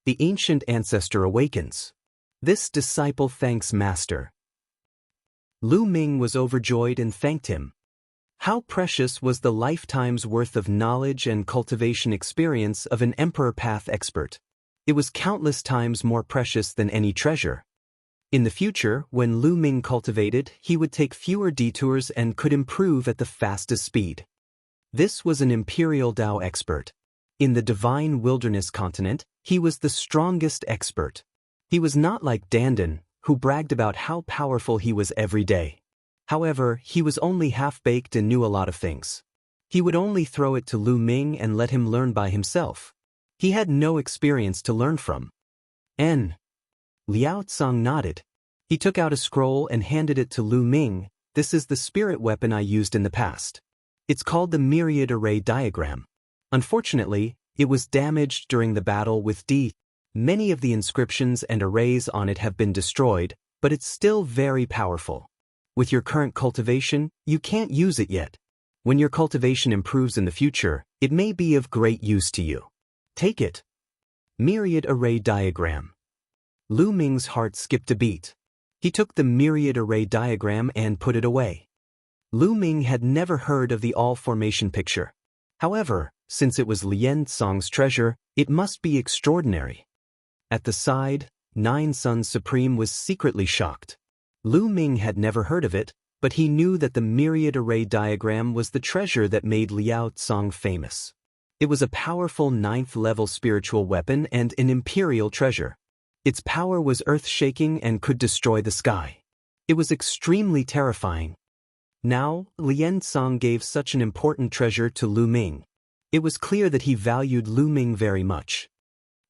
The ancient ancestor awakens. This disciple thanks Master. Lu Ming was overjoyed and thanked him. How precious was the lifetime's worth of knowledge and cultivation experience of an Emperor Path expert. It was countless times more precious than any treasure. In the future, when Lu Ming cultivated, he would take fewer detours and could improve at the fastest speed. This was an Imperial Dao expert. In the Divine Wilderness continent, he was the strongest expert. He was not like Dandan, who bragged about how powerful he was every day. However, he was only half-baked and knew a lot of things. He would only throw it to Lu Ming and let him learn by himself. He had no experience to learn from. Liao Tsang nodded. He took out a scroll and handed it to Lu Ming. This is the spirit weapon I used in the past. It's called the Myriad Array Diagram. Unfortunately, it was damaged during the battle with D. Many of the inscriptions and arrays on it have been destroyed, but it's still very powerful. With your current cultivation, you can't use it yet. When your cultivation improves in the future, it may be of great use to you. Take it. Myriad Array Diagram. Lu Ming's heart skipped a beat. He took the Myriad Array Diagram and put it away. Lu Ming had never heard of the all-formation picture. However, since it was Lien Tsang's treasure, it must be extraordinary. At the side, Nine Suns Supreme was secretly shocked. Lu Ming had never heard of it, but he knew that the Myriad Array Diagram was the treasure that made Liao Tsang famous. It was a powerful 9th-level spiritual weapon and an imperial treasure. Its power was earth-shaking and could destroy the sky. It was extremely terrifying. Now, Lien Tsang gave such an important treasure to Lu Ming. It was clear that he valued Lu Ming very much.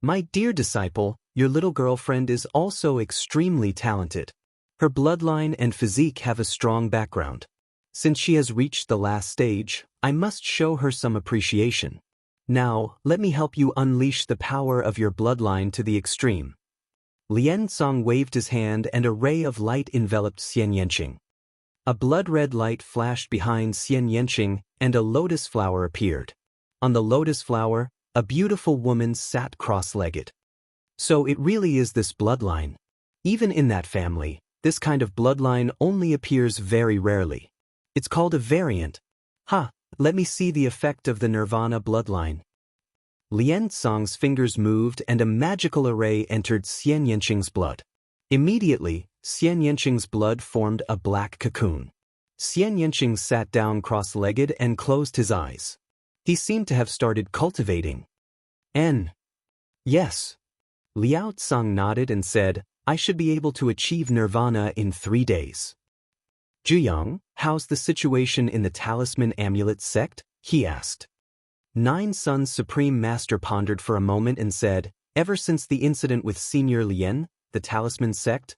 My dear disciple, your little girlfriend is also extremely talented. Her bloodline and physique have a strong background. Since she has reached the last stage, I must show her some appreciation. Now, let me help you unleash the power of your bloodline to the extreme. Lien Tsang waved his hand and a ray of light enveloped Xian Yanqing. A blood-red light flashed behind Xian Yanqing and a lotus flower appeared. On the lotus flower, a beautiful woman sat cross-legged. So it really is this bloodline. Even in that family, this kind of bloodline only appears very rarely. It's called a variant. Let me see the effect of the Nirvana bloodline. Lien Tsang's fingers moved and a magical array entered Xian Yanqing's blood. Immediately, Xian Yanqing's blood formed a black cocoon. Xian Yanqing sat down cross-legged and closed his eyes. He seemed to have started cultivating. Yes. Liao Tsang nodded and said, I should be able to achieve nirvana in 3 days. Zhuyang, how's the situation in the Talisman Amulet sect? He asked. Nine Suns Supreme Master pondered for a moment and said, ever since the incident with Senior Lien, the Talisman sect,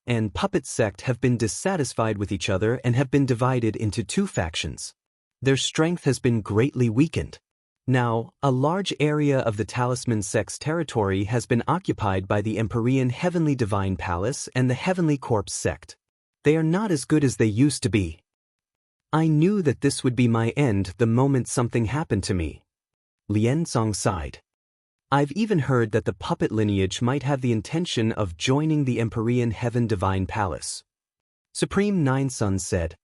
and Puppet sect have been dissatisfied with each other and have been divided into 2 factions. Their strength has been greatly weakened. Now, a large area of the Talisman sect's territory has been occupied by the Empyrean Heavenly Divine Palace and the Heavenly Corpse sect. They are not as good as they used to be. I knew that this would be my end the moment something happened to me. Lien Tsang sighed. I've even heard that the puppet lineage might have the intention of joining the Empyrean Heaven Divine Palace. Supreme Nine Suns said,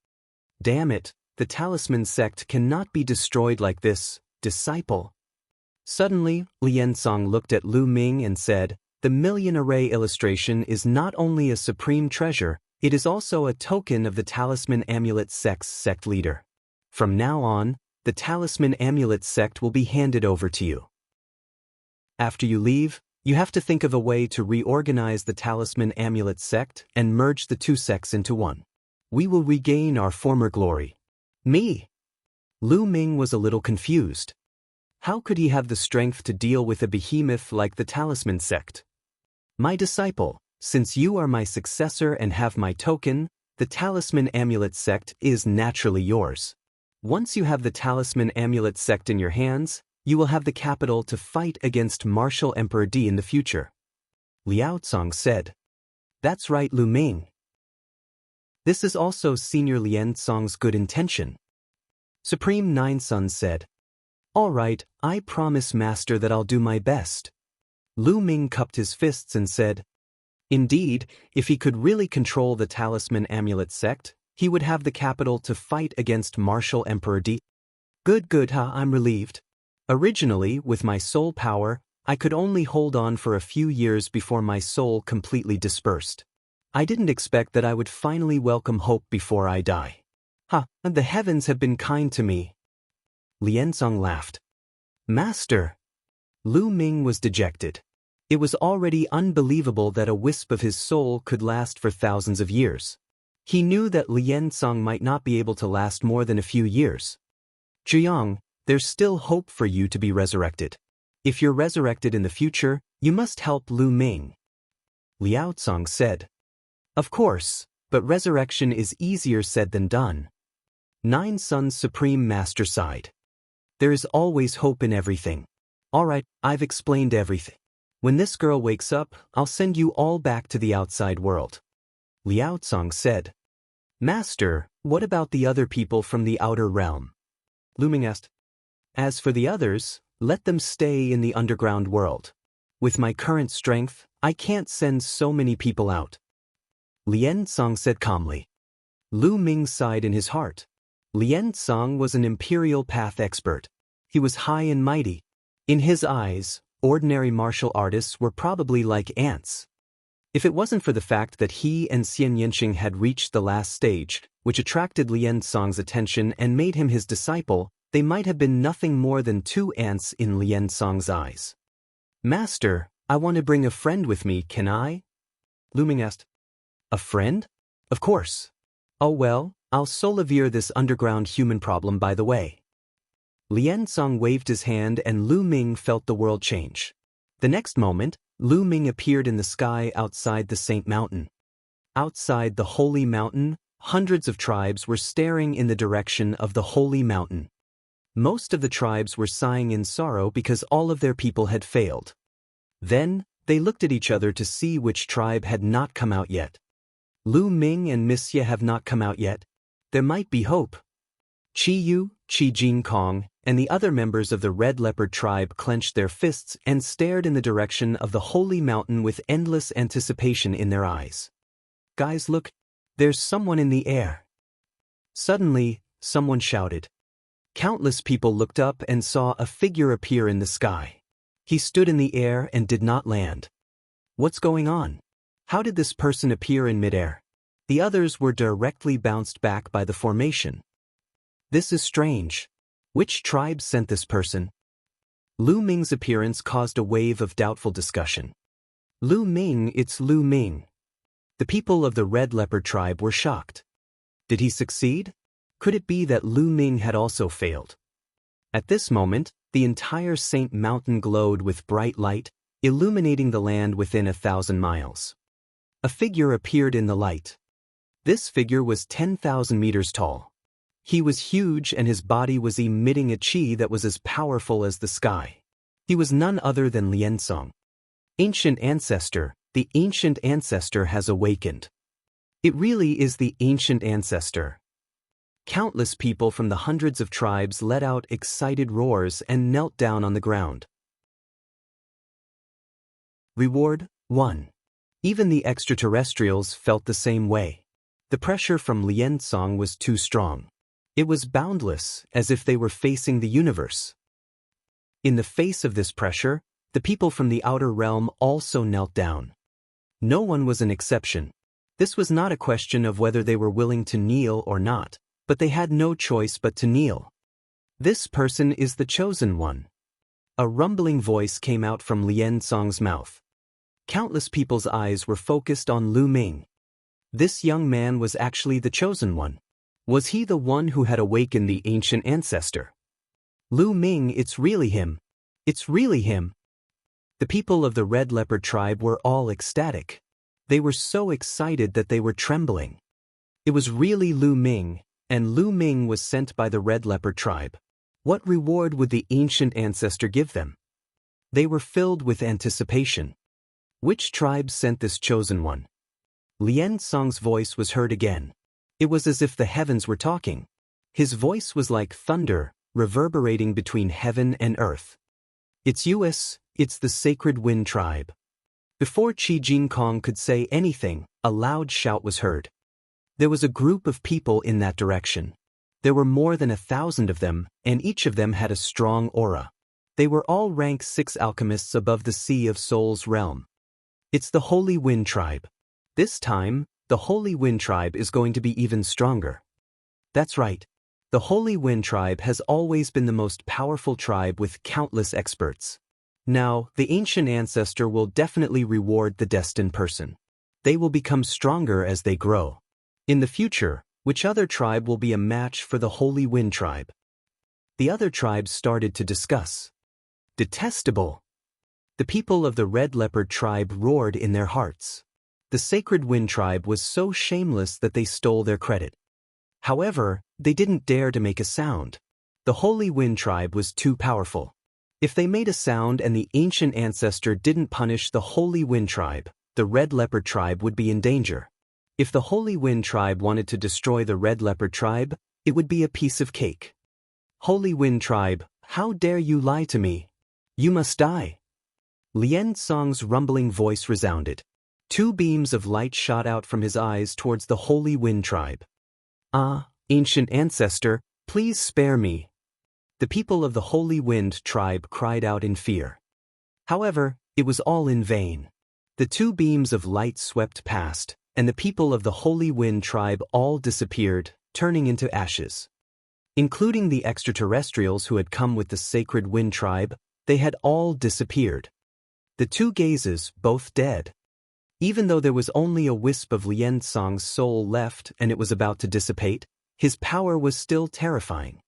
Damn it, the Talisman sect cannot be destroyed like this, disciple. Suddenly, Lien Tsang looked at Lu Ming and said, the Million Array illustration is not only a supreme treasure, it is also a token of the Talisman Amulet sect's sect leader. From now on, the Talisman Amulet sect will be handed over to you. After you leave, you have to think of a way to reorganize the Talisman Amulet sect and merge the 2 sects into one. We will regain our former glory. Me? Lu Ming was a little confused. How could he have the strength to deal with a behemoth like the Talisman sect? My disciple, since you are my successor and have my token, the Talisman Amulet sect is naturally yours. Once you have the Talisman Amulet sect in your hands, you will have the capital to fight against Martial Emperor D in the future. Liao Tsang said. That's right, Lu Ming. This is also Senior Lien Tsang's good intention. Supreme Nine Suns said, All right, I promise Master that I'll do my best. Lu Ming cupped his fists and said, "Indeed, if he could really control the Talisman Amulet sect, he would have the capital to fight against Martial Emperor D. Good, I'm relieved. Originally, with my soul power, I could only hold on for a few years before my soul completely dispersed. I didn't expect that I would finally welcome hope before I die. The heavens have been kind to me." Liansong laughed. "Master." Lu Ming was dejected. It was already unbelievable that a wisp of his soul could last for thousands of years. He knew that Liansong might not be able to last more than a few years. "Jiang, there's still hope for you to be resurrected. If you're resurrected in the future, you must help Lu Ming." Liao Tsong said. "Of course, but resurrection is easier said than done." Nine Sun's Supreme Master sighed. "There is always hope in everything. All right, I've explained everything. When this girl wakes up, I'll send you all back to the outside world." Liao Tsong said. "Master, what about the other people from the outer realm?" Lu Ming asked. "As for the others, let them stay in the underground world. With my current strength, I can't send so many people out." Liansong said calmly. Lu Ming sighed in his heart. Liansong was an imperial path expert. He was high and mighty. In his eyes, ordinary martial artists were probably like ants. If it wasn't for the fact that he and Xian Yanqing had reached the last stage, which attracted Liansong's attention and made him his disciple, they might have been nothing more than two ants in Liansong's eyes. "Master, I want to bring a friend with me, can I?" Lu Ming asked. "A friend? Of course. Oh well, I'll solivere this underground human problem by the way." Liansong waved his hand and Lu Ming felt the world change. The next moment, Lu Ming appeared in the sky outside the Saint Mountain. Outside the Holy Mountain, hundreds of tribes were staring in the direction of the Holy Mountain. Most of the tribes were sighing in sorrow because all of their people had failed. Then, they looked at each other to see which tribe had not come out yet. "Lu Ming and Miss Ye have not come out yet. There might be hope." Chi Yu, Chi Jin Kong, and the other members of the Red Leopard tribe clenched their fists and stared in the direction of the Holy Mountain with endless anticipation in their eyes. "Guys, look, there's someone in the air." Suddenly, someone shouted. Countless people looked up and saw a figure appear in the sky. He stood in the air and did not land. What's going on? How did this person appear in midair? The others were directly bounced back by the formation. This is strange. Which tribe sent this person? Lu Ming's appearance caused a wave of doubtful discussion. Lu Ming, it's Lu Ming. The people of the Red Leopard tribe were shocked. Did he succeed? Could it be that Lu Ming had also failed? At this moment, the entire Saint Mountain glowed with bright light, illuminating the land within 1,000 miles. A figure appeared in the light. This figure was 10,000 meters tall. He was huge and his body was emitting a qi that was as powerful as the sky. He was none other than Liansong. Ancient Ancestor, the Ancient Ancestor has awakened. It really is the Ancient Ancestor. Countless people from the hundreds of tribes let out excited roars and knelt down on the ground. Reward 1. Even the extraterrestrials felt the same way. The pressure from Liansong was too strong. It was boundless, as if they were facing the universe. In the face of this pressure, the people from the outer realm also knelt down. No one was an exception. This was not a question of whether they were willing to kneel or not, but they had no choice but to kneel. "This person is the chosen one." A rumbling voice came out from Liansong's mouth. Countless people's eyes were focused on Lu Ming. This young man was actually the chosen one. Was he the one who had awakened the Ancient Ancestor? Lu Ming, it's really him. It's really him. The people of the Red Leopard tribe were all ecstatic. They were so excited that they were trembling. It was really Lu Ming, and Lu Ming was sent by the Red Leopard tribe. What reward would the Ancient Ancestor give them? They were filled with anticipation. Which tribe sent this chosen one? Liansong's voice was heard again. It was as if the heavens were talking. His voice was like thunder, reverberating between heaven and earth. It's It's the Sacred Wind Tribe. Before Qi Jinkong could say anything, a loud shout was heard. There was a group of people in that direction. There were more than 1,000 of them, and each of them had a strong aura. They were all rank 6 alchemists above the Sea of Souls realm. It's the Holy Wind Tribe. This time, the Holy Wind Tribe is going to be even stronger. That's right. The Holy Wind Tribe has always been the most powerful tribe with countless experts. Now, the ancient ancestor will definitely reward the destined person. They will become stronger as they grow. In the future, which other tribe will be a match for the Holy Wind Tribe? The other tribes started to discuss. Detestable! The people of the Red Leopard tribe roared in their hearts. The Sacred Wind Tribe was so shameless that they stole their credit. However, they didn't dare to make a sound. The Holy Wind Tribe was too powerful. If they made a sound and the ancient ancestor didn't punish the Holy Wind Tribe, the Red Leopard tribe would be in danger. If the Holy Wind Tribe wanted to destroy the Red Leopard tribe, it would be a piece of cake. Holy Wind Tribe, how dare you lie to me? You must die. Lien Song's rumbling voice resounded. 2 beams of light shot out from his eyes towards the Holy Wind Tribe. Ah, ancient ancestor, please spare me. The people of the Holy Wind Tribe cried out in fear. However, it was all in vain. The 2 beams of light swept past, and the people of the Holy Wind Tribe all disappeared, turning into ashes. Including the extraterrestrials who had come with the Sacred Wind Tribe, they had all disappeared. The 2 gazes, both dead. Even though there was only a wisp of Lien Song's soul left and it was about to dissipate, his power was still terrifying.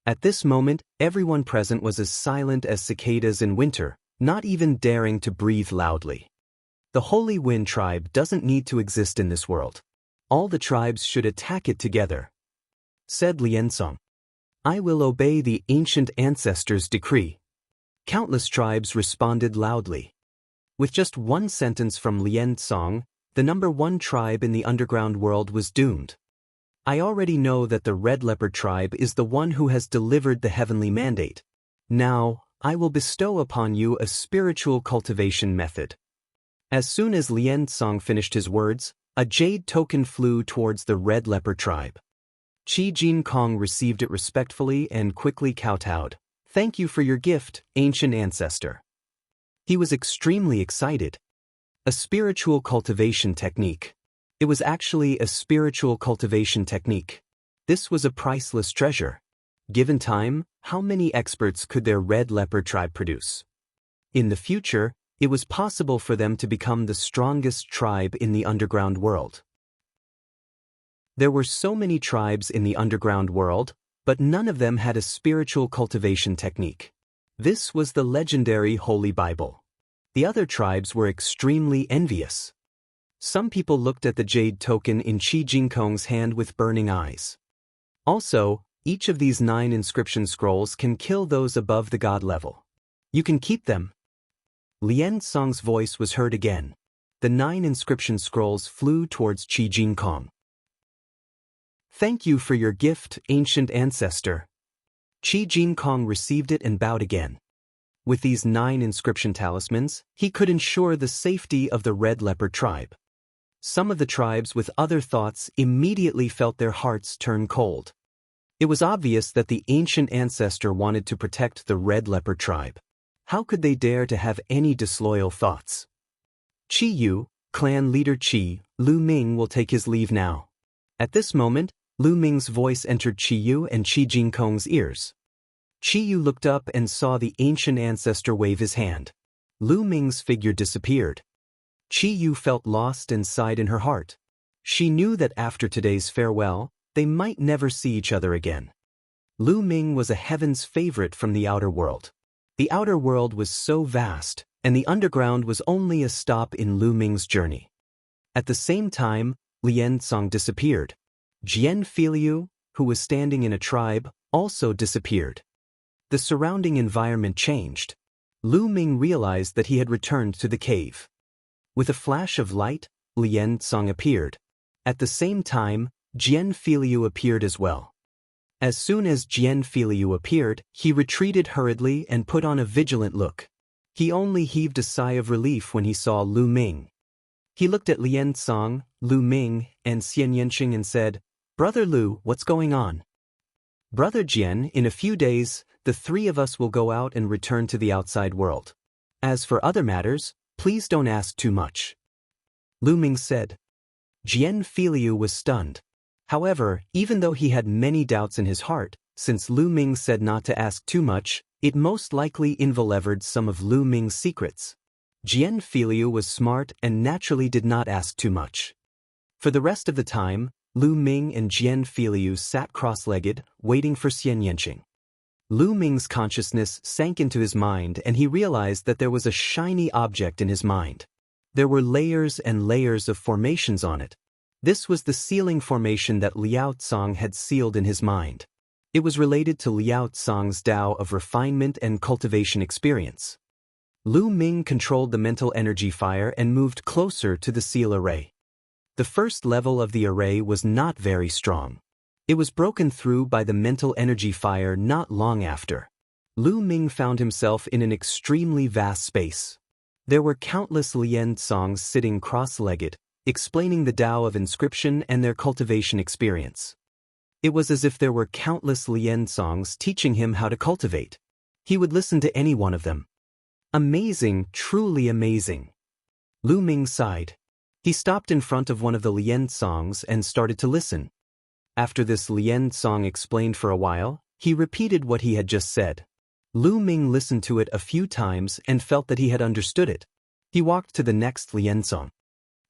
At this moment, everyone present was as silent as cicadas in winter, not even daring to breathe loudly. The Holy Wind Tribe doesn't need to exist in this world. All the tribes should attack it together, said Lien Song. I will obey the ancient ancestors' decree. Countless tribes responded loudly. With just one sentence from Lien Song, the number 1 tribe in the underground world was doomed. I already know that the Red Leopard tribe is the one who has delivered the heavenly mandate. Now, I will bestow upon you a spiritual cultivation method. As soon as Lien Song finished his words, a jade token flew towards the Red Leopard tribe. Qi Jinkong received it respectfully and quickly kowtowed. Thank you for your gift, ancient ancestor. He was extremely excited. A spiritual cultivation technique. It was actually a spiritual cultivation technique. This was a priceless treasure. Given time, how many experts could their Red Leopard tribe produce? In the future, it was possible for them to become the strongest tribe in the underground world. There were so many tribes in the underground world, but none of them had a spiritual cultivation technique. This was the legendary Holy Bible. The other tribes were extremely envious. Some people looked at the jade token in Qi Jinkong's hand with burning eyes. Also, each of these 9 inscription scrolls can kill those above the god level. You can keep them. Lien Song's voice was heard again. The 9 inscription scrolls flew towards Qi Jinkong. Thank you for your gift, ancient ancestor. Qi Jinkong received it and bowed again. With these 9 inscription talismans, he could ensure the safety of the Red Leopard tribe. Some of the tribes with other thoughts immediately felt their hearts turn cold. It was obvious that the ancient ancestor wanted to protect the Red Leopard tribe. How could they dare to have any disloyal thoughts? Qi Yu, clan leader Qi, Lu Ming will take his leave now. At this moment, Lu Ming's voice entered Qi Yu and Qi Jinkong's ears. Qi Yu looked up and saw the ancient ancestor wave his hand. Lu Ming's figure disappeared. Qi Yu felt lost and sighed in her heart. She knew that after today's farewell, they might never see each other again. Lu Ming was a heaven's favorite from the outer world. The outer world was so vast, and the underground was only a stop in Lu Ming's journey. At the same time, Lien Song disappeared. Jian Filiu, who was standing in a tribe, also disappeared. The surrounding environment changed. Lu Ming realized that he had returned to the cave. With a flash of light, Lien Song appeared. At the same time, Jian Filiu appeared as well. As soon as Jian Filiu appeared, he retreated hurriedly and put on a vigilant look. He only heaved a sigh of relief when he saw Lu Ming. He looked at Lien Tsang, Lu Ming, and Xian Yanqing and said, "Brother Lu, what's going on?" "Brother Jian, in a few days, the three of us will go out and return to the outside world. As for other matters, please don't ask too much," Lu Ming said. Jian Filiu was stunned. However, even though he had many doubts in his heart, since Lu Ming said not to ask too much, it most likely involved some of Lu Ming's secrets. Jian Filiu was smart and naturally did not ask too much. For the rest of the time, Lu Ming and Jian Filiu sat cross-legged, waiting for Xian Yanqing. Lu Ming's consciousness sank into his mind and he realized that there was a shiny object in his mind. There were layers and layers of formations on it. This was the sealing formation that Liao Tsang had sealed in his mind. It was related to Liao Tsang's Tao of refinement and cultivation experience. Lu Ming controlled the mental energy fire and moved closer to the seal array. The first level of the array was not very strong. It was broken through by the mental energy fire not long after. Lu Ming found himself in an extremely vast space. There were countless Lien Tsangs sitting cross-legged, explaining the Tao of inscription and their cultivation experience. It was as if there were countless Lien Tsangs teaching him how to cultivate. He would listen to any one of them. Amazing, truly amazing. Lu Ming sighed. He stopped in front of one of the Lien Tsangs and started to listen. After this Lien Tsang explained for a while, he repeated what he had just said. Lu Ming listened to it a few times and felt that he had understood it. He walked to the next Lien Tsang.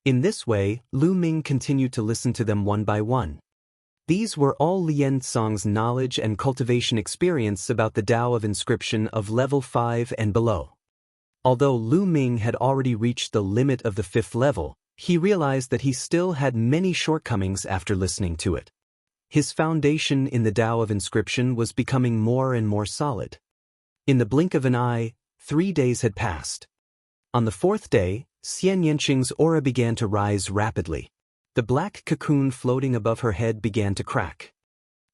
In this way, Lu Ming continued to listen to them one by one. These were all Lien Tsang's knowledge and cultivation experience about the Tao of inscription of level 5 and below. Although Lu Ming had already reached the limit of the 5th level, he realized that he still had many shortcomings after listening to it. His foundation in the Tao of inscription was becoming more and more solid. In the blink of an eye, 3 days had passed. On the 4th day, Xian Yanqing's aura began to rise rapidly. The black cocoon floating above her head began to crack.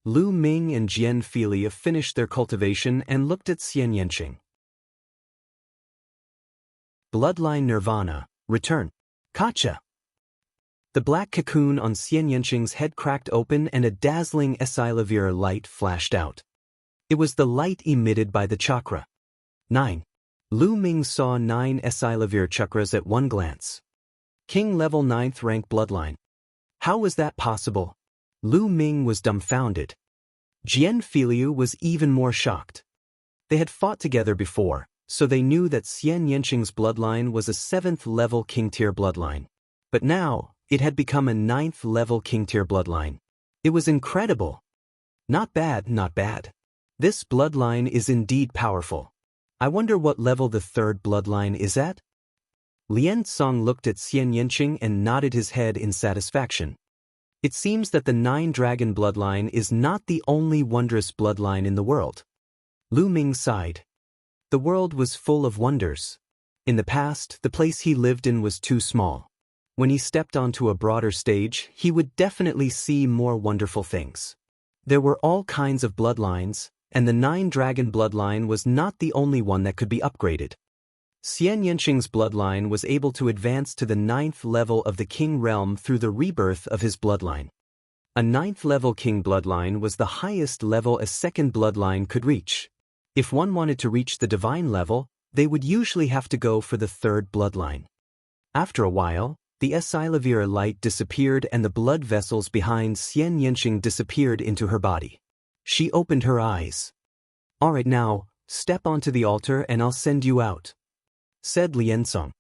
Lu Ming and Jian Filiu finished their cultivation and looked at Xian Yanqing. Bloodline Nirvana, return. Kacha. The black cocoon on Xian Yanqing's head cracked open and a dazzling Esilavir light flashed out. It was the light emitted by the chakra. 9. Lu Ming saw 9 Esilavir chakras at one glance. King level 9th rank bloodline. How was that possible? Lu Ming was dumbfounded. Jian Filiu was even more shocked. They had fought together before, so they knew that Xian Yanqing's bloodline was a 7th level king tier bloodline. But now, it had become a 9th level king tier bloodline. It was incredible. Not bad, not bad. This bloodline is indeed powerful. I wonder what level the 3rd bloodline is at? Lien Tsang looked at Xian Yanqing and nodded his head in satisfaction. It seems that the 9-dragon bloodline is not the only wondrous bloodline in the world. Lu Ming sighed. The world was full of wonders. In the past, the place he lived in was too small. When he stepped onto a broader stage, he would definitely see more wonderful things. There were all kinds of bloodlines, and the 9-dragon bloodline was not the only one that could be upgraded. Xian Yanqing's bloodline was able to advance to the 9th level of the king realm through the rebirth of his bloodline. A 9th level king bloodline was the highest level a 2nd bloodline could reach. If one wanted to reach the divine level, they would usually have to go for the 3rd bloodline. After a while, the Esilavir light disappeared and the blood vessels behind Xian Yanqing disappeared into her body. She opened her eyes. "Alright now, step onto the altar and I'll send you out," said Lien Tsang.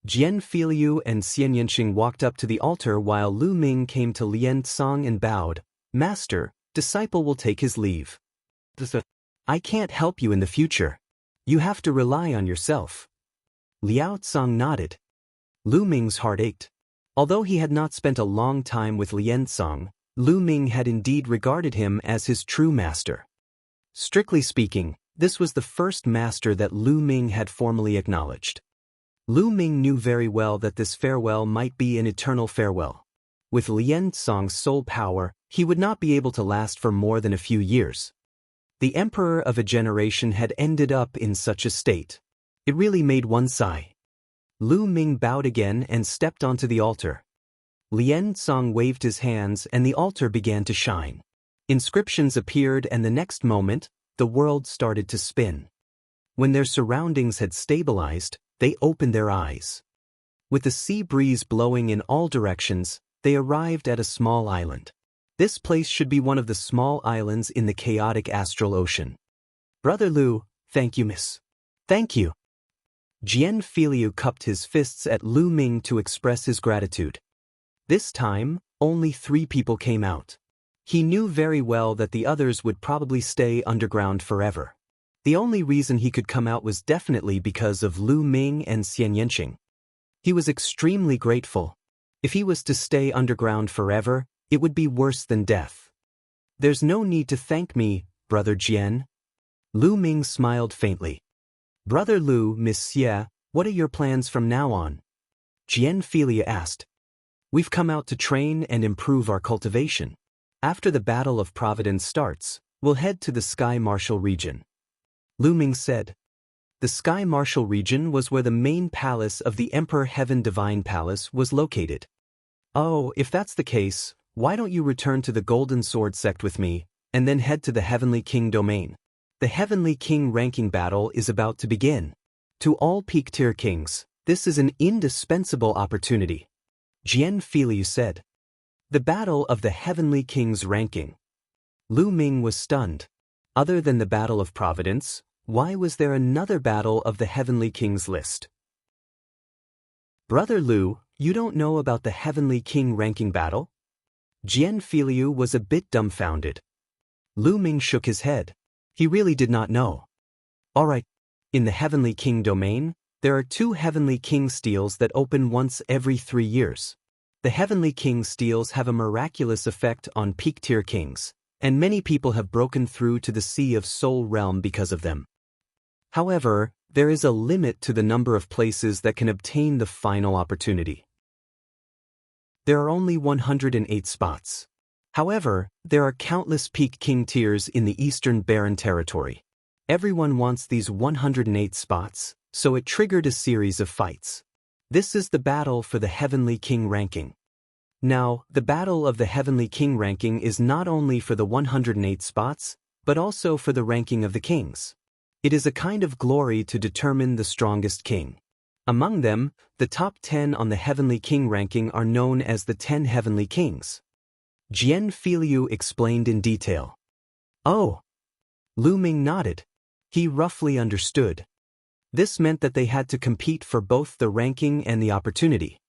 Jian Filiu and Xian Yanqing walked up to the altar while Lu Ming came to Lien Tsang and bowed. "Master, disciple will take his leave. I can't help you in the future. You have to rely on yourself." Liao Tsang nodded. Lu Ming's heart ached. Although he had not spent a long time with Lien Tsang, Lu Ming had indeed regarded him as his true master. Strictly speaking, this was the first master that Lu Ming had formally acknowledged. Lu Ming knew very well that this farewell might be an eternal farewell. With Lien Tsang's soul power, he would not be able to last for more than a few years. The emperor of a generation had ended up in such a state. It really made one sigh. Lu Ming bowed again and stepped onto the altar. Lien Tsang waved his hands and the altar began to shine. Inscriptions appeared and the next moment, the world started to spin. When their surroundings had stabilized, they opened their eyes. With the sea breeze blowing in all directions, they arrived at a small island. This place should be one of the small islands in the chaotic astral ocean. Brother Lu, thank you, miss. Thank you. Jian Filiu cupped his fists at Lu Ming to express his gratitude. This time, only 3 people came out. He knew very well that the others would probably stay underground forever. The only reason he could come out was definitely because of Lu Ming and Xian Yanqing. He was extremely grateful. If he was to stay underground forever, it would be worse than death. There's no need to thank me, Brother Jian. Lu Ming smiled faintly. Brother Lu, Miss Xie, what are your plans from now on? Jian Filia asked. We've come out to train and improve our cultivation. After the Battle of Providence starts, we'll head to the Sky Martial region. Lu Ming said. The Sky Martial region was where the main palace of the Emperor Heaven Divine Palace was located. Oh, if that's the case, why don't you return to the Golden Sword sect with me, and then head to the Heavenly King domain? The Heavenly King ranking battle is about to begin. To all peak-tier kings, this is an indispensable opportunity. Jian Filiu said. The battle of the Heavenly King's ranking. Lu Ming was stunned. Other than the Battle of Providence, why was there another battle of the Heavenly King's list? Brother Lu, you don't know about the Heavenly King ranking battle? Jian Filiu was a bit dumbfounded. Lu Ming shook his head. He really did not know. All right. In the Heavenly King domain, there are 2 Heavenly King steels that open once every 3 years. The Heavenly King steels have a miraculous effect on peak-tier kings, and many people have broken through to the Sea of Soul Realm because of them. However, there is a limit to the number of places that can obtain the final opportunity. There are only 108 spots. However, there are countless peak king tiers in the Eastern Barren Territory. Everyone wants these 108 spots, so it triggered a series of fights. This is the battle for the Heavenly King ranking. Now, the battle of the Heavenly King ranking is not only for the 108 spots, but also for the ranking of the kings. It is a kind of glory to determine the strongest king. Among them, the top 10 on the Heavenly King ranking are known as the 10 Heavenly Kings. Jian Filiu explained in detail. Oh. Lu Ming nodded. He roughly understood. This meant that they had to compete for both the ranking and the opportunity.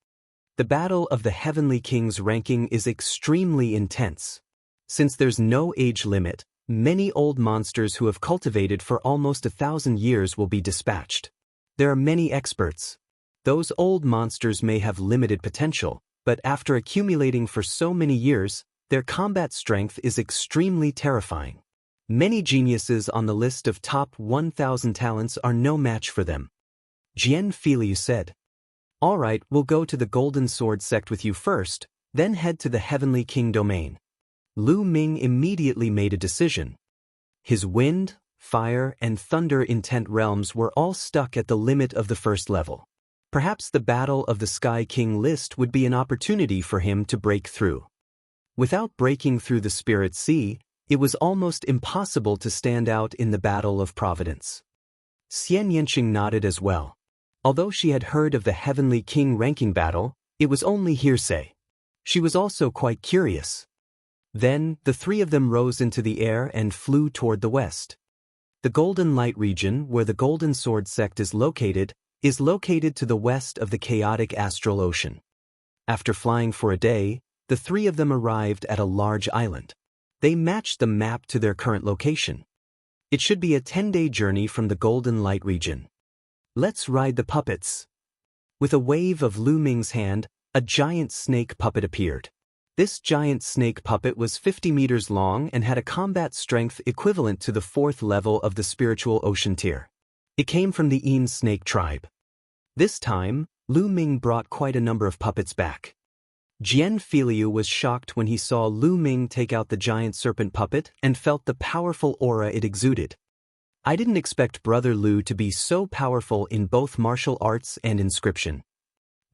The battle of the Heavenly King's ranking is extremely intense. Since there's no age limit, many old monsters who have cultivated for almost 1,000 years will be dispatched. There are many experts. Those old monsters may have limited potential, but after accumulating for so many years, their combat strength is extremely terrifying. Many geniuses on the list of top 1,000 talents are no match for them. Jian Filiu said. All right, we'll go to the Golden Sword sect with you first, then head to the Heavenly King domain. Lu Ming immediately made a decision. His wind, fire, and thunder intent realms were all stuck at the limit of the first level. Perhaps the Battle of the Sky King list would be an opportunity for him to break through. Without breaking through the Spirit Sea, it was almost impossible to stand out in the Battle of Providence. Xian Yanqing nodded as well. Although she had heard of the Heavenly King ranking battle, it was only hearsay. She was also quite curious. Then, the 3 of them rose into the air and flew toward the west. The Golden Light region, where the Golden Sword sect is located to the west of the chaotic astral ocean. After flying for a day, the 3 of them arrived at a large island. They matched the map to their current location. It should be a 10-day journey from the Golden Light region. Let's ride the puppets. With a wave of Lu Ming's hand, a giant snake puppet appeared. This giant snake puppet was 50 meters long and had a combat strength equivalent to the 4th level of the spiritual ocean tier. It came from the Een snake tribe. This time, Lu Ming brought quite a number of puppets back. Jian Filiu was shocked when he saw Lu Ming take out the giant serpent puppet and felt the powerful aura it exuded. I didn't expect Brother Lu to be so powerful in both martial arts and inscription.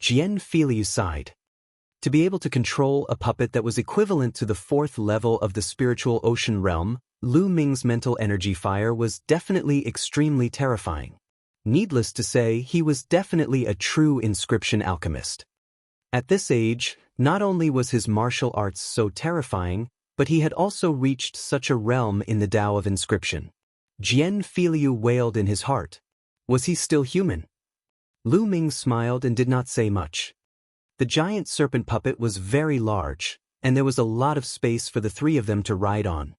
Jian Filiu sighed. To be able to control a puppet that was equivalent to the 4th level of the spiritual ocean realm, Lu Ming's mental energy fire was definitely extremely terrifying. Needless to say, he was definitely a true inscription alchemist. At this age, not only was his martial arts so terrifying, but he had also reached such a realm in the Tao of inscription. Jian Filiu wailed in his heart. Was he still human? Lu Ming smiled and did not say much. The giant serpent puppet was very large, and there was a lot of space for the three of them to ride on.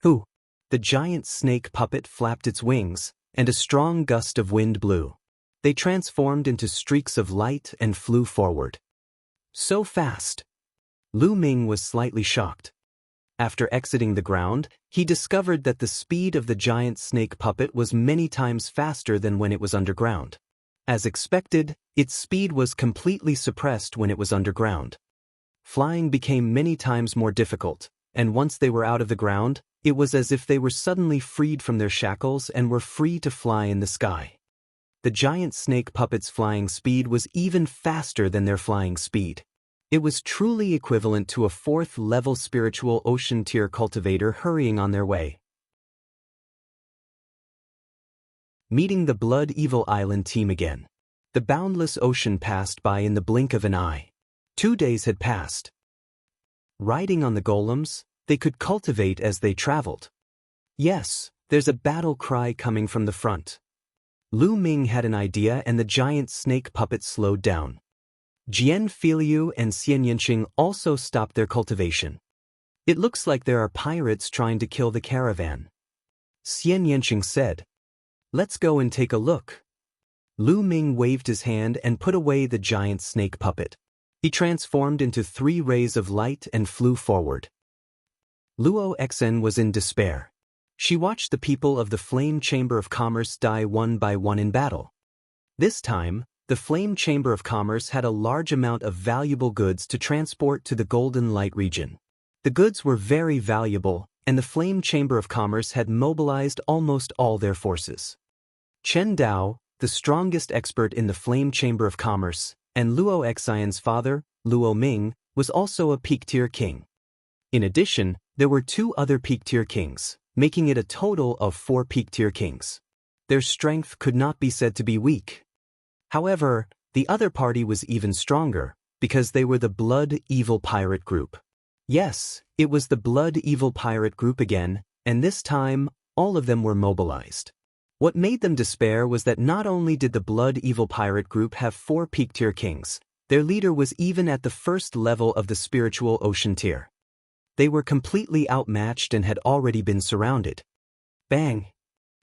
Who? The giant snake puppet flapped its wings, and a strong gust of wind blew. They transformed into streaks of light and flew forward. So fast! Lu Ming was slightly shocked. After exiting the ground, he discovered that the speed of the giant snake puppet was many times faster than when it was underground. As expected, its speed was completely suppressed when it was underground. Flying became many times more difficult, and once they were out of the ground, it was as if they were suddenly freed from their shackles and were free to fly in the sky. The giant snake puppet's flying speed was even faster than their flying speed. It was truly equivalent to a 4th level spiritual ocean tier cultivator hurrying on their way. Meeting the Blood Evil Island team again. The boundless ocean passed by in the blink of an eye. 2 days had passed. Riding on the golems, they could cultivate as they traveled. Yes, there's a battle cry coming from the front. Lu Ming had an idea and the giant snake puppet slowed down. Jian Filiu and Xian Yanqing also stopped their cultivation. It looks like there are pirates trying to kill the caravan. Xian Yanqing said. Let's go and take a look. Lu Ming waved his hand and put away the giant snake puppet. He transformed into 3 rays of light and flew forward. Luo Xen was in despair. She watched the people of the Flame Chamber of Commerce die one by one in battle. This time, the Flame Chamber of Commerce had a large amount of valuable goods to transport to the Golden Light region. The goods were very valuable, and the Flame Chamber of Commerce had mobilized almost all their forces. Chen Dao, the strongest expert in the Flame Chamber of Commerce, and Luo Xian's father, Luo Ming, was also a peak-tier king. In addition, there were 2 other peak-tier kings, making it a total of 4 peak-tier kings. Their strength could not be said to be weak. However, the other party was even stronger, because they were the Blood Evil Pirate Group. Yes, it was the Blood Evil Pirate Group again, and this time, all of them were mobilized. What made them despair was that not only did the Blood Evil Pirate Group have 4 peak-tier kings, their leader was even at the 1st level of the spiritual ocean tier. They were completely outmatched and had already been surrounded. Bang!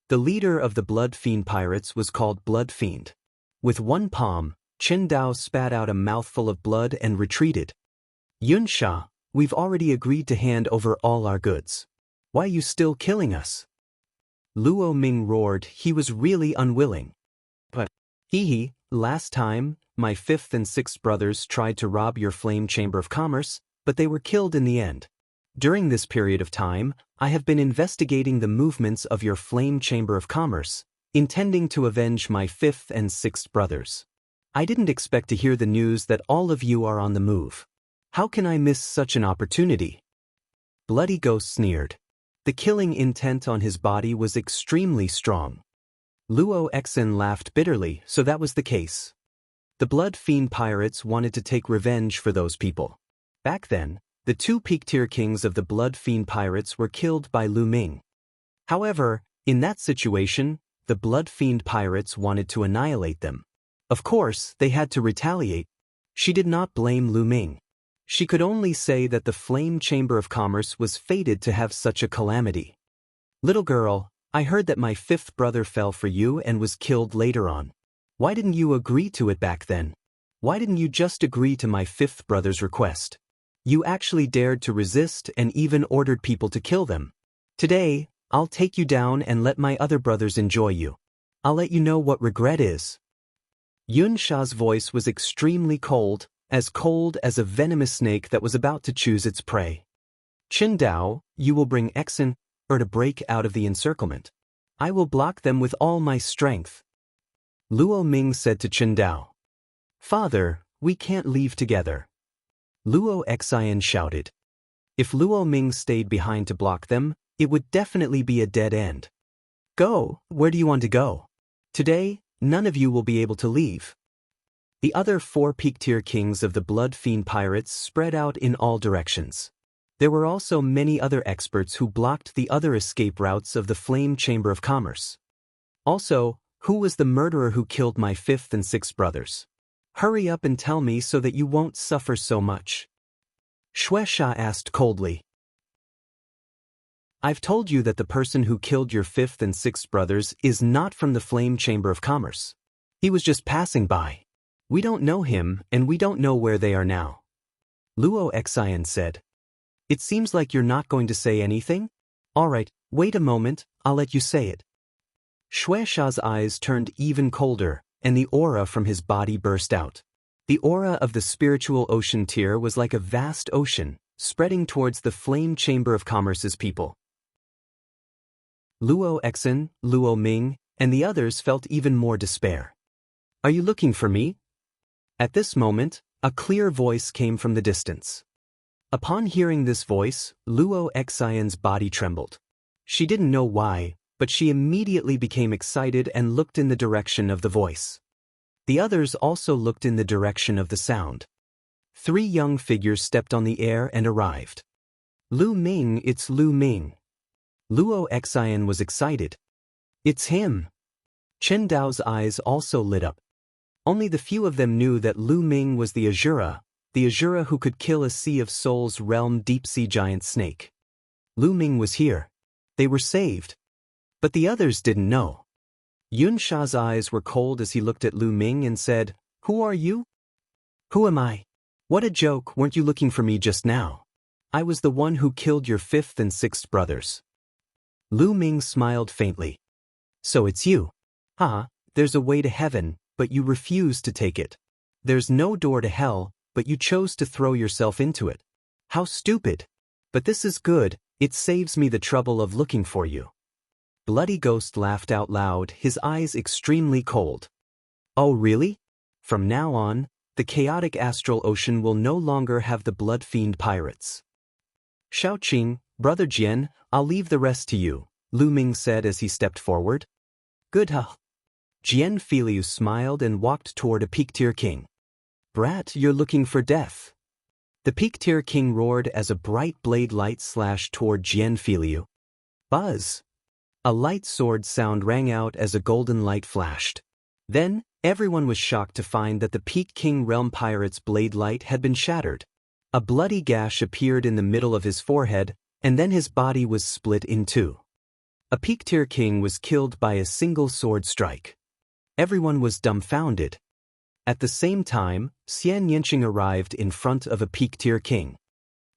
The leader of the Blood Fiend Pirates was called Blood Fiend. With one palm, Chen Dao spat out a mouthful of blood and retreated. Yunsha, we've already agreed to hand over all our goods. Why are you still killing us? Luo Ming roared. He was really unwilling. But, last time, my 5th and 6th brothers tried to rob your Flame Chamber of Commerce, but they were killed in the end. During this period of time, I have been investigating the movements of your Flame Chamber of Commerce, intending to avenge my 5th and 6th brothers. I didn't expect to hear the news that all of you are on the move. How can I miss such an opportunity? Bloody Ghost sneered. The killing intent on his body was extremely strong. Luo Xen laughed bitterly, so that was the case. The Blood Fiend Pirates wanted to take revenge for those people. Back then, the 2 peak-tier kings of the Blood Fiend Pirates were killed by Lu Ming. However, in that situation, the Blood Fiend Pirates wanted to annihilate them. Of course, they had to retaliate. She did not blame Lu Ming. She could only say that the Flame Chamber of Commerce was fated to have such a calamity. Little girl, I heard that my 5th brother fell for you and was killed later on. Why didn't you agree to it back then? Why didn't you just agree to my 5th brother's request? You actually dared to resist and even ordered people to kill them. Today, I'll take you down and let my other brothers enjoy you. I'll let you know what regret is. Yun Sha's voice was extremely cold as a venomous snake that was about to choose its prey. Chen Dao, you will bring Xen, to break out of the encirclement. I will block them with all my strength. Luo Ming said to Chen Dao. Father, we can't leave together. Luo Xian shouted. If Luo Ming stayed behind to block them, it would definitely be a dead end. Go, where do you want to go? Today, none of you will be able to leave. The other 4 peak-tier kings of the Blood Fiend pirates spread out in all directions. There were also many other experts who blocked the other escape routes of the Flame Chamber of Commerce. Also, who was the murderer who killed my 5th and 6th brothers? Hurry up and tell me so that you won't suffer so much. Shueisha asked coldly. I've told you that the person who killed your 5th and 6th brothers is not from the Flame Chamber of Commerce. He was just passing by. We don't know him, and we don't know where they are now. Luo Xian said. It seems like you're not going to say anything? Alright, wait a moment, I'll let you say it. Shueisha's eyes turned even colder, and the aura from his body burst out. The aura of the spiritual ocean tier was like a vast ocean, spreading towards the Flame Chamber of Commerce's people. Luo Xian, Luo Ming, and the others felt even more despair. Are you looking for me? At this moment, a clear voice came from the distance. Upon hearing this voice, Luo Xian's body trembled. She didn't know why, but she immediately became excited and looked in the direction of the voice. The others also looked in the direction of the sound. 3 young figures stepped on the air and arrived. Lu Ming, it's Lu Ming. Luo Xian was excited. It's him. Chen Dao's eyes also lit up. Only the few of them knew that Lu Ming was the Azura who could kill a Sea of Souls realm deep-sea giant snake. Lu Ming was here. They were saved. But the others didn't know. Yunsha's eyes were cold as he looked at Lu Ming and said, Who are you? Who am I? What a joke, weren't you looking for me just now? I was the one who killed your 5th and 6th brothers. Lu Ming smiled faintly. So it's you. There's a way to heaven, but you refuse to take it. There's no door to hell, but you chose to throw yourself into it. How stupid. But this is good, it saves me the trouble of looking for you. Bloody Ghost laughed out loud, his eyes extremely cold. Oh really? From now on, the chaotic astral ocean will no longer have the Blood Fiend pirates. Shaoqing, Brother Jian, I'll leave the rest to you, Lu Ming said as he stepped forward. Good huh? Jian Filiu smiled and walked toward a peak-tier king. Brat, you're looking for death. The peak-tier king roared as a bright blade light slashed toward Jian Filiu. Buzz! A light sword sound rang out as a golden light flashed. Then, everyone was shocked to find that the Peak King Realm Pirate's blade light had been shattered. A bloody gash appeared in the middle of his forehead, and then his body was split in 2. A peak-tier king was killed by a single sword strike. Everyone was dumbfounded. At the same time, Xian Yanqing arrived in front of a peak-tier king.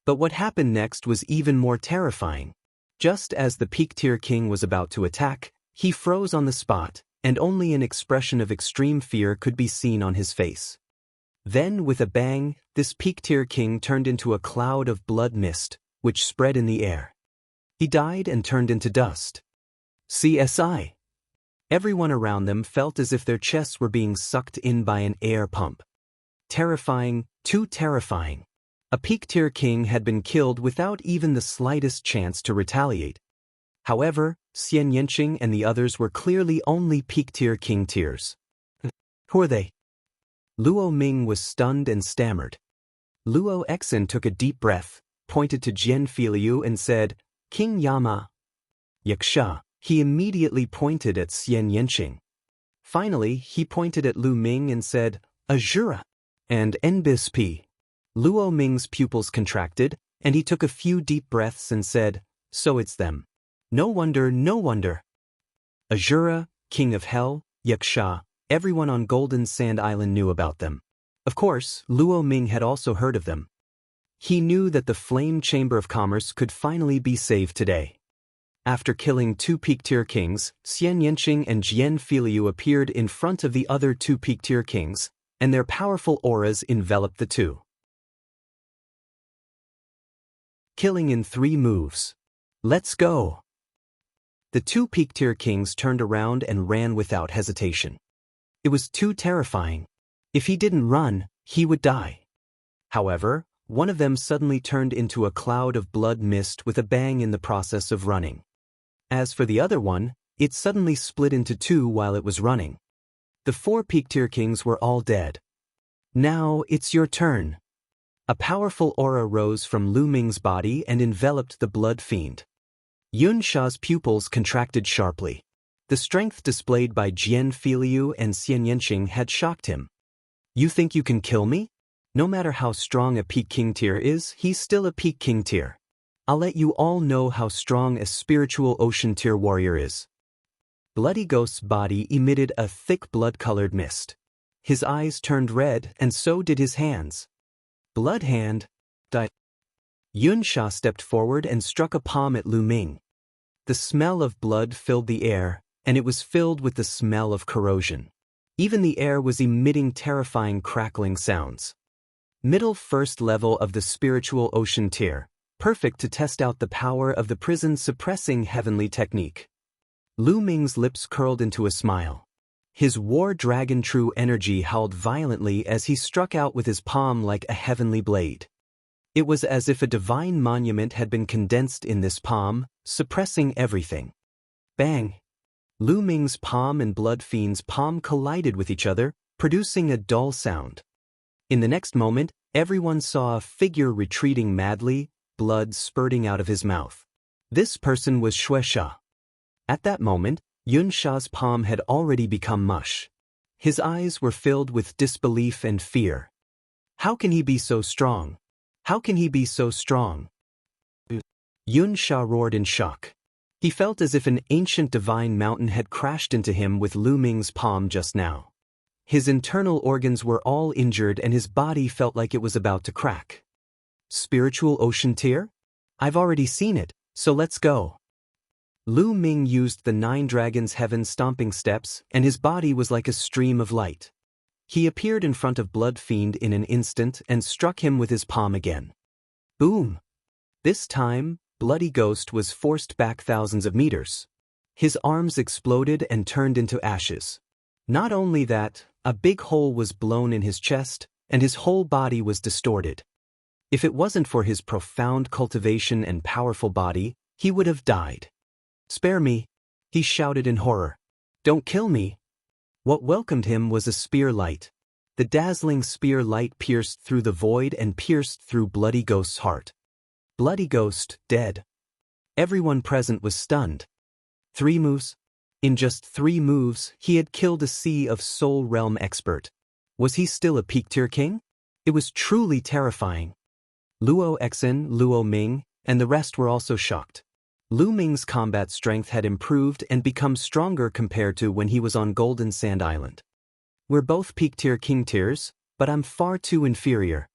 But what happened next was even more terrifying. Just as the peak-tier king was about to attack, he froze on the spot, and only an expression of extreme fear could be seen on his face. Then, with a bang, this peak-tier king turned into a cloud of blood mist, which spread in the air. He died and turned into dust. CSI. Everyone around them felt as if their chests were being sucked in by an air pump. Terrifying, too terrifying. A peak-tier king had been killed without even the slightest chance to retaliate. However, Xian Yanqing and the others were clearly only peak-tier king tiers. Who are they? Luo Ming was stunned and stammered. Luo Xian took a deep breath, pointed to Jian Filiu and said, King Yama. Yaksha. He immediately pointed at Xian Yanqing. Finally, he pointed at Lu Ming and said, Azura. And NBISP. Luo Ming's pupils contracted, and he took a few deep breaths and said, So it's them. No wonder, no wonder. Azura, King of Hell, Yaksha, everyone on Golden Sand Island knew about them. Of course, Luo Ming had also heard of them. He knew that the Flame Chamber of Commerce could finally be saved today. After killing 2 peak-tier kings, Xian Yanqing and Jian Filiu appeared in front of the other 2 peak-tier kings, and their powerful auras enveloped the 2. Killing in 3 moves. Let's go. The two peak-tier kings turned around and ran without hesitation. It was too terrifying. If he didn't run, he would die. However, one of them suddenly turned into a cloud of blood mist with a bang in the process of running. As for the other one, it suddenly split into two while it was running. The four peak-tier kings were all dead. Now it's your turn. A powerful aura rose from Lu Ming's body and enveloped the blood fiend. Yun Sha's pupils contracted sharply. The strength displayed by Jian Filiu and Xian Yanqing had shocked him. You think you can kill me? No matter how strong a peak king tier is, he's still a peak king tier. I'll let you all know how strong a spiritual ocean tier warrior is. Bloody Ghost's body emitted a thick blood-colored mist. His eyes turned red, and so did his hands. Blood Hand died. Yun Sha stepped forward and struck a palm at Lu Ming. The smell of blood filled the air, and it was filled with the smell of corrosion. Even the air was emitting terrifying crackling sounds. Middle first level of the spiritual ocean tier, perfect to test out the power of the prison-suppressing heavenly technique. Lu Ming's lips curled into a smile. His war dragon true energy howled violently as he struck out with his palm like a heavenly blade. It was as if a divine monument had been condensed in this palm, suppressing everything. Bang! Lu Ming's palm and Blood Fiend's palm collided with each other, producing a dull sound. In the next moment, everyone saw a figure retreating madly, blood spurting out of his mouth. This person was Xue Sha. At that moment, Yun Sha's palm had already become mush. His eyes were filled with disbelief and fear. How can he be so strong? How can he be so strong? Yun Sha roared in shock. He felt as if an ancient divine mountain had crashed into him with Lu Ming's palm just now. His internal organs were all injured and his body felt like it was about to crack. Spiritual ocean tier? I've already seen it, so let's go. Lu Ming used the 9 Dragons' Heaven stomping steps, and his body was like a stream of light. He appeared in front of Blood Fiend in an instant and struck him with his palm again. Boom! This time, Bloody Ghost was forced back thousands of meters. His arms exploded and turned into ashes. Not only that, a big hole was blown in his chest, and his whole body was distorted. If it wasn't for his profound cultivation and powerful body, he would have died. Spare me, he shouted in horror. Don't kill me. What welcomed him was a spear light. The dazzling spear light pierced through the void and pierced through Bloody Ghost's heart. Bloody Ghost, dead. Everyone present was stunned. 3 moves? In just 3 moves, he had killed a Sea of Soul Realm expert. Was he still a peak tier king? It was truly terrifying. Luo Exin, Luo Ming, and the rest were also shocked. Lu Ming's combat strength had improved and become stronger compared to when he was on Golden Sand Island. We're both peak tier king tiers, but I'm far too inferior.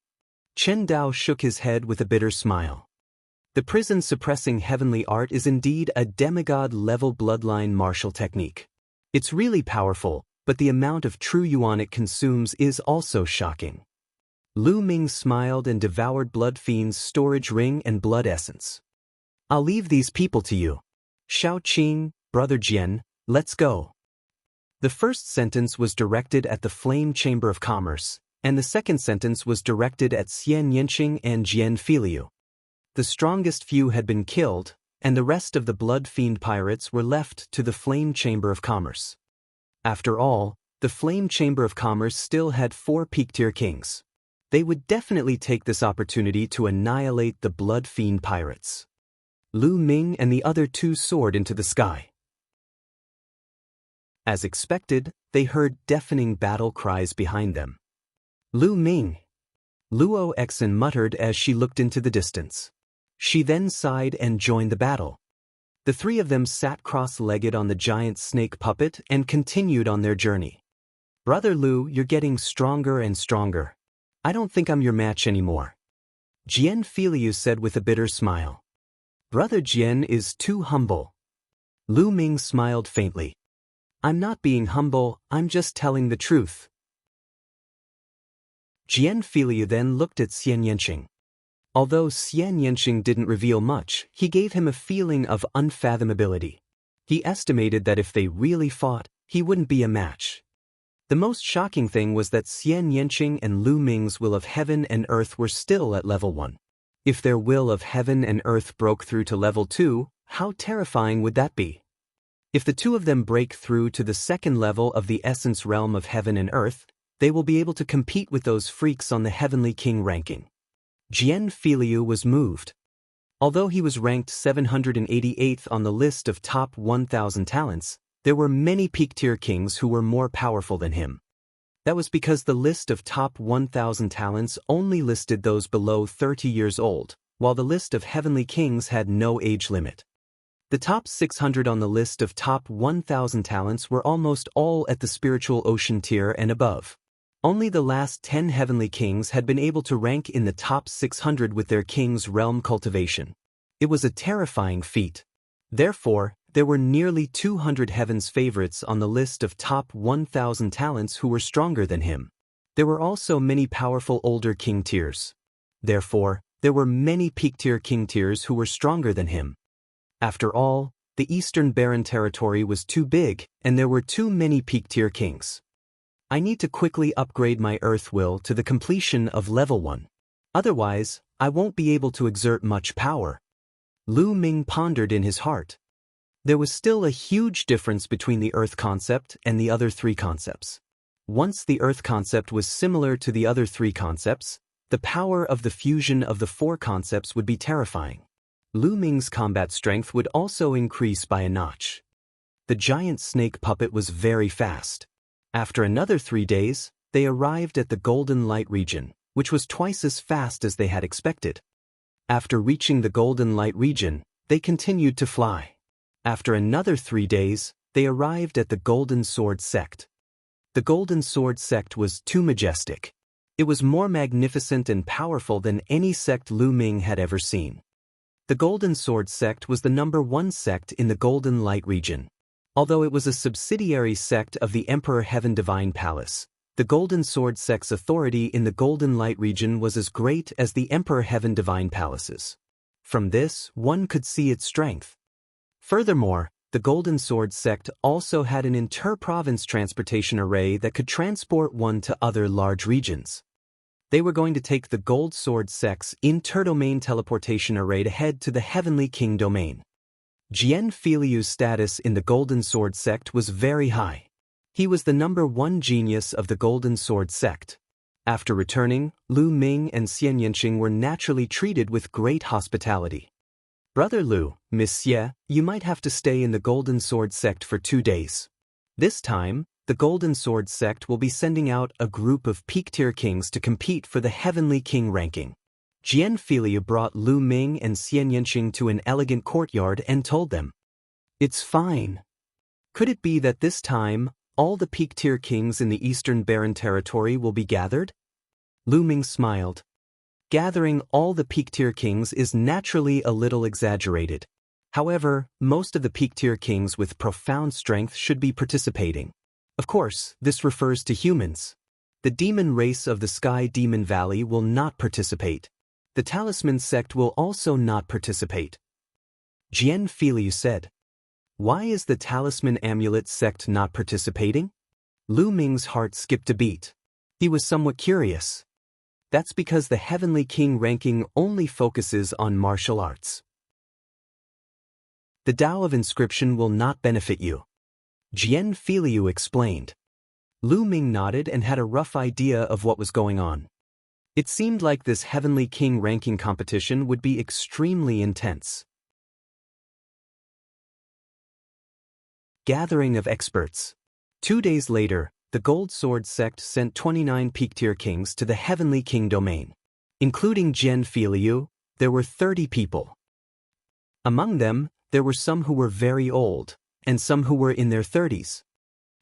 Chen Dao shook his head with a bitter smile. The prison-suppressing heavenly art is indeed a demigod-level bloodline martial technique. It's really powerful, but the amount of true yuan it consumes is also shocking. Lu Ming smiled and devoured Blood Fiend's storage ring and blood essence. I'll leave these people to you. Shao Qing, Brother Jian, let's go. The first sentence was directed at the Flame Chamber of Commerce, and the second sentence was directed at Xian Yanqing and Jian Filiu. The strongest few had been killed, and the rest of the Blood Fiend pirates were left to the Flame Chamber of Commerce. After all, the Flame Chamber of Commerce still had 4 peak-tier kings. They would definitely take this opportunity to annihilate the Blood Fiend pirates. Lu Ming and the other 2 soared into the sky. As expected, they heard deafening battle cries behind them. Lu Ming! Luo Exin muttered as she looked into the distance. She then sighed and joined the battle. The 3 of them sat cross-legged on the giant snake puppet and continued on their journey. Brother Lu, you're getting stronger and stronger. I don't think I'm your match anymore. Jian Filiu said with a bitter smile. Brother Jian is too humble. Lu Ming smiled faintly. I'm not being humble, I'm just telling the truth. Jian Filiu then looked at Xian Yanqing. Although Xian Yanqing didn't reveal much, he gave him a feeling of unfathomability. He estimated that if they really fought, he wouldn't be a match. The most shocking thing was that Xian Yanqing and Lu Ming's will of heaven and earth were still at level 1. If their will of heaven and earth broke through to level 2, how terrifying would that be? If the two of them break through to the second level of the essence realm of heaven and earth, they will be able to compete with those freaks on the Heavenly King ranking. Jian Filiu was moved. Although he was ranked 788th on the list of top 1,000 talents, there were many peak-tier kings who were more powerful than him. That was because the list of top 1,000 talents only listed those below 30 years old, while the list of heavenly kings had no age limit. The top 600 on the list of top 1,000 talents were almost all at the spiritual ocean tier and above. Only the last 10 heavenly kings had been able to rank in the top 600 with their king's realm cultivation. It was a terrifying feat. Therefore, there were nearly 200 heaven's favorites on the list of top 1,000 talents who were stronger than him. There were also many powerful older king tiers. Therefore, there were many peak-tier king tiers who were stronger than him. After all, the Eastern Barren Territory was too big, and there were too many peak-tier kings. I need to quickly upgrade my Earth Will to the completion of level 1. Otherwise, I won't be able to exert much power. Lu Ming pondered in his heart. There was still a huge difference between the Earth concept and the other 3 concepts. Once the Earth concept was similar to the other 3 concepts, the power of the fusion of the 4 concepts would be terrifying. Lu Ming's combat strength would also increase by a notch. The giant snake puppet was very fast. After another 3 days, they arrived at the Golden Light region, which was twice as fast as they had expected. After reaching the Golden Light region, they continued to fly. After another 3 days, they arrived at the Golden Sword sect. The Golden Sword sect was too majestic. It was more magnificent and powerful than any sect Lu Ming had ever seen. The Golden Sword sect was the #1 sect in the Golden Light region. Although it was a subsidiary sect of the Emperor Heaven Divine Palace, the Golden Sword sect's authority in the Golden Light region was as great as the Emperor Heaven Divine Palace's. From this, one could see its strength. Furthermore, the Golden Sword sect also had an inter-province transportation array that could transport one to other large regions. They were going to take the Gold Sword sect's inter-domain teleportation array to head to the Heavenly King domain. Jian Filiu's status in the Golden Sword sect was very high. He was the #1 genius of the Golden Sword sect. After returning, Lu Ming and Xian Yanqing were naturally treated with great hospitality. Brother Lu, Miss Xie, you might have to stay in the Golden Sword sect for 2 days. This time, the Golden Sword sect will be sending out a group of peak-tier kings to compete for the Heavenly King ranking. Jian Filiu brought Lu Ming and Xian Yanqing to an elegant courtyard and told them, "It's fine." Could it be that this time, all the peak-tier kings in the Eastern Barren Territory will be gathered? Lu Ming smiled. Gathering all the peak-tier kings is naturally a little exaggerated. However, most of the peak-tier kings with profound strength should be participating. Of course, this refers to humans. The demon race of the Sky Demon Valley will not participate. The Talisman sect will also not participate. Jian Filiu said, "Why is the Talisman Amulet sect not participating?" Lu Ming's heart skipped a beat. He was somewhat curious. That's because the Heavenly King ranking only focuses on martial arts. The Tao of Inscription will not benefit you. Jian Filiu explained. Lu Ming nodded and had a rough idea of what was going on. It seemed like this Heavenly King ranking competition would be extremely intense. Gathering of Experts. 2 days later, the Gold Sword sect sent 29 peak-tier kings to the Heavenly King domain. Including Jian Filiu, there were 30 people. Among them, there were some who were very old, and some who were in their 30s.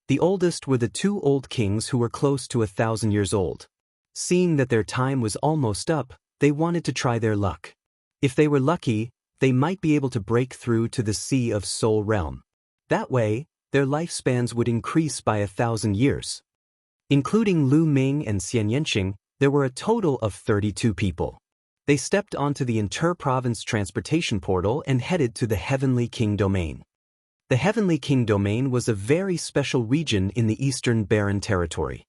The oldest were the 2 old kings who were close to 1,000 years old. Seeing that their time was almost up, they wanted to try their luck. If they were lucky, they might be able to break through to the Sea of Soul realm. That way, their lifespans would increase by 1,000 years. Including Lu Ming and Xian Yanqing, there were a total of 32 people. They stepped onto the inter-province transportation portal and headed to the Heavenly King domain. The Heavenly King domain was a very special region in the Eastern Barren Territory.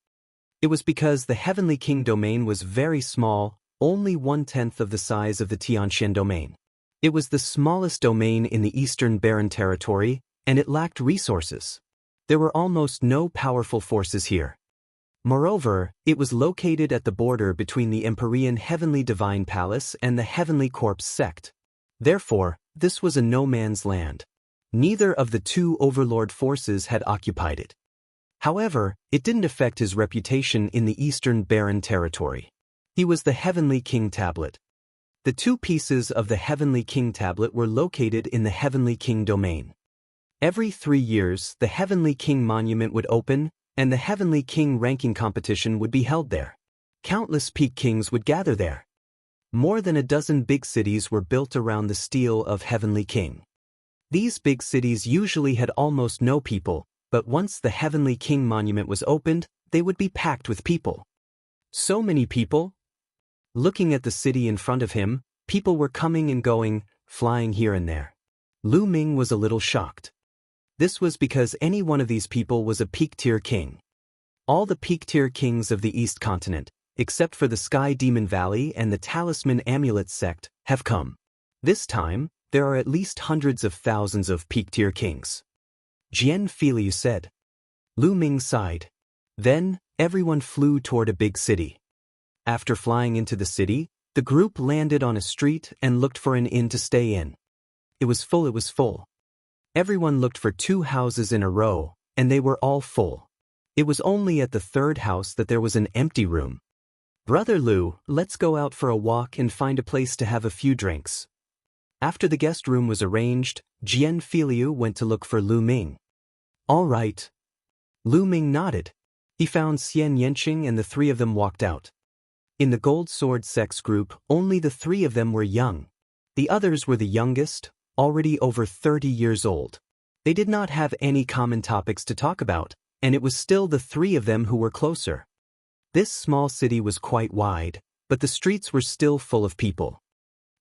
It was because the Heavenly King domain was very small, only 1/10 of the size of the Tianxian domain. It was the smallest domain in the Eastern Barren Territory, and it lacked resources. There were almost no powerful forces here. Moreover, it was located at the border between the Empyrean Heavenly Divine Palace and the Heavenly Corpse sect. Therefore, this was a no-man's land. Neither of the two overlord forces had occupied it. However, it didn't affect his reputation in the Eastern Barren Territory. He was the Heavenly King Tablet. The two pieces of the Heavenly King Tablet were located in the Heavenly King domain. Every 3 years, the Heavenly King Monument would open, and the Heavenly King ranking competition would be held there. Countless peak kings would gather there. More than a dozen big cities were built around the stele of Heavenly King. These big cities usually had almost no people, but once the Heavenly King Monument was opened, they would be packed with people. So many people? Looking at the city in front of him, people were coming and going, flying here and there. Lu Ming was a little shocked. This was because any one of these people was a peak-tier king. All the peak-tier kings of the East Continent, except for the Sky Demon Valley and the Talisman Amulet sect, have come. This time, there are at least hundreds of thousands of peak-tier kings. Jian Filiu said. Lu Ming sighed. Then, everyone flew toward a big city. After flying into the city, the group landed on a street and looked for an inn to stay in. It was full. Everyone looked for 2 houses in a row, and they were all full. It was only at the 3rd house that there was an empty room. Brother Lu, let's go out for a walk and find a place to have a few drinks. After the guest room was arranged, Jian Filiu went to look for Lu Ming. All right. Lu Ming nodded. He found Xian Yanqing and the 3 of them walked out. In the Gold Sword sex group, only the 3 of them were young. The others were the youngest, already over 30 years old. They did not have any common topics to talk about, and it was still the 3 of them who were closer. This small city was quite wide, but the streets were still full of people.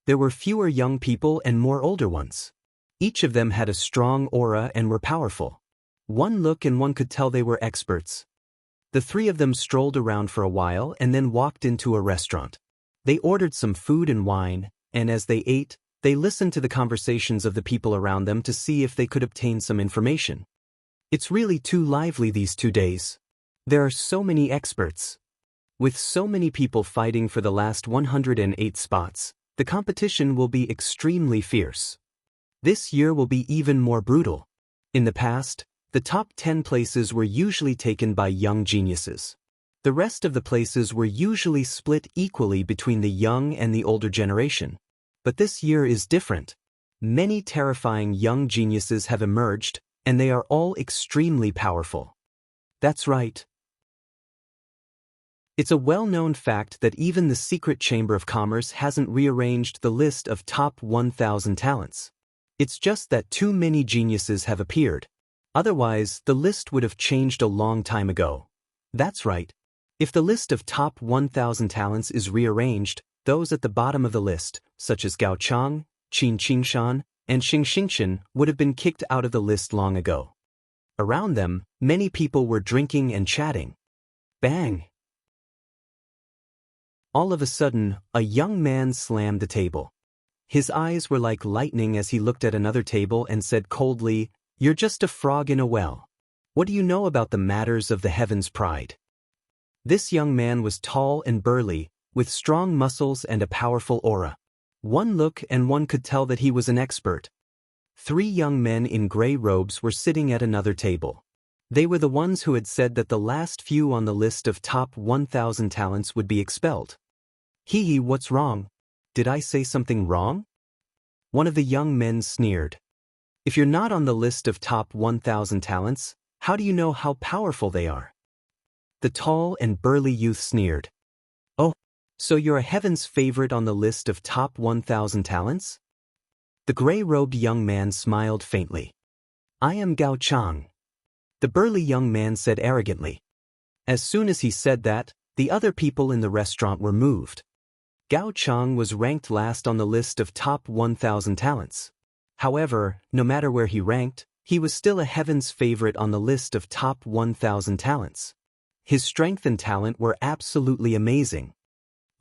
There were fewer young people and more older ones. Each of them had a strong aura and were powerful. One look and one could tell they were experts. The 3 of them strolled around for a while and then walked into a restaurant. They ordered some food and wine, and as they ate, they listened to the conversations of the people around them to see if they could obtain some information. It's really too lively these 2 days. There are so many experts. With so many people fighting for the last 108 spots, the competition will be extremely fierce. This year will be even more brutal. In the past, the top 10 places were usually taken by young geniuses. The rest of the places were usually split equally between the young and the older generation. But this year is different. Many terrifying young geniuses have emerged, and they are all extremely powerful. That's right. It's a well-known fact that even the Secret Chamber of Commerce hasn't rearranged the list of top 1,000 talents. It's just that too many geniuses have appeared. Otherwise, the list would have changed a long time ago. That's right. If the list of top 1,000 talents is rearranged, those at the bottom of the list, such as Gao Chang, Qin Qingshan, and Xing Xingchen, would have been kicked out of the list long ago. Around them, many people were drinking and chatting. Bang! All of a sudden, a young man slammed the table. His eyes were like lightning as he looked at another table and said coldly, "You're just a frog in a well. What do you know about the matters of the heavens' pride?" This young man was tall and burly, with strong muscles and a powerful aura. One look and one could tell that he was an expert. 3 young men in gray robes were sitting at another table. They were the ones who had said that the last few on the list of top 1,000 talents would be expelled. Hee, what's wrong? Did I say something wrong? One of the young men sneered. If you're not on the list of top 1,000 talents, how do you know how powerful they are? The tall and burly youth sneered. Oh, so you're a heaven's favorite on the list of top 1,000 talents? The gray-robed young man smiled faintly. I am Gao Chang. The burly young man said arrogantly. As soon as he said that, the other people in the restaurant were moved. Gao Chang was ranked last on the list of top 1,000 talents. However, no matter where he ranked, he was still a heaven's favorite on the list of top 1,000 talents. His strength and talent were absolutely amazing.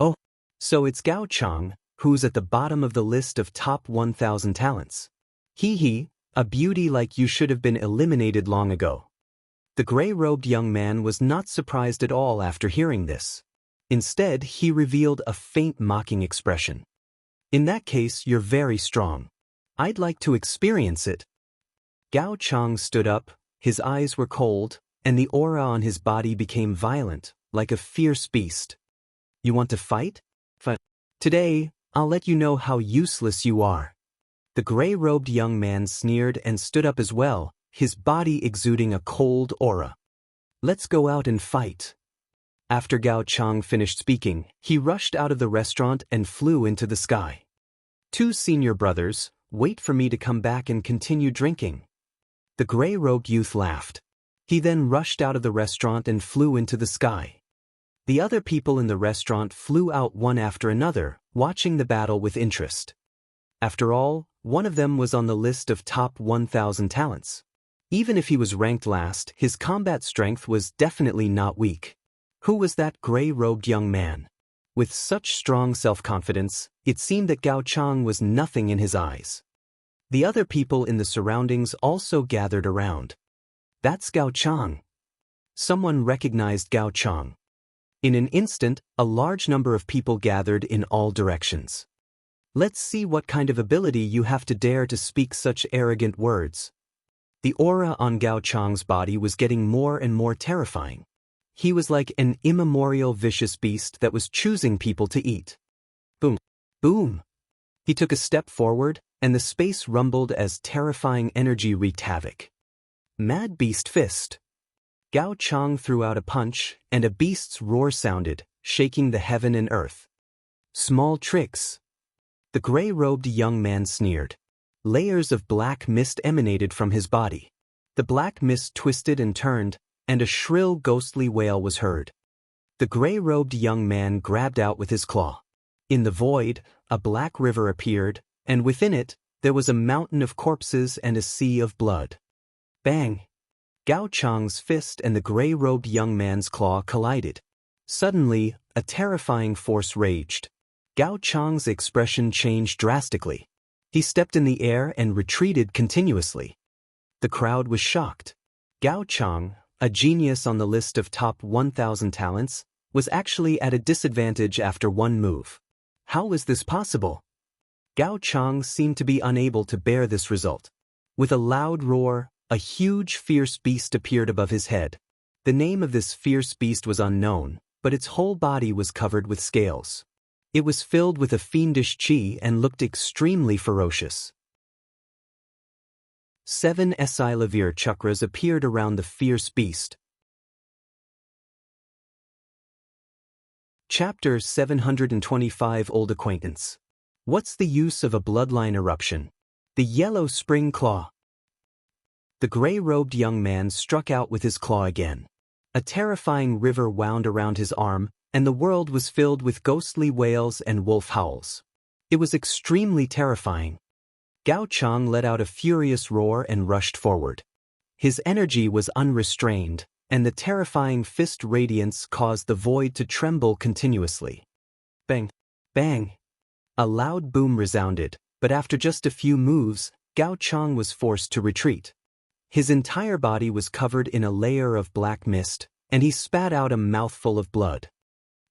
Oh, so it's Gao Chang, who's at the bottom of the list of top 1,000 talents. Hee, a beauty like you should have been eliminated long ago. The gray-robed young man was not surprised at all after hearing this. Instead, he revealed a faint mocking expression. In that case, you're very strong. I'd like to experience it. Gao Chang stood up, his eyes were cold, and the aura on his body became violent, like a fierce beast. You want to fight? Today, I'll let you know how useless you are. The gray-robed young man sneered and stood up as well, his body exuding a cold aura. Let's go out and fight. After Gao Chang finished speaking, he rushed out of the restaurant and flew into the sky. Two senior brothers, wait for me to come back and continue drinking. The gray-robed youth laughed. He then rushed out of the restaurant and flew into the sky. The other people in the restaurant flew out one after another, watching the battle with interest. After all, one of them was on the list of top 1,000 talents. Even if he was ranked last, his combat strength was definitely not weak. Who was that gray-robed young man? With such strong self-confidence, it seemed that Gao Chang was nothing in his eyes. The other people in the surroundings also gathered around. That's Gao Chang. Someone recognized Gao Chang. In an instant, a large number of people gathered in all directions. Let's see what kind of ability you have to dare to speak such arrogant words. The aura on Gao Chang's body was getting more and more terrifying. He was like an immemorial vicious beast that was choosing people to eat. Boom. Boom. He took a step forward, and the space rumbled as terrifying energy wreaked havoc. Mad Beast Fist. Gao Chang threw out a punch, and a beast's roar sounded, shaking the heaven and earth. Small tricks. The gray-robed young man sneered. Layers of black mist emanated from his body. The black mist twisted and turned, and a shrill ghostly wail was heard. The gray-robed young man grabbed out with his claw. In the void, a black river appeared, and within it, there was a mountain of corpses and a sea of blood. Bang! Gao Chang's fist and the gray-robed young man's claw collided. Suddenly, a terrifying force raged. Gao Chang's expression changed drastically. He stepped in the air and retreated continuously. The crowd was shocked. Gao Chang, a genius on the list of top 1,000 talents, was actually at a disadvantage after one move. How was this possible? Gao Chang seemed to be unable to bear this result. With a loud roar, a huge fierce beast appeared above his head. The name of this fierce beast was unknown, but its whole body was covered with scales. It was filled with a fiendish chi and looked extremely ferocious. 7 Esilavir chakras appeared around the fierce beast. Chapter 725 Old Acquaintance. What's the use of a bloodline eruption? The yellow spring claw. The gray-robed young man struck out with his claw again. A terrifying river wound around his arm, and the world was filled with ghostly wails and wolf howls. It was extremely terrifying. Gao Chang let out a furious roar and rushed forward. His energy was unrestrained, and the terrifying fist radiance caused the void to tremble continuously. Bang! Bang! A loud boom resounded, but after just a few moves, Gao Chang was forced to retreat. His entire body was covered in a layer of black mist, and he spat out a mouthful of blood.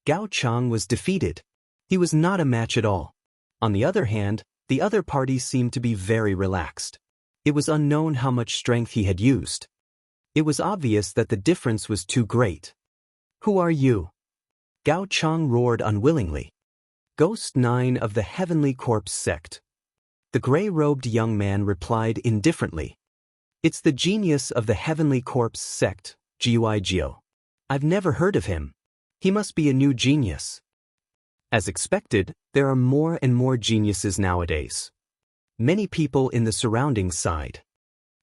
Gao Chang was defeated. He was not a match at all. On the other hand, the other party seemed to be very relaxed. It was unknown how much strength he had used. It was obvious that the difference was too great. Who are you? Gao Chang roared unwillingly. Ghost 9 of the Heavenly Corpse Sect. The gray-robed young man replied indifferently. It's the genius of the Heavenly Corpse Sect, Guigio. I've never heard of him. He must be a new genius. As expected, there are more and more geniuses nowadays. Many people in the surroundings sighed.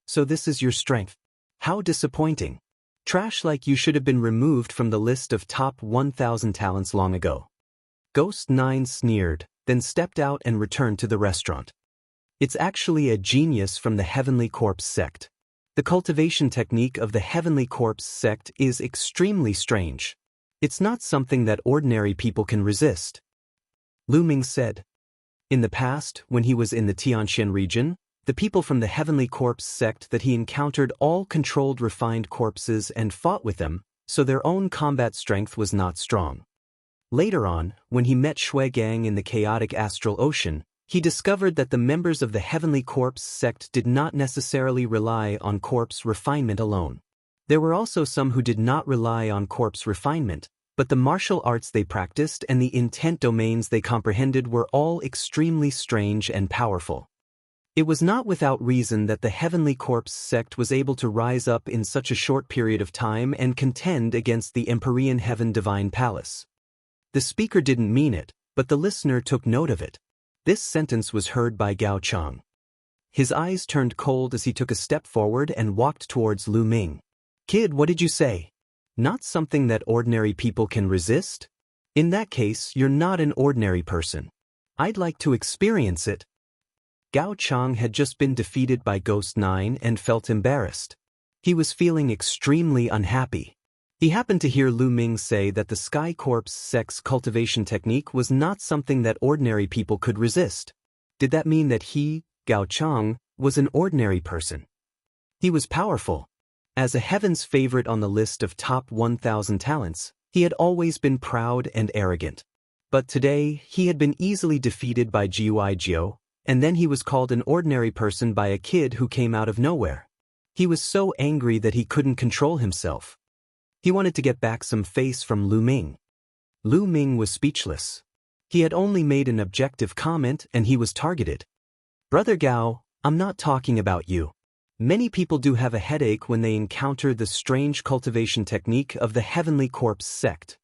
So this is your strength. How disappointing. Trash like you should have been removed from the list of top 1,000 talents long ago. Ghost 9 sneered, then stepped out and returned to the restaurant. It's actually a genius from the Heavenly Corpse Sect. The cultivation technique of the Heavenly Corpse sect is extremely strange. It's not something that ordinary people can resist. Lu Ming said. In the past, when he was in the Tianxian region, the people from the Heavenly Corpse sect that he encountered all controlled refined corpses and fought with them, so their own combat strength was not strong. Later on, when he met Shui Gang in the chaotic astral ocean, he discovered that the members of the Heavenly Corpse sect did not necessarily rely on corpse refinement alone. There were also some who did not rely on corpse refinement, but the martial arts they practiced and the intent domains they comprehended were all extremely strange and powerful. It was not without reason that the Heavenly Corpse sect was able to rise up in such a short period of time and contend against the Empyrean Heaven Divine Palace. The speaker didn't mean it, but the listener took note of it. This sentence was heard by Gao Chang. His eyes turned cold as he took a step forward and walked towards Lu Ming. Kid, what did you say? Not something that ordinary people can resist? In that case, you're not an ordinary person. I'd like to experience it. Gao Chang had just been defeated by Ghost 9 and felt embarrassed. He was feeling extremely unhappy. He happened to hear Lu Ming say that the Sky Corpse sect's cultivation technique was not something that ordinary people could resist. Did that mean that he, Gao Chang, was an ordinary person? He was powerful. As a heaven's favorite on the list of top 1,000 talents, he had always been proud and arrogant. But today, he had been easily defeated by Gui Jiu, and then he was called an ordinary person by a kid who came out of nowhere. He was so angry that he couldn't control himself. He wanted to get back some face from Lu Ming. Lu Ming was speechless. He had only made an objective comment and he was targeted. Brother Gao, I'm not talking about you. Many people do have a headache when they encounter the strange cultivation technique of the Heavenly Corpse sect.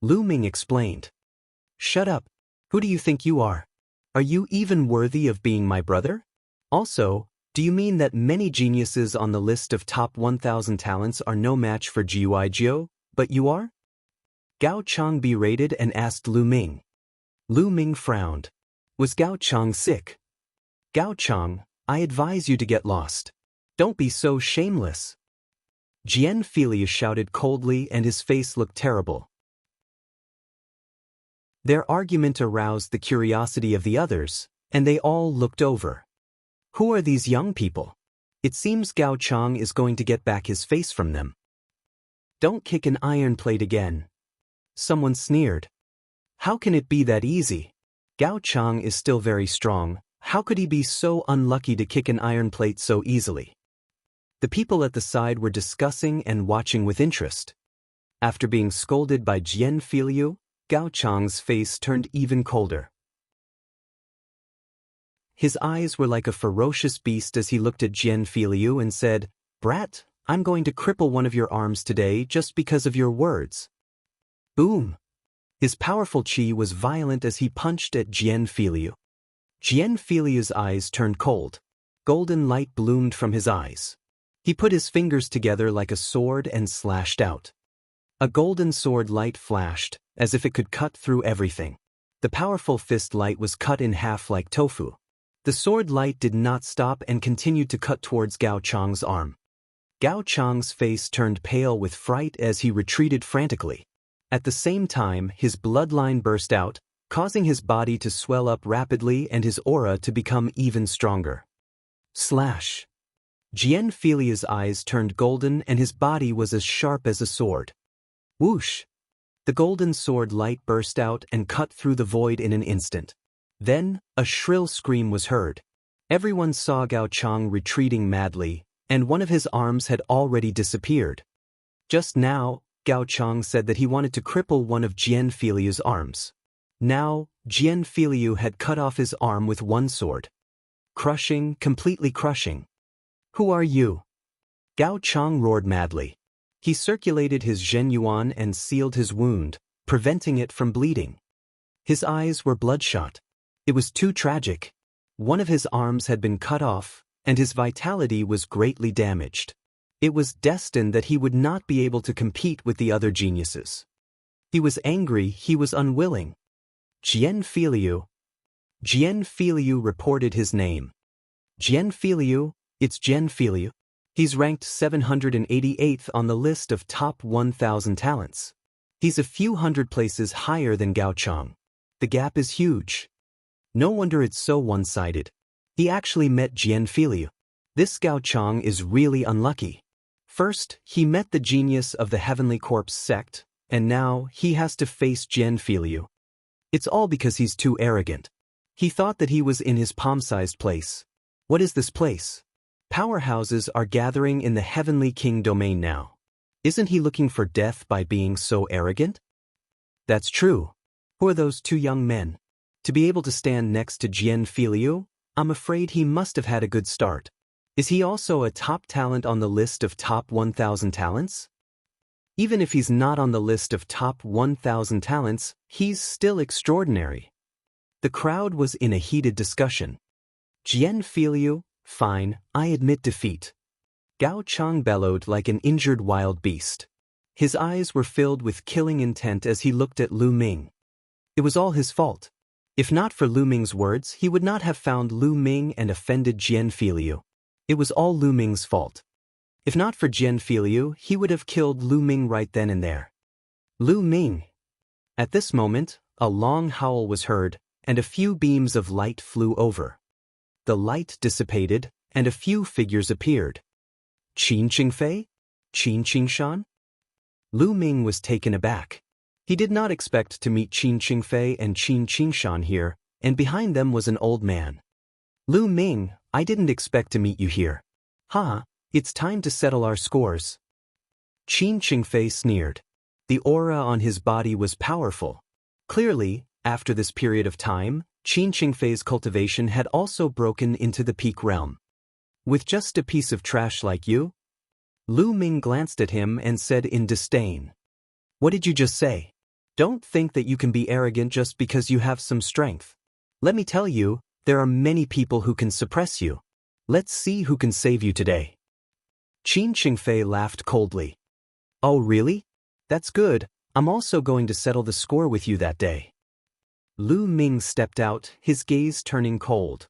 Lu Ming explained. Shut up. Who do you think you are? Are you even worthy of being my brother? Also, do you mean that many geniuses on the list of top 1,000 talents are no match for Gui Jiu, but you are? Gao Chang berated and asked Lu Ming. Lu Ming frowned. Was Gao Chang sick? Gao Chang, I advise you to get lost. Don't be so shameless. Jian Filia shouted coldly and his face looked terrible. Their argument aroused the curiosity of the others, and they all looked over. Who are these young people? It seems Gao Chang is going to get back his face from them. Don't kick an iron plate again. Someone sneered. How can it be that easy? Gao Chang is still very strong. How could he be so unlucky to kick an iron plate so easily? The people at the side were discussing and watching with interest. After being scolded by Jian Filiu, Gao Chang's face turned even colder. His eyes were like a ferocious beast as he looked at Jian Filiu and said, Brat, I'm going to cripple one of your arms today just because of your words. Boom! His powerful chi was violent as he punched at Jian Filiu. Jian Filiu's eyes turned cold. Golden light bloomed from his eyes. He put his fingers together like a sword and slashed out. A golden sword light flashed, as if it could cut through everything. The powerful fist light was cut in half like tofu. The sword light did not stop and continued to cut towards Gao Chang's arm. Gao Chang's face turned pale with fright as he retreated frantically. At the same time, his bloodline burst out, causing his body to swell up rapidly and his aura to become even stronger. Slash! Jian Filia's eyes turned golden and his body was as sharp as a sword. Whoosh! The golden sword light burst out and cut through the void in an instant. Then, a shrill scream was heard. Everyone saw Gao Chang retreating madly, and one of his arms had already disappeared. Just now, Gao Chang said that he wanted to cripple one of Jian Filiu's arms. Now, Jian Filiu had cut off his arm with one sword. Crushing, completely crushing. Who are you? Gao Chang roared madly. He circulated his Zhen Yuan and sealed his wound, preventing it from bleeding. His eyes were bloodshot. It was too tragic. One of his arms had been cut off, and his vitality was greatly damaged. It was destined that he would not be able to compete with the other geniuses. He was angry, he was unwilling. Jian Filiu. Jian Filiu reported his name. Jian Filiu, it's Jian Filiu. He's ranked 788th on the list of top 1,000 talents. He's a few hundred places higher than Gao Chang. The gap is huge. No wonder it's so one-sided. He actually met Jian Filiu. This Gao Chang is really unlucky. First, he met the genius of the Heavenly Corpse sect, and now he has to face Jian Filiu. It's all because he's too arrogant. He thought that he was in his palm-sized place. What is this place? Powerhouses are gathering in the Heavenly King domain now. Isn't he looking for death by being so arrogant? That's true. Who are those two young men? To be able to stand next to Jian Filiu, I'm afraid he must have had a good start. Is he also a top talent on the list of top 1,000 talents? Even if he's not on the list of top 1,000 talents, he's still extraordinary. The crowd was in a heated discussion. Jian Filiu, fine, I admit defeat. Gao Chang bellowed like an injured wild beast. His eyes were filled with killing intent as he looked at Lu Ming. It was all his fault. If not for Lu Ming's words, he would not have found Lu Ming and offended Jian Filiu. It was all Lu Ming's fault. If not for Jian Filiu, he would have killed Lu Ming right then and there. Lu Ming. At this moment, a long howl was heard, and a few beams of light flew over. The light dissipated, and a few figures appeared. Qin Qingfei? Qin Qingshan? Lu Ming was taken aback. He did not expect to meet Qin Qingfei and Qin Qingshan here, and behind them was an old man. Lu Ming, I didn't expect to meet you here. It's time to settle our scores. Qin Qingfei sneered. The aura on his body was powerful. Clearly, after this period of time, Qin Qingfei's cultivation had also broken into the peak realm. With just a piece of trash like you? Lu Ming glanced at him and said in disdain. What did you just say? Don't think that you can be arrogant just because you have some strength. Let me tell you, there are many people who can suppress you. Let's see who can save you today. Qin Qingfei laughed coldly. Oh really? That's good, I'm also going to settle the score with you that day. Lu Ming stepped out, his gaze turning cold.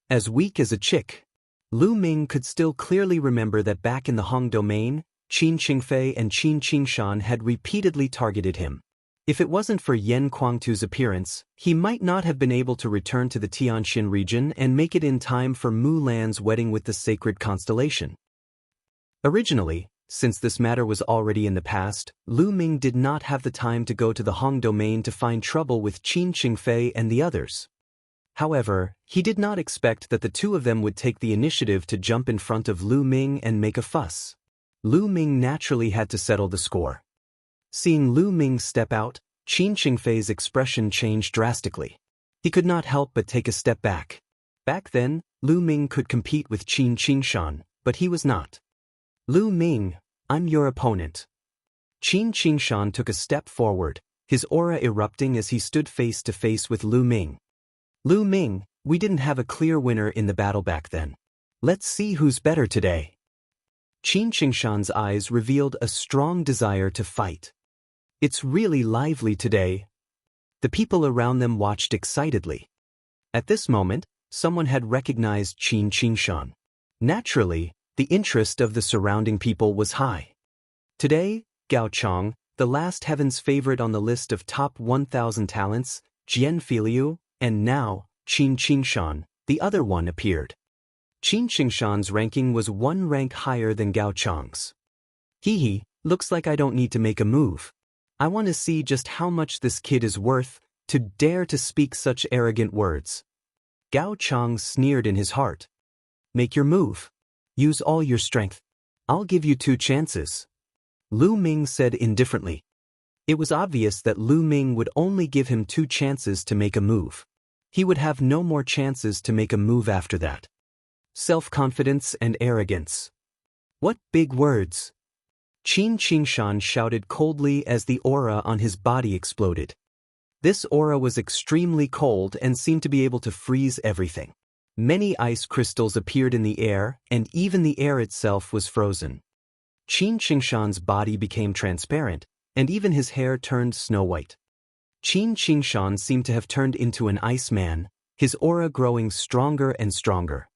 As weak as a chick, Lu Ming could still clearly remember that back in the Hong domain, Qin Qingfei and Qin Qingshan had repeatedly targeted him. If it wasn't for Yan Kuangtu's appearance, he might not have been able to return to the Tianxin region and make it in time for Mu Lan's wedding with the sacred constellation. Originally, since this matter was already in the past, Lu Ming did not have the time to go to the Hong domain to find trouble with Qin Qingfei and the others. However, he did not expect that the two of them would take the initiative to jump in front of Lu Ming and make a fuss. Lu Ming naturally had to settle the score. Seeing Lu Ming step out, Qin Qingfei's expression changed drastically. He could not help but take a step back. Back then, Lu Ming could compete with Qin Qingshan, but he was not. Lu Ming, I'm your opponent. Qin Qingshan took a step forward, his aura erupting as he stood face to face with Lu Ming. Lu Ming, we didn't have a clear winner in the battle back then. Let's see who's better today. Qin Qingshan's eyes revealed a strong desire to fight. It's really lively today. The people around them watched excitedly. At this moment, someone had recognized Qin Qingshan. Naturally, the interest of the surrounding people was high. Today, Gao Chang, the last heaven's favorite on the list of top 1,000 talents, Jian Filiu, and now, Qin Qingshan, the other one appeared. Qin Qingshan's ranking was one rank higher than Gao Chang's. Looks like I don't need to make a move. I want to see just how much this kid is worth, to dare to speak such arrogant words. Gao Chang sneered in his heart. Make your move. Use all your strength. I'll give you 2 chances. Lu Ming said indifferently. It was obvious that Lu Ming would only give him 2 chances to make a move. He would have no more chances to make a move after that. Self-confidence and arrogance. What big words! Qin Qingshan shouted coldly as the aura on his body exploded. This aura was extremely cold and seemed to be able to freeze everything. Many ice crystals appeared in the air, and even the air itself was frozen. Qin Qingshan's body became transparent, and even his hair turned snow-white. Qin Qingshan seemed to have turned into an ice man, his aura growing stronger and stronger.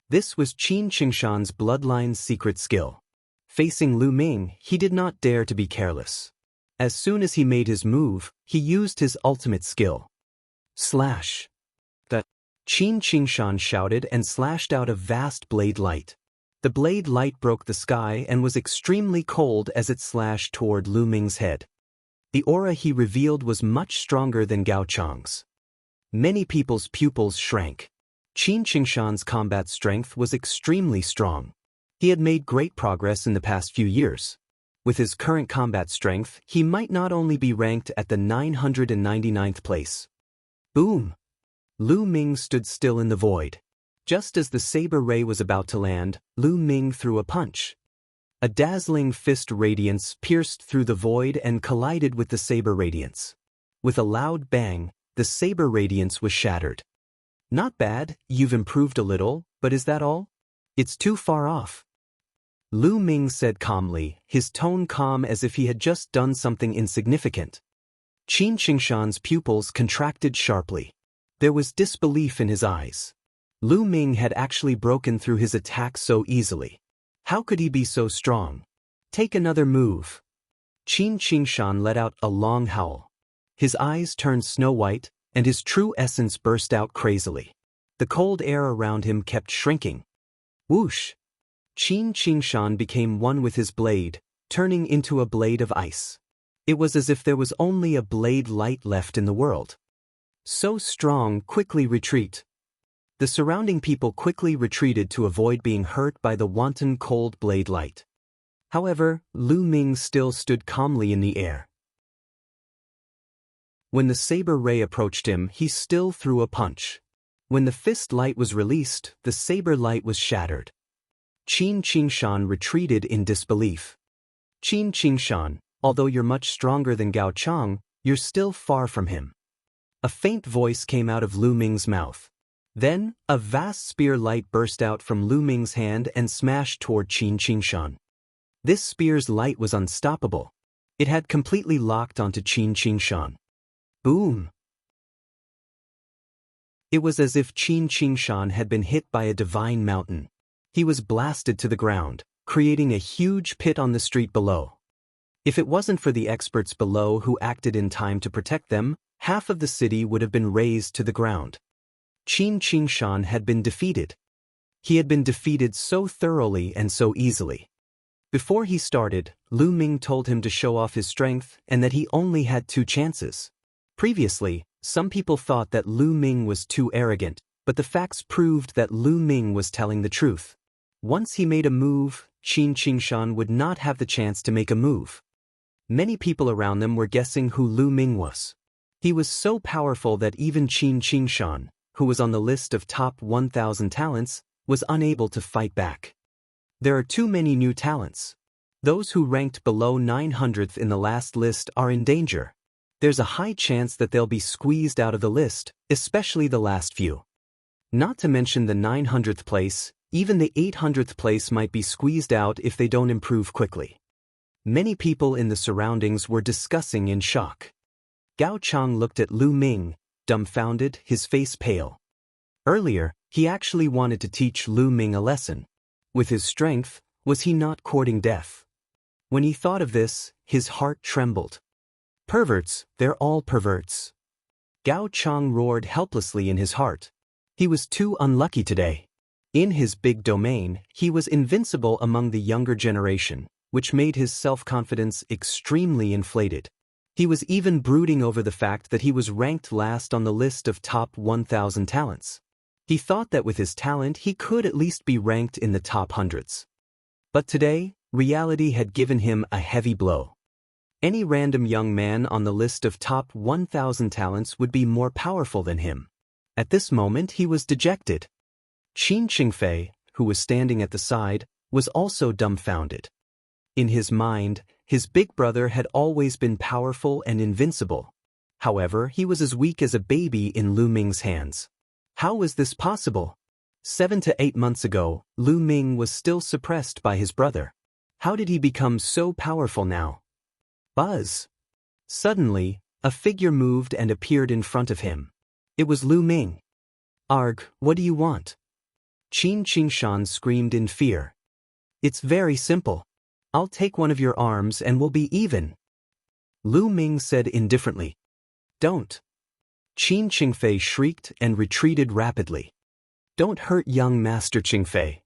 This was Qin Qingshan's bloodline's secret skill. Facing Lu Ming, he did not dare to be careless. As soon as he made his move, he used his ultimate skill. Slash! The Qin Qingshan shouted and slashed out a vast blade light. The blade light broke the sky and was extremely cold as it slashed toward Lu Ming's head. The aura he revealed was much stronger than Gao Chang's. Many people's pupils shrank. Qin Qingshan's combat strength was extremely strong. He had made great progress in the past few years. With his current combat strength, he might not only be ranked at the 999th place. Boom! Lu Ming stood still in the void. Just as the saber ray was about to land, Lu Ming threw a punch. A dazzling fist radiance pierced through the void and collided with the saber radiance. With a loud bang, the saber radiance was shattered. Not bad, you've improved a little, but is that all? It's too far off. Lu Ming said calmly, his tone calm as if he had just done something insignificant. Qin Qingshan's pupils contracted sharply. There was disbelief in his eyes. Lu Ming had actually broken through his attack so easily. How could he be so strong? Take another move. Qin Qingshan let out a long howl. His eyes turned snow-white, and his true essence burst out crazily. The cold air around him kept shrinking. Whoosh! Qin Qingshan became one with his blade, turning into a blade of ice. It was as if there was only a blade light left in the world. So strong, quickly retreat. The surrounding people quickly retreated to avoid being hurt by the wanton cold blade light. However, Lu Ming still stood calmly in the air. When the saber ray approached him, he still threw a punch. When the fist light was released, the saber light was shattered. Qin Qingshan retreated in disbelief. Qin Qingshan, although you're much stronger than Gao Chang, you're still far from him. A faint voice came out of Lu Ming's mouth. Then, a vast spear light burst out from Lu Ming's hand and smashed toward Qin Qingshan. This spear's light was unstoppable. It had completely locked onto Qin Qingshan. Boom! It was as if Qin Qingshan had been hit by a divine mountain. He was blasted to the ground, creating a huge pit on the street below. If it wasn't for the experts below who acted in time to protect them, half of the city would have been razed to the ground. Qin Qingshan had been defeated. He had been defeated so thoroughly and so easily. Before he started, Lu Ming told him to show off his strength and that he only had 2 chances. Previously, some people thought that Lu Ming was too arrogant, but the facts proved that Lu Ming was telling the truth. Once he made a move, Qin Qingshan would not have the chance to make a move. Many people around them were guessing who Lu Ming was. He was so powerful that even Qin Qingshan, who was on the list of top 1,000 talents, was unable to fight back. There are too many new talents. Those who ranked below 900th in the last list are in danger. There's a high chance that they'll be squeezed out of the list, especially the last few. Not to mention the 900th place, even the 800th place might be squeezed out if they don't improve quickly. Many people in the surroundings were discussing in shock. Gao Chang looked at Lu Ming, dumbfounded, his face pale. Earlier, he actually wanted to teach Lu Ming a lesson. With his strength, was he not courting death? When he thought of this, his heart trembled. Perverts, they're all perverts. Gao Chang roared helplessly in his heart. He was too unlucky today. In his big domain, he was invincible among the younger generation, which made his self-confidence extremely inflated. He was even brooding over the fact that he was ranked last on the list of top 1,000 talents. He thought that with his talent he could at least be ranked in the top hundreds. But today, reality had given him a heavy blow. Any random young man on the list of top 1,000 talents would be more powerful than him. At this moment he was dejected. Qin Qingfei, who was standing at the side, was also dumbfounded. In his mind, his big brother had always been powerful and invincible. However, he was as weak as a baby in Lu Ming's hands. How was this possible? 7 to 8 months ago, Lu Ming was still suppressed by his brother. How did he become so powerful now? Buzz! Suddenly, a figure moved and appeared in front of him. It was Lu Ming. Arg, what do you want? Qin Qingshan screamed in fear. It's very simple. I'll take one of your arms and we'll be even. Lu Ming said indifferently. Don't. Qin Qingfei shrieked and retreated rapidly. Don't hurt young Master Qingfei.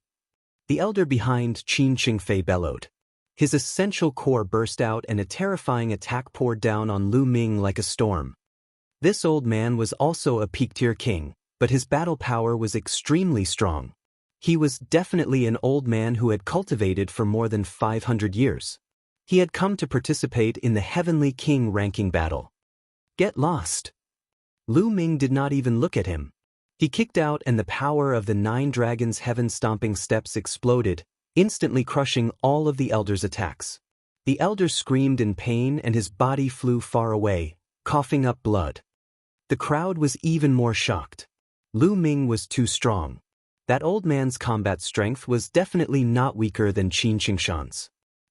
The elder behind Qin Qingfei bellowed. His essential core burst out and a terrifying attack poured down on Lu Ming like a storm. This old man was also a peak-tier king, but his battle power was extremely strong. He was definitely an old man who had cultivated for more than 500 years. He had come to participate in the Heavenly King ranking battle. Get lost. Lu Ming did not even look at him. He kicked out and the power of the 9 dragons' heaven-stomping steps exploded, instantly crushing all of the elder's attacks. The elder screamed in pain and his body flew far away, coughing up blood. The crowd was even more shocked. Lu Ming was too strong. That old man's combat strength was definitely not weaker than Qin Qingshan's.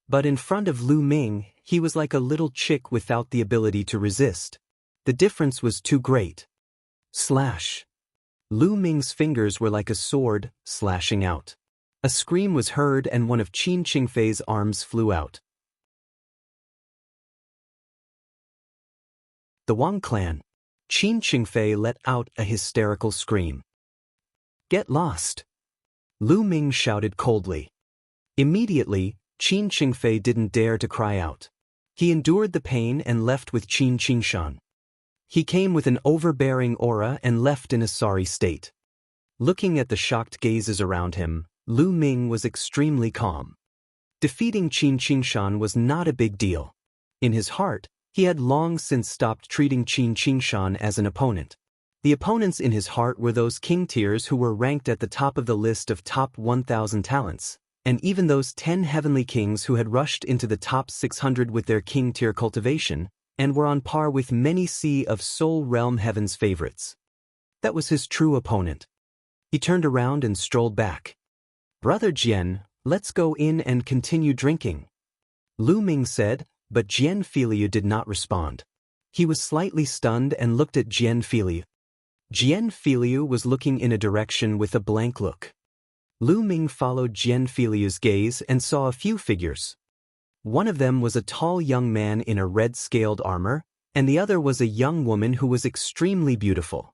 But in front of Lu Ming, he was like a little chick without the ability to resist. The difference was too great. Slash. Lu Ming's fingers were like a sword, slashing out. A scream was heard and one of Qin Qingfei's arms flew out. The Wang clan. Qin Qingfei let out a hysterical scream. Get lost. Lu Ming shouted coldly. Immediately, Qin Qingfei didn't dare to cry out. He endured the pain and left with Qin Qingshan. He came with an overbearing aura and left in a sorry state. Looking at the shocked gazes around him, Lu Ming was extremely calm. Defeating Qin Qingshan was not a big deal. In his heart, he had long since stopped treating Qin Qingshan as an opponent. The opponents in his heart were those king tiers who were ranked at the top of the list of top 1,000 talents, and even those 10 heavenly kings who had rushed into the top 600 with their king tier cultivation, and were on par with many Sea of Soul Realm Heaven's favorites. That was his true opponent. He turned around and strolled back. Brother Jian, let's go in and continue drinking. Lu Ming said, but Jian Filiu did not respond. He was slightly stunned and looked at Jian Filiu. Jian Filiu was looking in a direction with a blank look. Lu Ming followed Jian Filiu's gaze and saw a few figures. One of them was a tall young man in a red-scaled armor, and the other was a young woman who was extremely beautiful.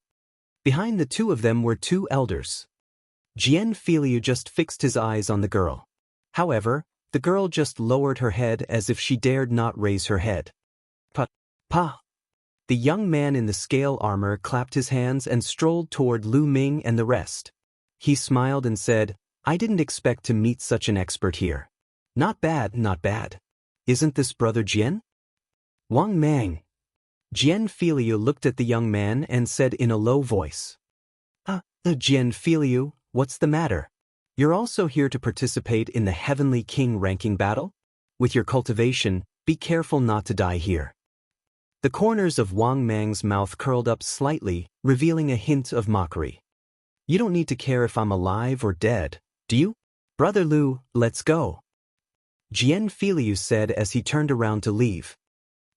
Behind the two of them were 2 elders. Jian Filiu just fixed his eyes on the girl. However, the girl just lowered her head as if she dared not raise her head. Pa. The young man in the scale armor clapped his hands and strolled toward Lu Ming and the rest. He smiled and said, I didn't expect to meet such an expert here. Not bad, not bad. Isn't this Brother Jian? Wang Mang. Jian Filiu looked at the young man and said in a low voice. Jian Filiu, what's the matter? You're also here to participate in the Heavenly King ranking battle? With your cultivation, be careful not to die here. The corners of Wang Mang's mouth curled up slightly, revealing a hint of mockery. You don't need to care if I'm alive or dead, do you? Brother Lu, let's go. Jian Filiu said as he turned around to leave.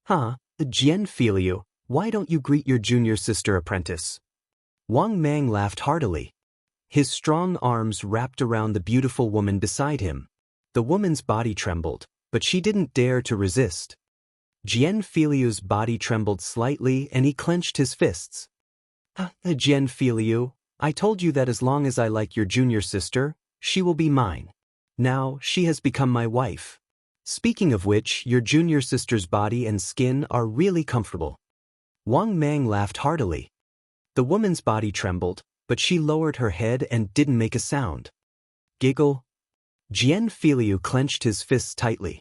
Jian Filiu, why don't you greet your junior sister apprentice? Wang Mang laughed heartily. His strong arms wrapped around the beautiful woman beside him. The woman's body trembled, but she didn't dare to resist. Jian Filiu's body trembled slightly and he clenched his fists. Jian Filiu, I told you that as long as I like your junior sister, she will be mine. Now, she has become my wife. Speaking of which, your junior sister's body and skin are really comfortable. Wang Mang laughed heartily. The woman's body trembled, but she lowered her head and didn't make a sound. Giggle. Jian Filiu clenched his fists tightly.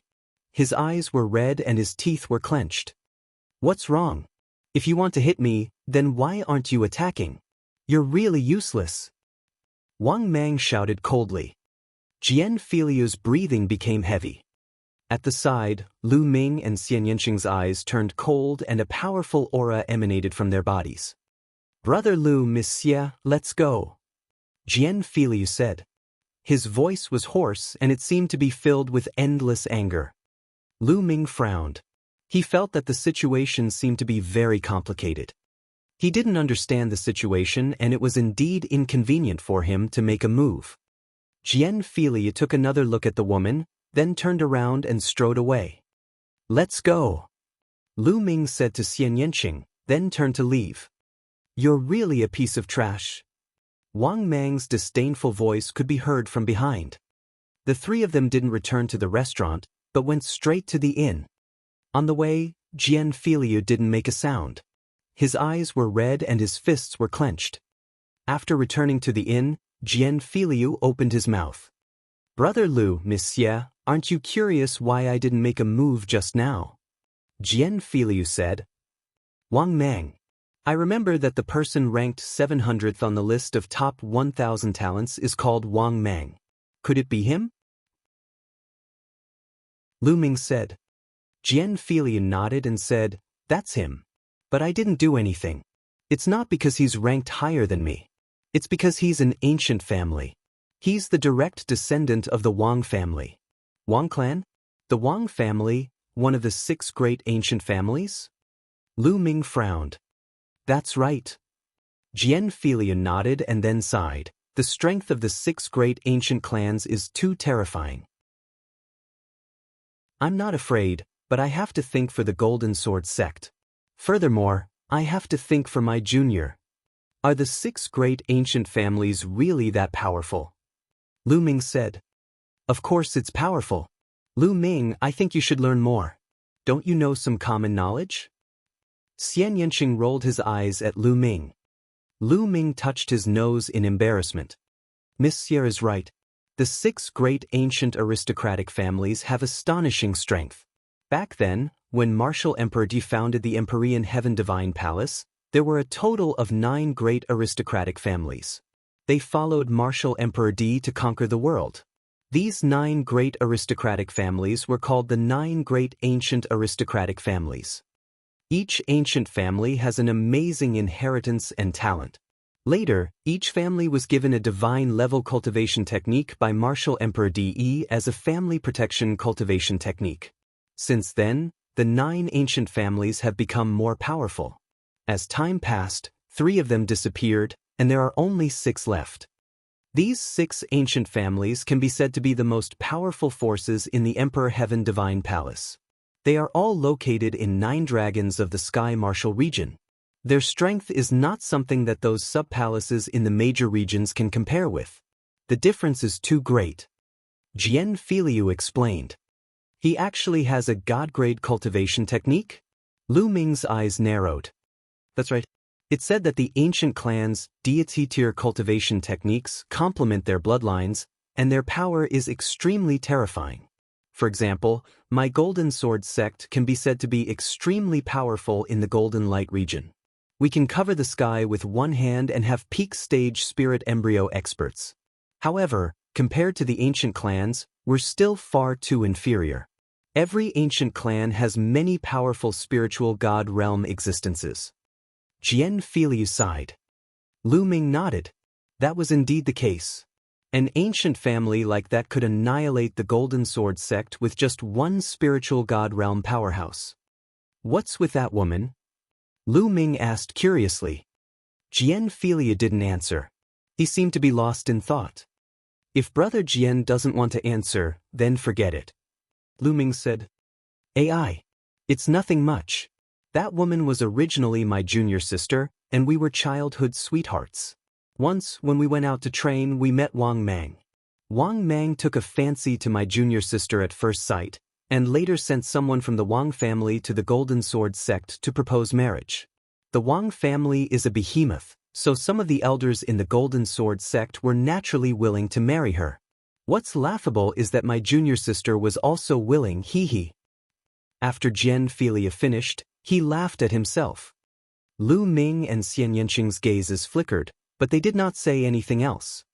His eyes were red and his teeth were clenched. What's wrong? If you want to hit me, then why aren't you attacking? You're really useless. Wang Mang shouted coldly. Jian Filiu's breathing became heavy. At the side, Lu Ming and Xian Yanqing's eyes turned cold and a powerful aura emanated from their bodies. Brother Lu, Monsieur, let's go. Jian Filiu said. His voice was hoarse and it seemed to be filled with endless anger. Lu Ming frowned. He felt that the situation seemed to be very complicated. He didn't understand the situation, and it was indeed inconvenient for him to make a move. Jian Fili took another look at the woman, then turned around and strode away. "Let's go," Lu Ming said to Xian Yanqing, then turned to leave. "You're really a piece of trash." Wang Mang's disdainful voice could be heard from behind. The three of them didn't return to the restaurant, but went straight to the inn. On the way, Jian Fili didn't make a sound. His eyes were red and his fists were clenched. After returning to the inn, Jian Fili opened his mouth. "Brother Lu, monsieur, aren't you curious why I didn't make a move just now?" Jian Fili said. "Wang Mang, I remember that the person ranked 700th on the list of top 1,000 talents is called Wang Mang. Could it be him?" Lu Ming said. Jian Fili nodded and said, "That's him. But I didn't do anything. It's not because he's ranked higher than me. It's because he's an ancient family. He's the direct descendant of the Wang family." "Wang clan? The Wang family, one of the 6 great ancient families?" Lu Ming frowned. "That's right." Jian Fili nodded and then sighed. "The strength of the 6 great ancient clans is too terrifying. I'm not afraid, but I have to think for the Golden Sword sect. Furthermore, I have to think for my junior. Are the 6 great ancient families really that powerful?" Lu Ming said. "Of course it's powerful. Lu Ming, I think you should learn more. Don't you know some common knowledge?" Xian Yanqing rolled his eyes at Lu Ming. Lu Ming touched his nose in embarrassment. "Monsieur is right. The 6 great ancient aristocratic families have astonishing strength. Back then, when Martial Emperor Di founded the Empyrean Heaven Divine Palace, there were a total of 9 great aristocratic families. They followed Martial Emperor Di to conquer the world. These 9 great aristocratic families were called the 9 great ancient aristocratic families. Each ancient family has an amazing inheritance and talent. Later, each family was given a divine-level cultivation technique by Martial Emperor Di as a family protection cultivation technique. Since then, the 9 ancient families have become more powerful. As time passed, 3 of them disappeared, and there are only 6 left. These 6 ancient families can be said to be the most powerful forces in the Emperor Heaven Divine Palace. They are all located in 9 dragons of the Sky Martial region. Their strength is not something that those sub-palaces in the major regions can compare with. The difference is too great. Jian Fili explained. "He actually has a god-grade cultivation technique?" Lu Ming's eyes narrowed. "That's right. It said that the ancient clans' deity-tier cultivation techniques complement their bloodlines, and their power is extremely terrifying. For example, my Golden Sword sect can be said to be extremely powerful in the Golden Light region. We can cover the sky with one hand and have peak-stage spirit embryo experts. However, compared to the ancient clans, we're still far too inferior. Every ancient clan has many powerful spiritual god realm existences." Jian Fili sighed. Lu Ming nodded. That was indeed the case. An ancient family like that could annihilate the Golden Sword sect with just one spiritual god realm powerhouse. "What's with that woman?" Lu Ming asked curiously. Jian Fili didn't answer. He seemed to be lost in thought. "If Brother Jian doesn't want to answer, then forget it." Lu Ming said. "AI. It's nothing much. That woman was originally my junior sister, and we were childhood sweethearts. Once, when we went out to train, we met Wang Mang. Wang Mang took a fancy to my junior sister at first sight, and later sent someone from the Wang family to the Golden Sword sect to propose marriage. The Wang family is a behemoth, so some of the elders in the Golden Sword sect were naturally willing to marry her. What's laughable is that my junior sister was also willing, hee. After Jian Fili finished, he laughed at himself. Lu Ming and Xian Yanqing's gazes flickered, but they did not say anything else.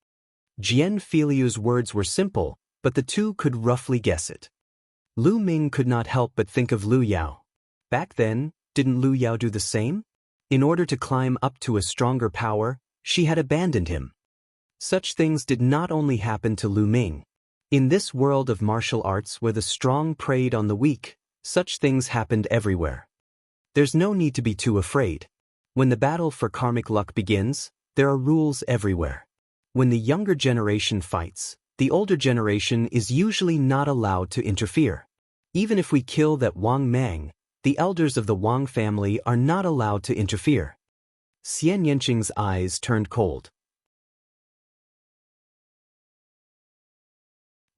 Jian Fili's words were simple, but the two could roughly guess it. Lu Ming could not help but think of Lu Yao. Back then, didn't Lu Yao do the same? In order to climb up to a stronger power, she had abandoned him. Such things did not only happen to Lu Ming. In this world of martial arts where the strong preyed on the weak, such things happened everywhere. There's no need to be too afraid. When the battle for karmic luck begins, there are rules everywhere. When the younger generation fights, the older generation is usually not allowed to interfere. Even if we kill that Wang Mang, the elders of the Wang family are not allowed to interfere. Xian Yanqing's eyes turned cold.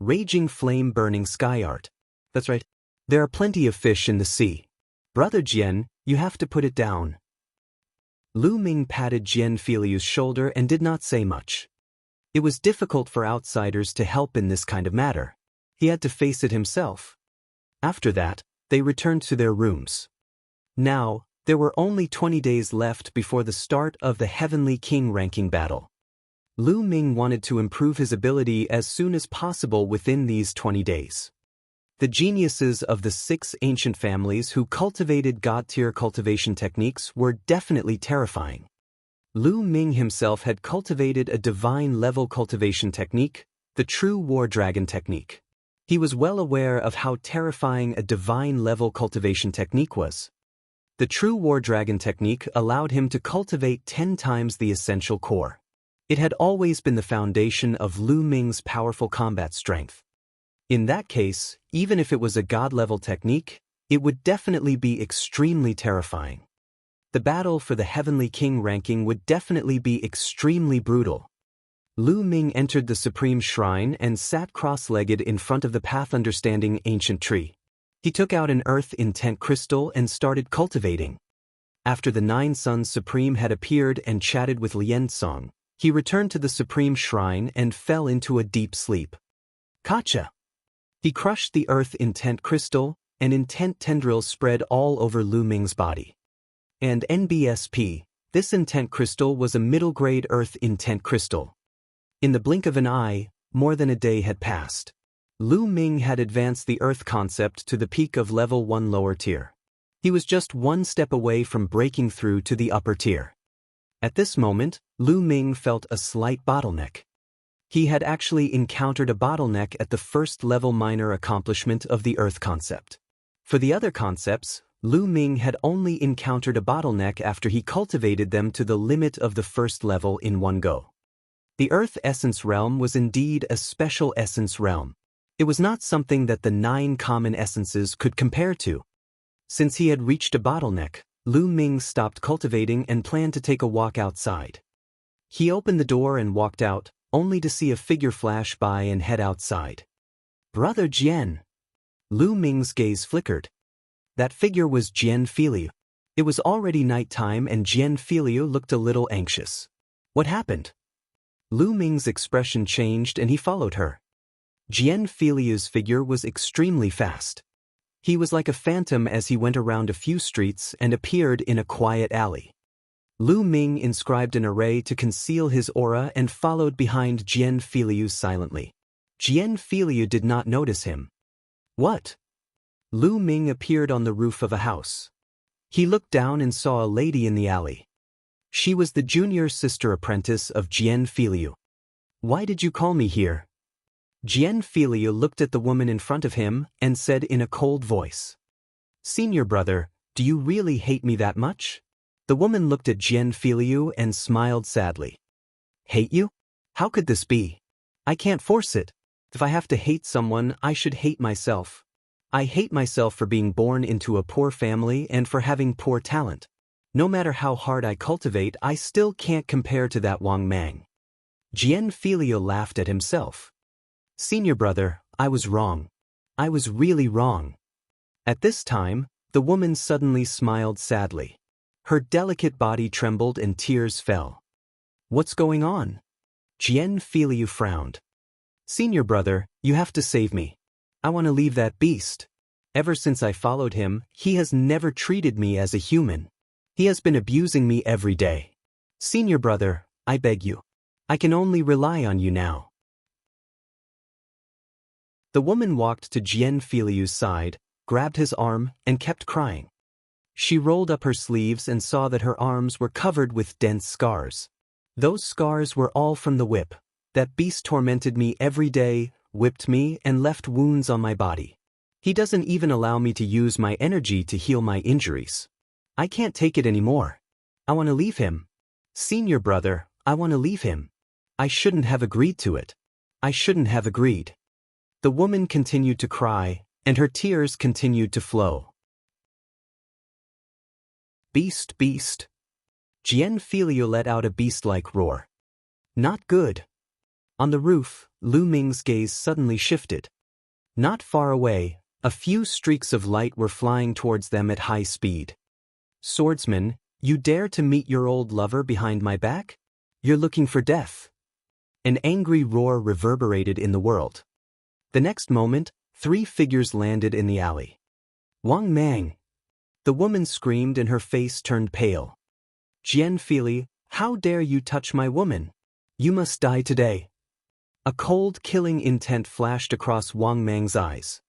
Raging flame burning sky art. That's right. There are plenty of fish in the sea. Brother Jian, you have to put it down. Lu Ming patted Jian Filiu's shoulder and did not say much. It was difficult for outsiders to help in this kind of matter. He had to face it himself. After that, they returned to their rooms. Now, there were only 20 days left before the start of the Heavenly King ranking battle. Lu Ming wanted to improve his ability as soon as possible within these 20 days. The geniuses of the 6 ancient families who cultivated God-tier cultivation techniques were definitely terrifying. Lu Ming himself had cultivated a divine-level cultivation technique, the True War Dragon technique. He was well aware of how terrifying a divine-level cultivation technique was. The True War Dragon technique allowed him to cultivate 10 times the essential core. It had always been the foundation of Lu Ming's powerful combat strength. In that case, even if it was a god-level technique, it would definitely be extremely terrifying. The battle for the Heavenly King ranking would definitely be extremely brutal. Lu Ming entered the Supreme Shrine and sat cross-legged in front of the Path Understanding ancient tree. He took out an earth intent crystal and started cultivating. After the 9 Suns Supreme had appeared and chatted with Lien Song, he returned to the Supreme Shrine and fell into a deep sleep. Kacha! He crushed the earth intent crystal, and intent tendrils spread all over Lu Ming's body. And NBSP, this intent crystal was a middle-grade earth intent crystal. In the blink of an eye, more than a day had passed. Lu Ming had advanced the earth concept to the peak of level 1 lower tier. He was just one step away from breaking through to the upper tier. At this moment, Lu Ming felt a slight bottleneck. He had actually encountered a bottleneck at the first level minor accomplishment of the earth concept. For the other concepts, Lu Ming had only encountered a bottleneck after he cultivated them to the limit of the first level in one go. The Earth Essence Realm was indeed a special essence realm. It was not something that the 9 common essences could compare to. Since he had reached a bottleneck, Lu Ming stopped cultivating and planned to take a walk outside. He opened the door and walked out, only to see a figure flash by and head outside. Brother Jian. Lu Ming's gaze flickered. That figure was Jian Filiu. It was already nighttime and Jian Filiu looked a little anxious. What happened? Lu Ming's expression changed and he followed her. Jian Filiu's figure was extremely fast. He was like a phantom as he went around a few streets and appeared in a quiet alley. Lu Ming inscribed an array to conceal his aura and followed behind Jian Filiu silently. Jian Filiu did not notice him. What? Lu Ming appeared on the roof of a house. He looked down and saw a lady in the alley. She was the junior sister apprentice of Jian Filiu. Why did you call me here? Jian Filiu looked at the woman in front of him and said in a cold voice. Senior brother, do you really hate me that much? The woman looked at Jian Filiu and smiled sadly. Hate you? How could this be? I can't force it. If I have to hate someone, I should hate myself. I hate myself for being born into a poor family and for having poor talent. No matter how hard I cultivate, I still can't compare to that Wang Mang. Jian Filiu laughed at himself. Senior brother, I was wrong. I was really wrong. At this time, the woman suddenly smiled sadly. Her delicate body trembled and tears fell. What's going on? Jian Filiu frowned. Senior brother, you have to save me. I want to leave that beast. Ever since I followed him, he has never treated me as a human. He has been abusing me every day. Senior brother, I beg you. I can only rely on you now. The woman walked to Jian Filiu's side, grabbed his arm, and kept crying. She rolled up her sleeves and saw that her arms were covered with dense scars. Those scars were all from the whip. That beast tormented me every day, whipped me, and left wounds on my body. He doesn't even allow me to use my energy to heal my injuries. I can't take it anymore. I want to leave him. Senior brother, I want to leave him. I shouldn't have agreed to it. I shouldn't have agreed. The woman continued to cry, and her tears continued to flow. Beast, beast. Jian Filio let out a beast-like roar. Not good. On the roof, Lu Ming's gaze suddenly shifted. Not far away, a few streaks of light were flying towards them at high speed. Swordsman, you dare to meet your old lover behind my back? You're looking for death. An angry roar reverberated in the world. The next moment, 3 figures landed in the alley. Wang Mang. The woman screamed and her face turned pale. Jian Fili, how dare you touch my woman? You must die today. A cold, killing intent flashed across Wang Mang's eyes.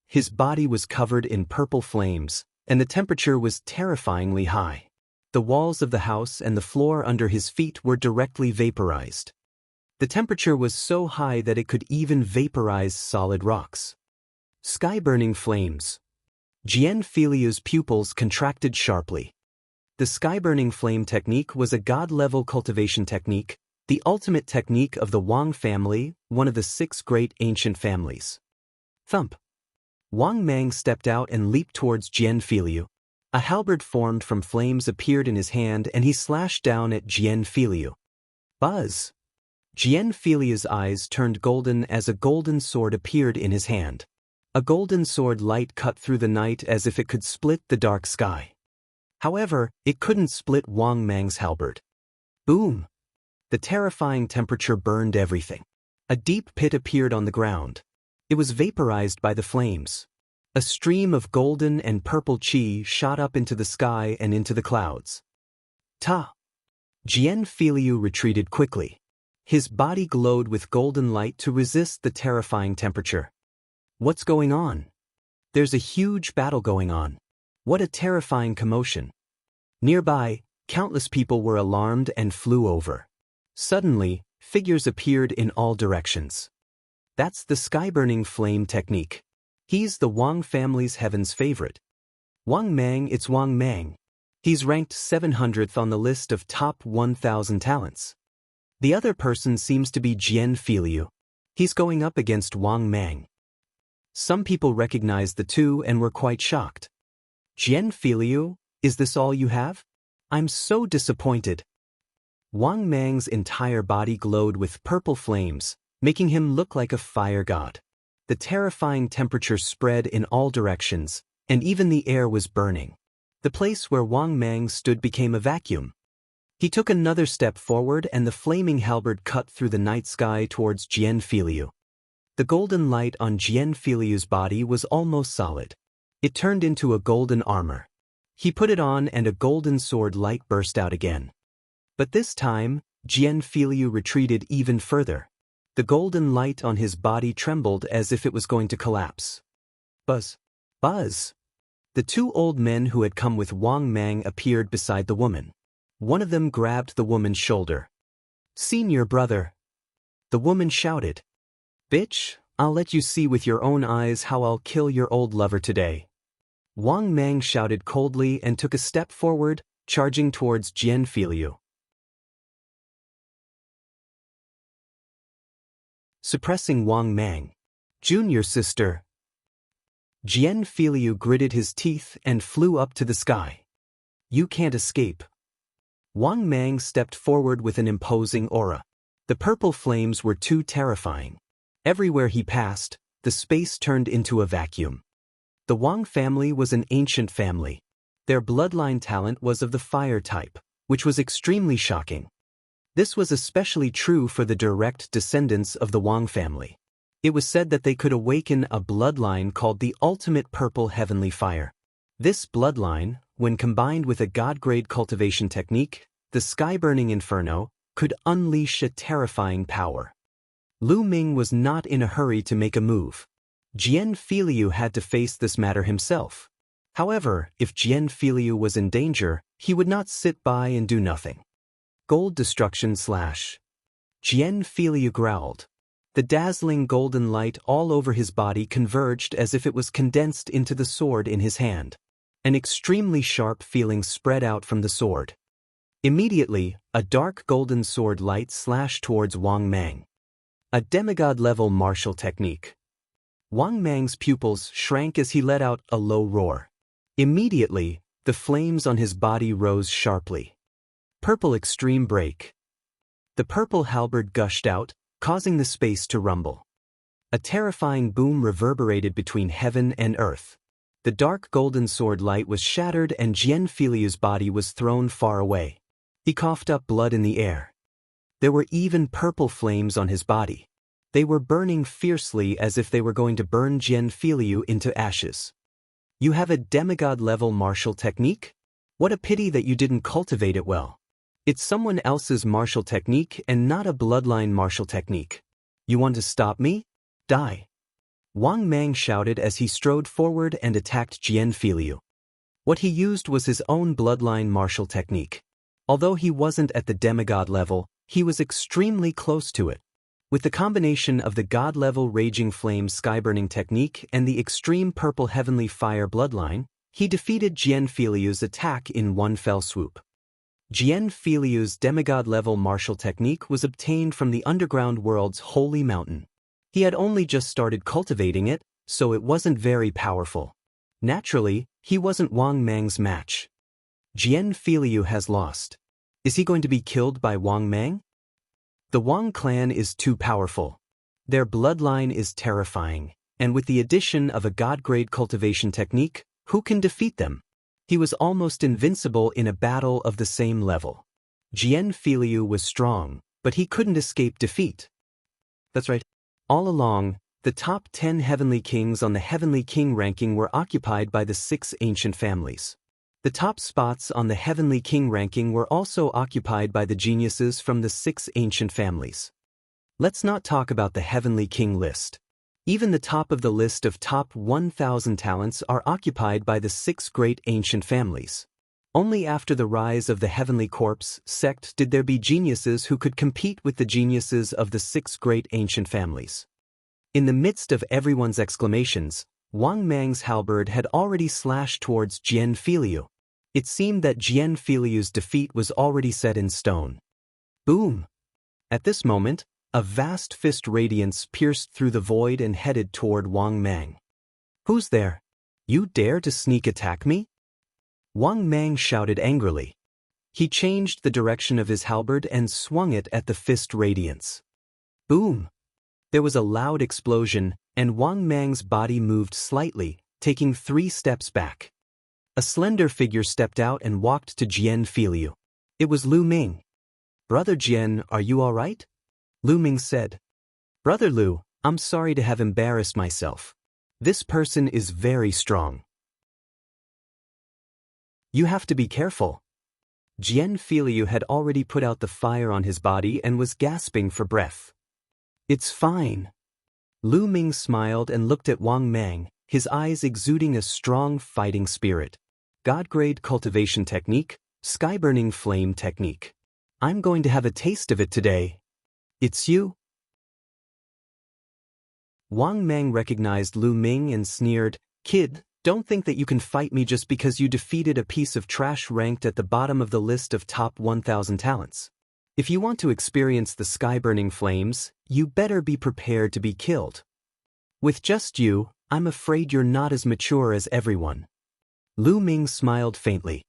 His body was covered in purple flames, and the temperature was terrifyingly high. The walls of the house and the floor under his feet were directly vaporized. The temperature was so high that it could even vaporize solid rocks. Sky-burning flames. Jian Filio's pupils contracted sharply. The sky-burning flame technique was a god-level cultivation technique, the ultimate technique of the Wang family, one of the 6 great ancient families. Thump. Wang Mang stepped out and leaped towards Jian Filio. A halberd formed from flames appeared in his hand and he slashed down at Jian Filio. Buzz. Jian Filio's eyes turned golden as a golden sword appeared in his hand. A golden sword light cut through the night as if it could split the dark sky. However, it couldn't split Wang Mang's halberd. Boom! The terrifying temperature burned everything. A deep pit appeared on the ground. It was vaporized by the flames. A stream of golden and purple chi shot up into the sky and into the clouds. Ta! Jian Filio retreated quickly. His body glowed with golden light to resist the terrifying temperature. What's going on? There's a huge battle going on. What a terrifying commotion. Nearby, countless people were alarmed and flew over. Suddenly, figures appeared in all directions. That's the sky-burning flame technique. He's the Wang family's heaven's favorite. Wang Mang, it's Wang Mang. He's ranked 700th on the list of top 1,000 talents. The other person seems to be Jian Filio. He's going up against Wang Mang. Some people recognized the two and were quite shocked. Jian Filio, is this all you have? I'm so disappointed. Wang Mang's entire body glowed with purple flames, making him look like a fire god. The terrifying temperature spread in all directions, and even the air was burning. The place where Wang Mang stood became a vacuum. He took another step forward and the flaming halberd cut through the night sky towards Jian Filio. The golden light on Jian Filio's body was almost solid. It turned into a golden armor. He put it on and a golden sword light burst out again. But this time, Jian Filio retreated even further. The golden light on his body trembled as if it was going to collapse. Buzz! Buzz! The 2 old men who had come with Wang Mang appeared beside the woman. One of them grabbed the woman's shoulder. Senior brother! The woman shouted. Bitch, I'll let you see with your own eyes how I'll kill your old lover today. Wang Mang shouted coldly and took a step forward, charging towards Jian Filio. Suppressing Wang Mang. Junior sister. Jian Filio gritted his teeth and flew up to the sky. You can't escape. Wang Mang stepped forward with an imposing aura. The purple flames were too terrifying. Everywhere he passed, the space turned into a vacuum. The Wang family was an ancient family. Their bloodline talent was of the fire type, which was extremely shocking. This was especially true for the direct descendants of the Wang family. It was said that they could awaken a bloodline called the ultimate purple heavenly fire. This bloodline, when combined with a god-grade cultivation technique, the sky-burning inferno, could unleash a terrifying power. Lu Ming was not in a hurry to make a move. Jian Filio had to face this matter himself. However, if Jian Filio was in danger, he would not sit by and do nothing. Gold destruction / Jian Filio growled. The dazzling golden light all over his body converged as if it was condensed into the sword in his hand. An extremely sharp feeling spread out from the sword. Immediately, a dark golden sword light slashed towards Wang Mang. A demigod-level martial technique. Wang Mang's pupils shrank as he let out a low roar. Immediately, the flames on his body rose sharply. Purple extreme break. The purple halberd gushed out, causing the space to rumble. A terrifying boom reverberated between heaven and earth. The dark golden sword light was shattered and Jian Filiu's body was thrown far away. He coughed up blood in the air. There were even purple flames on his body. They were burning fiercely as if they were going to burn Jian Filiu into ashes. You have a demigod-level martial technique? What a pity that you didn't cultivate it well. It's someone else's martial technique and not a bloodline martial technique. You want to stop me? Die. Wang Mang shouted as he strode forward and attacked Jian Filiu. What he used was his own bloodline martial technique. Although he wasn't at the demigod level, he was extremely close to it. With the combination of the god-level Raging Flame Skyburning technique and the extreme purple Heavenly Fire bloodline, he defeated Jian Filiu's attack in one fell swoop. Jian Filiu's demigod-level martial technique was obtained from the underground world's holy mountain. He had only just started cultivating it, so it wasn't very powerful. Naturally, he wasn't Wang Mang's match. Jian Filiu has lost. Is he going to be killed by Wang Mang? The Wang clan is too powerful. Their bloodline is terrifying, and with the addition of a god-grade cultivation technique, who can defeat them? He was almost invincible in a battle of the same level. Jian Filiu was strong, but he couldn't escape defeat. That's right. All along, the top 10 heavenly kings on the Heavenly King ranking were occupied by the 6 ancient families. The top spots on the Heavenly King ranking were also occupied by the geniuses from the 6 ancient families. Let's not talk about the Heavenly King list. Even the top of the list of top 1,000 talents are occupied by the 6 great ancient families. Only after the rise of the Heavenly Corpse sect did there be geniuses who could compete with the geniuses of the 6 great ancient families. In the midst of everyone's exclamations, Wang Mang's halberd had already slashed towards Jian Filiu. It seemed that Jian Filiu's defeat was already set in stone. Boom! At this moment, a vast fist radiance pierced through the void and headed toward Wang Mang. Who's there? You dare to sneak attack me? Wang Mang shouted angrily. He changed the direction of his halberd and swung it at the fist radiance. Boom! There was a loud explosion, and Wang Mang's body moved slightly, taking 3 steps back. A slender figure stepped out and walked to Jian Filiu. It was Lu Ming. Brother Jian, are you all right? Lu Ming said. Brother Lu, I'm sorry to have embarrassed myself. This person is very strong. You have to be careful. Jian Filiu had already put out the fire on his body and was gasping for breath. It's fine. Lu Ming smiled and looked at Wang Mang, his eyes exuding a strong fighting spirit. God-grade cultivation technique, sky-burning flame technique. I'm going to have a taste of it today. It's you? Wang Mang recognized Lu Ming and sneered, Kid, don't think that you can fight me just because you defeated a piece of trash ranked at the bottom of the list of top 1,000 talents. If you want to experience the sky-burning flames, you better be prepared to be killed. With just you, I'm afraid you're not as mature as everyone. Lu Ming smiled faintly.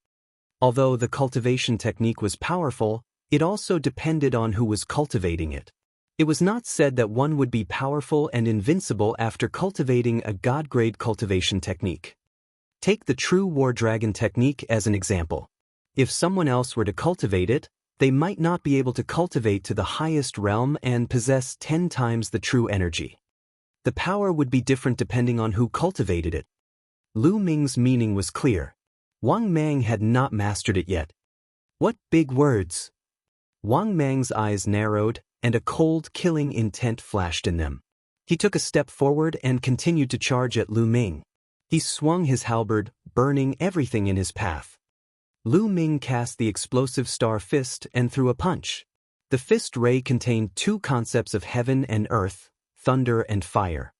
Although the cultivation technique was powerful, it also depended on who was cultivating it. It was not said that one would be powerful and invincible after cultivating a god-grade cultivation technique. Take the true War Dragon technique as an example. If someone else were to cultivate it, they might not be able to cultivate to the highest realm and possess 10 times the true energy. The power would be different depending on who cultivated it. Lu Ming's meaning was clear. Wang Mang had not mastered it yet. What big words! Wang Mang's eyes narrowed, and a cold, killing intent flashed in them. He took a step forward and continued to charge at Lu Ming. He swung his halberd, burning everything in his path. Lu Ming cast the explosive star fist and threw a punch. The fist ray contained 2 concepts of heaven and earth, thunder and fire.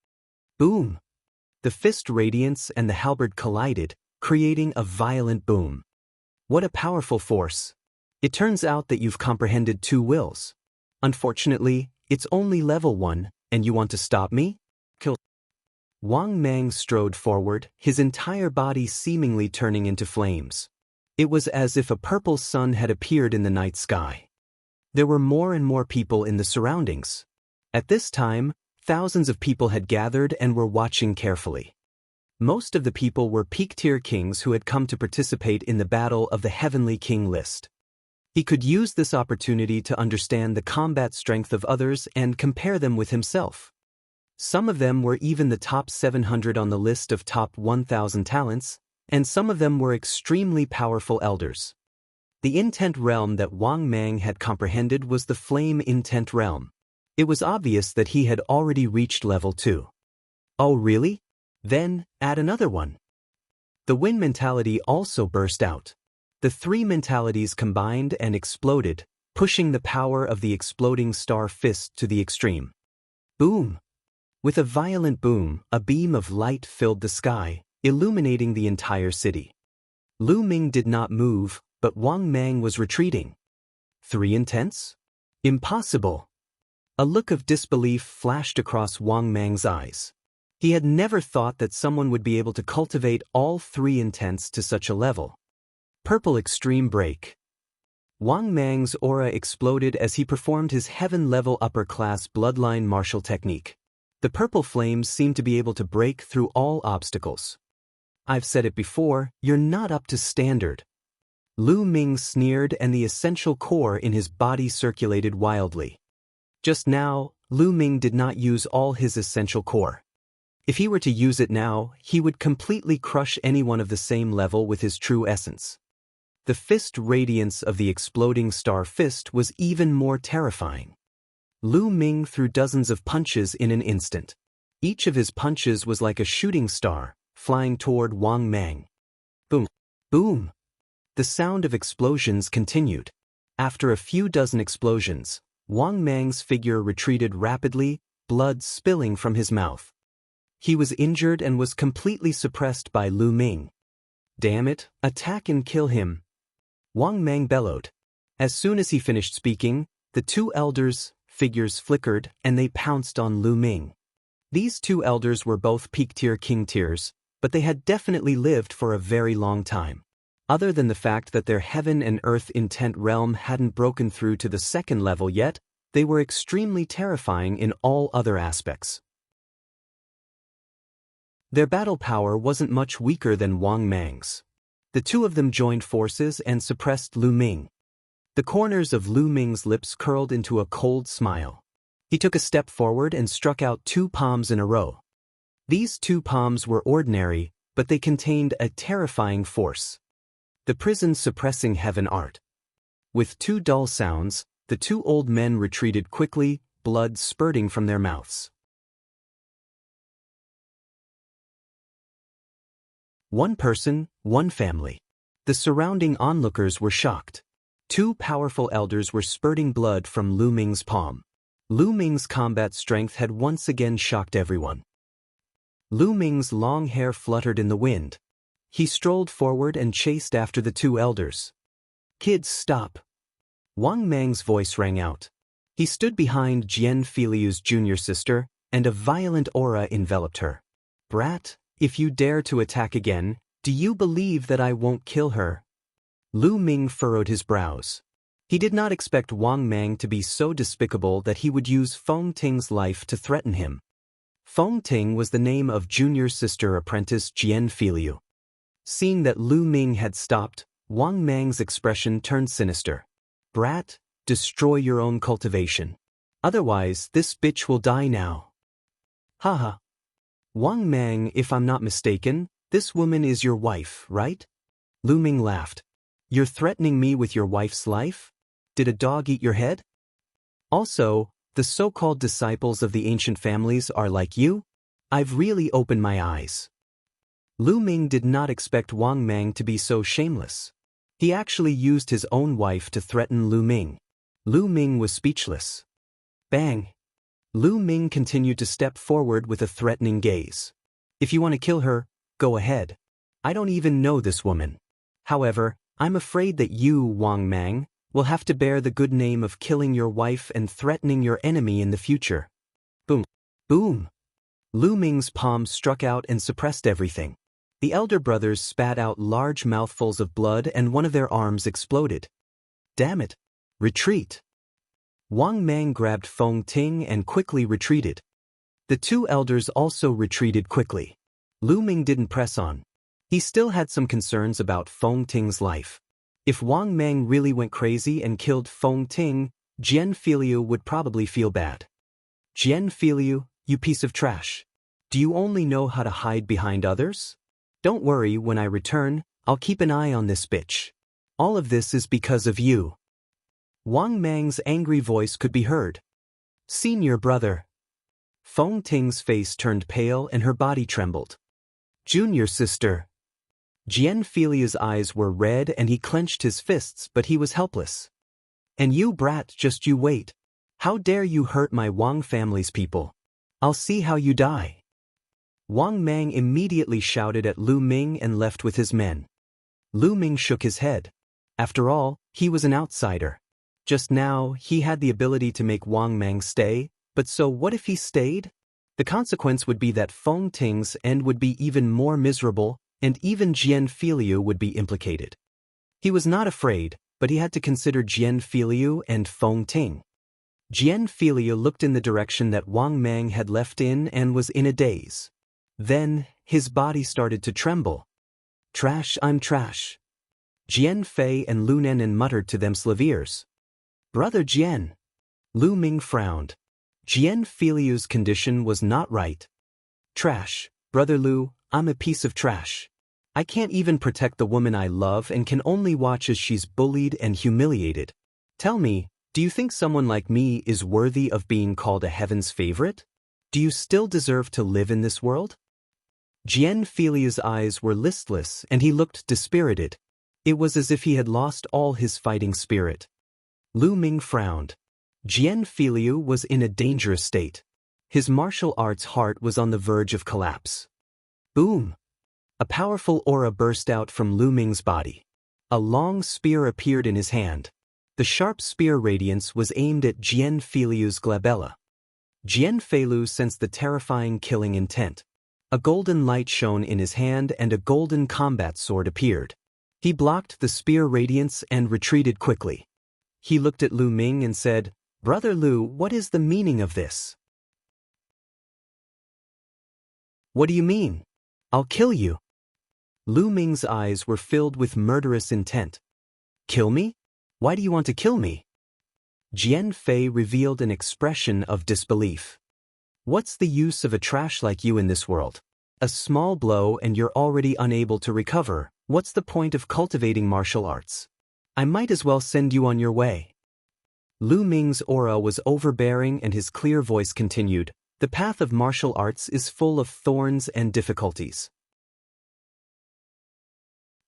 Boom! The fist radiance and the halberd collided, creating a violent boom. What a powerful force! It turns out that you've comprehended 2 wills. Unfortunately, it's only level 1, and you want to stop me? Kill. Wang Mang strode forward, his entire body seemingly turning into flames. It was as if a purple sun had appeared in the night sky. There were more and more people in the surroundings. At this time, thousands of people had gathered and were watching carefully. Most of the people were peak-tier kings who had come to participate in the Battle of the Heavenly King list. He could use this opportunity to understand the combat strength of others and compare them with himself. Some of them were even the top 700 on the list of top 1,000 talents, and some of them were extremely powerful elders. The intent realm that Wang Mang had comprehended was the flame intent realm. It was obvious that he had already reached level 2. Oh really? Then, add another one. The wind mentality also burst out. The 3 mentalities combined and exploded, pushing the power of the exploding star fist to the extreme. Boom! With a violent boom, a beam of light filled the sky, illuminating the entire city. Lu Ming did not move, but Wang Mang was retreating. 3 intents? Impossible! A look of disbelief flashed across Wang Mang's eyes. He had never thought that someone would be able to cultivate all 3 intents to such a level. Purple Extreme Break. Wang Mang's aura exploded as he performed his heaven-level upper-class bloodline martial technique. The purple flames seemed to be able to break through all obstacles. I've said it before, you're not up to standard. Lu Ming sneered and the essential core in his body circulated wildly. Just now, Lu Ming did not use all his essential core. If he were to use it now, he would completely crush anyone of the same level with his true essence. The fist radiance of the exploding star fist was even more terrifying. Lu Ming threw dozens of punches in an instant. Each of his punches was like a shooting star, flying toward Wang Mang. Boom! Boom! The sound of explosions continued. After a few dozen explosions, Wang Mang's figure retreated rapidly, blood spilling from his mouth. He was injured and was completely suppressed by Lu Ming. Damn it, attack and kill him! Wang Mang bellowed. As soon as he finished speaking, the 2 elders' figures flickered and they pounced on Lu Ming. These 2 elders were both peak-tier king tiers, but they had definitely lived for a very long time. Other than the fact that their heaven and earth intent realm hadn't broken through to the 2nd level yet, they were extremely terrifying in all other aspects. Their battle power wasn't much weaker than Wang Mang's. The 2 of them joined forces and suppressed Lu Ming. The corners of Lu Ming's lips curled into a cold smile. He took a step forward and struck out 2 palms in a row. These 2 palms were ordinary, but they contained a terrifying force. The prison suppressing heaven art. With 2 dull sounds, the 2 old men retreated quickly, blood spurting from their mouths. One person, one family. The surrounding onlookers were shocked. 2 powerful elders were spurting blood from Lu Ming's palm. Lu Ming's combat strength had once again shocked everyone. Lu Ming's long hair fluttered in the wind. He strolled forward and chased after the 2 elders. Kids, stop! Wang Mang's voice rang out. He stood behind Jian Filiu's junior sister, and a violent aura enveloped her. Brat, if you dare to attack again, do you believe that I won't kill her? Lu Ming furrowed his brows. He did not expect Wang Mang to be so despicable that he would use Feng Ting's life to threaten him. Feng Ting was the name of junior sister apprentice Jian Filiu. Seeing that Lu Ming had stopped, Wang Mang's expression turned sinister. Brat, destroy your own cultivation. Otherwise, this bitch will die now. Haha. Wang Mang, if I'm not mistaken, this woman is your wife, right? Lu Ming laughed. You're threatening me with your wife's life? Did a dog eat your head? Also, the so-called disciples of the ancient families are like you? I've really opened my eyes. Lu Ming did not expect Wang Mang to be so shameless. He actually used his own wife to threaten Lu Ming. Lu Ming was speechless. Bang! Lu Ming continued to step forward with a threatening gaze. If you want to kill her, go ahead. I don't even know this woman. However, I'm afraid that you, Wang Mang, will have to bear the good name of killing your wife and threatening your enemy in the future. Boom. Boom. Lu Ming's palm struck out and suppressed everything. The elder brothers spat out large mouthfuls of blood and one of their arms exploded. Damn it. Retreat. Wang Mang grabbed Feng Ting and quickly retreated. The two elders also retreated quickly. Lu Ming didn't press on. He still had some concerns about Feng Ting's life. If Wang Mang really went crazy and killed Feng Ting, Jian Filiu would probably feel bad. Jian Filiu, you piece of trash. Do you only know how to hide behind others? Don't worry, when I return, I'll keep an eye on this bitch. All of this is because of you. Wang Mang's angry voice could be heard. Senior brother. Feng Ting's face turned pale and her body trembled. Junior sister. Jian Filiu's eyes were red and he clenched his fists, but he was helpless. And you brat, just you wait. How dare you hurt my Wang family's people? I'll see how you die. Wang Mang immediately shouted at Lu Ming and left with his men. Lu Ming shook his head. After all, he was an outsider. Just now, he had the ability to make Wang Mang stay, but so what if he stayed? The consequence would be that Feng Ting's end would be even more miserable, and even Jian Filiu would be implicated. He was not afraid, but he had to consider Jian Filiu and Feng Ting. Jian Filiu looked in the direction that Wang Mang had left in and was in a daze. Then, his body started to tremble. Trash, I'm trash. Jian Fei and Lu Nenan muttered to themselves ears. Brother Jian. Lu Ming frowned. Jian Filiu's condition was not right. Trash, Brother Lu, I'm a piece of trash. I can't even protect the woman I love and can only watch as she's bullied and humiliated. Tell me, do you think someone like me is worthy of being called a heaven's favorite? Do you still deserve to live in this world? Jian Filiu's eyes were listless and he looked dispirited. It was as if he had lost all his fighting spirit. Lu Ming frowned. Jian Filiu was in a dangerous state. His martial arts heart was on the verge of collapse. Boom! A powerful aura burst out from Lu Ming's body. A long spear appeared in his hand. The sharp spear radiance was aimed at Jian Filiu's glabella. Jian Filiu sensed the terrifying killing intent. A golden light shone in his hand and a golden combat sword appeared. He blocked the spear radiance and retreated quickly. He looked at Lu Ming and said, Brother Lu, what is the meaning of this? What do you mean? I'll kill you. Lu Ming's eyes were filled with murderous intent. Kill me? Why do you want to kill me? Jian Fei revealed an expression of disbelief. What's the use of a trash like you in this world? A small blow and you're already unable to recover. What's the point of cultivating martial arts? I might as well send you on your way. Lu Ming's aura was overbearing and his clear voice continued, the path of martial arts is full of thorns and difficulties.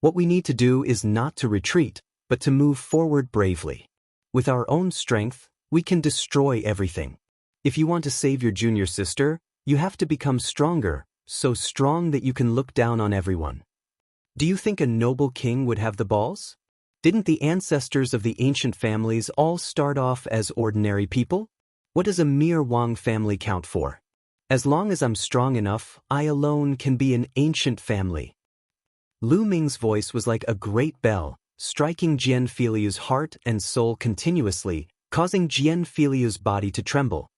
What we need to do is not to retreat, but to move forward bravely. With our own strength, we can destroy everything. If you want to save your junior sister, you have to become stronger, so strong that you can look down on everyone. Do you think a noble king would have the balls? Didn't the ancestors of the ancient families all start off as ordinary people? What does a mere Wang family count for? As long as I'm strong enough, I alone can be an ancient family. Lu Ming's voice was like a great bell, striking Jian Filiu's heart and soul continuously, causing Jian Filiu's body to tremble.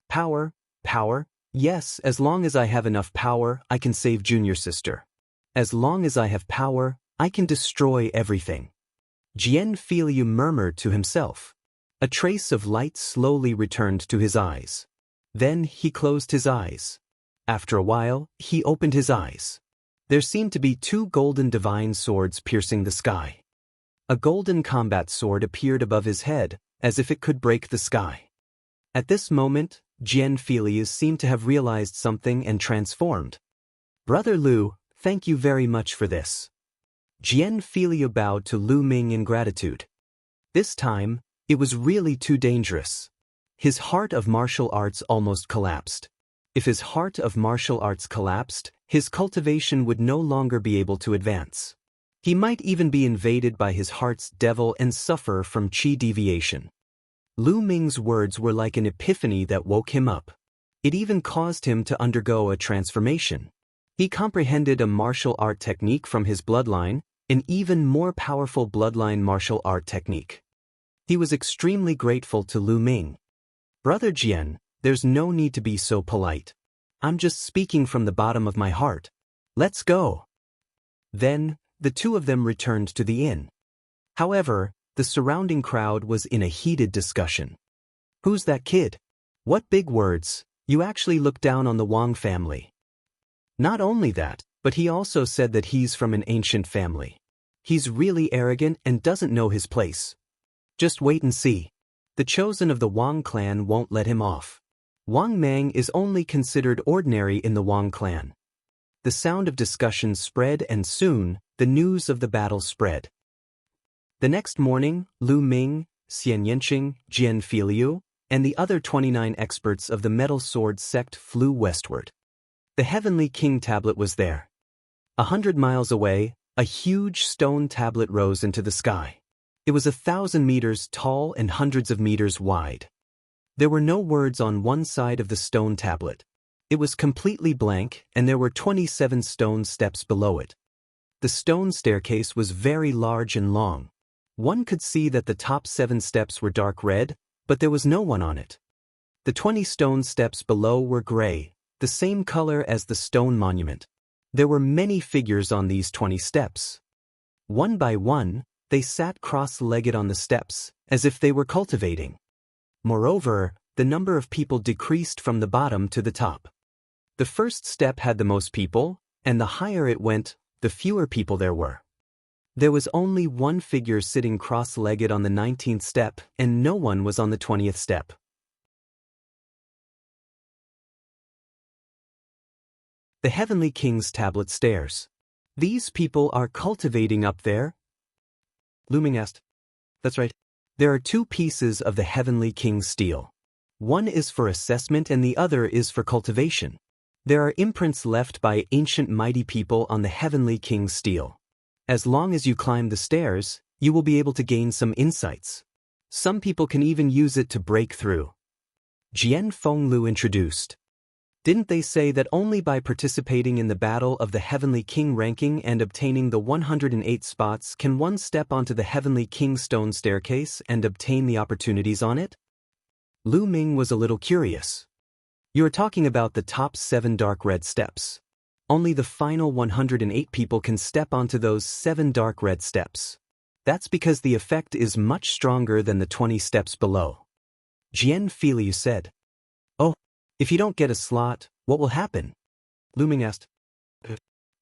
Power, power, yes, as long as I have enough power, I can save junior sister. As long as I have power, I can destroy everything. Jian Filiu murmured to himself. A trace of light slowly returned to his eyes. Then he closed his eyes. After a while, he opened his eyes. There seemed to be two golden divine swords piercing the sky. A golden combat sword appeared above his head, as if it could break the sky. At this moment, Jian Filiu seemed to have realized something and transformed. Brother Lu, thank you very much for this. Jian Filiu bowed to Lu Ming in gratitude. This time, it was really too dangerous. His heart of martial arts almost collapsed. If his heart of martial arts collapsed, his cultivation would no longer be able to advance. He might even be invaded by his heart's devil and suffer from chi deviation. Lu Ming's words were like an epiphany that woke him up. It even caused him to undergo a transformation. He comprehended a martial art technique from his bloodline, an even more powerful bloodline martial art technique. He was extremely grateful to Lu Ming. "Brother Jian, there's no need to be so polite. I'm just speaking from the bottom of my heart. Let's go." Then, the two of them returned to the inn. However, the surrounding crowd was in a heated discussion. "Who's that kid? What big words, you actually look down on the Wang family." Not only that, but he also said that he's from an ancient family. He's really arrogant and doesn't know his place. Just wait and see. The chosen of the Wang clan won't let him off. Wang Mang is only considered ordinary in the Wang clan. The sound of discussion spread, and soon, the news of the battle spread. The next morning, Lu Ming, Xian Yanqing, Jian Filiu, and the other 29 experts of the Metal Sword sect flew westward. The Heavenly King tablet was there. 100 miles away, a huge stone tablet rose into the sky. It was 1,000 meters tall and hundreds of meters wide. There were no words on one side of the stone tablet. It was completely blank, and there were 27 stone steps below it. The stone staircase was very large and long. One could see that the top 7 steps were dark red, but there was no one on it. The 20 stone steps below were gray, the same color as the stone monument. There were many figures on these 20 steps. One by one, they sat cross-legged on the steps, as if they were cultivating. Moreover, the number of people decreased from the bottom to the top. The first step had the most people, and the higher it went, the fewer people there were. There was only one figure sitting cross-legged on the 19th step, and no one was on the 20th step. The Heavenly King's tablet stairs. "These people are cultivating up there?" Lu Ming asked. "That's right. There are 2 pieces of the Heavenly King's steel. One is for assessment and the other is for cultivation. There are imprints left by ancient mighty people on the Heavenly King's steel. As long as you climb the stairs, you will be able to gain some insights. Some people can even use it to break through." Jian Fenglu introduced. "Didn't they say that only by participating in the Battle of the Heavenly King ranking and obtaining the 108 spots can one step onto the Heavenly King stone staircase and obtain the opportunities on it?" Lu Ming was a little curious. "You are talking about the top 7 dark red steps. Only the final 108 people can step onto those 7 dark red steps. That's because the effect is much stronger than the 20 steps below." Jian Filiu said. "Oh, if you don't get a slot, what will happen?" Lu Ming asked.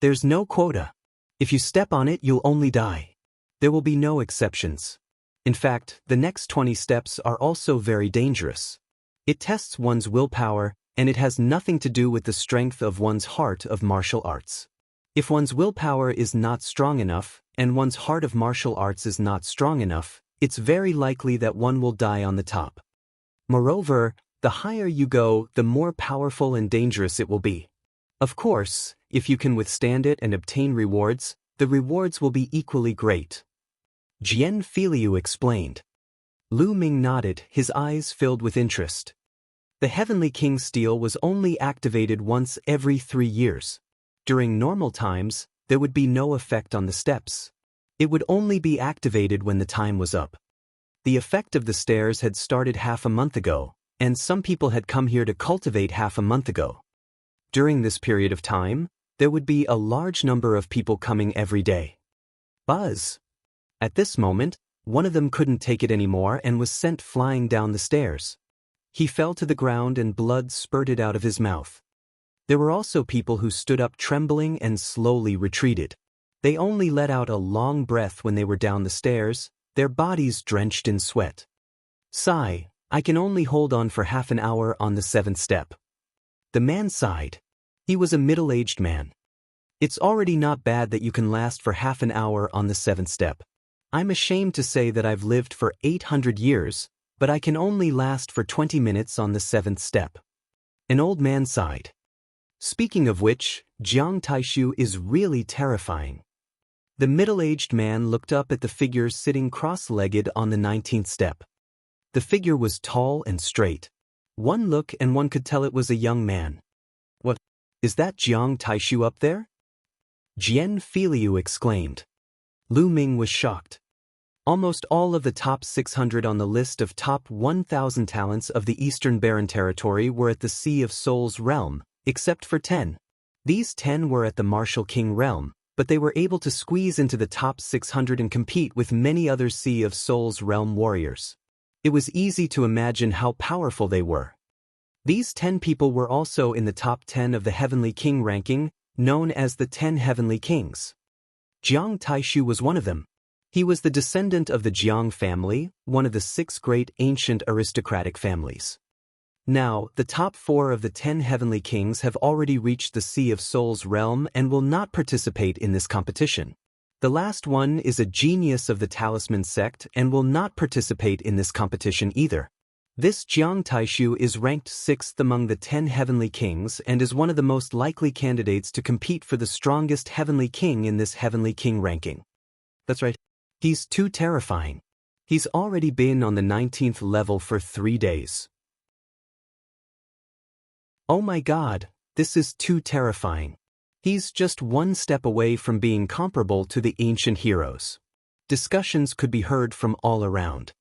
"There's no quota. If you step on it, you'll only die. There will be no exceptions. In fact, the next 20 steps are also very dangerous. It tests one's willpower, and it has nothing to do with the strength of one's heart of martial arts. If one's willpower is not strong enough, and one's heart of martial arts is not strong enough, it's very likely that one will die on the top. Moreover, the higher you go, the more powerful and dangerous it will be. Of course, if you can withstand it and obtain rewards, the rewards will be equally great." Jian Filiu explained. Lu Ming nodded, his eyes filled with interest. The Heavenly King steel was only activated once every 3 years. During normal times, there would be no effect on the steps. It would only be activated when the time was up. The effect of the stairs had started half a month ago, and some people had come here to cultivate half a month ago. During this period of time, there would be a large number of people coming every day. Buzz! At this moment, one of them couldn't take it anymore and was sent flying down the stairs. He fell to the ground and blood spurted out of his mouth. There were also people who stood up trembling and slowly retreated. They only let out a long breath when they were down the stairs, their bodies drenched in sweat. "Sigh, I can only hold on for half an hour on the 7th step." The man sighed. He was a middle-aged man. "It's already not bad that you can last for half an hour on the 7th step. I'm ashamed to say that I've lived for 800 years, but I can only last for 20 minutes on the 7th step." An old man sighed. "Speaking of which, Jiang Taishu is really terrifying." The middle-aged man looked up at the figure sitting cross-legged on the 19th step. The figure was tall and straight. One look and one could tell it was a young man. "What? Is that Jiang Taishu up there?" Jian Filiu exclaimed. Lu Ming was shocked. Almost all of the top 600 on the list of top 1,000 talents of the Eastern Barren Territory were at the Sea of Souls realm, except for 10. These 10 were at the Martial King realm, but they were able to squeeze into the top 600 and compete with many other Sea of Souls realm warriors. It was easy to imagine how powerful they were. These 10 people were also in the top 10 of the Heavenly King ranking, known as the 10 Heavenly Kings. Jiang Taishu was one of them. He was the descendant of the Jiang family, one of the 6 great ancient aristocratic families. Now, the top 4 of the 10 Heavenly Kings have already reached the Sea of Souls realm and will not participate in this competition. The last one is a genius of the Talisman sect and will not participate in this competition either. This Jiang Taishu is ranked 6th among the 10 Heavenly Kings and is one of the most likely candidates to compete for the strongest Heavenly King in this Heavenly King ranking. That's right. He's too terrifying. He's already been on the 19th level for 3 days. Oh my God, this is too terrifying. He's just one step away from being comparable to the ancient heroes. Discussions could be heard from all around.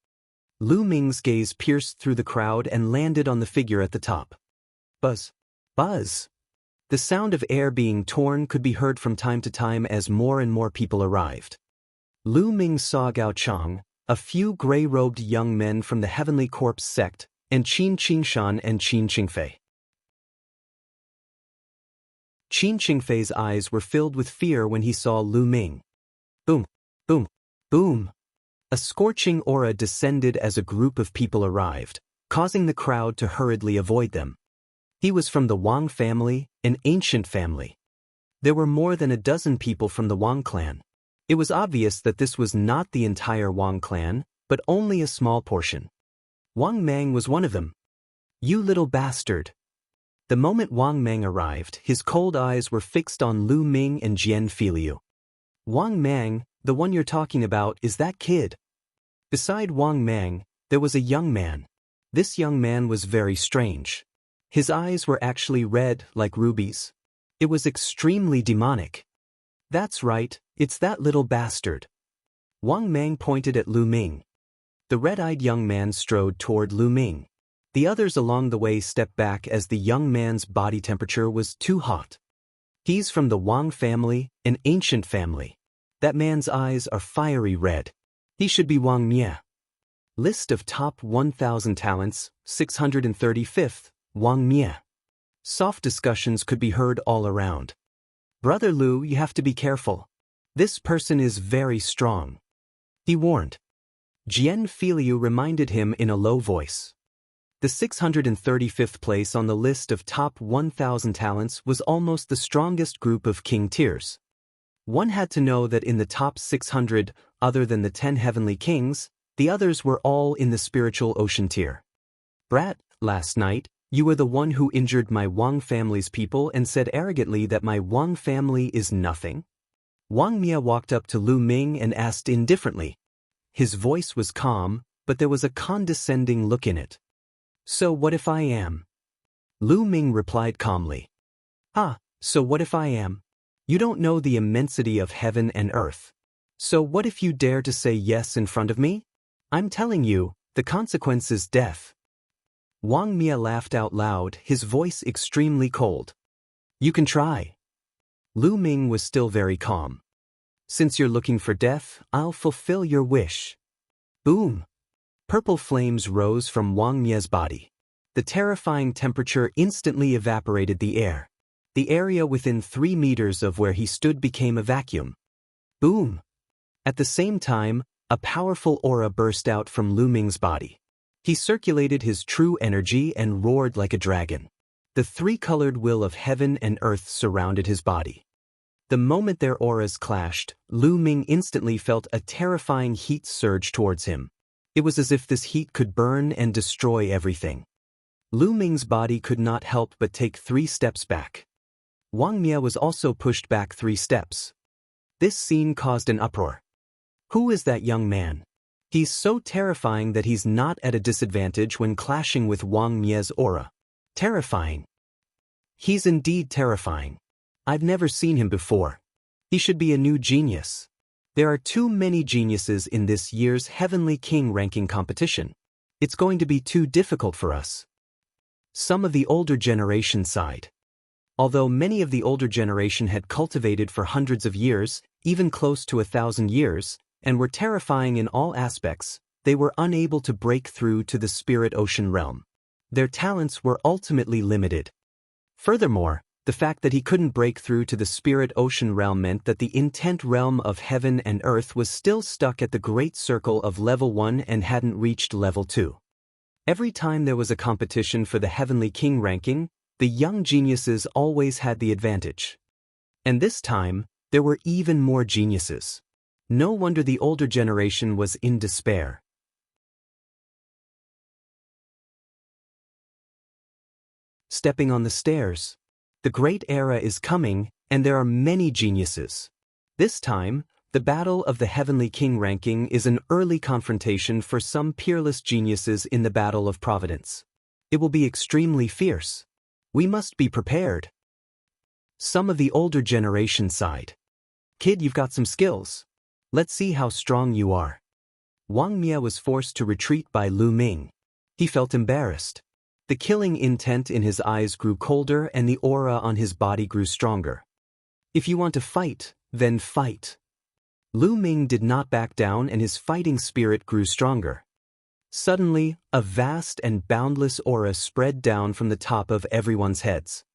Lu Ming's gaze pierced through the crowd and landed on the figure at the top. Buzz. Buzz. The sound of air being torn could be heard from time to time as more and more people arrived. Lu Ming saw Gao Chang, a few gray-robed young men from the Heavenly Corpse sect, and Qin Qingshan and Qin Qingfei. Qin Qingfei's eyes were filled with fear when he saw Lu Ming. Boom, boom, boom. A scorching aura descended as a group of people arrived, causing the crowd to hurriedly avoid them. He was from the Wang family, an ancient family. There were more than a dozen people from the Wang clan. It was obvious that this was not the entire Wang clan, but only a small portion. Wang Mang was one of them. "You little bastard." The moment Wang Mang arrived, his cold eyes were fixed on Lu Ming and Jian Filiu. "Wang Mang, the one you're talking about, is that kid." Beside Wang Mang, there was a young man. This young man was very strange. His eyes were actually red like rubies. It was extremely demonic. "That's right, it's that little bastard." Wang Mang pointed at Lu Ming. The red-eyed young man strode toward Lu Ming. The others along the way stepped back as the young man's body temperature was too hot. "He's from the Wang family, an ancient family. That man's eyes are fiery red. He should be Wang Mie." List of top 1,000 talents, 635th, Wang Mie. Soft discussions could be heard all around. "Brother Lu, you have to be careful. This person is very strong," he warned. Jian Filiu reminded him in a low voice. The 635th place on the list of top 1,000 talents was almost the strongest group of king tiers. One had to know that in the top 600, other than the 10 heavenly kings, the others were all in the spiritual ocean tier. "Brat, last night, you were the one who injured my Wang family's people and said arrogantly that my Wang family is nothing?" Wang Mie walked up to Lu Ming and asked indifferently. His voice was calm, but there was a condescending look in it. "So what if I am?" Lu Ming replied calmly. "Ah, so what if I am? You don't know the immensity of heaven and earth. So what if you dare to say yes in front of me? I'm telling you, the consequence is death." Wang Mie laughed out loud, his voice extremely cold. "You can try." Lu Ming was still very calm. "Since you're looking for death, I'll fulfill your wish." Boom! Purple flames rose from Wang Mie's body. The terrifying temperature instantly evaporated the air. The area within 3 meters of where he stood became a vacuum. Boom! At the same time, a powerful aura burst out from Lu Ming's body. He circulated his true energy and roared like a dragon. The 3-colored will of heaven and earth surrounded his body. The moment their auras clashed, Lu Ming instantly felt a terrifying heat surge towards him. It was as if this heat could burn and destroy everything. Lu Ming's body could not help but take 3 steps back. Wang Mie was also pushed back 3 steps. This scene caused an uproar. Who is that young man? He's so terrifying that he's not at a disadvantage when clashing with Wang Mie's aura. Terrifying. He's indeed terrifying. I've never seen him before. He should be a new genius. There are too many geniuses in this year's Heavenly King ranking competition. It's going to be too difficult for us. Some of the older generation sighed. Although many of the older generation had cultivated for hundreds of years, even close to 1,000 years, and were terrifying in all aspects, they were unable to break through to the spirit ocean realm. Their talents were ultimately limited. Furthermore, the fact that he couldn't break through to the spirit ocean realm meant that the intent realm of heaven and earth was still stuck at the great circle of level 1 and hadn't reached level 2. Every time there was a competition for the Heavenly King ranking, the young geniuses always had the advantage. And this time, there were even more geniuses. No wonder the older generation was in despair. Stepping on the stairs. The great era is coming, and there are many geniuses. This time, the battle of the Heavenly King ranking is an early confrontation for some peerless geniuses in the battle of providence. It will be extremely fierce. We must be prepared. Some of the older generation sighed. Kid, you've got some skills. Let's see how strong you are. Wang Mie was forced to retreat by Lu Ming. He felt embarrassed. The killing intent in his eyes grew colder and the aura on his body grew stronger. If you want to fight, then fight. Lu Ming did not back down and his fighting spirit grew stronger. Suddenly, a vast and boundless aura spread down from the top of everyone's heads.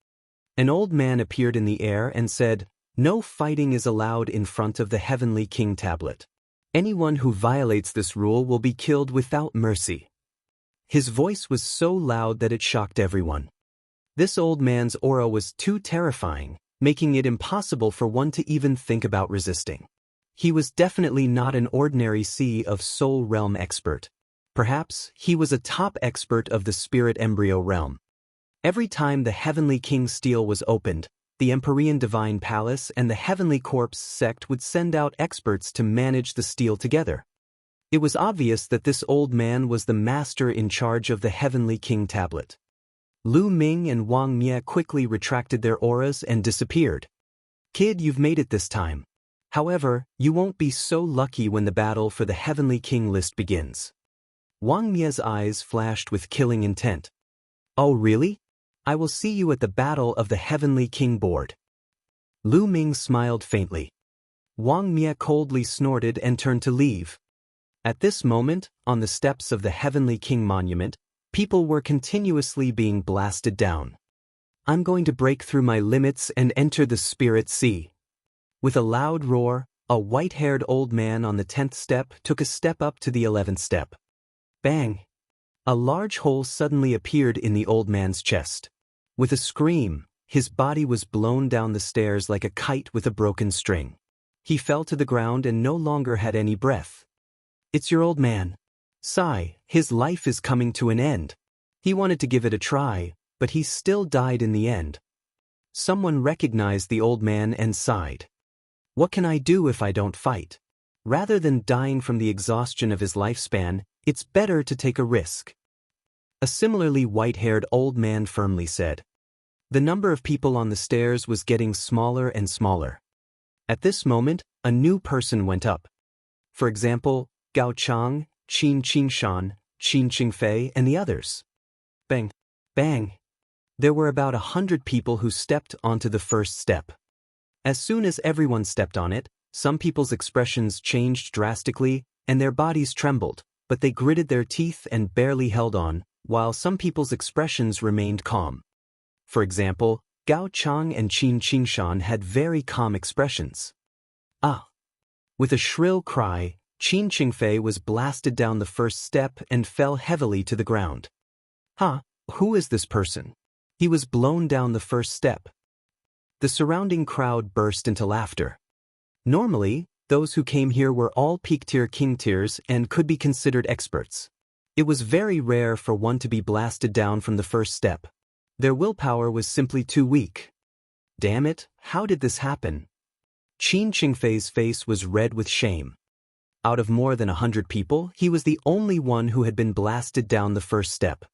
An old man appeared in the air and said, "No fighting is allowed in front of the Heavenly King tablet. Anyone who violates this rule will be killed without mercy." His voice was so loud that it shocked everyone. This old man's aura was too terrifying, making it impossible for one to even think about resisting. He was definitely not an ordinary Sea of Soul realm expert. Perhaps he was a top expert of the spirit embryo realm. Every time the Heavenly King's stele was opened, the Empyrean Divine Palace and the Heavenly Corpse sect would send out experts to manage the stele together. It was obvious that this old man was the master in charge of the Heavenly King tablet. Lu Ming and Wang Mie quickly retracted their auras and disappeared. Kid, you've made it this time. However, you won't be so lucky when the battle for the Heavenly King list begins. Wang Mie's eyes flashed with killing intent. Oh really? I will see you at the battle of the Heavenly King board. Lu Ming smiled faintly. Wang Mie coldly snorted and turned to leave. At this moment, on the steps of the Heavenly King monument, people were continuously being blasted down. I'm going to break through my limits and enter the spirit sea. With a loud roar, a white-haired old man on the 10th step took a step up to the 11th step. Bang! A large hole suddenly appeared in the old man's chest. With a scream, his body was blown down the stairs like a kite with a broken string. He fell to the ground and no longer had any breath. It's your old man. Sigh, his life is coming to an end. He wanted to give it a try, but he still died in the end. Someone recognized the old man and sighed. What can I do if I don't fight? Rather than dying from the exhaustion of his lifespan, it's better to take a risk. A similarly white-haired old man firmly said. The number of people on the stairs was getting smaller and smaller. At this moment, a new person went up. For example, Gao Chang, Qin Qingshan, Qin Qingfei, and the others. Bang! Bang! There were about 100 people who stepped onto the first step. As soon as everyone stepped on it, some people's expressions changed drastically, and their bodies trembled, but they gritted their teeth and barely held on, while some people's expressions remained calm. For example, Gao Chang and Qin Qingshan had very calm expressions. Ah! With a shrill cry, Qin Qingfei was blasted down the first step and fell heavily to the ground. Huh, who is this person? He was blown down the first step. The surrounding crowd burst into laughter. Normally, those who came here were all peak-tier king tiers and could be considered experts. It was very rare for one to be blasted down from the first step. Their willpower was simply too weak. Damn it, how did this happen? Qin Qingfei's face was red with shame. Out of more than 100 people, he was the only one who had been blasted down the first step.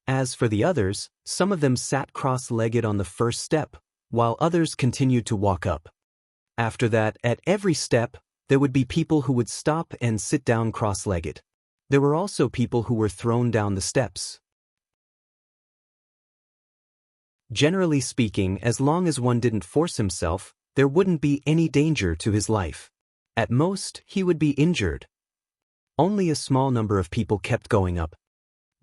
As for the others, some of them sat cross-legged on the first step, while others continued to walk up. After that, at every step, there would be people who would stop and sit down cross-legged. There were also people who were thrown down the steps. Generally speaking, as long as one didn't force himself, there wouldn't be any danger to his life. At most, he would be injured. Only a small number of people kept going up.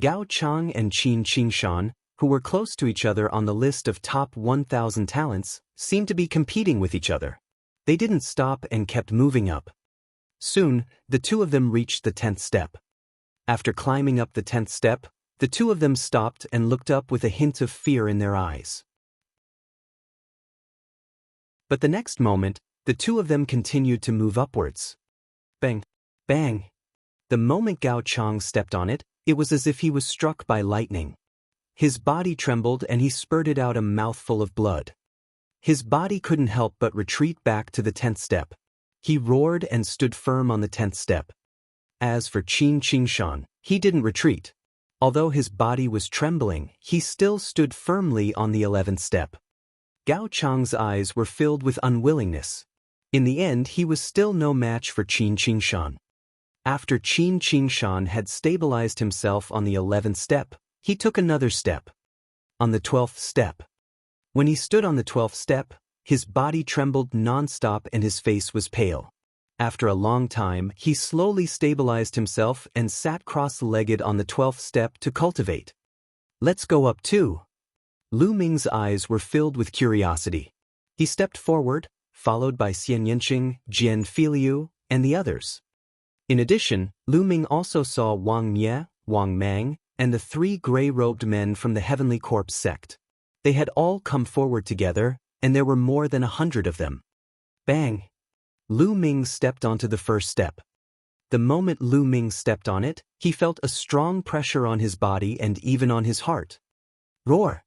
Gao Chang and Qin Qingshan, who were close to each other on the list of top 1,000 talents, seemed to be competing with each other. They didn't stop and kept moving up. Soon, the two of them reached the 10th step. After climbing up the 10th step, the two of them stopped and looked up with a hint of fear in their eyes. But the next moment, the two of them continued to move upwards. Bang! Bang! The moment Gao Chang stepped on it, it was as if he was struck by lightning. His body trembled and he spurted out a mouthful of blood. His body couldn't help but retreat back to the 10th step. He roared and stood firm on the 10th step. As for Qin Qingshan, he didn't retreat. Although his body was trembling, he still stood firmly on the 11th step. Gao Chang's eyes were filled with unwillingness. In the end, he was still no match for Qin Qingshan. After Qin Qingshan had stabilized himself on the 11th step, he took another step. On the 12th step. When he stood on the 12th step, his body trembled non-stop and his face was pale. After a long time, he slowly stabilized himself and sat cross-legged on the 12th step to cultivate. Let's go up too. Lu Ming's eyes were filled with curiosity. He stepped forward, followed by Xian Yanqing, Jian Filiu, and the others. In addition, Lu Ming also saw Wang Mie, Wang Mang, and the three gray-robed men from the Heavenly Corpse sect. They had all come forward together, and there were more than 100 of them. Bang! Lu Ming stepped onto the first step. The moment Lu Ming stepped on it, he felt a strong pressure on his body and even on his heart. Roar!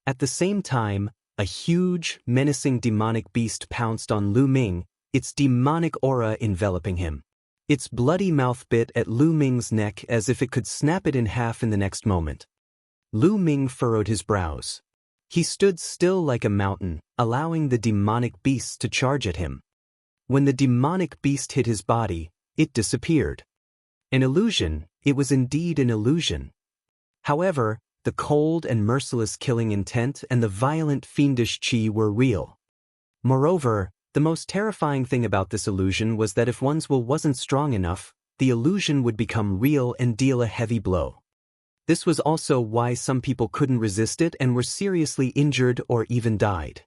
At the same time, a huge, menacing demonic beast pounced on Lu Ming, its demonic aura enveloping him. Its bloody mouth bit at Lu Ming's neck as if it could snap it in half in the next moment. Lu Ming furrowed his brows. He stood still like a mountain, allowing the demonic beast to charge at him. When the demonic beast hit his body, it disappeared. An illusion, it was indeed an illusion. However, the cold and merciless killing intent and the violent fiendish qi were real. Moreover, the most terrifying thing about this illusion was that if one's will wasn't strong enough, the illusion would become real and deal a heavy blow. This was also why some people couldn't resist it and were seriously injured or even died.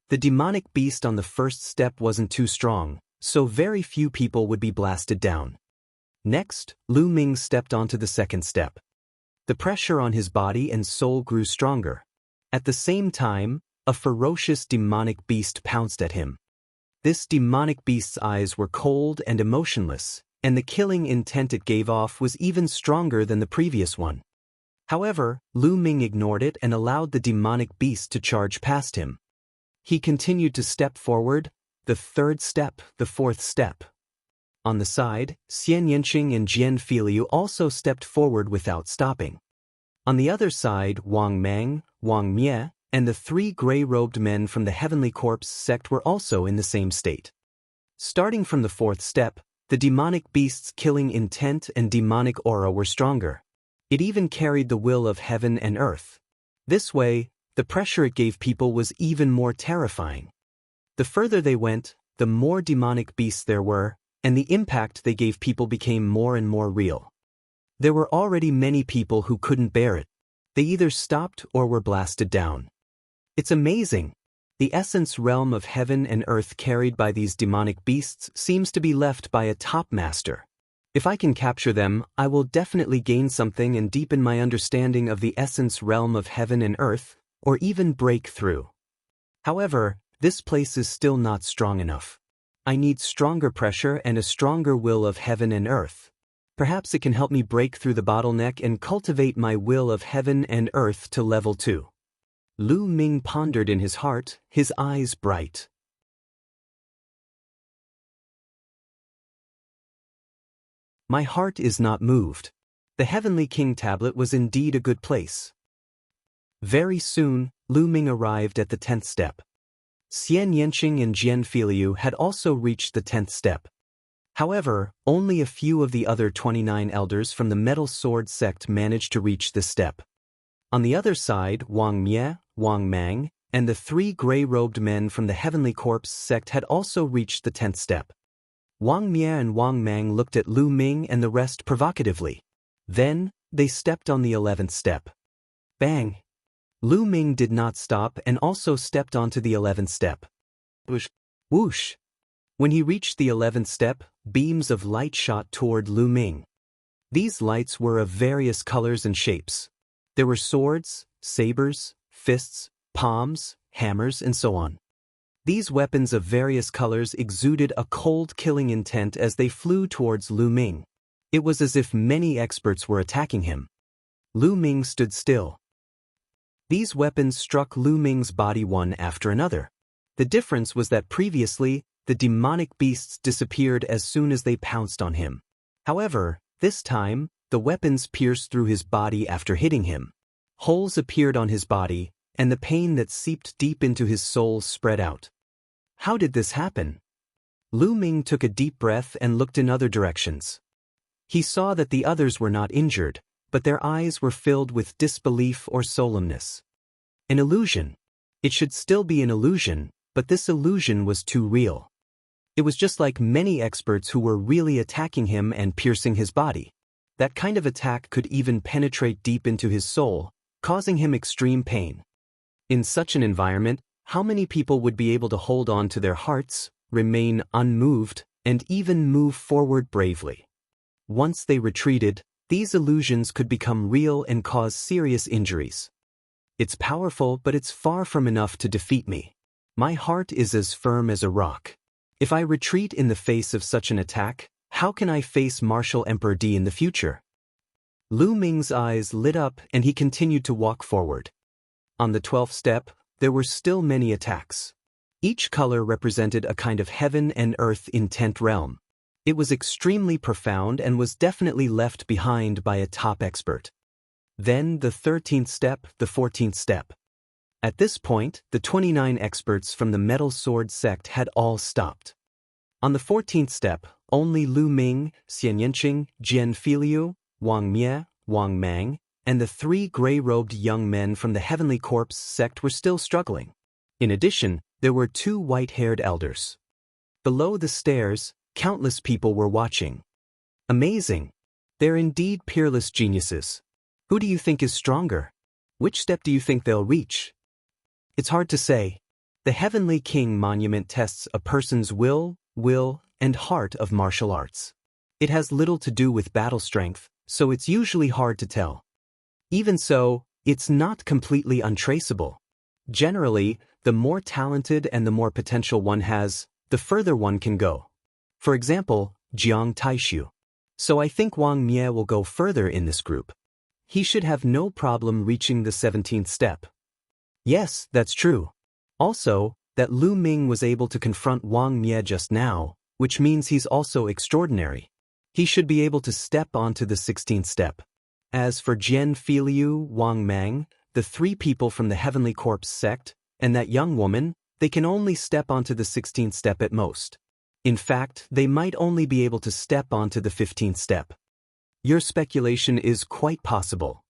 The demonic beast on the first step wasn't too strong, so very few people would be blasted down. Next, Lu Ming stepped onto the second step. The pressure on his body and soul grew stronger. At the same time, a ferocious demonic beast pounced at him. This demonic beast's eyes were cold and emotionless, and the killing intent it gave off was even stronger than the previous one. However, Lu Ming ignored it and allowed the demonic beast to charge past him. He continued to step forward, the third step, the fourth step. On the side, Xian Yanqing and Jian Filiu also stepped forward without stopping. On the other side, Wang Mang, Wang Mie, and the three gray-robed men from the Heavenly Corpse sect were also in the same state. Starting from the fourth step, the demonic beast's killing intent and demonic aura were stronger. It even carried the will of heaven and earth. This way, the pressure it gave people was even more terrifying. The further they went, the more demonic beasts there were, and the impact they gave people became more and more real. There were already many people who couldn't bear it. They either stopped or were blasted down. It's amazing. The essence realm of heaven and earth carried by these demonic beasts seems to be left by a top master. If I can capture them, I will definitely gain something and deepen my understanding of the essence realm of heaven and earth, or even break through. However, this place is still not strong enough. I need stronger pressure and a stronger will of heaven and earth. Perhaps it can help me break through the bottleneck and cultivate my will of heaven and earth to level 2. Lu Ming pondered in his heart, his eyes bright. My heart is not moved. The Heavenly King tablet was indeed a good place. Very soon, Lu Ming arrived at the 10th step. Xian Yanqing and Jian Filiu had also reached the 10th step. However, only a few of the other 29 elders from the Metal Sword sect managed to reach this step. On the other side, Wang Mie, Wang Mang, and the 3 gray-robed men from the Heavenly Corpse sect had also reached the 10th step. Wang Mie and Wang Mang looked at Lu Ming and the rest provocatively. Then, they stepped on the 11th step. Bang! Lu Ming did not stop and also stepped onto the 11th step. Whoosh! Whoosh! When he reached the 11th step, beams of light shot toward Lu Ming. These lights were of various colors and shapes. There were swords, sabers, fists, palms, hammers, and so on. These weapons of various colors exuded a cold killing intent as they flew towards Lu Ming. It was as if many experts were attacking him. Lu Ming stood still. These weapons struck Lu Ming's body one after another. The difference was that previously, the demonic beasts disappeared as soon as they pounced on him. However, this time, the weapons pierced through his body after hitting him. Holes appeared on his body, and the pain that seeped deep into his soul spread out. How did this happen? Lu Ming took a deep breath and looked in other directions. He saw that the others were not injured, but their eyes were filled with disbelief or solemnness. An illusion. It should still be an illusion, but this illusion was too real. It was just like many experts who were really attacking him and piercing his body. That kind of attack could even penetrate deep into his soul, causing him extreme pain. In such an environment, how many people would be able to hold on to their hearts, remain unmoved, and even move forward bravely? Once they retreated, these illusions could become real and cause serious injuries. It's powerful, but it's far from enough to defeat me. My heart is as firm as a rock. If I retreat in the face of such an attack, how can I face Martial Emperor D in the future? Lu Ming's eyes lit up and he continued to walk forward. On the 12th step, there were still many attacks. Each color represented a kind of heaven and earth intent realm. It was extremely profound and was definitely left behind by a top expert. Then the 13th step, the 14th step. At this point, the 29 experts from the Metal Sword sect had all stopped. On the 14th step, only Lu Ming, Xian Yanqing, Jian Filiu, Wang Mie, Wang Mang, and the 3 gray-robed young men from the Heavenly Corpse sect were still struggling. In addition, there were 2 white-haired elders. Below the stairs, countless people were watching. Amazing! They're indeed peerless geniuses. Who do you think is stronger? Which step do you think they'll reach? It's hard to say. The Heavenly King monument tests a person's will, and heart of martial arts. It has little to do with battle strength, so it's usually hard to tell. Even so, it's not completely untraceable. Generally, the more talented and the more potential one has, the further one can go. For example, Jiang Taishu. So I think Wang Mie will go further in this group. He should have no problem reaching the 17th step. Yes, that's true. Also, that Lu Ming was able to confront Wang Mie just now, which means he's also extraordinary. He should be able to step onto the 16th step. As for Jian Filiu, Wang Mang, the 3 people from the Heavenly Corpse sect, and that young woman, they can only step onto the 16th step at most. In fact, they might only be able to step onto the 15th step. Your speculation is quite possible.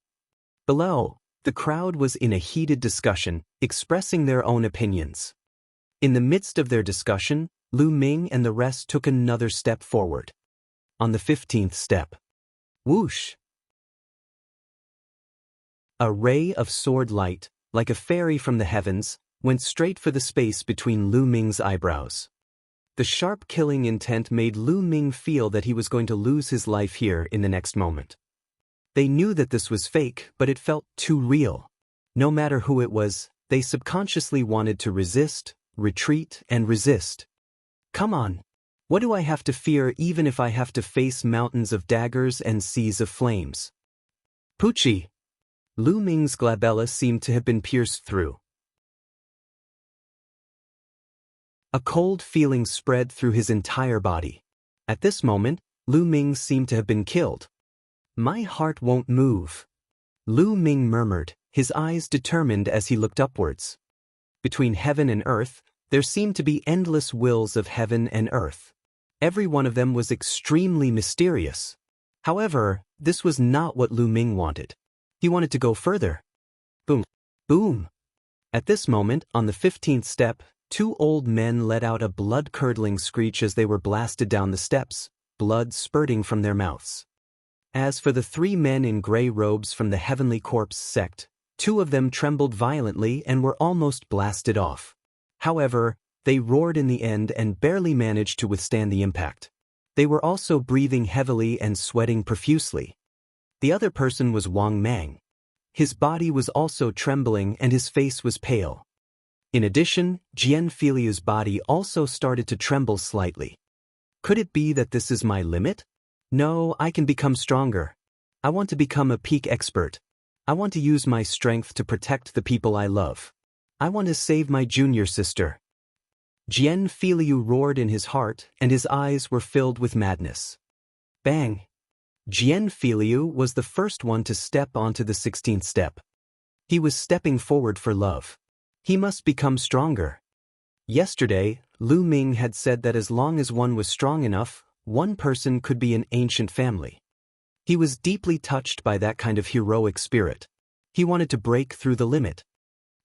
Below, the crowd was in a heated discussion, expressing their own opinions. In the midst of their discussion, Lu Ming and the rest took another step forward. On the 15th step. Whoosh! A ray of sword light, like a fairy from the heavens, went straight for the space between Lu Ming's eyebrows. The sharp killing intent made Lu Ming feel that he was going to lose his life here in the next moment. They knew that this was fake, but it felt too real. No matter who it was, they subconsciously wanted to resist, retreat, and resist. Come on. What do I have to fear even if I have to face mountains of daggers and seas of flames? Pucci! Lu Ming's glabella seemed to have been pierced through. A cold feeling spread through his entire body. At this moment, Lu Ming seemed to have been killed. My heart won't move. Lu Ming murmured, his eyes determined as he looked upwards. Between heaven and earth, there seemed to be endless wills of heaven and earth. Every one of them was extremely mysterious. However, this was not what Lu Ming wanted. He wanted to go further. Boom. Boom. At this moment, on the 15th step, two old men let out a blood-curdling screech as they were blasted down the steps, blood spurting from their mouths. As for the three men in gray robes from the Heavenly Corpse sect, two of them trembled violently and were almost blasted off. However, they roared in the end and barely managed to withstand the impact. They were also breathing heavily and sweating profusely. The other person was Wang Mang. His body was also trembling and his face was pale. In addition, Jian Filiu's body also started to tremble slightly. Could it be that this is my limit? No, I can become stronger. I want to become a peak expert. I want to use my strength to protect the people I love. I want to save my junior sister. Jian Filiu roared in his heart and his eyes were filled with madness. Bang! Jian Filiu was the first one to step onto the 16th step. He was stepping forward for love. He must become stronger. Yesterday, Lu Ming had said that as long as one was strong enough, one person could be an ancient family. He was deeply touched by that kind of heroic spirit. He wanted to break through the limit.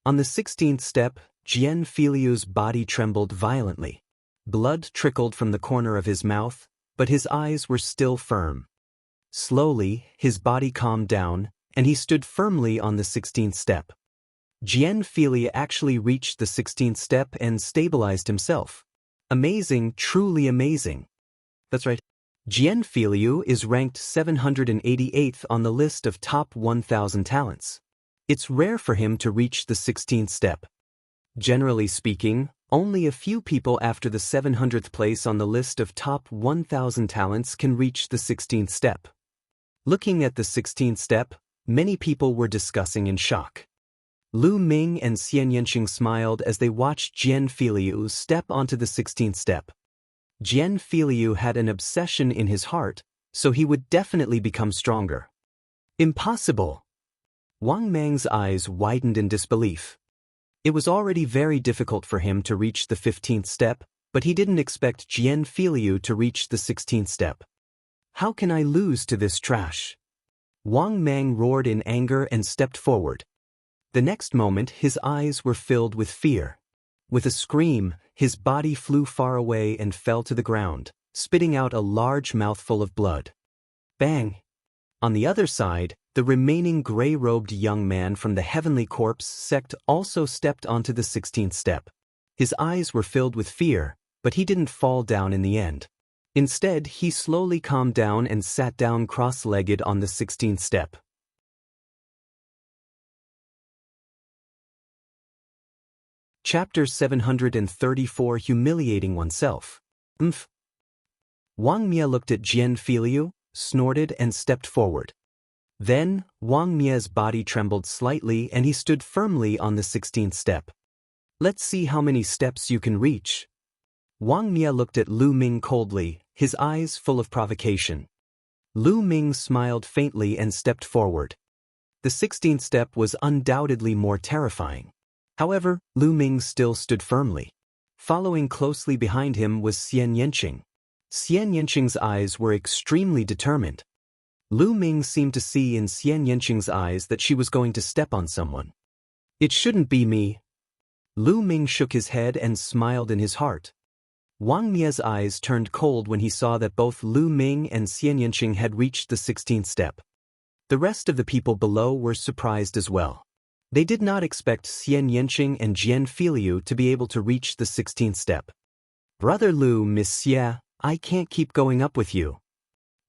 On the 16th step, Jian Filiu's body trembled violently. Blood trickled from the corner of his mouth, but his eyes were still firm. Slowly, his body calmed down, and he stood firmly on the 16th step. Jian Filiu actually reached the 16th step and stabilized himself. Amazing, truly amazing. That's right. Jian Filiu is ranked 788th on the list of top 1,000 talents. It's rare for him to reach the 16th step. Generally speaking, only a few people after the 700th place on the list of top 1,000 talents can reach the 16th step. Looking at the 16th step, many people were discussing in shock. Lu Ming and Xian Yanqing smiled as they watched Jian Filiu step onto the 16th step. Jian Filiu had an obsession in his heart, so he would definitely become stronger. Impossible! Wang Mang's eyes widened in disbelief. It was already very difficult for him to reach the 15th step, but he didn't expect Jian Filiu to reach the 16th step. How can I lose to this trash? Wang Mang roared in anger and stepped forward. The next moment his eyes were filled with fear. With a scream, his body flew far away and fell to the ground, spitting out a large mouthful of blood. Bang! On the other side, the remaining gray-robed young man from the Heavenly Corpse sect also stepped onto the 16th step. His eyes were filled with fear, but he didn't fall down in the end. Instead, he slowly calmed down and sat down cross-legged on the 16th step. Chapter 734 Humiliating Oneself. Wang Mia looked at Jian Filiu, snorted and stepped forward. Then, Wang Mia's body trembled slightly and he stood firmly on the 16th step. Let's see how many steps you can reach. Wang Mia looked at Lu Ming coldly, his eyes full of provocation. Lu Ming smiled faintly and stepped forward. The 16th step was undoubtedly more terrifying. However, Lu Ming still stood firmly. Following closely behind him was Xian Yanqing. Xian Yanqing's eyes were extremely determined. Lu Ming seemed to see in Xian Yanqing's eyes that she was going to step on someone. It shouldn't be me. Lu Ming shook his head and smiled in his heart. Wang Mia's eyes turned cold when he saw that both Lu Ming and Xian Yanqing had reached the 16th step. The rest of the people below were surprised as well. They did not expect Xian Yanqing and Jian Filiu to be able to reach the 16th step. Brother Lu, Miss Xia, I can't keep going up with you,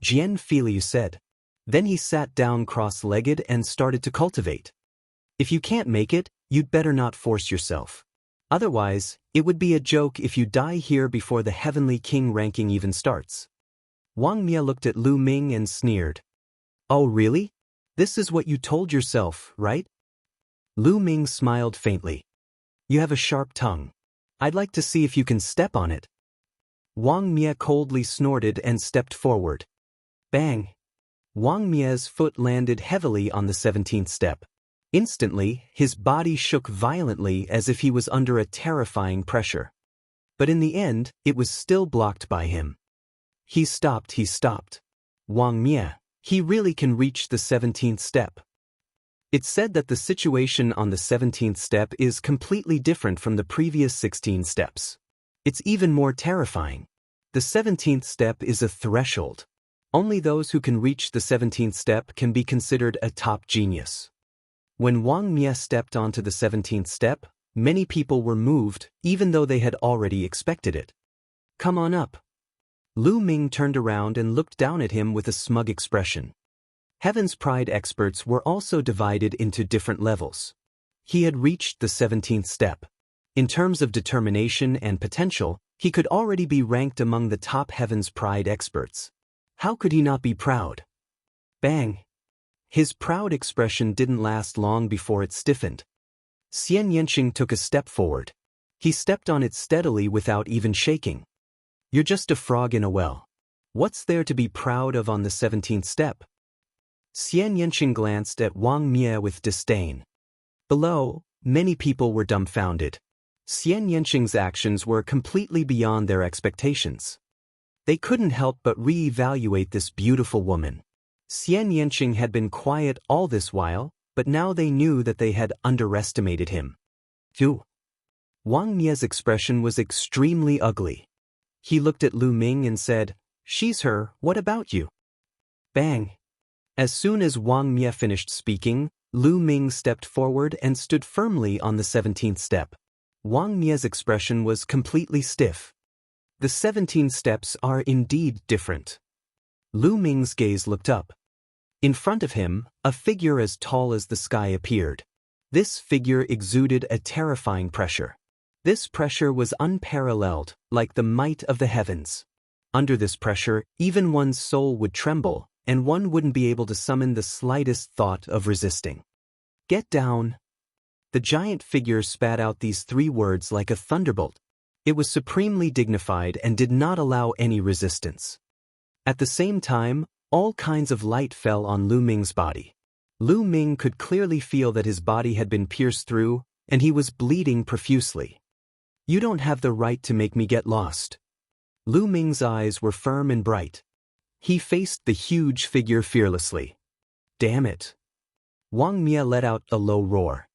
Jian Filiu said. Then he sat down cross-legged and started to cultivate. If you can't make it, you'd better not force yourself. Otherwise, it would be a joke if you die here before the Heavenly King ranking even starts. Wang Mia looked at Lu Ming and sneered. Oh really? This is what you told yourself, right? Lu Ming smiled faintly. You have a sharp tongue. I'd like to see if you can step on it. Wang Mie coldly snorted and stepped forward. Bang! Wang Mie's foot landed heavily on the 17th step. Instantly, his body shook violently as if he was under a terrifying pressure. But in the end, it was still blocked by him. He stopped. Wang Mie, he really can reach the 17th step. It's said that the situation on the 17th step is completely different from the previous 16 steps. It's even more terrifying. The 17th step is a threshold. Only those who can reach the 17th step can be considered a top genius. When Wang Mie stepped onto the 17th step, many people were moved, even though they had already expected it. Come on up. Lu Ming turned around and looked down at him with a smug expression. Heaven's Pride experts were also divided into different levels. He had reached the 17th step. In terms of determination and potential, he could already be ranked among the top Heaven's Pride experts. How could he not be proud? Bang! His proud expression didn't last long before it stiffened. Xian Yanqing took a step forward. He stepped on it steadily without even shaking. You're just a frog in a well. What's there to be proud of on the 17th step? Xian Yanqing glanced at Wang Mie with disdain. Below, many people were dumbfounded. Xian Yanqing's actions were completely beyond their expectations. They couldn't help but re-evaluate this beautiful woman. Xian Yanqing had been quiet all this while, but now they knew that they had underestimated him. Phew! Wang Mie's expression was extremely ugly. He looked at Lu Ming and said, "She's her, what about you?" Bang! As soon as Wang Mie finished speaking, Lu Ming stepped forward and stood firmly on the 17th step. Wang Mie's expression was completely stiff. The 17 steps are indeed different. Lu Ming's gaze looked up. In front of him, a figure as tall as the sky appeared. This figure exuded a terrifying pressure. This pressure was unparalleled, like the might of the heavens. Under this pressure, even one's soul would tremble, and one wouldn't be able to summon the slightest thought of resisting. Get down. The giant figure spat out these 3 words like a thunderbolt. It was supremely dignified and did not allow any resistance. At the same time, all kinds of light fell on Lu Ming's body. Lu Ming could clearly feel that his body had been pierced through, and he was bleeding profusely. You don't have the right to make me get lost. Lu Ming's eyes were firm and bright. He faced the huge figure fearlessly. Damn it! Wang Mie let out a low roar.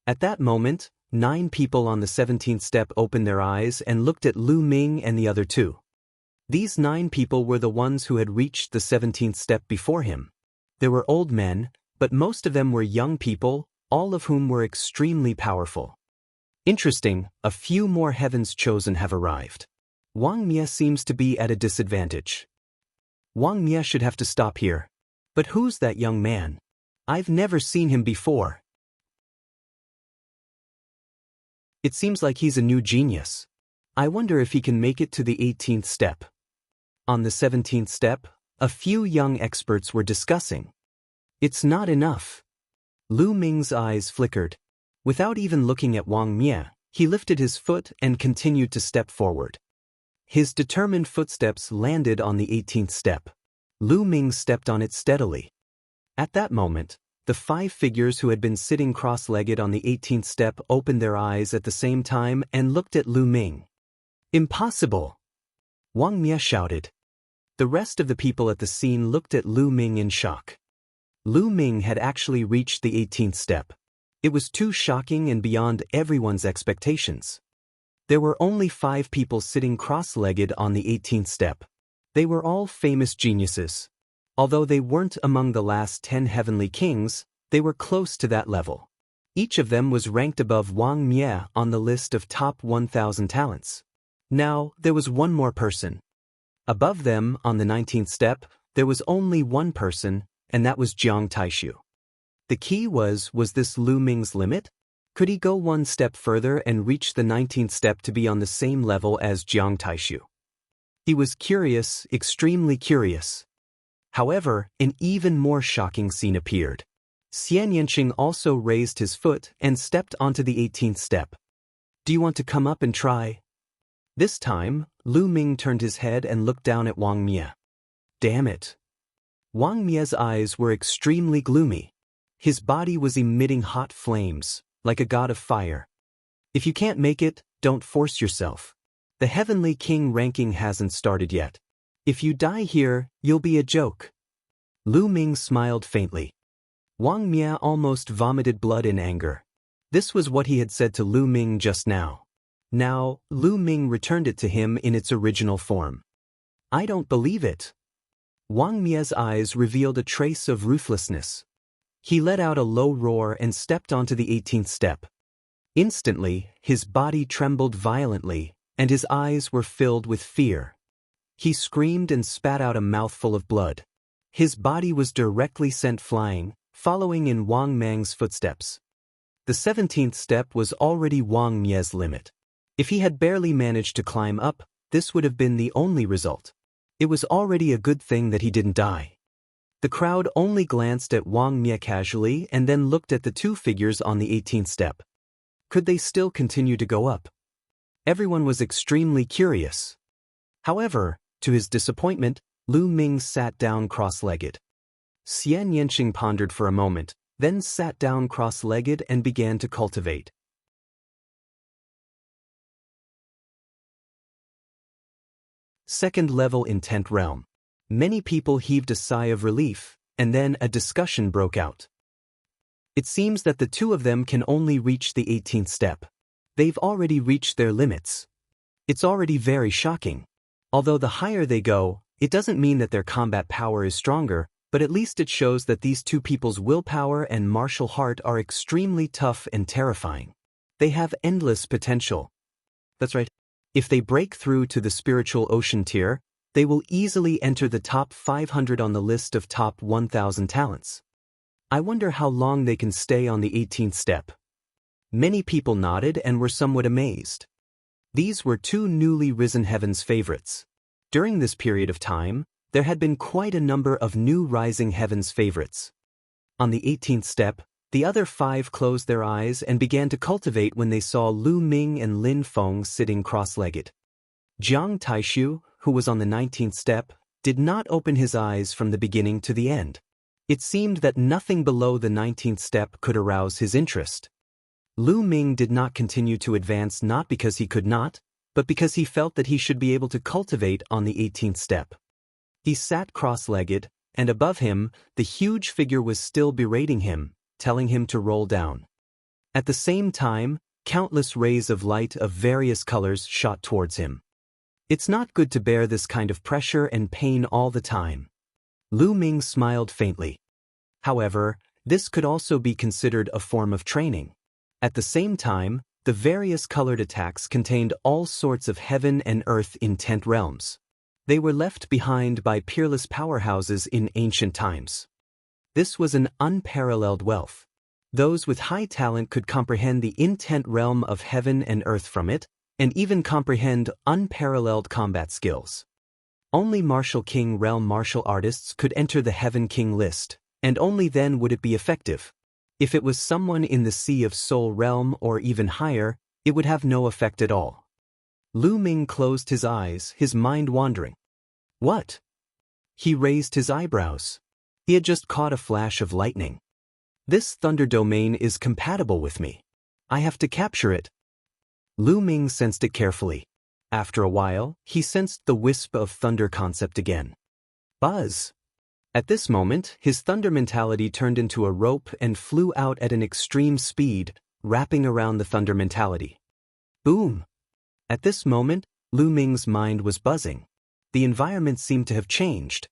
At that moment, 9 people on the 17th step opened their eyes and looked at Lu Ming and the other 2. These 9 people were the ones who had reached the 17th step before him. There were old men, but most of them were young people, all of whom were extremely powerful. Interesting, a few more Heaven's Chosen have arrived. Wang Mie seems to be at a disadvantage. Wang Mie should have to stop here. But who's that young man? I've never seen him before. It seems like he's a new genius. I wonder if he can make it to the 18th step. On the 17th step, a few young experts were discussing. It's not enough. Lu Ming's eyes flickered. Without even looking at Wang Mie, he lifted his foot and continued to step forward. His determined footsteps landed on the 18th step. Lu Ming stepped on it steadily. At that moment, the 5 figures who had been sitting cross-legged on the 18th step opened their eyes at the same time and looked at Lu Ming. Impossible! Wang Mie shouted. The rest of the people at the scene looked at Lu Ming in shock. Lu Ming had actually reached the 18th step. It was too shocking and beyond everyone's expectations. There were only 5 people sitting cross-legged on the 18th step. They were all famous geniuses. Although they weren't among the last 10 heavenly kings, they were close to that level. Each of them was ranked above Wang Mie on the list of top 1,000 talents. Now, there was one more person. Above them, on the 19th step, there was only one person, and that was Jiang Taishu. The key was this Lu Ming's limit? Could he go one step further and reach the 19th step to be on the same level as Jiang Taishu? He was curious, extremely curious. However, an even more shocking scene appeared. Xian Yanqing also raised his foot and stepped onto the 18th step. Do you want to come up and try? This time, Lu Ming turned his head and looked down at Wang Mie. Damn it. Wang Mie's eyes were extremely gloomy. His body was emitting hot flames, like a god of fire. If you can't make it, don't force yourself. The Heavenly King ranking hasn't started yet. If you die here, you'll be a joke. Lu Ming smiled faintly. Wang Mie almost vomited blood in anger. This was what he had said to Lu Ming just now. Now, Lu Ming returned it to him in its original form. I don't believe it. Wang Mie's eyes revealed a trace of ruthlessness. He let out a low roar and stepped onto the 18th step. Instantly, his body trembled violently, and his eyes were filled with fear. He screamed and spat out a mouthful of blood. His body was directly sent flying, following in Wang Mang's footsteps. The 17th step was already Wang Mie's limit. If he had barely managed to climb up, this would have been the only result. It was already a good thing that he didn't die. The crowd only glanced at Wang Mie casually and then looked at the two figures on the 18th step. Could they still continue to go up? Everyone was extremely curious. However, to his disappointment, Lu Ming sat down cross-legged. Xian Yanqing pondered for a moment, then sat down cross-legged and began to cultivate. Second level intent realm. Many people heaved a sigh of relief, and then a discussion broke out. It seems that the two of them can only reach the 18th step. They've already reached their limits. It's already very shocking. Although the higher they go, it doesn't mean that their combat power is stronger, but at least it shows that these two people's willpower and martial heart are extremely tough and terrifying. They have endless potential. That's right. If they break through to the spiritual ocean tier, they will easily enter the top 500 on the list of top 1,000 talents. I wonder how long they can stay on the 18th step. Many people nodded and were somewhat amazed. These were two newly risen heavens favorites. During this period of time, there had been quite a number of new rising heavens favorites. On the 18th step, the other five closed their eyes and began to cultivate when they saw Lu Ming and Lin Feng sitting cross-legged. Jiang Taishu, who was on the 19th step, did not open his eyes from the beginning to the end. It seemed that nothing below the 19th step could arouse his interest. Lu Ming did not continue to advance not because he could not, but because he felt that he should be able to cultivate on the 18th step. He sat cross-legged, and above him, the huge figure was still berating him, telling him to roll down. At the same time, countless rays of light of various colors shot towards him. It's not good to bear this kind of pressure and pain all the time. Lu Ming smiled faintly. However, this could also be considered a form of training. At the same time, the various colored attacks contained all sorts of heaven and earth intent realms. They were left behind by peerless powerhouses in ancient times. This was an unparalleled wealth. Those with high talent could comprehend the intent realm of heaven and earth from it, and even comprehend unparalleled combat skills. Only Martial King realm martial artists could enter the Heaven King list, and only then would it be effective. If it was someone in the Sea of Soul realm or even higher, it would have no effect at all. Lu Ming closed his eyes, his mind wandering. What? He raised his eyebrows. He had just caught a flash of lightning. This thunder domain is compatible with me. I have to capture it. Lu Ming sensed it carefully. After a while, he sensed the wisp of thunder concept again. Buzz! At this moment, his thunder mentality turned into a rope and flew out at an extreme speed, wrapping around the thunder mentality. Boom! At this moment, Lu Ming's mind was buzzing. The environment seemed to have changed.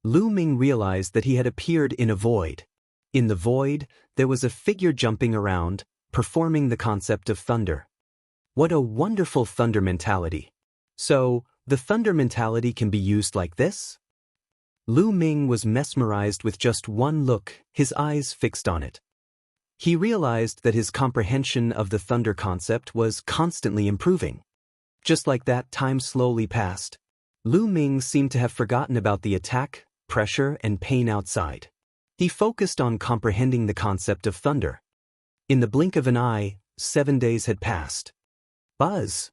Lu Ming realized that he had appeared in a void. In the void, there was a figure jumping around, performing the concept of thunder. What a wonderful thunder mentality. So, the thunder mentality can be used like this? Lu Ming was mesmerized with just one look, his eyes fixed on it. He realized that his comprehension of the thunder concept was constantly improving. Just like that, time slowly passed. Lu Ming seemed to have forgotten about the attack, pressure, and pain outside. He focused on comprehending the concept of thunder. In the blink of an eye, 7 days had passed. Buzz.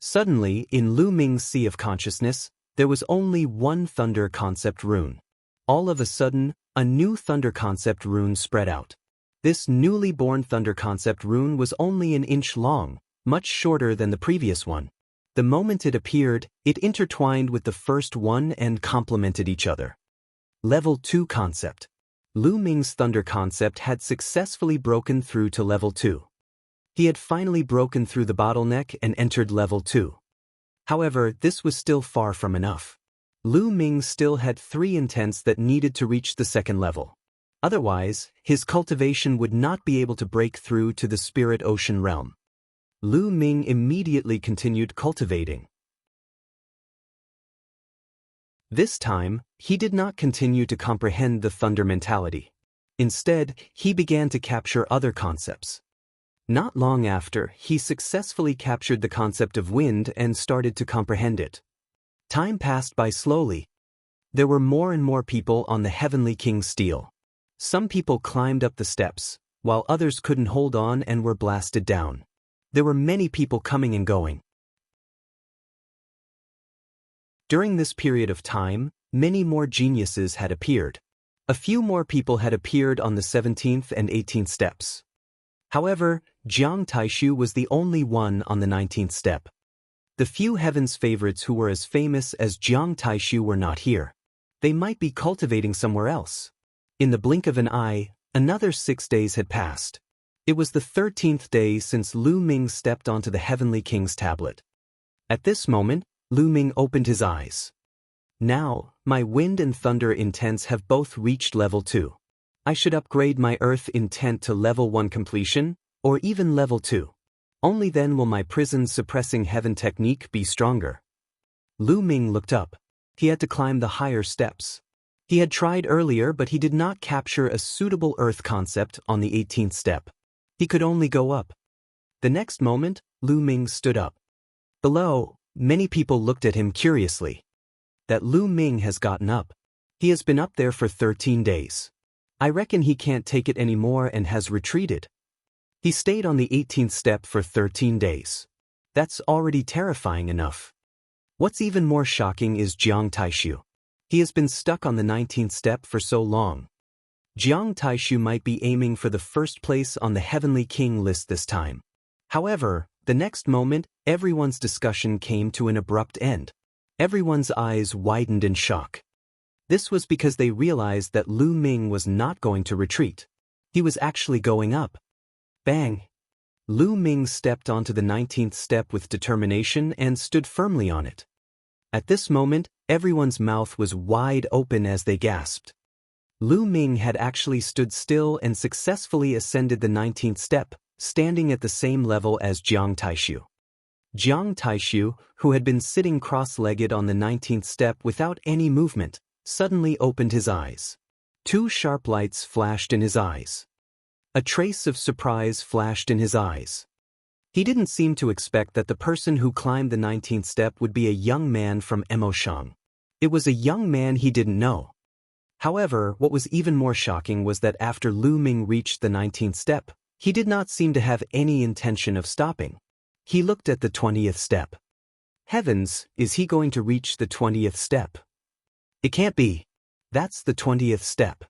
Suddenly, in Lu Ming's sea of consciousness, there was only one thunder concept rune. All of a sudden, a new thunder concept rune spread out. This newly born thunder concept rune was only an inch long, much shorter than the previous one. The moment it appeared, it intertwined with the first one and complemented each other. Level 2 concept. Lu Ming's thunder concept had successfully broken through to level 2. He had finally broken through the bottleneck and entered level 2. However, this was still far from enough. Lu Ming still had 3 intents that needed to reach the second level. Otherwise, his cultivation would not be able to break through to the spirit ocean realm. Lu Ming immediately continued cultivating. This time, he did not continue to comprehend the thunder mentality. Instead, he began to capture other concepts. Not long after, he successfully captured the concept of wind and started to comprehend it. Time passed by slowly. There were more and more people on the Heavenly King's stele. Some people climbed up the steps, while others couldn't hold on and were blasted down. There were many people coming and going. During this period of time, many more geniuses had appeared. A few more people had appeared on the 17th and 18th steps. However, Jiang Taishu was the only one on the 19th step. The few heaven's favorites who were as famous as Jiang Taishu were not here. They might be cultivating somewhere else. In the blink of an eye, another 6 days had passed. It was the 13th day since Lu Ming stepped onto the Heavenly King's tablet. At this moment, Lu Ming opened his eyes. Now, my wind and thunder intents have both reached level 2. I should upgrade my earth intent to level 1 completion, or even level 2. Only then will my prison suppressing heaven technique be stronger. Lu Ming looked up. He had to climb the higher steps. He had tried earlier, but he did not capture a suitable earth concept on the 18th step. He could only go up. The next moment, Lu Ming stood up. Below, many people looked at him curiously. That Lu Ming has gotten up. He has been up there for 13 days. I reckon he can't take it anymore and has retreated. He stayed on the 18th step for 13 days. That's already terrifying enough. What's even more shocking is Jiang Taishu. He has been stuck on the 19th step for so long. Jiang Taishu might be aiming for the first place on the Heavenly King list this time. However, the next moment, everyone's discussion came to an abrupt end. Everyone's eyes widened in shock. This was because they realized that Lu Ming was not going to retreat. He was actually going up. Bang! Lu Ming stepped onto the 19th step with determination and stood firmly on it. At this moment, everyone's mouth was wide open as they gasped. Lu Ming had actually stood still and successfully ascended the 19th step, standing at the same level as Jiang Taishu. Jiang Taishu, who had been sitting cross-legged on the 19th step without any movement, suddenly opened his eyes. 2 sharp lights flashed in his eyes. A trace of surprise flashed in his eyes. He didn't seem to expect that the person who climbed the 19th step would be a young man from Emoshang. It was a young man he didn't know. However, what was even more shocking was that after Lu Ming reached the 19th step, he did not seem to have any intention of stopping. He looked at the 20th step. Heavens, is he going to reach the 20th step? It can't be. That's the 20th step.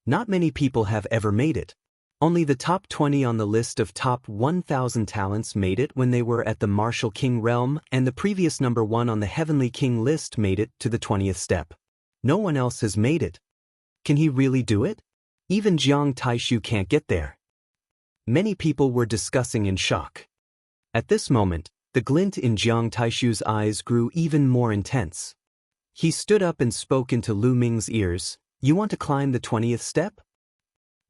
Not many people have ever made it. Only the top 20 on the list of top 1,000 talents made it when they were at the Martial King realm, and the previous number 1 on the Heavenly King list made it to the 20th step. No one else has made it. Can he really do it? Even Jiang Taishu can't get there. Many people were discussing in shock. At this moment, the glint in Jiang Taishu's eyes grew even more intense. He stood up and spoke into Lu Ming's ears. You want to climb the 20th step?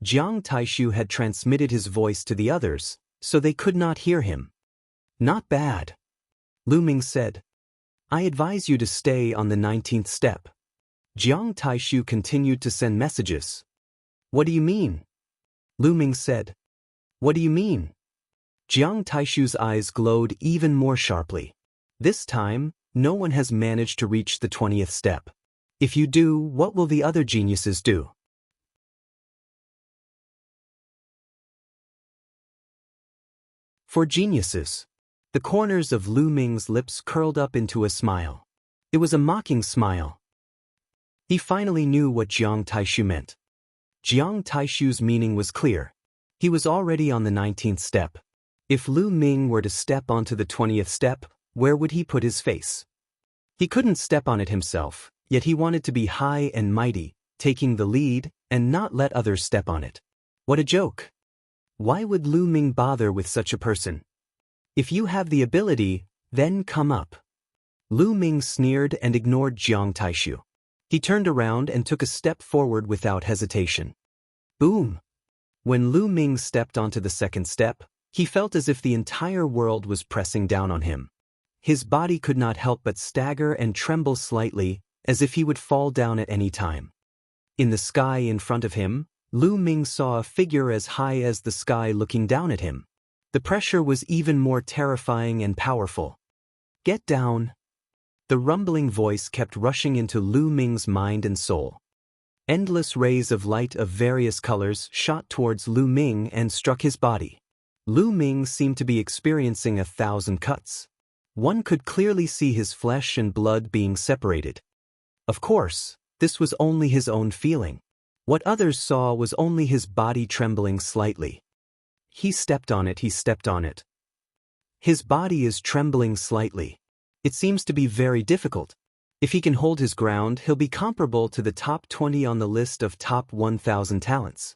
Jiang Taishu had transmitted his voice to the others, so they could not hear him. Not bad. Lu Ming said. I advise you to stay on the 19th step. Jiang Taishu continued to send messages. What do you mean? Lu Ming said. What do you mean? Jiang Taishu's eyes glowed even more sharply. This time, no one has managed to reach the 20th step. If you do, what will the other geniuses do? For geniuses. The corners of Lu Ming's lips curled up into a smile. It was a mocking smile. He finally knew what Jiang Taishu meant. Jiang Taishu's meaning was clear. He was already on the 19th step. If Lu Ming were to step onto the 20th step, where would he put his face? He couldn't step on it himself, yet he wanted to be high and mighty, taking the lead, and not let others step on it. What a joke! Why would Lu Ming bother with such a person? If you have the ability, then come up. Lu Ming sneered and ignored Jiang Taishu. He turned around and took a step forward without hesitation. Boom! When Lu Ming stepped onto the second step, he felt as if the entire world was pressing down on him. His body could not help but stagger and tremble slightly, as if he would fall down at any time. In the sky in front of him, Lu Ming saw a figure as high as the sky looking down at him. The pressure was even more terrifying and powerful. Get down! The rumbling voice kept rushing into Lu Ming's mind and soul. Endless rays of light of various colors shot towards Lu Ming and struck his body. Lu Ming seemed to be experiencing 1,000 cuts. One could clearly see his flesh and blood being separated. Of course, this was only his own feeling. What others saw was only his body trembling slightly. He stepped on it, he stepped on it. His body is trembling slightly. It seems to be very difficult. If he can hold his ground, he'll be comparable to the top 20 on the list of top 1,000 talents.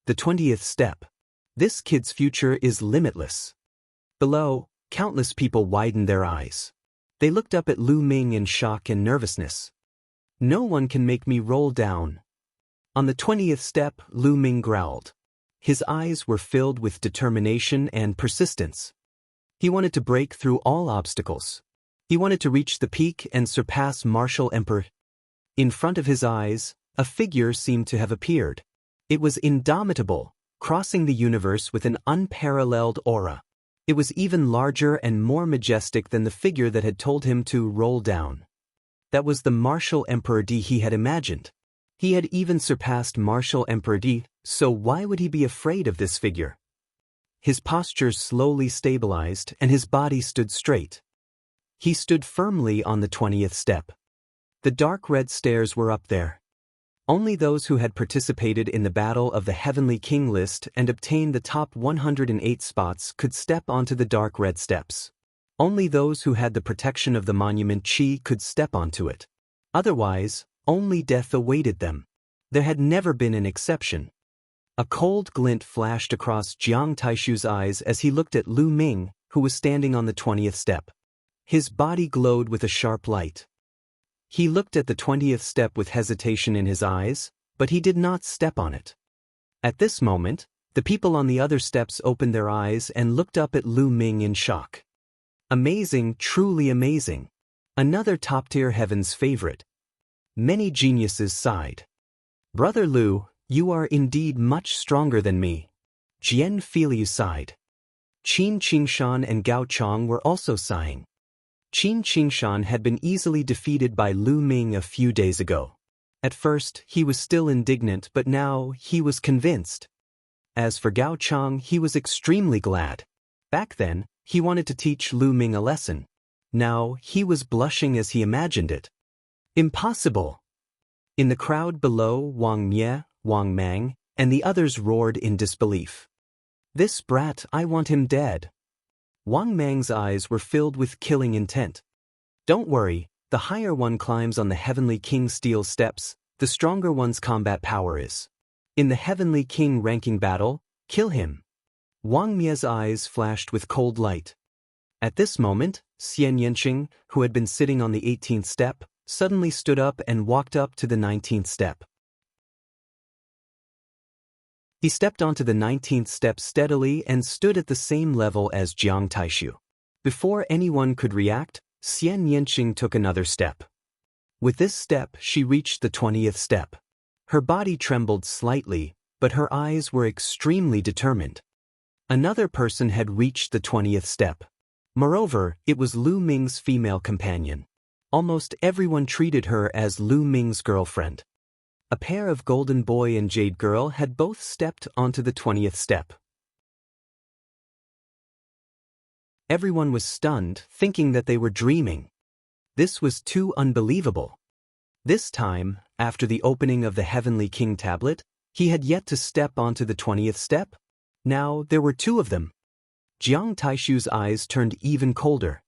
The 20th step. This kid's future is limitless. Below, countless people widened their eyes. They looked up at Lu Ming in shock and nervousness. No one can make me roll down. On the 20th step, Lu Ming growled. His eyes were filled with determination and persistence. He wanted to break through all obstacles. He wanted to reach the peak and surpass Martial Emperor. In front of his eyes, a figure seemed to have appeared. It was indomitable, crossing the universe with an unparalleled aura. It was even larger and more majestic than the figure that had told him to roll down. That was the Martial Emperor D he had imagined. He had even surpassed Martial Emperor D, so why would he be afraid of this figure? His posture slowly stabilized and his body stood straight. He stood firmly on the 20th step. The dark red stairs were up there. Only those who had participated in the Battle of the Heavenly King list and obtained the top 108 spots could step onto the dark red steps. Only those who had the protection of the monument Qi could step onto it. Otherwise, only death awaited them. There had never been an exception. A cold glint flashed across Jiang Taishu's eyes as he looked at Lu Ming, who was standing on the 20th step. His body glowed with a sharp light. He looked at the 20th step with hesitation in his eyes, but he did not step on it. At this moment, the people on the other steps opened their eyes and looked up at Lu Ming in shock. Amazing, truly amazing. Another top-tier heaven's favorite. Many geniuses sighed. Brother Lu, you are indeed much stronger than me. Jian Filiu sighed. Qin Qingshan and Gao Chong were also sighing. Qin Qingshan had been easily defeated by Lu Ming a few days ago. At first, he was still indignant, but now he was convinced. As for Gao Chong, he was extremely glad. Back then, he wanted to teach Lu Ming a lesson. Now, he was blushing as he imagined it. Impossible! In the crowd below, Wang Mie, Wang Mang, and the others roared in disbelief. This brat, I want him dead. Wang Mang's eyes were filled with killing intent. Don't worry, the higher one climbs on the Heavenly King steel steps, the stronger one's combat power is. In the Heavenly King ranking battle, kill him. Wang Mie's eyes flashed with cold light. At this moment, Xian Yanqing, who had been sitting on the 18th step, suddenly stood up and walked up to the 19th step. He stepped onto the 19th step steadily and stood at the same level as Jiang Taishu. Before anyone could react, Xian Yanqing took another step. With this step, she reached the 20th step. Her body trembled slightly, but her eyes were extremely determined. Another person had reached the 20th step. Moreover, it was Lu Ming's female companion. Almost everyone treated her as Lu Ming's girlfriend. A pair of Golden Boy and Jade Girl had both stepped onto the 20th step. Everyone was stunned, thinking that they were dreaming. This was too unbelievable. This time, after the opening of the Heavenly King tablet, he had yet to step onto the 20th step. Now there were two of them. Jiang Taishu's eyes turned even colder.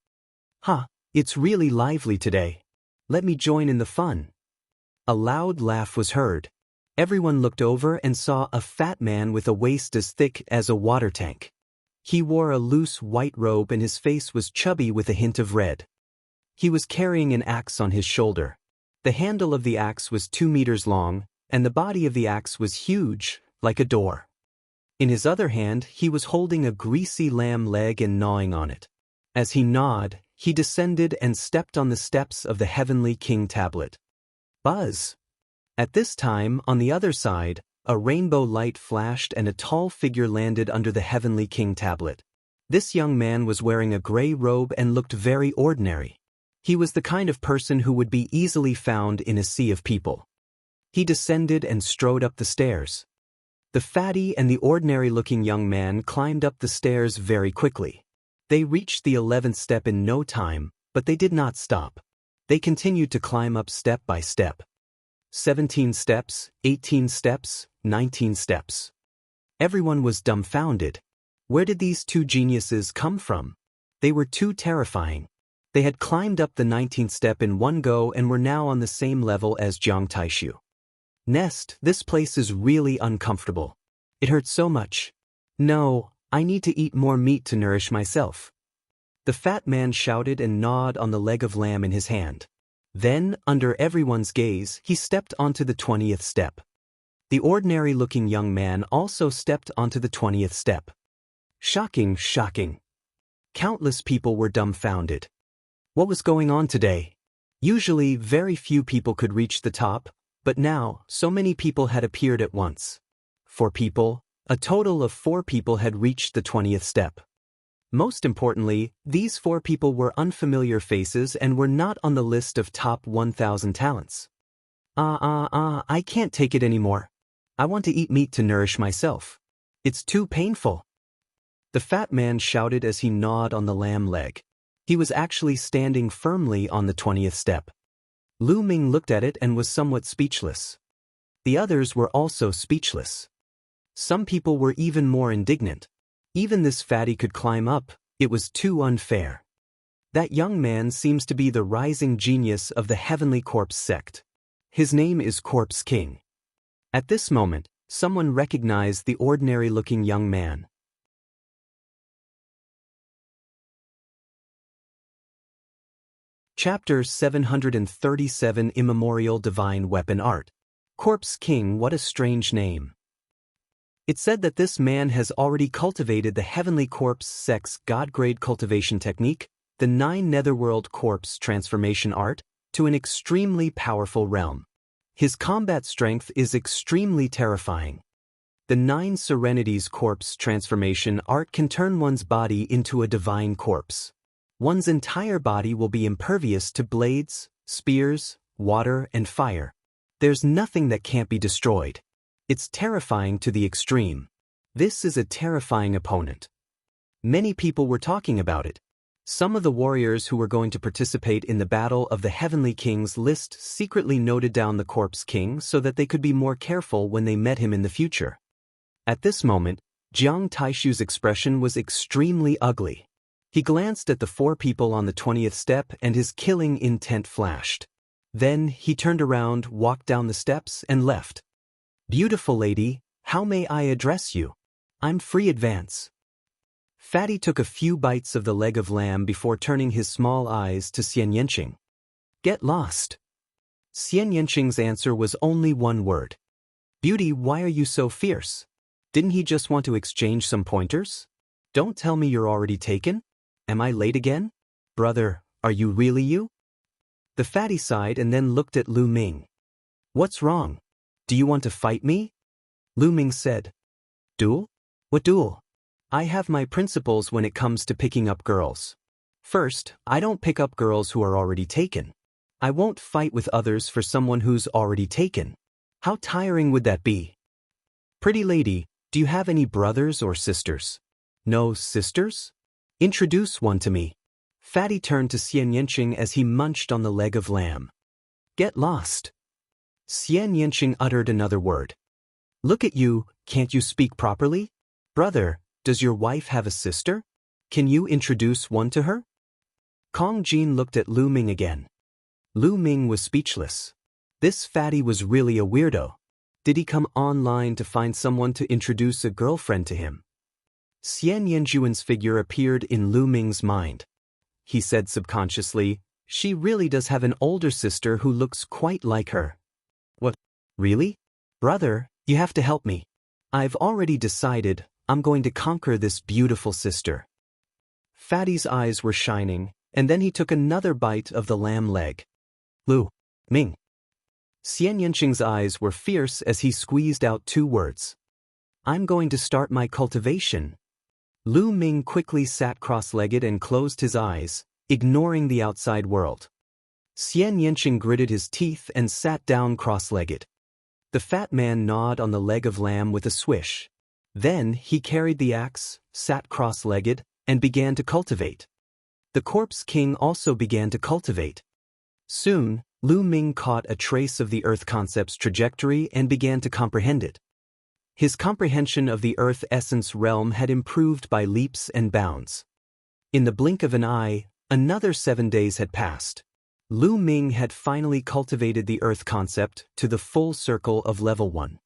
It's really lively today. Let me join in the fun. A loud laugh was heard. Everyone looked over and saw a fat man with a waist as thick as a water tank. He wore a loose white robe and his face was chubby with a hint of red. He was carrying an axe on his shoulder. The handle of the axe was 2 meters long, and the body of the axe was huge, like a door. In his other hand, he was holding a greasy lamb leg and gnawing on it. As he gnawed, he descended and stepped on the steps of the Heavenly King tablet. Buzz! At this time, on the other side, a rainbow light flashed and a tall figure landed under the Heavenly King tablet. This young man was wearing a gray robe and looked very ordinary. He was the kind of person who would be easily found in a sea of people. He descended and strode up the stairs. The fatty and the ordinary-looking young man climbed up the stairs very quickly. They reached the 11th step in no time, but they did not stop. They continued to climb up step by step. 17 steps, 18 steps, 19 steps. Everyone was dumbfounded. Where did these two geniuses come from? They were too terrifying. They had climbed up the 19th step in one go and were now on the same level as Jiang Taishu. Nest, this place is really uncomfortable. It hurts so much. No, I need to eat more meat to nourish myself. The fat man shouted and gnawed on the leg of lamb in his hand. Then, under everyone's gaze, he stepped onto the 20th step. The ordinary-looking young man also stepped onto the 20th step. Shocking, shocking. Countless people were dumbfounded. What was going on today? Usually, very few people could reach the top, but now, so many people had appeared at once. 4 people, a total of 4 people had reached the 20th step. Most importantly, these 4 people were unfamiliar faces and were not on the list of top 1,000 talents. I can't take it anymore. I want to eat meat to nourish myself. It's too painful. The fat man shouted as he gnawed on the lamb leg. He was actually standing firmly on the 20th step. Lu Ming looked at it and was somewhat speechless. The others were also speechless. Some people were even more indignant. Even this fatty could climb up, it was too unfair. That young man seems to be the rising genius of the Heavenly Corpse sect. His name is Corpse King. At this moment, someone recognized the ordinary-looking young man. Chapter 737 Immemorial Divine Weapon Art. Corpse King, what a strange name. It said that this man has already cultivated the Heavenly Corpse sect's God-grade cultivation technique, the 9 Netherworld Corpse transformation art, to an extremely powerful realm. His combat strength is extremely terrifying. The 9 Serenities Corpse transformation art can turn one's body into a divine corpse. One's entire body will be impervious to blades, spears, water, and fire. There's nothing that can't be destroyed. It's terrifying to the extreme. This is a terrifying opponent. Many people were talking about it. Some of the warriors who were going to participate in the Battle of the Heavenly Kings list secretly noted down the Corpse King so that they could be more careful when they met him in the future. At this moment, Jiang Taishu's expression was extremely ugly. He glanced at the 4 people on the 20th step and his killing intent flashed. Then he turned around, walked down the steps, and left. Beautiful lady, how may I address you? I'm free advance. Fatty took a few bites of the leg of lamb before turning his small eyes to Xian Yanqing. Get lost. Xian Yanqing's answer was only one word. Beauty, why are you so fierce? Didn't he just want to exchange some pointers? Don't tell me you're already taken? Am I late again? Brother, are you really you? The fatty sighed and then looked at Lu Ming. What's wrong? Do you want to fight me? Lu Ming said. Duel? What duel? I have my principles when it comes to picking up girls. First, I don't pick up girls who are already taken. I won't fight with others for someone who's already taken. How tiring would that be? Pretty lady, do you have any brothers or sisters? No sisters? Introduce one to me. Fatty turned to Xian Yanqing as he munched on the leg of lamb. Get lost. Xian Yanqing uttered another word. Look at you, can't you speak properly? Brother, does your wife have a sister? Can you introduce one to her? Kong Jin looked at Lu Ming again. Lu Ming was speechless. This fatty was really a weirdo. Did he come online to find someone to introduce a girlfriend to him? Xian Yanjuan's figure appeared in Lu Ming's mind. He said subconsciously, she really does have an older sister who looks quite like her. What? Really? Brother, you have to help me. I've already decided I'm going to conquer this beautiful sister. Fatty's eyes were shining, and then he took another bite of the lamb leg. Lu Ming. Xian Yanqing's eyes were fierce as he squeezed out 2 words. I'm going to start my cultivation. Lu Ming quickly sat cross-legged and closed his eyes, ignoring the outside world. Xian Yanqing gritted his teeth and sat down cross-legged. The fat man gnawed on the leg of lamb with a swish. Then he carried the axe, sat cross-legged, and began to cultivate. The corpse king also began to cultivate. Soon, Lu Ming caught a trace of the earth concept's trajectory and began to comprehend it. His comprehension of the earth essence realm had improved by leaps and bounds. In the blink of an eye, another 7 days had passed. Lu Ming had finally cultivated the earth concept to the full circle of level 1.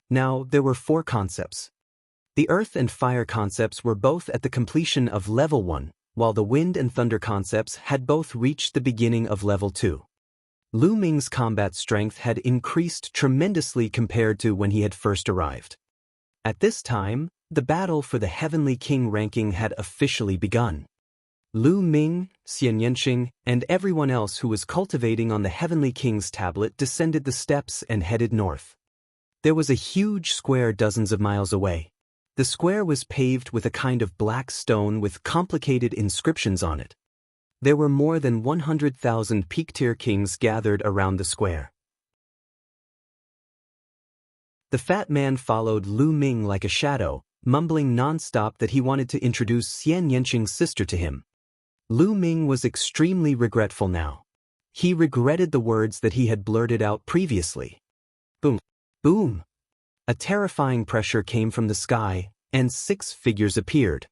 Now there were 4 concepts. The earth and fire concepts were both at the completion of level 1, while the wind and thunder concepts had both reached the beginning of level 2. Lu Ming's combat strength had increased tremendously compared to when he had first arrived. At this time, the battle for the Heavenly King ranking had officially begun. Lu Ming, Xian Yanqing, and everyone else who was cultivating on the Heavenly King's tablet descended the steps and headed north. There was a huge square dozens of miles away. The square was paved with a kind of black stone with complicated inscriptions on it. There were more than 100,000 peak-tier kings gathered around the square. The fat man followed Lu Ming like a shadow, mumbling non-stop that he wanted to introduce Xian Yanqing's sister to him. Lu Ming was extremely regretful now. He regretted the words that he had blurted out previously. Boom! Boom! A terrifying pressure came from the sky, and 6 figures appeared.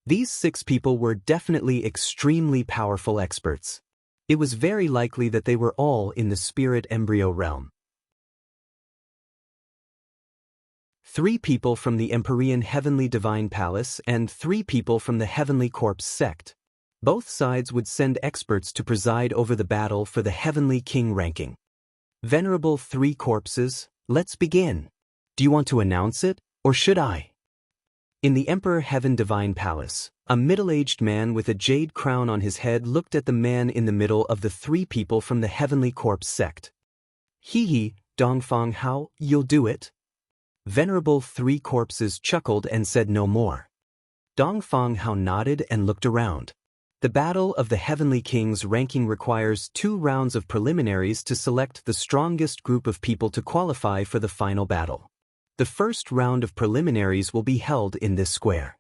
These 6 people were definitely extremely powerful experts. It was very likely that they were all in the spirit embryo realm. 3 people from the Empyrean Heavenly Divine Palace and 3 people from the Heavenly Corpse sect. Both sides would send experts to preside over the battle for the Heavenly King ranking. Venerable 3 corpses, let's begin. Do you want to announce it, or should I? In the Emperor Heaven Divine Palace, a middle-aged man with a jade crown on his head looked at the man in the middle of the 3 people from the Heavenly Corpse sect. Hee, Dongfang Hao, you'll do it? Venerable 3 corpses chuckled and said no more. Dongfang Hao nodded and looked around. The battle of the Heavenly King's ranking requires 2 rounds of preliminaries to select the strongest group of people to qualify for the final battle. The first round of preliminaries will be held in this square.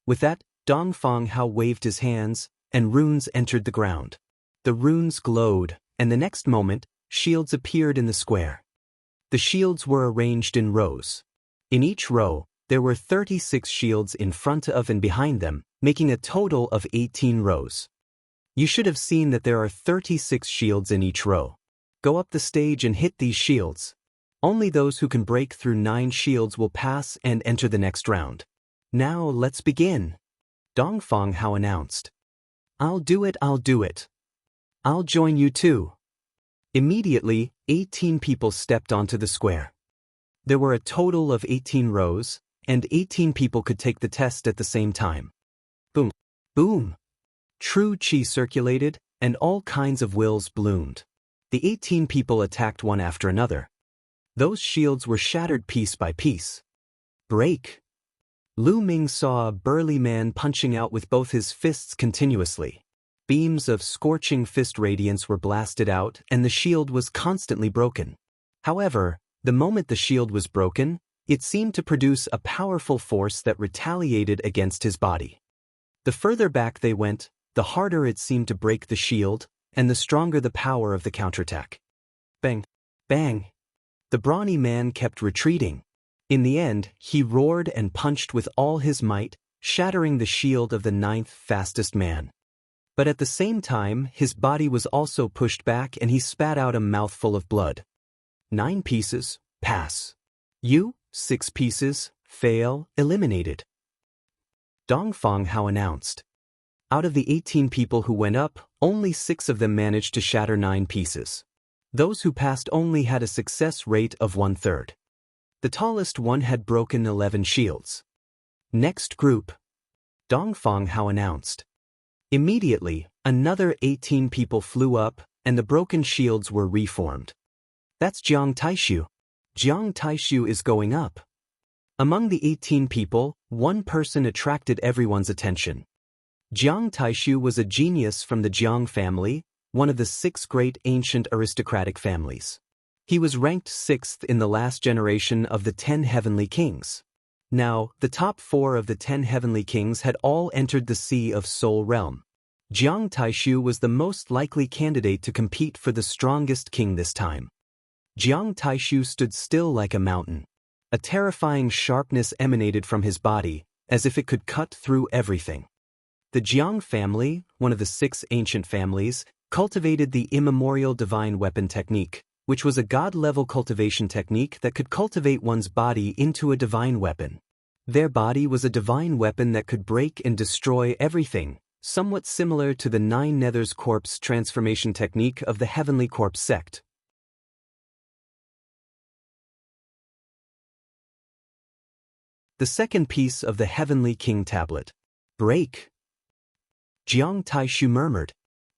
With that, Dongfang Hao waved his hands, and runes entered the ground. The runes glowed, and the next moment, shields appeared in the square. The shields were arranged in rows. In each row, there were 36 shields in front of and behind them, making a total of 18 rows. You should have seen that there are 36 shields in each row. Go up the stage and hit these shields. Only those who can break through 9 shields will pass and enter the next round. Now let's begin. Dongfang Hao announced. I'll do it. I'll join you too. Immediately, 18 people stepped onto the square. There were a total of 18 rows, and 18 people could take the test at the same time. Boom! Boom! True chi circulated, and all kinds of wills bloomed. The 18 people attacked one after another. Those shields were shattered piece by piece. Break! Lu Ming saw a burly man punching out with both his fists continuously. Beams of scorching fist radiance were blasted out, and the shield was constantly broken. However, the moment the shield was broken, it seemed to produce a powerful force that retaliated against his body. The further back they went, the harder it seemed to break the shield, and the stronger the power of the counterattack. Bang! Bang! The brawny man kept retreating. In the end, he roared and punched with all his might, shattering the shield of the ninth fastest man. But at the same time, his body was also pushed back and he spat out a mouthful of blood. 9 pieces, pass. You, 6 pieces, fail, eliminated. Dong Feng Hao announced. Out of the 18 people who went up, only 6 of them managed to shatter 9 pieces. Those who passed only had a success rate of 1/3. The tallest one had broken 11 shields. Next group. Dong Feng Hao announced. Immediately, another 18 people flew up, and the broken shields were reformed. That's Jiang Taishu. Jiang Taishu is going up. Among the 18 people, one person attracted everyone's attention. Jiang Taishu was a genius from the Jiang family, one of the 6 great ancient aristocratic families. He was ranked 6th in the last generation of the 10 heavenly kings. Now, the top 4 of the 10 heavenly kings had all entered the Sea of Soul realm. Jiang Taishu was the most likely candidate to compete for the strongest king this time. Jiang Taishu stood still like a mountain. A terrifying sharpness emanated from his body, as if it could cut through everything. The Jiang family, one of the 6 ancient families, cultivated the immemorial divine weapon technique, which was a god-level cultivation technique that could cultivate one's body into a divine weapon. Their body was a divine weapon that could break and destroy everything, somewhat similar to the 9 Nether's corpse transformation technique of the Heavenly Corpse sect. The second piece of the Heavenly King tablet. Break. Jiang Taishu murmured.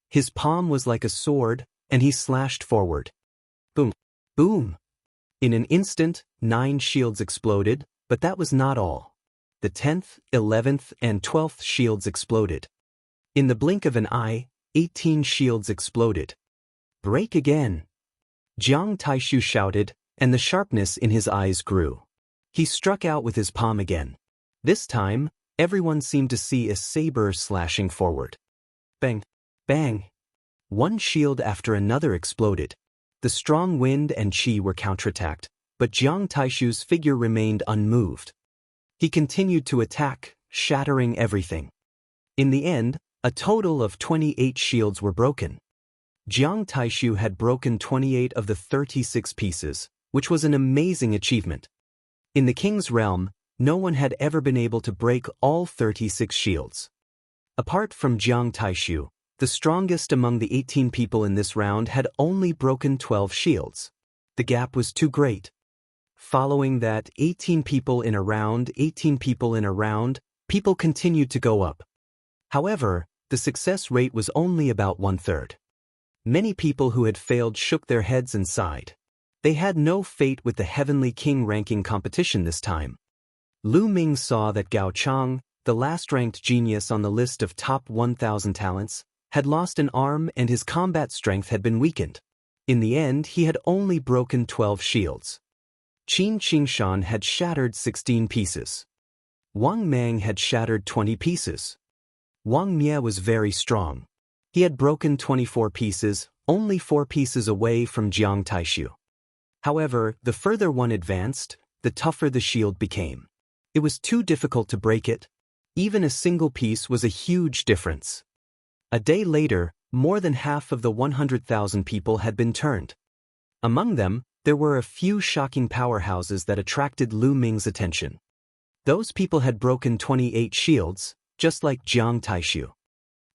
His palm was like a sword, and he slashed forward. Boom! Boom! In an instant, 9 shields exploded, but that was not all. The 10th, 11th, and 12th shields exploded. In the blink of an eye, 18 shields exploded. Break again! Jiang Taishu shouted, and the sharpness in his eyes grew. He struck out with his palm again. This time, everyone seemed to see a saber slashing forward. Bang! Bang! One shield after another exploded. The strong wind and qi were counterattacked, but Jiang Taishu's figure remained unmoved. He continued to attack, shattering everything. In the end, a total of 28 shields were broken. Jiang Taishu had broken 28 of the 36 pieces, which was an amazing achievement. In the king's realm, no one had ever been able to break all 36 shields. Apart from Jiang Taishu, the strongest among the 18 people in this round had only broken 12 shields. The gap was too great. Following that, 18 people in a round, 18 people in a round, people continued to go up. However, the success rate was only about 1/3. Many people who had failed shook their heads and sighed. They had no fate with the Heavenly King ranking competition this time. Lu Ming saw that Gao Chang, the last-ranked genius on the list of top 1,000 talents, had lost an arm and his combat strength had been weakened. In the end, he had only broken 12 shields. Qin Qingshan had shattered 16 pieces. Wang Mang had shattered 20 pieces. Wang Mie was very strong. He had broken 24 pieces, only 4 pieces away from Jiang Taishu. However, the further one advanced, the tougher the shield became. It was too difficult to break it. Even a single piece was a huge difference. A day later, more than half of the 100,000 people had been turned. Among them, there were a few shocking powerhouses that attracted Lu Ming's attention. Those people had broken 28 shields, just like Jiang Taishu.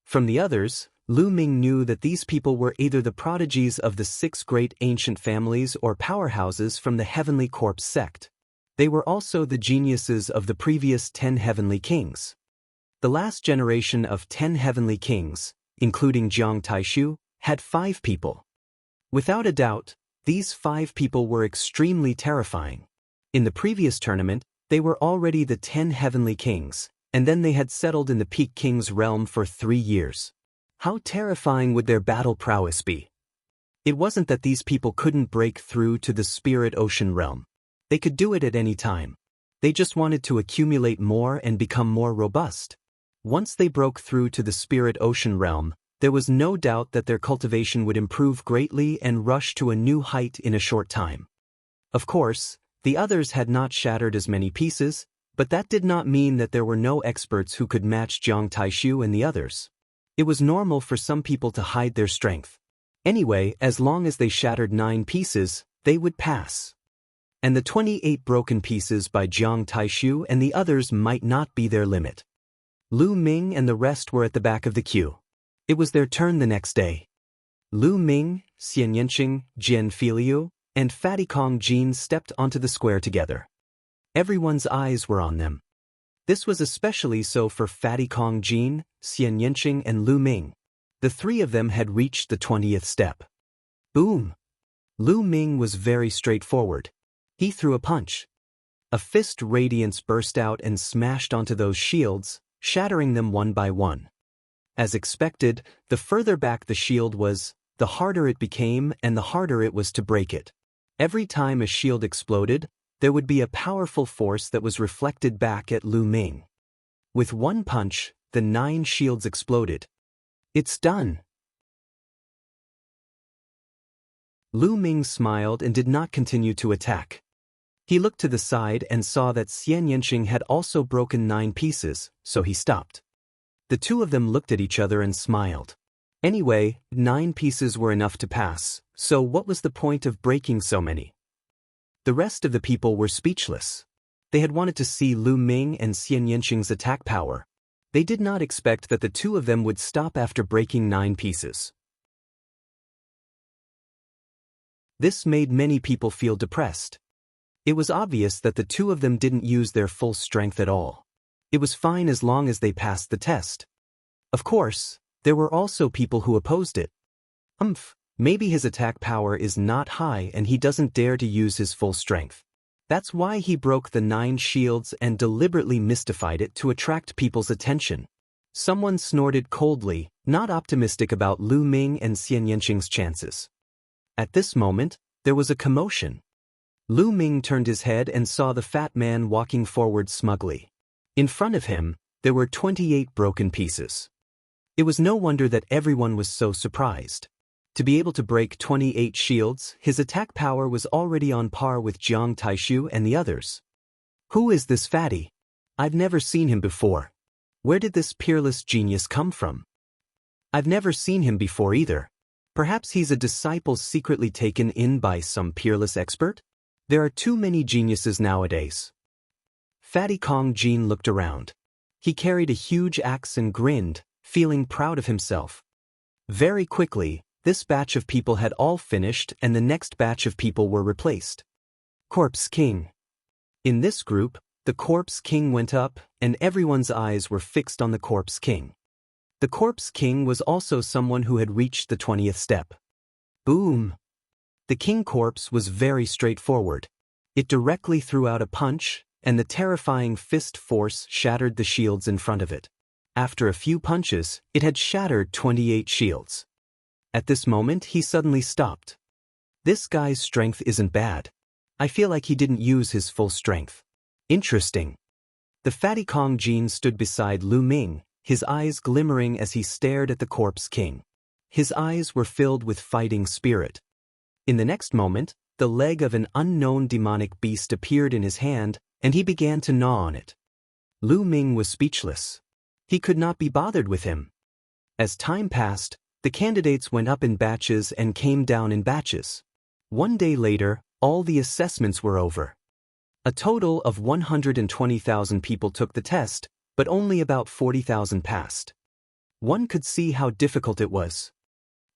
From the others, Lu Ming knew that these people were either the prodigies of the 6 great ancient families or powerhouses from the Heavenly Corpse sect. They were also the geniuses of the previous 10 heavenly kings. The last generation of 10 heavenly kings, including Jiang Taishu, had 5 people. Without a doubt, these 5 people were extremely terrifying. In the previous tournament, they were already the 10 heavenly kings, and then they had settled in the Peak King's realm for 3 years. How terrifying would their battle prowess be? It wasn't that these people couldn't break through to the spirit ocean realm. They could do it at any time. They just wanted to accumulate more and become more robust. Once they broke through to the spirit ocean realm, there was no doubt that their cultivation would improve greatly and rush to a new height in a short time. Of course, the others had not shattered as many pieces, but that did not mean that there were no experts who could match Jiang Taishu and the others. It was normal for some people to hide their strength. Anyway, as long as they shattered 9 pieces, they would pass. And the 28 broken pieces by Jiang Taishu and the others might not be their limit. Lu Ming and the rest were at the back of the queue. It was their turn the next day. Lu Ming, Xian Yanqing, Jian Filiu, and Fatty Kong Jin stepped onto the square together. Everyone's eyes were on them. This was especially so for Fatty Kong Jin, Xian Yanqing, and Lu Ming. The 3 of them had reached the 20th step. Boom! Lu Ming was very straightforward. He threw a punch. A fist radiance burst out and smashed onto those shields, shattering them one by one. As expected, the further back the shield was, the harder it became and the harder it was to break it. Every time a shield exploded, there would be a powerful force that was reflected back at Lu Ming. With one punch, the 9 shields exploded. It's done. Lu Ming smiled and did not continue to attack. He looked to the side and saw that Xian Yanqing had also broken 9 pieces, so he stopped. The 2 of them looked at each other and smiled. Anyway, 9 pieces were enough to pass, so what was the point of breaking so many? The rest of the people were speechless. They had wanted to see Lu Ming and Xian Yanqing's attack power. They did not expect that the 2 of them would stop after breaking 9 pieces. This made many people feel depressed. It was obvious that the 2 of them didn't use their full strength at all. It was fine as long as they passed the test. Of course, there were also people who opposed it. Maybe his attack power is not high and he doesn't dare to use his full strength. That's why he broke the 9 shields and deliberately mystified it to attract people's attention. Someone snorted coldly, not optimistic about Lu Ming and Xian Yanqing's chances. At this moment, there was a commotion. Lu Ming turned his head and saw the fat man walking forward smugly. In front of him, there were 28 broken pieces. It was no wonder that everyone was so surprised. To be able to break 28 shields, his attack power was already on par with Jiang Taishu and the others. Who is this fatty? I've never seen him before. Where did this peerless genius come from? I've never seen him before either. Perhaps he's a disciple secretly taken in by some peerless expert? There are too many geniuses nowadays. Fatty Kong Jin looked around. He carried a huge axe and grinned, feeling proud of himself. Very quickly, this batch of people had all finished and the next batch of people were replaced. Corpse King. In this group, the Corpse King went up and everyone's eyes were fixed on the Corpse King. The Corpse King was also someone who had reached the 20th step. Boom! The King Corpse was very straightforward. It directly threw out a punch, and the terrifying fist force shattered the shields in front of it. After a few punches, it had shattered 28 shields. At this moment, he suddenly stopped. This guy's strength isn't bad. I feel like he didn't use his full strength. Interesting. The Fatty Kong Jin stood beside Lu Ming, his eyes glimmering as he stared at the Corpse King. His eyes were filled with fighting spirit. In the next moment, the leg of an unknown demonic beast appeared in his hand, and he began to gnaw on it. Lu Ming was speechless. He could not be bothered with him. As time passed, the candidates went up in batches and came down in batches. One day later, all the assessments were over. A total of 120,000 people took the test, but only about 40,000 passed. One could see how difficult it was.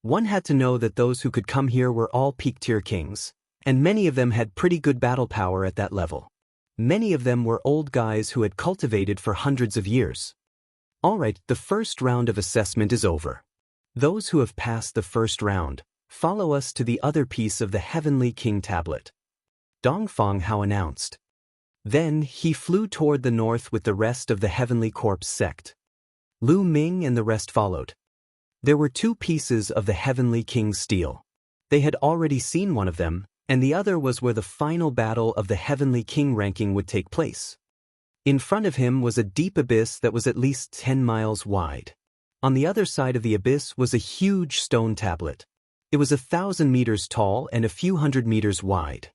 One had to know that those who could come here were all peak-tier kings, and many of them had pretty good battle power at that level. Many of them were old guys who had cultivated for hundreds of years. Alright, the first round of assessment is over. Those who have passed the first round, follow us to the other piece of the Heavenly King tablet. Dongfang Hao announced. Then he flew toward the north with the rest of the Heavenly Corpse sect. Lu Ming and the rest followed. There were 2 pieces of the Heavenly King's steel. They had already seen one of them, and the other was where the final battle of the Heavenly King ranking would take place. In front of him was a deep abyss that was at least 10 miles wide. On the other side of the abyss was a huge stone tablet. It was 1,000 meters tall and a few hundred meters wide.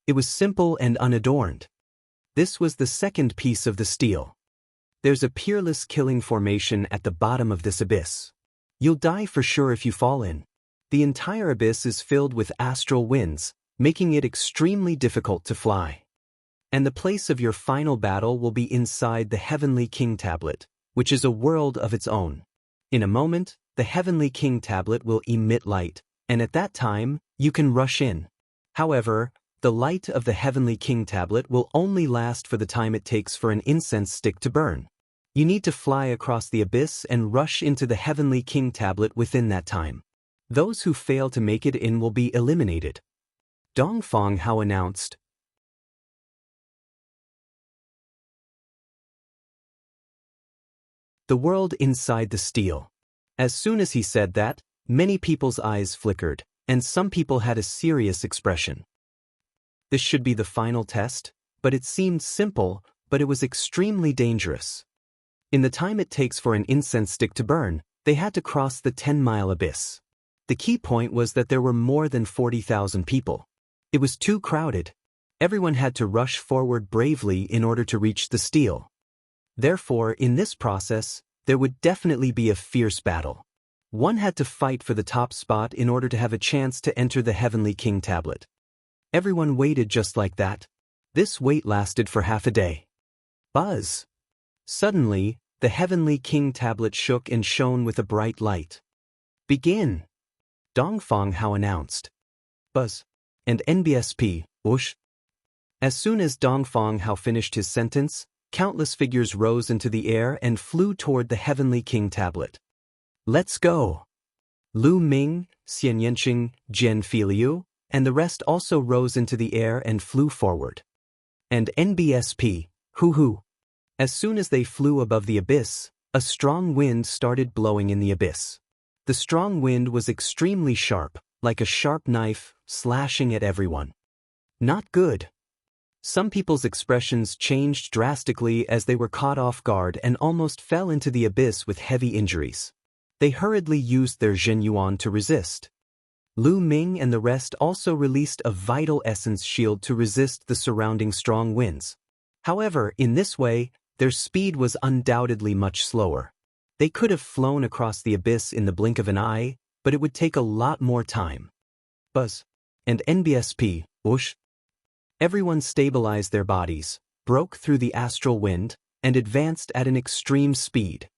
It was simple and unadorned. This was the second piece of the stele. There's a peerless killing formation at the bottom of this abyss. You'll die for sure if you fall in. The entire abyss is filled with astral winds, making it extremely difficult to fly. And the place of your final battle will be inside the Heavenly King Tablet, which is a world of its own. In a moment, the Heavenly King Tablet will emit light, and at that time, you can rush in. However, the light of the Heavenly King Tablet will only last for the time it takes for an incense stick to burn. You need to fly across the abyss and rush into the Heavenly King Tablet within that time. Those who fail to make it in will be eliminated. Dongfang Hao announced. The world inside the stele. As soon as he said that, many people's eyes flickered, and some people had a serious expression. This should be the final test, but it seemed simple, but it was extremely dangerous. In the time it takes for an incense stick to burn, they had to cross the 10-mile abyss. The key point was that there were more than 40,000 people. It was too crowded. Everyone had to rush forward bravely in order to reach the stele. Therefore, in this process, there would definitely be a fierce battle. One had to fight for the top spot in order to have a chance to enter the Heavenly King Tablet. Everyone waited just like that. This wait lasted for half a day. Buzz! Suddenly, the Heavenly King Tablet shook and shone with a bright light. Begin! Dongfang Hao announced. Buzz. And NBSP, whoosh. As soon as Dongfang Hao finished his sentence, countless figures rose into the air and flew toward the Heavenly King Tablet. Let's go! Lu Ming, Xian Yanqing, Jian Filiu, and the rest also rose into the air and flew forward. And NBSP, hoo-hoo. As soon as they flew above the abyss, a strong wind started blowing in the abyss. The strong wind was extremely sharp, like a sharp knife, slashing at everyone. Not good. Some people's expressions changed drastically as they were caught off guard and almost fell into the abyss with heavy injuries. They hurriedly used their Zhenyuan to resist. Lu Ming and the rest also released a vital essence shield to resist the surrounding strong winds. However, in this way, their speed was undoubtedly much slower. They could have flown across the abyss in the blink of an eye, but it would take a lot more time. Buzz. And NBSP, whoosh. Everyone stabilized their bodies, broke through the astral wind, and advanced at an extreme speed.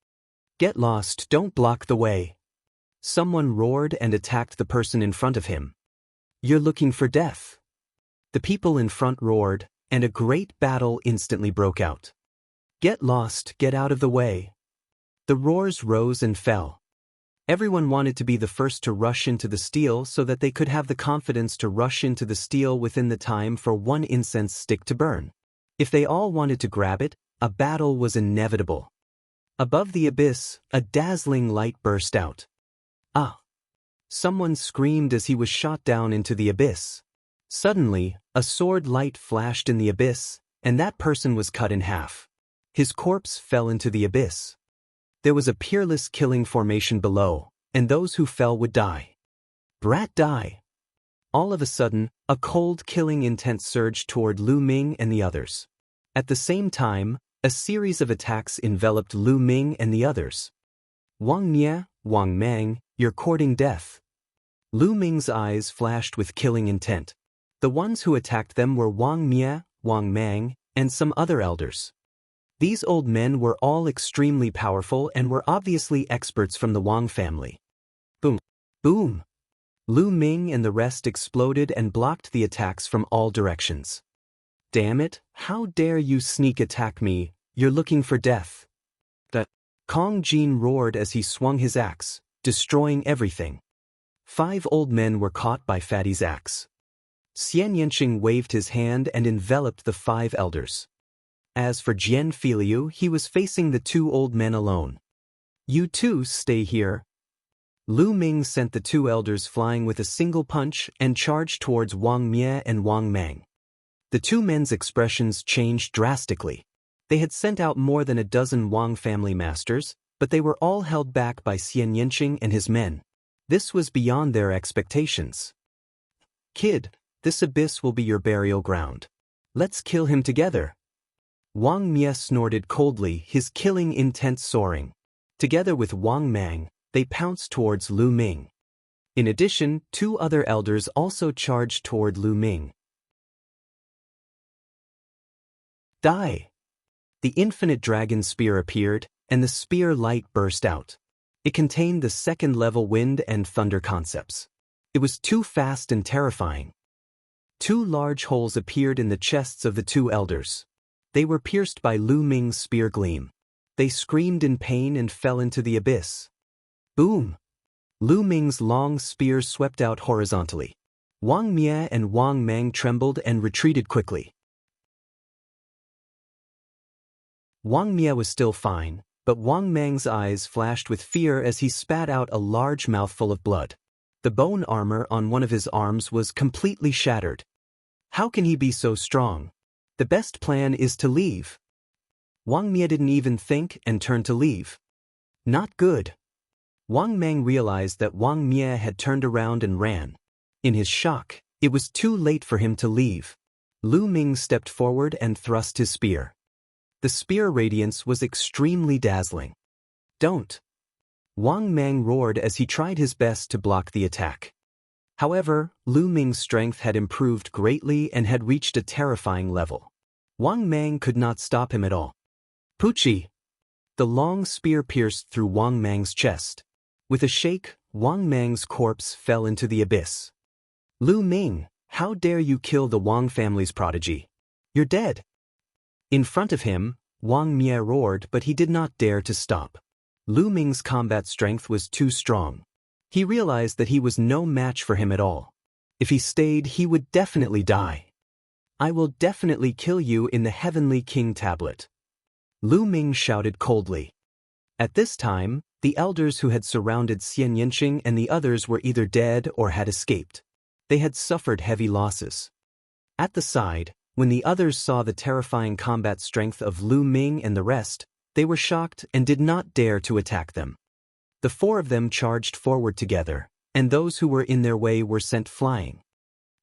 Get lost, don't block the way. Someone roared and attacked the person in front of him. You're looking for death. The people in front roared, and a great battle instantly broke out. Get lost, get out of the way. The roars rose and fell. Everyone wanted to be the first to rush into the stele so that they could have the confidence to rush into the stele within the time for one incense stick to burn. If they all wanted to grab it, a battle was inevitable. Above the abyss, a dazzling light burst out. Ah! Someone screamed as he was shot down into the abyss. Suddenly, a sword light flashed in the abyss, and that person was cut in half. His corpse fell into the abyss. There was a peerless killing formation below, and those who fell would die. Brat die! All of a sudden, a cold killing intent surged toward Lu Ming and the others. At the same time, a series of attacks enveloped Lu Ming and the others. Wang Mie, Wang Mang, you're courting death. Lu Ming's eyes flashed with killing intent. The ones who attacked them were Wang Mie, Wang Mang, and some other elders. These old men were all extremely powerful and were obviously experts from the Wang family. Boom! Boom! Lu Ming and the rest exploded and blocked the attacks from all directions. Damn it, how dare you sneak attack me, you're looking for death. The Kong Jin roared as he swung his axe, destroying everything. 5 old men were caught by Fatty's axe. Xian Yanqing waved his hand and enveloped the 5 elders. As for Jian Filiu, he was facing the 2 old men alone. You two stay here. Lu Ming sent the 2 elders flying with a single punch and charged towards Wang Mie and Wang Mang. The 2 men's expressions changed drastically. They had sent out more than a dozen Wang family masters, but they were all held back by Xian Yanqing and his men. This was beyond their expectations. "Kid, this abyss will be your burial ground. Let's kill him together." Wang Mie snorted coldly, his killing intent soaring. Together with Wang Mang, they pounced towards Lu Ming. In addition, 2 other elders also charged toward Lu Ming. Die! The infinite dragon spear appeared, and the spear light burst out. It contained the second-level wind and thunder concepts. It was too fast and terrifying. 2 large holes appeared in the chests of the 2 elders. They were pierced by Lu Ming's spear gleam. They screamed in pain and fell into the abyss. Boom! Lu Ming's long spear swept out horizontally. Wang Mie and Wang Mang trembled and retreated quickly. Wang Mie was still fine, but Wang Mang's eyes flashed with fear as he spat out a large mouthful of blood. The bone armor on one of his arms was completely shattered. How can he be so strong? The best plan is to leave. Wang Mie didn't even think and turned to leave. Not good. Wang Mang realized that Wang Mie had turned around and ran. In his shock, it was too late for him to leave. Lu Ming stepped forward and thrust his spear. The spear radiance was extremely dazzling. Don't! Wang Mang roared as he tried his best to block the attack. However, Lu Ming's strength had improved greatly and had reached a terrifying level. Wang Mang could not stop him at all. Pucci! The long spear pierced through Wang Mang's chest. With a shake, Wang Mang's corpse fell into the abyss. Lu Ming, how dare you kill the Wang family's prodigy? You're dead! In front of him, Wang Mie roared, but he did not dare to stop. Lu Ming's combat strength was too strong. He realized that he was no match for him at all. If he stayed, he would definitely die. I will definitely kill you in the Heavenly King tablet. Lu Ming shouted coldly. At this time, the elders who had surrounded Xian Yanqing and the others were either dead or had escaped. They had suffered heavy losses. At the side, when the others saw the terrifying combat strength of Lu Ming and the rest, they were shocked and did not dare to attack them. The 4 of them charged forward together, and those who were in their way were sent flying.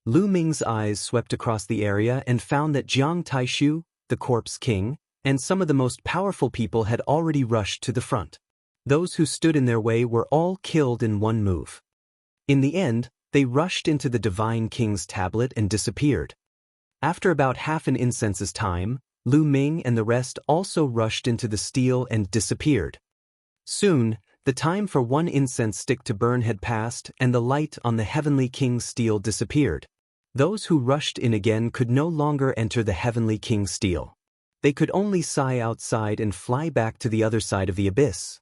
Lu Ming's eyes swept across the area and found that Jiang Taishu, the Corpse King, and some of the most powerful people had already rushed to the front. Those who stood in their way were all killed in one move. In the end, they rushed into the Divine King's tablet and disappeared. After about half an incense's time, Lu Ming and the rest also rushed into the steel and disappeared. Soon, the time for 1 incense stick to burn had passed and the light on the Heavenly King's steel disappeared. Those who rushed in again could no longer enter the Heavenly King's steel. They could only sigh outside and fly back to the other side of the abyss.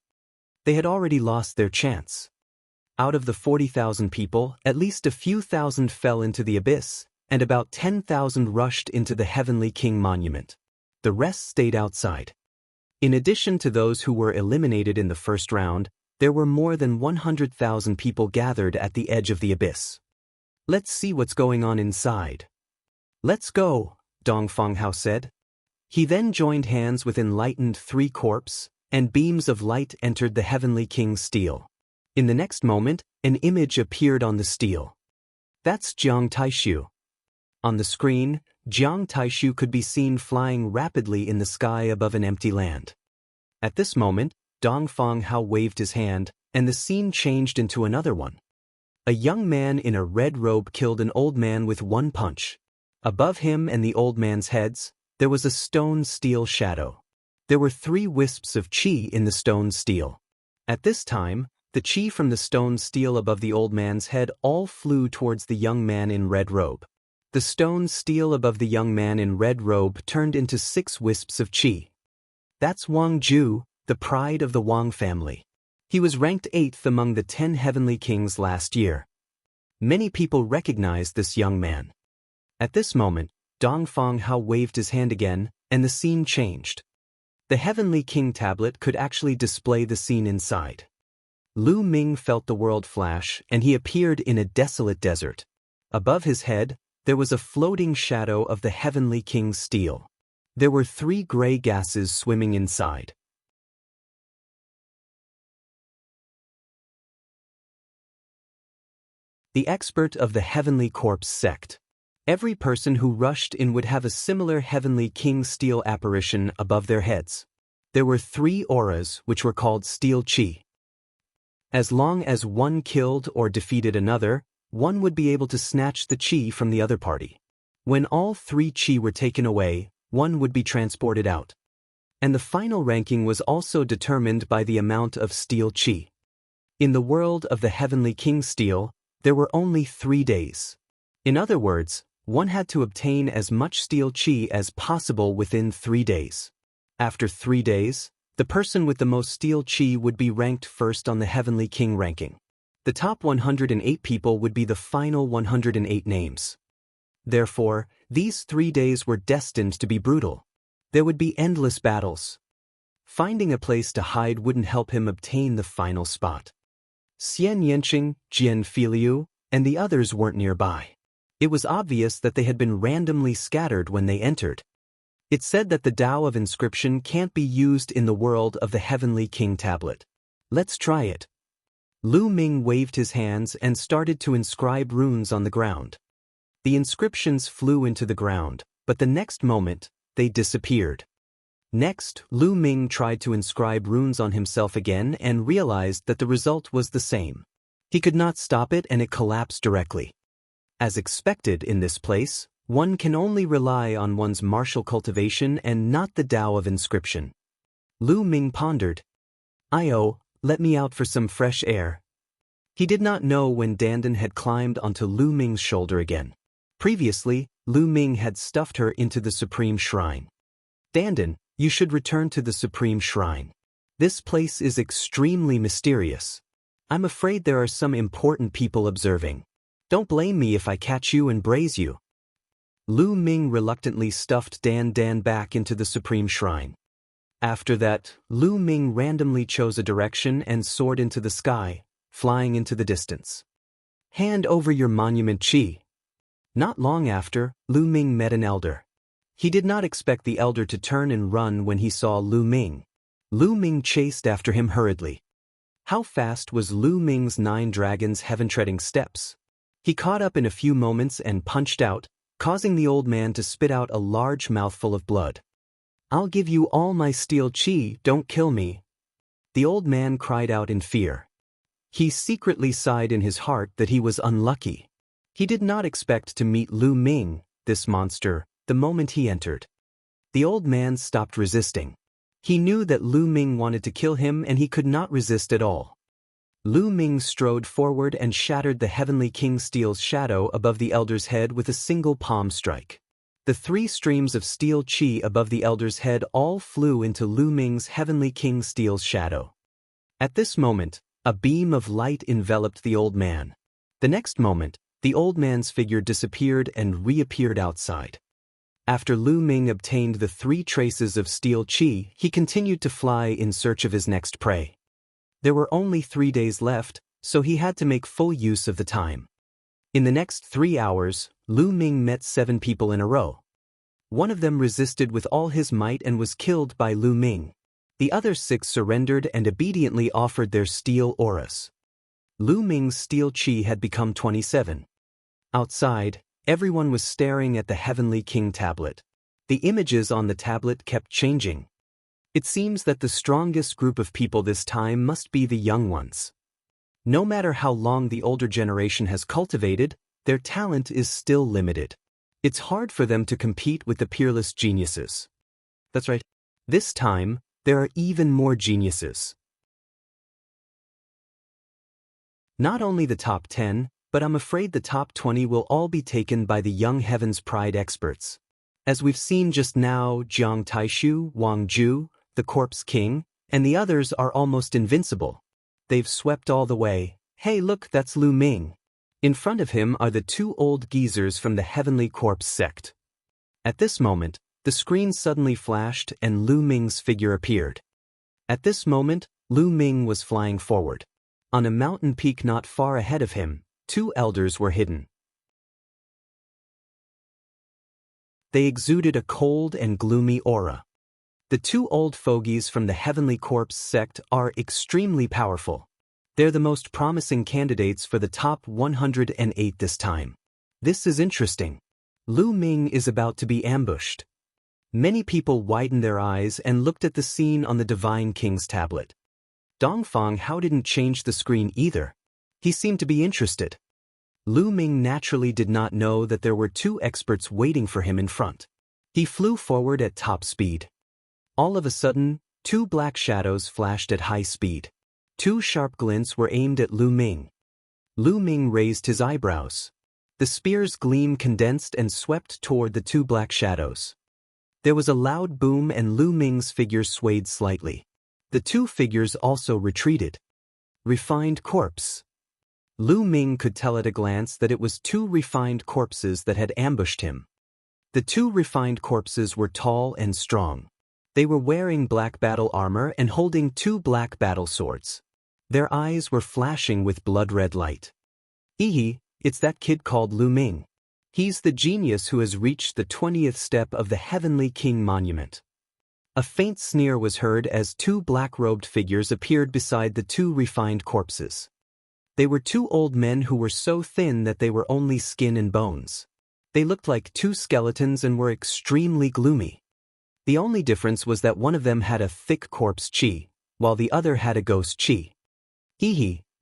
They had already lost their chance. Out of the 40,000 people, at least a few thousand fell into the abyss, and about 10,000 rushed into the Heavenly King monument. The rest stayed outside. In addition to those who were eliminated in the first round, there were more than 100,000 people gathered at the edge of the abyss. Let's see what's going on inside. Let's go, Dong Fanghao said. He then joined hands with enlightened 3 corpses, and beams of light entered the Heavenly King's steel. In the next moment, an image appeared on the steel. That's Jiang Taishu. On the screen, Jiang Taishu could be seen flying rapidly in the sky above an empty land. At this moment, Dong Fanghao waved his hand, and the scene changed into another one. A young man in a red robe killed an old man with 1 punch. Above him and the old man's heads, there was a stone steel shadow. There were 3 wisps of qi in the stone steel. At this time, the qi from the stone steel above the old man's head all flew towards the young man in red robe. The stone steel above the young man in red robe turned into 6 wisps of qi. That's Wang Ju, the pride of the Wang family. He was ranked 8th among the 10 heavenly kings last year. Many people recognized this young man. At this moment, Dong Fanghao waved his hand again, and the scene changed. The Heavenly King tablet could actually display the scene inside. Lu Ming felt the world flash, and he appeared in a desolate desert. Above his head, there was a floating shadow of the Heavenly King's steel. There were 3 gray gases swimming inside. The expert of the Heavenly Corpse sect. Every person who rushed in would have a similar Heavenly King steel apparition above their heads. There were 3 auras which were called steel chi. As long as one killed or defeated another, one would be able to snatch the chi from the other party. When all 3 chi were taken away, one would be transported out. And the final ranking was also determined by the amount of steel chi. In the world of the Heavenly King steel, there were only 3 days. In other words, one had to obtain as much steel chi as possible within 3 days. After 3 days, the person with the most steel chi would be ranked first on the Heavenly King ranking. The top 108 people would be the final 108 names. Therefore, these 3 days were destined to be brutal. There would be endless battles. Finding a place to hide wouldn't help him obtain the final spot. Xian Yanqing, Jian Filiu, and the others weren't nearby. It was obvious that they had been randomly scattered when they entered. It said that the Tao of inscription can't be used in the world of the Heavenly King tablet. Let's try it. Lu Ming waved his hands and started to inscribe runes on the ground. The inscriptions flew into the ground, but the next moment, they disappeared. Next, Lu Ming tried to inscribe runes on himself again and realized that the result was the same. He could not stop it and it collapsed directly. As expected in this place, one can only rely on one's martial cultivation and not the Tao of inscription. Lu Ming pondered. "Io, let me out for some fresh air." He did not know when Dandan had climbed onto Lu Ming's shoulder again. Previously, Lu Ming had stuffed her into the Supreme Shrine. "Dandan, you should return to the Supreme Shrine. This place is extremely mysterious. I'm afraid there are some important people observing. Don't blame me if I catch you and braise you." Lu Ming reluctantly stuffed Dan back into the Supreme Shrine. After that, Lu Ming randomly chose a direction and soared into the sky, flying into the distance. "Hand over your monument chi." Not long after, Lu Ming met an elder. He did not expect the elder to turn and run when he saw Lu Ming. Lu Ming chased after him hurriedly. How fast was Lu Ming's 9 dragons' heaven-treading steps? He caught up in a few moments and punched out, causing the old man to spit out a large mouthful of blood. "I'll give you all my steel chi, don't kill me." The old man cried out in fear. He secretly sighed in his heart that he was unlucky. He did not expect to meet Lu Ming, this monster, the moment he entered. The old man stopped resisting. He knew that Lu Ming wanted to kill him and he could not resist at all. Lu Ming strode forward and shattered the Heavenly King Steel's shadow above the elder's head with a single palm strike. The 3 streams of steel chi above the elder's head all flew into Lu Ming's Heavenly King Steel's shadow. At this moment, a beam of light enveloped the old man. The next moment, the old man's figure disappeared and reappeared outside. After Lu Ming obtained the 3 traces of steel chi, he continued to fly in search of his next prey. There were only 3 days left, so he had to make full use of the time. In the next 3 hours, Lu Ming met 7 people in a row. One of them resisted with all his might and was killed by Lu Ming. The other 6 surrendered and obediently offered their steel auras. Lu Ming's steel chi had become 27. Outside, everyone was staring at the Heavenly King tablet. The images on the tablet kept changing. It seems that the strongest group of people this time must be the young ones. No matter how long the older generation has cultivated, their talent is still limited. It's hard for them to compete with the peerless geniuses. That's right. This time, there are even more geniuses. Not only the top 10, but I'm afraid the top 20 will all be taken by the young Heaven's Pride experts. As we've seen just now, Jiang Taishu, Wang Zhu, the Corpse King, and the others are almost invincible. They've swept all the way. Hey look, that's Lu Ming. In front of him are the 2 old geezers from the Heavenly Corpse sect. At this moment, the screen suddenly flashed and Lu Ming's figure appeared. At this moment, Lu Ming was flying forward. On a mountain peak not far ahead of him, 2 elders were hidden. They exuded a cold and gloomy aura. The two old fogies from the Heavenly Corpse sect are extremely powerful. They're the most promising candidates for the top 108 this time. This is interesting. Lu Ming is about to be ambushed. Many people widened their eyes and looked at the scene on the Divine King's tablet. Dongfang Hao didn't change the screen either. He seemed to be interested. Lu Ming naturally did not know that there were two experts waiting for him in front. He flew forward at top speed. All of a sudden, two black shadows flashed at high speed. Two sharp glints were aimed at Lu Ming. Lu Ming raised his eyebrows. The spear's gleam condensed and swept toward the two black shadows. There was a loud boom and Lu Ming's figure swayed slightly. The two figures also retreated. Refined corpse. Lu Ming could tell at a glance that it was two refined corpses that had ambushed him. The two refined corpses were tall and strong. They were wearing black battle armor and holding two black battle swords. Their eyes were flashing with blood-red light. It's that kid called Lu Ming. He's the genius who has reached the 20th step of the Heavenly King monument. A faint sneer was heard as two black-robed figures appeared beside the two refined corpses. They were two old men who were so thin that they were only skin and bones. They looked like two skeletons and were extremely gloomy. The only difference was that one of them had a thick corpse chi, while the other had a ghost chi.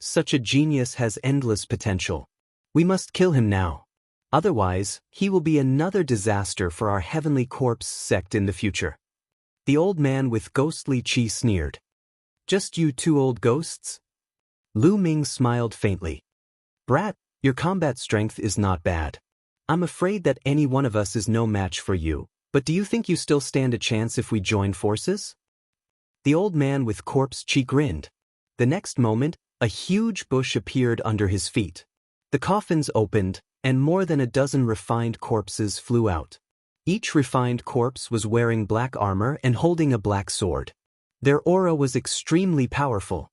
Such a genius has endless potential. We must kill him now. Otherwise, he will be another disaster for our Heavenly Corpse sect in the future. The old man with ghostly chi sneered. Just you two old ghosts? Lu Ming smiled faintly. Brat, your combat strength is not bad. I'm afraid that any one of us is no match for you. But do you think you still stand a chance if we join forces? The old man with corpse chi grinned. The next moment, a huge bush appeared under his feet. The coffins opened, and more than a dozen refined corpses flew out. Each refined corpse was wearing black armor and holding a black sword. Their aura was extremely powerful.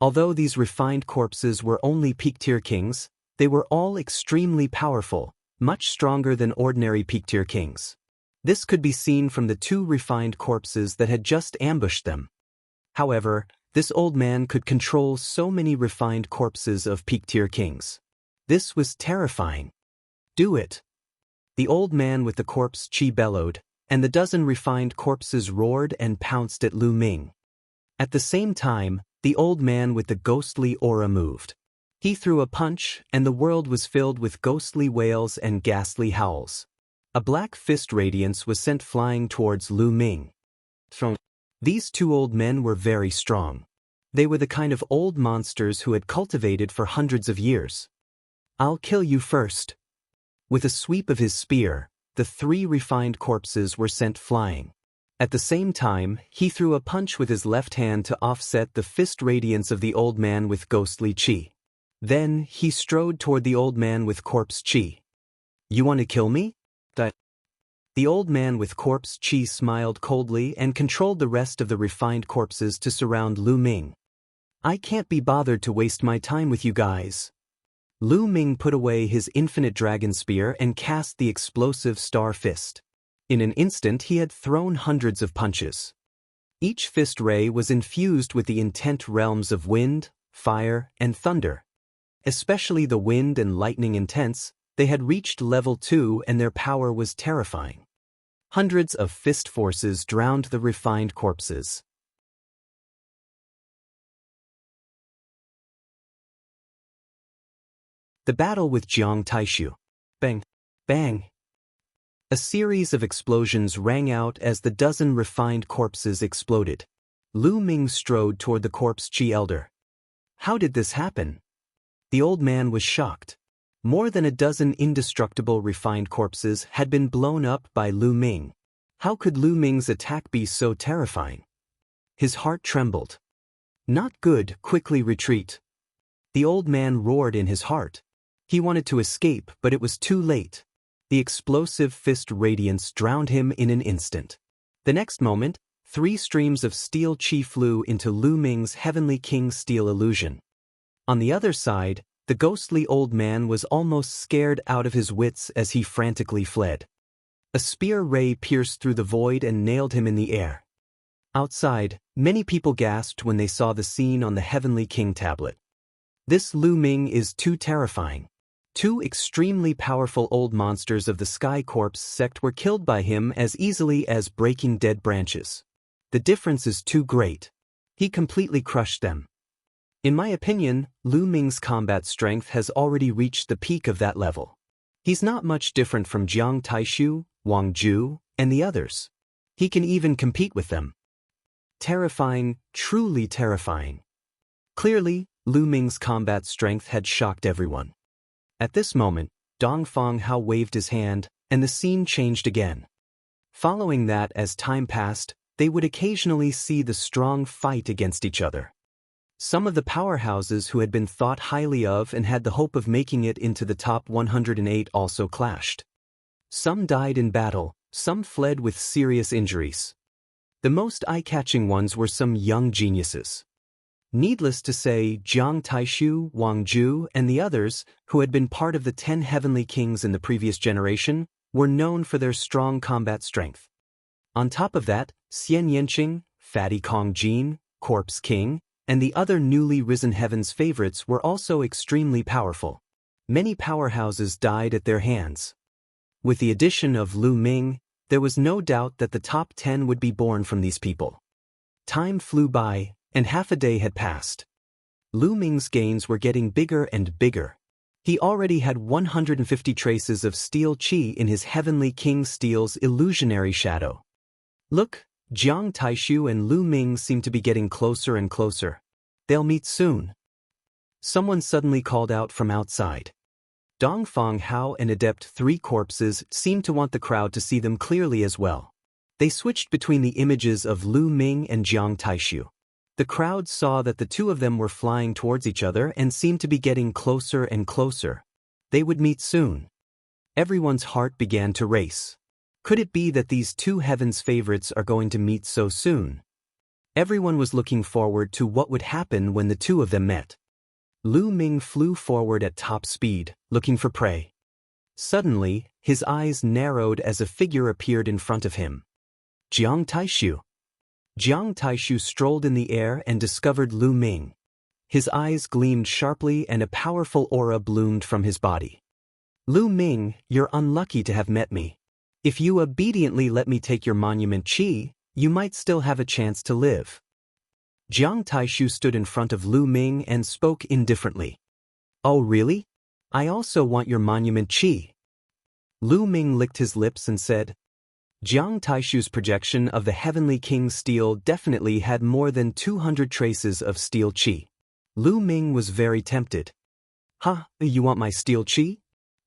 Although these refined corpses were only peak-tier kings, they were all extremely powerful, much stronger than ordinary peak-tier kings. This could be seen from the two refined corpses that had just ambushed them. However, this old man could control so many refined corpses of peak-tier kings. This was terrifying. Do it. The old man with the corpse chi bellowed, and the dozen refined corpses roared and pounced at Lu Ming. At the same time, the old man with the ghostly aura moved. He threw a punch, and the world was filled with ghostly wails and ghastly howls. A black fist radiance was sent flying towards Lu Ming. These two old men were very strong. They were the kind of old monsters who had cultivated for hundreds of years. I'll kill you first. With a sweep of his spear, the three refined corpses were sent flying. At the same time, he threw a punch with his left hand to offset the fist radiance of the old man with ghostly chi. Then, he strode toward the old man with corpse chi. You want to kill me? The old man with corpse chi smiled coldly and controlled the rest of the refined corpses to surround Lu Ming. I can't be bothered to waste my time with you guys. Lu Ming put away his infinite dragon spear and cast the explosive star fist. In an instant he had thrown hundreds of punches. Each fist ray was infused with the intent realms of wind, fire, and thunder. Especially the wind and lightning intents, they had reached level 2 and their power was terrifying. Hundreds of fist forces drowned the refined corpses. The battle with Jiang Taishu. Bang! Bang! A series of explosions rang out as the dozen refined corpses exploded. Lu Ming strode toward the corpse chi elder. How did this happen? The old man was shocked. More than a dozen indestructible refined corpses had been blown up by Lu Ming. How could Lu Ming's attack be so terrifying? His heart trembled. Not good, quickly retreat. The old man roared in his heart. He wanted to escape, but it was too late. The explosive fist radiance drowned him in an instant. The next moment, 3 streams of steel chi flew into Lu Ming's Heavenly King steel illusion. On the other side, the ghostly old man was almost scared out of his wits as he frantically fled. A spear ray pierced through the void and nailed him in the air. Outside, many people gasped when they saw the scene on the Heavenly King tablet. This Lu Ming is too terrifying. Two extremely powerful old monsters of the Sky Corps sect were killed by him as easily as breaking dead branches. The difference is too great. He completely crushed them. In my opinion, Lu Ming's combat strength has already reached the peak of that level. He's not much different from Jiang Taishu, Wang Ju, and the others. He can even compete with them. Terrifying, truly terrifying. Clearly, Lu Ming's combat strength had shocked everyone. At this moment, Dongfang Hao waved his hand, and the scene changed again. Following that, as time passed, they would occasionally see the strong fight against each other. Some of the powerhouses who had been thought highly of and had the hope of making it into the top 108 also clashed. Some died in battle, some fled with serious injuries. The most eye-catching ones were some young geniuses. Needless to say, Jiang Taishu, Wang Ju, and the others, who had been part of the 10 Heavenly Kings in the previous generation, were known for their strong combat strength. On top of that, Xian Yanqing, Fatty Kong Jin, Corpse King, and the other newly risen heavens favorites were also extremely powerful. Many powerhouses died at their hands. With the addition of Lu Ming, there was no doubt that the top 10 would be born from these people. Time flew by, and half a day had passed. Lu Ming's gains were getting bigger and bigger. He already had 150 traces of steel qi in his Heavenly King Steel's illusionary shadow. Look, Jiang Taishu and Lu Ming seem to be getting closer and closer. They'll meet soon. Someone suddenly called out from outside. Dongfang Hao and Adept 3 corpses seemed to want the crowd to see them clearly as well. They switched between the images of Lu Ming and Jiang Taishu. The crowd saw that the two of them were flying towards each other and seemed to be getting closer and closer. They would meet soon. Everyone's heart began to race. Could it be that these two heavens favorites are going to meet so soon? Everyone was looking forward to what would happen when the two of them met. Lu Ming flew forward at top speed, looking for prey. Suddenly, his eyes narrowed as a figure appeared in front of him. Jiang Taishu. Jiang Taishu strolled in the air and discovered Lu Ming. His eyes gleamed sharply and a powerful aura bloomed from his body. Lu Ming, you're unlucky to have met me. If you obediently let me take your monument qi, you might still have a chance to live. Jiang Taishu stood in front of Lu Ming and spoke indifferently. Oh really? I also want your monument qi. Lu Ming licked his lips and said, Jiang Taishu's projection of the Heavenly King Steel definitely had more than 200 traces of steel qi. Lu Ming was very tempted. Huh, you want my steel qi?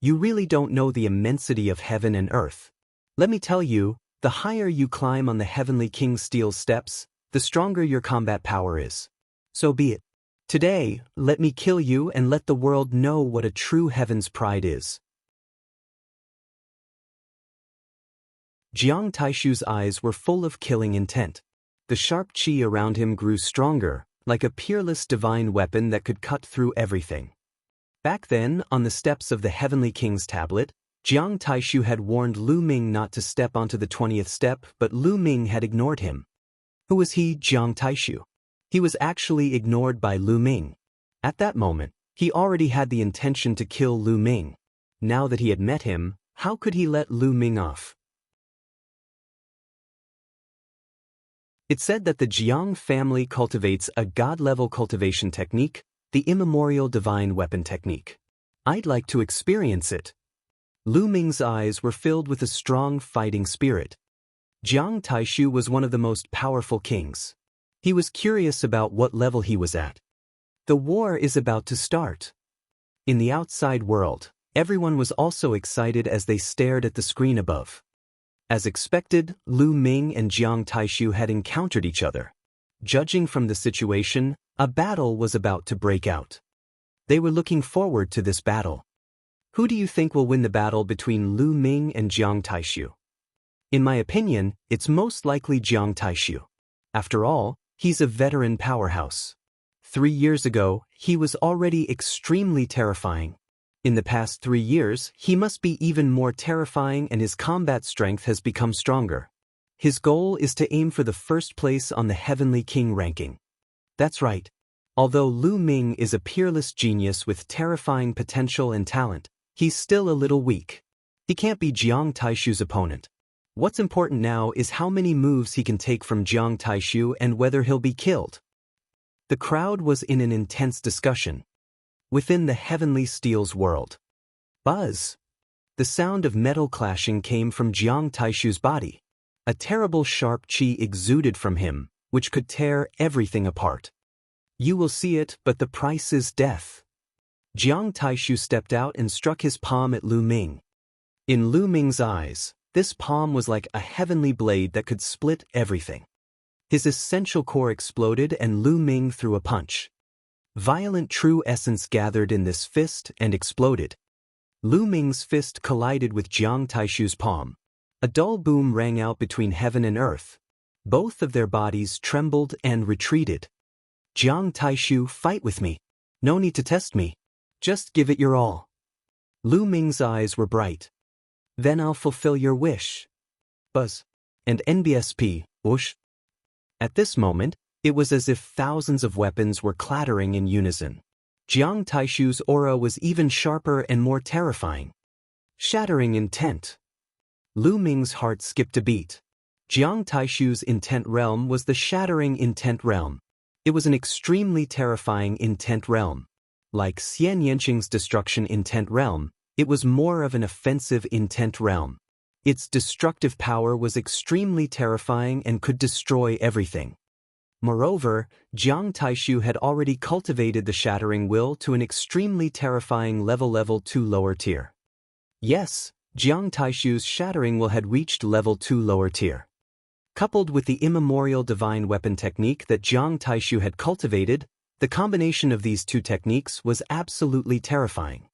You really don't know the immensity of heaven and earth. Let me tell you, the higher you climb on the Heavenly King Steel steps, the stronger your combat power is. So be it. Today, let me kill you and let the world know what a true heaven's pride is. Jiang Taishu's eyes were full of killing intent. The sharp qi around him grew stronger, like a peerless divine weapon that could cut through everything. Back then, on the steps of the Heavenly King's tablet, Jiang Taishu had warned Lu Ming not to step onto the 20th step, but Lu Ming had ignored him. Who was he, Jiang Taishu? He was actually ignored by Lu Ming. At that moment, he already had the intention to kill Lu Ming. Now that he had met him, how could he let Lu Ming off? It's said that the Jiang family cultivates a god-level cultivation technique, the immemorial divine weapon technique. I'd like to experience it. Lu Ming's eyes were filled with a strong fighting spirit. Jiang Taishu was one of the most powerful kings. He was curious about what level he was at. The war is about to start. In the outside world, everyone was also excited as they stared at the screen above. As expected, Lu Ming and Jiang Taishu had encountered each other. Judging from the situation, a battle was about to break out. They were looking forward to this battle. Who do you think will win the battle between Lu Ming and Jiang Taishu? In my opinion, it's most likely Jiang Taishu. After all, he's a veteran powerhouse. 3 years ago, he was already extremely terrifying. In the past 3 years, he must be even more terrifying and his combat strength has become stronger. His goal is to aim for the first place on the Heavenly King ranking. That's right. Although Lu Ming is a peerless genius with terrifying potential and talent, he's still a little weak. He can't be Jiang Taishu's opponent. What's important now is how many moves he can take from Jiang Taishu and whether he'll be killed. The crowd was in an intense discussion. Within the Heavenly Steel's world. Buzz! The sound of metal clashing came from Jiang Taishu's body. A terrible sharp qi exuded from him, which could tear everything apart. You will see it, but the price is death. Jiang Taishu stepped out and struck his palm at Lu Ming. In Lu Ming's eyes, this palm was like a heavenly blade that could split everything. His essential core exploded and Lu Ming threw a punch. Violent true essence gathered in this fist and exploded. Lu Ming's fist collided with Jiang Taishu's palm. A dull boom rang out between heaven and earth. Both of their bodies trembled and retreated. Jiang Taishu, fight with me. No need to test me. Just give it your all. Lu Ming's eyes were bright. Then I'll fulfill your wish. Buzz. And NBSP, whoosh. At this moment, it was as if thousands of weapons were clattering in unison. Jiang Taishu's aura was even sharper and more terrifying. Shattering intent. Lu Ming's heart skipped a beat. Jiang Taishu's intent realm was the shattering intent realm. It was an extremely terrifying intent realm. Like Xian Yanqing's destruction intent realm, it was more of an offensive intent realm. Its destructive power was extremely terrifying and could destroy everything. Moreover, Jiang Taishu had already cultivated the shattering will to an extremely terrifying level 2 lower tier. Yes, Jiang Taishu's shattering will had reached level 2 lower tier. Coupled with the immemorial divine weapon technique that Jiang Taishu had cultivated, the combination of these two techniques was absolutely terrifying.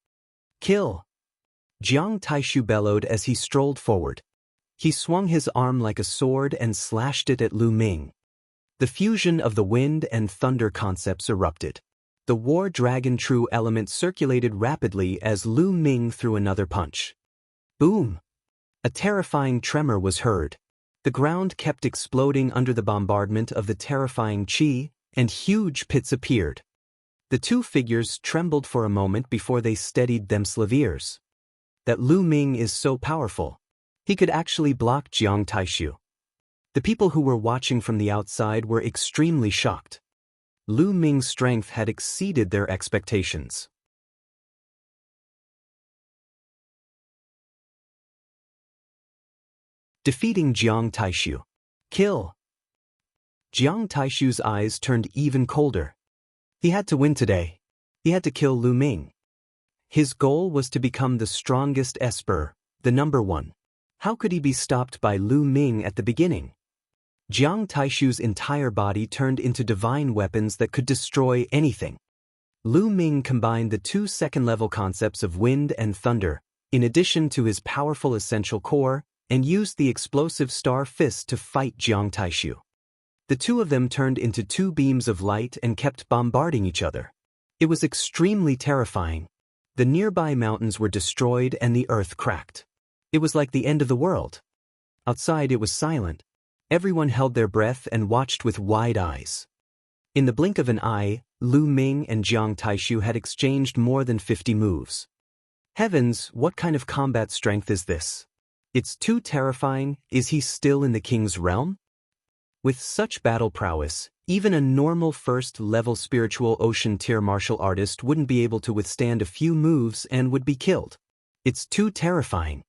Kill! Jiang Taishu bellowed as he strolled forward. He swung his arm like a sword and slashed it at Lu Ming. The fusion of the wind and thunder concepts erupted. The war dragon true element circulated rapidly as Lu Ming threw another punch. Boom! A terrifying tremor was heard. The ground kept exploding under the bombardment of the terrifying qi, and huge pits appeared. The two figures trembled for a moment before they steadied themselves ears. That Lu Ming is so powerful. He could actually block Jiang Taishu. The people who were watching from the outside were extremely shocked. Lu Ming's strength had exceeded their expectations. Defeating Jiang Taishu. Kill! Jiang Taishu's eyes turned even colder. He had to win today. He had to kill Lu Ming. His goal was to become the strongest Esper, the number one. How could he be stopped by Lu Ming at the beginning? Jiang Taishu's entire body turned into divine weapons that could destroy anything. Lu Ming combined the two second-level concepts of wind and thunder, in addition to his powerful essential core, and used the explosive star fist to fight Jiang Taishu. The two of them turned into two beams of light and kept bombarding each other. It was extremely terrifying. The nearby mountains were destroyed and the earth cracked. It was like the end of the world. Outside it was silent. Everyone held their breath and watched with wide eyes. In the blink of an eye, Lu Ming and Jiang Taishu had exchanged more than 50 moves. Heavens, what kind of combat strength is this? It's too terrifying. Is he still in the king's realm? With such battle prowess, even a normal first-level spiritual ocean tier martial artist wouldn't be able to withstand a few moves and would be killed. It's too terrifying.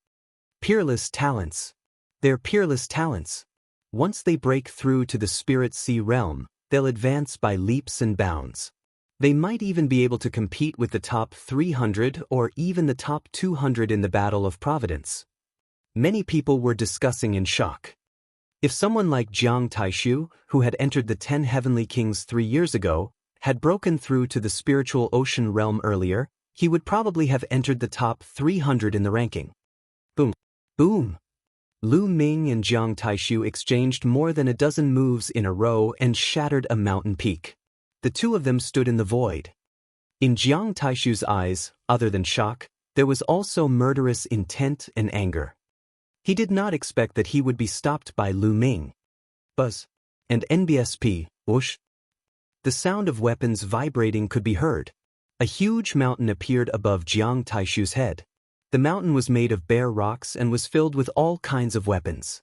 Peerless talents. They're peerless talents. Once they break through to the Spirit Sea realm, they'll advance by leaps and bounds. They might even be able to compete with the top 300 or even the top 200 in the Battle of Providence. Many people were discussing in shock. If someone like Jiang Taishu, who had entered the 10 Heavenly Kings 3 years ago, had broken through to the spiritual ocean realm earlier, he would probably have entered the top 300 in the ranking. Boom. Boom. Lu Ming and Jiang Taishu exchanged more than a dozen moves in a row and shattered a mountain peak. The two of them stood in the void. In Jiang Taishu's eyes, other than shock, there was also murderous intent and anger. He did not expect that he would be stopped by Lu Ming. Buzz. And NBSP, whoosh. The sound of weapons vibrating could be heard. A huge mountain appeared above Jiang Taishu's head. The mountain was made of bare rocks and was filled with all kinds of weapons.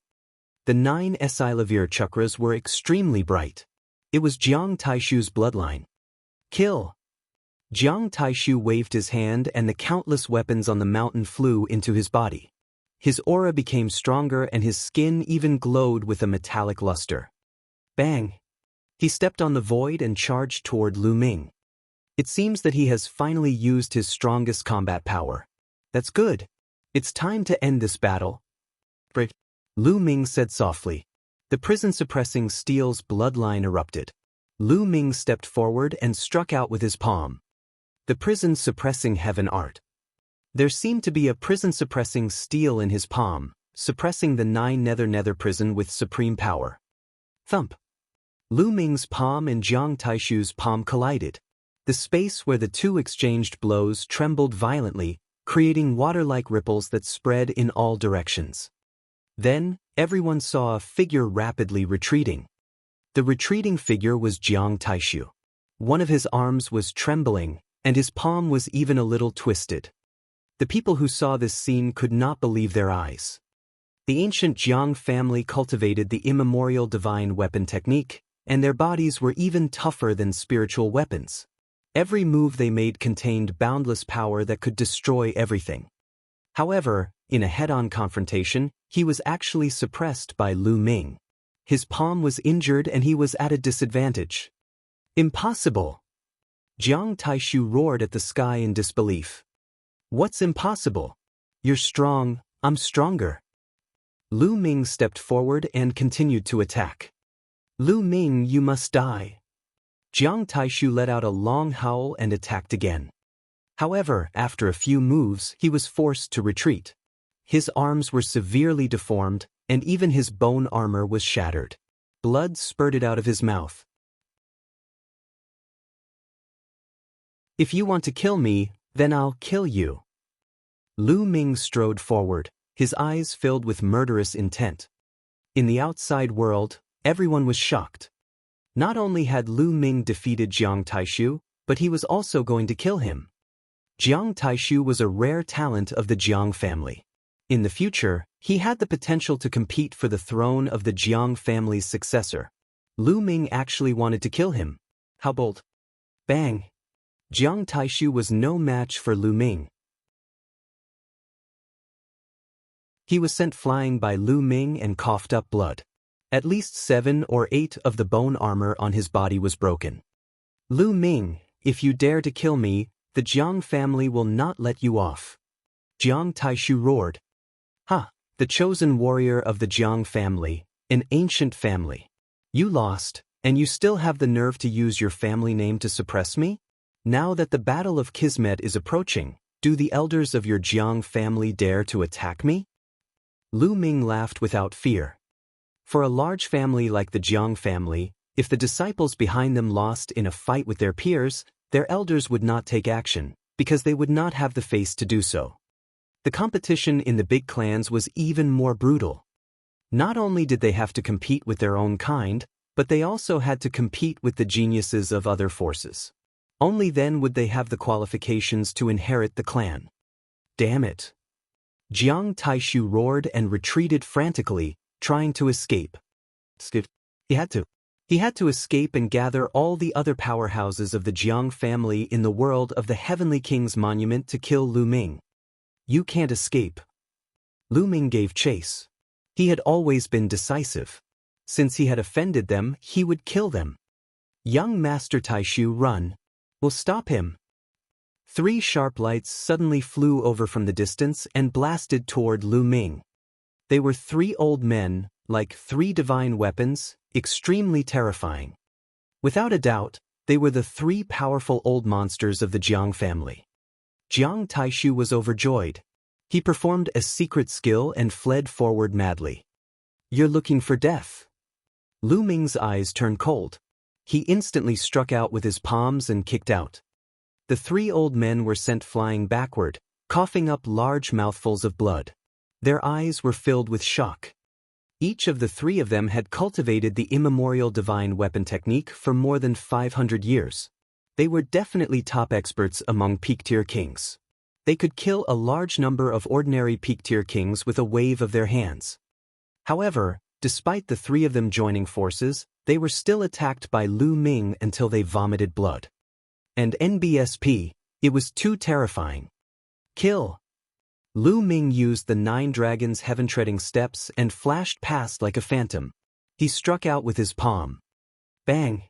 The 9 Esilavir chakras were extremely bright. It was Jiang Taishu's bloodline. Kill! Jiang Taishu waved his hand and the countless weapons on the mountain flew into his body. His aura became stronger and his skin even glowed with a metallic luster. Bang! He stepped on the void and charged toward Lu Ming. It seems that he has finally used his strongest combat power. That's good. It's time to end this battle. Brave. Lu Ming said softly. The prison-suppressing steel's bloodline erupted. Lu Ming stepped forward and struck out with his palm. The prison-suppressing heaven art. There seemed to be a prison-suppressing steel in his palm, suppressing the 9 nether prison with supreme power. Thump. Lu Ming's palm and Jiang Taishu's palm collided. The space where the two exchanged blows trembled violently, creating water-like ripples that spread in all directions. Then, everyone saw a figure rapidly retreating. The retreating figure was Jiang Taishu. One of his arms was trembling, and his palm was even a little twisted. The people who saw this scene could not believe their eyes. The ancient Jiang family cultivated the immemorial divine weapon technique, and their bodies were even tougher than spiritual weapons. Every move they made contained boundless power that could destroy everything. However, in a head-on confrontation, he was actually suppressed by Lu Ming. His palm was injured and he was at a disadvantage. Impossible! Jiang Taishu roared at the sky in disbelief. What's impossible? You're strong, I'm stronger. Lu Ming stepped forward and continued to attack. Lu Ming, you must die. Jiang Taishu let out a long howl and attacked again. However, after a few moves, he was forced to retreat. His arms were severely deformed, and even his bone armor was shattered. Blood spurted out of his mouth. If you want to kill me, then I'll kill you. Lu Ming strode forward, his eyes filled with murderous intent. In the outside world, everyone was shocked. Not only had Lu Ming defeated Jiang Taishu, but he was also going to kill him. Jiang Taishu was a rare talent of the Jiang family. In the future, he had the potential to compete for the throne of the Jiang family's successor. Lu Ming actually wanted to kill him. How bold! Bang! Jiang Taishu was no match for Lu Ming. He was sent flying by Lu Ming and coughed up blood. At least 7 or 8 of the bone armor on his body was broken. Lu Ming, if you dare to kill me, the Jiang family will not let you off. Jiang Taishu roared. Ha! The chosen warrior of the Jiang family, an ancient family. You lost, and you still have the nerve to use your family name to suppress me? Now that the Battle of Kismet is approaching, do the elders of your Jiang family dare to attack me? Lu Ming laughed without fear. For a large family like the Jiang family, if the disciples behind them lost in a fight with their peers, their elders would not take action, because they would not have the face to do so. The competition in the big clans was even more brutal. Not only did they have to compete with their own kind, but they also had to compete with the geniuses of other forces. Only then would they have the qualifications to inherit the clan. Damn it! Jiang Taishu roared and retreated frantically, trying to escape. He had to escape and gather all the other powerhouses of the Jiang family in the world of the Heavenly King's monument to kill Lu Ming. You can't escape. Lu Ming gave chase. He had always been decisive. Since he had offended them, he would kill them. Young Master Taishu, run. We'll stop him. 3 sharp lights suddenly flew over from the distance and blasted toward Lu Ming. They were 3 old men, like 3 divine weapons, extremely terrifying. Without a doubt, they were the 3 powerful old monsters of the Jiang family. Jiang Taishu was overjoyed. He performed a secret skill and fled forward madly. You're looking for death. Lu Ming's eyes turned cold. He instantly struck out with his palms and kicked out. The 3 old men were sent flying backward, coughing up large mouthfuls of blood. Their eyes were filled with shock. Each of the three of them had cultivated the immemorial divine weapon technique for more than 500 years. They were definitely top experts among peak-tier kings. They could kill a large number of ordinary peak-tier kings with a wave of their hands. However, despite the three of them joining forces, they were still attacked by Lu Ming until they vomited blood. And NBSP, it was too terrifying. Kill! Lu Ming used the 9 dragons' heaven-treading steps and flashed past like a phantom. He struck out with his palm. Bang!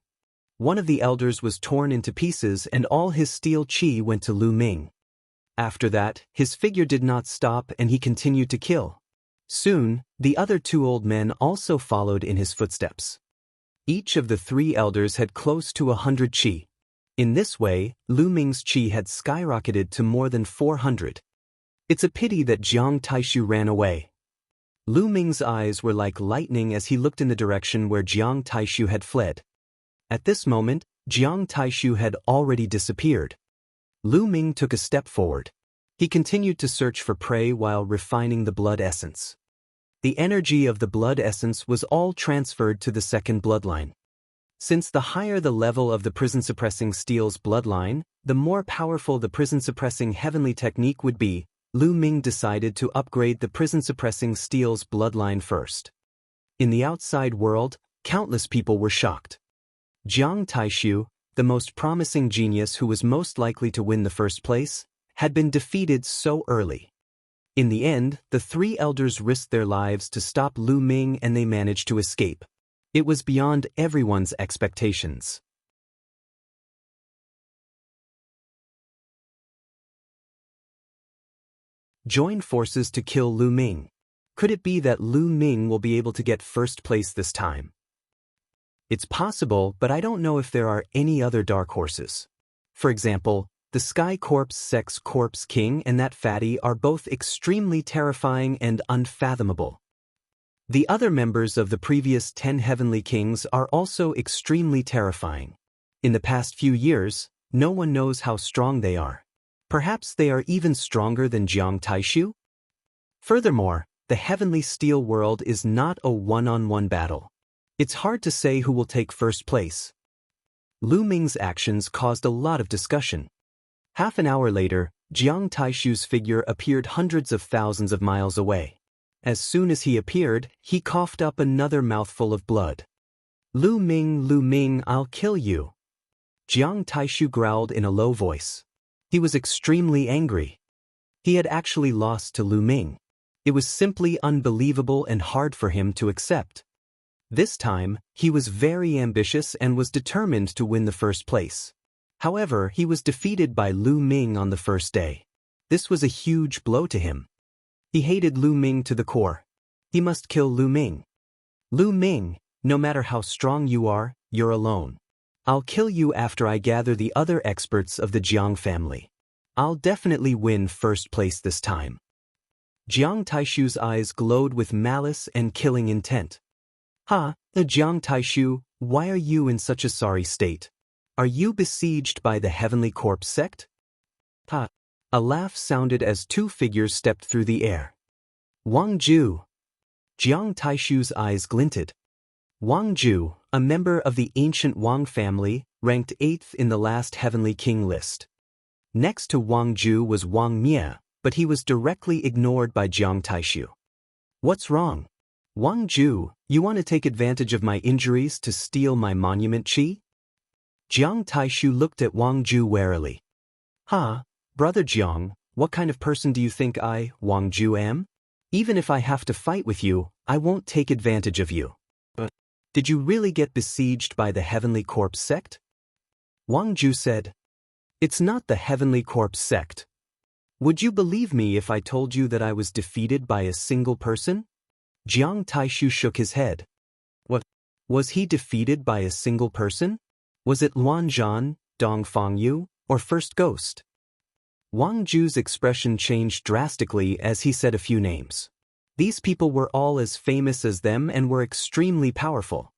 One of the elders was torn into pieces and all his steel chi went to Lu Ming. After that, his figure did not stop and he continued to kill. Soon, the other 2 old men also followed in his footsteps. Each of the 3 elders had close to 100 chi. In this way, Lu Ming's chi had skyrocketed to more than 400. It's a pity that Jiang Taishu ran away. Lu Ming's eyes were like lightning as he looked in the direction where Jiang Taishu had fled. At this moment, Jiang Taishu had already disappeared. Lu Ming took a step forward. He continued to search for prey while refining the blood essence. The energy of the blood essence was all transferred to the second bloodline. Since the higher the level of the prison-suppressing steel's bloodline, the more powerful the prison-suppressing heavenly technique would be, Lu Ming decided to upgrade the prison-suppressing steel's bloodline first. In the outside world, countless people were shocked. Jiang Taishu, the most promising genius who was most likely to win the first place, had been defeated so early. In the end, the 3 elders risked their lives to stop Lu Ming and they managed to escape. It was beyond everyone's expectations. Join forces to kill Lu Ming. Could it be that Lu Ming will be able to get first place this time? It's possible, but I don't know if there are any other dark horses. For example, the Sky Corpse Sex Corpse King and that fatty are both extremely terrifying and unfathomable. The other members of the previous 10 heavenly kings are also extremely terrifying. In the past few years, no one knows how strong they are. Perhaps they are even stronger than Jiang Taishu? Furthermore, the heavenly steel world is not a one-on-one battle. It's hard to say who will take first place. Lu Ming's actions caused a lot of discussion. Half an hour later, Jiang Taishu's figure appeared hundreds of thousands of miles away. As soon as he appeared, he coughed up another mouthful of blood. Lu Ming, I'll kill you. Jiang Taishu growled in a low voice. He was extremely angry. He had actually lost to Lu Ming. It was simply unbelievable and hard for him to accept. This time, he was very ambitious and was determined to win the first place. However, he was defeated by Lu Ming on the first day. This was a huge blow to him. He hated Lu Ming to the core. He must kill Lu Ming. Lu Ming, no matter how strong you are, you're alone. I'll kill you after I gather the other experts of the Jiang family. I'll definitely win first place this time. Jiang Taishu's eyes glowed with malice and killing intent. Jiang Taishu, why are you in such a sorry state? Are you besieged by the Heavenly Corpse sect? A laugh sounded as 2 figures stepped through the air. Wang Ju. Jiang Taishu's eyes glinted. Wang Ju, a member of the ancient Wang family, ranked 8th in the last Heavenly King list. Next to Wang Ju was Wang Mie, but he was directly ignored by Jiang Taishu. What's wrong? Wang Ju, you want to take advantage of my injuries to steal my monument chi? Jiang Taishu looked at Wang Ju warily. Brother Jiang, what kind of person do you think I, Wang Ju, am? Even if I have to fight with you, I won't take advantage of you. Did you really get besieged by the Heavenly Corpse sect? Wang Ju said. It's not the Heavenly Corpse sect. Would you believe me if I told you that I was defeated by a single person? Jiang Taishu shook his head. What? Was he defeated by a single person? Was it Luan Zhan, Dong Fangyu, or First Ghost? Wang Ju's expression changed drastically as he said a few names. These people were all as famous as them and were extremely powerful.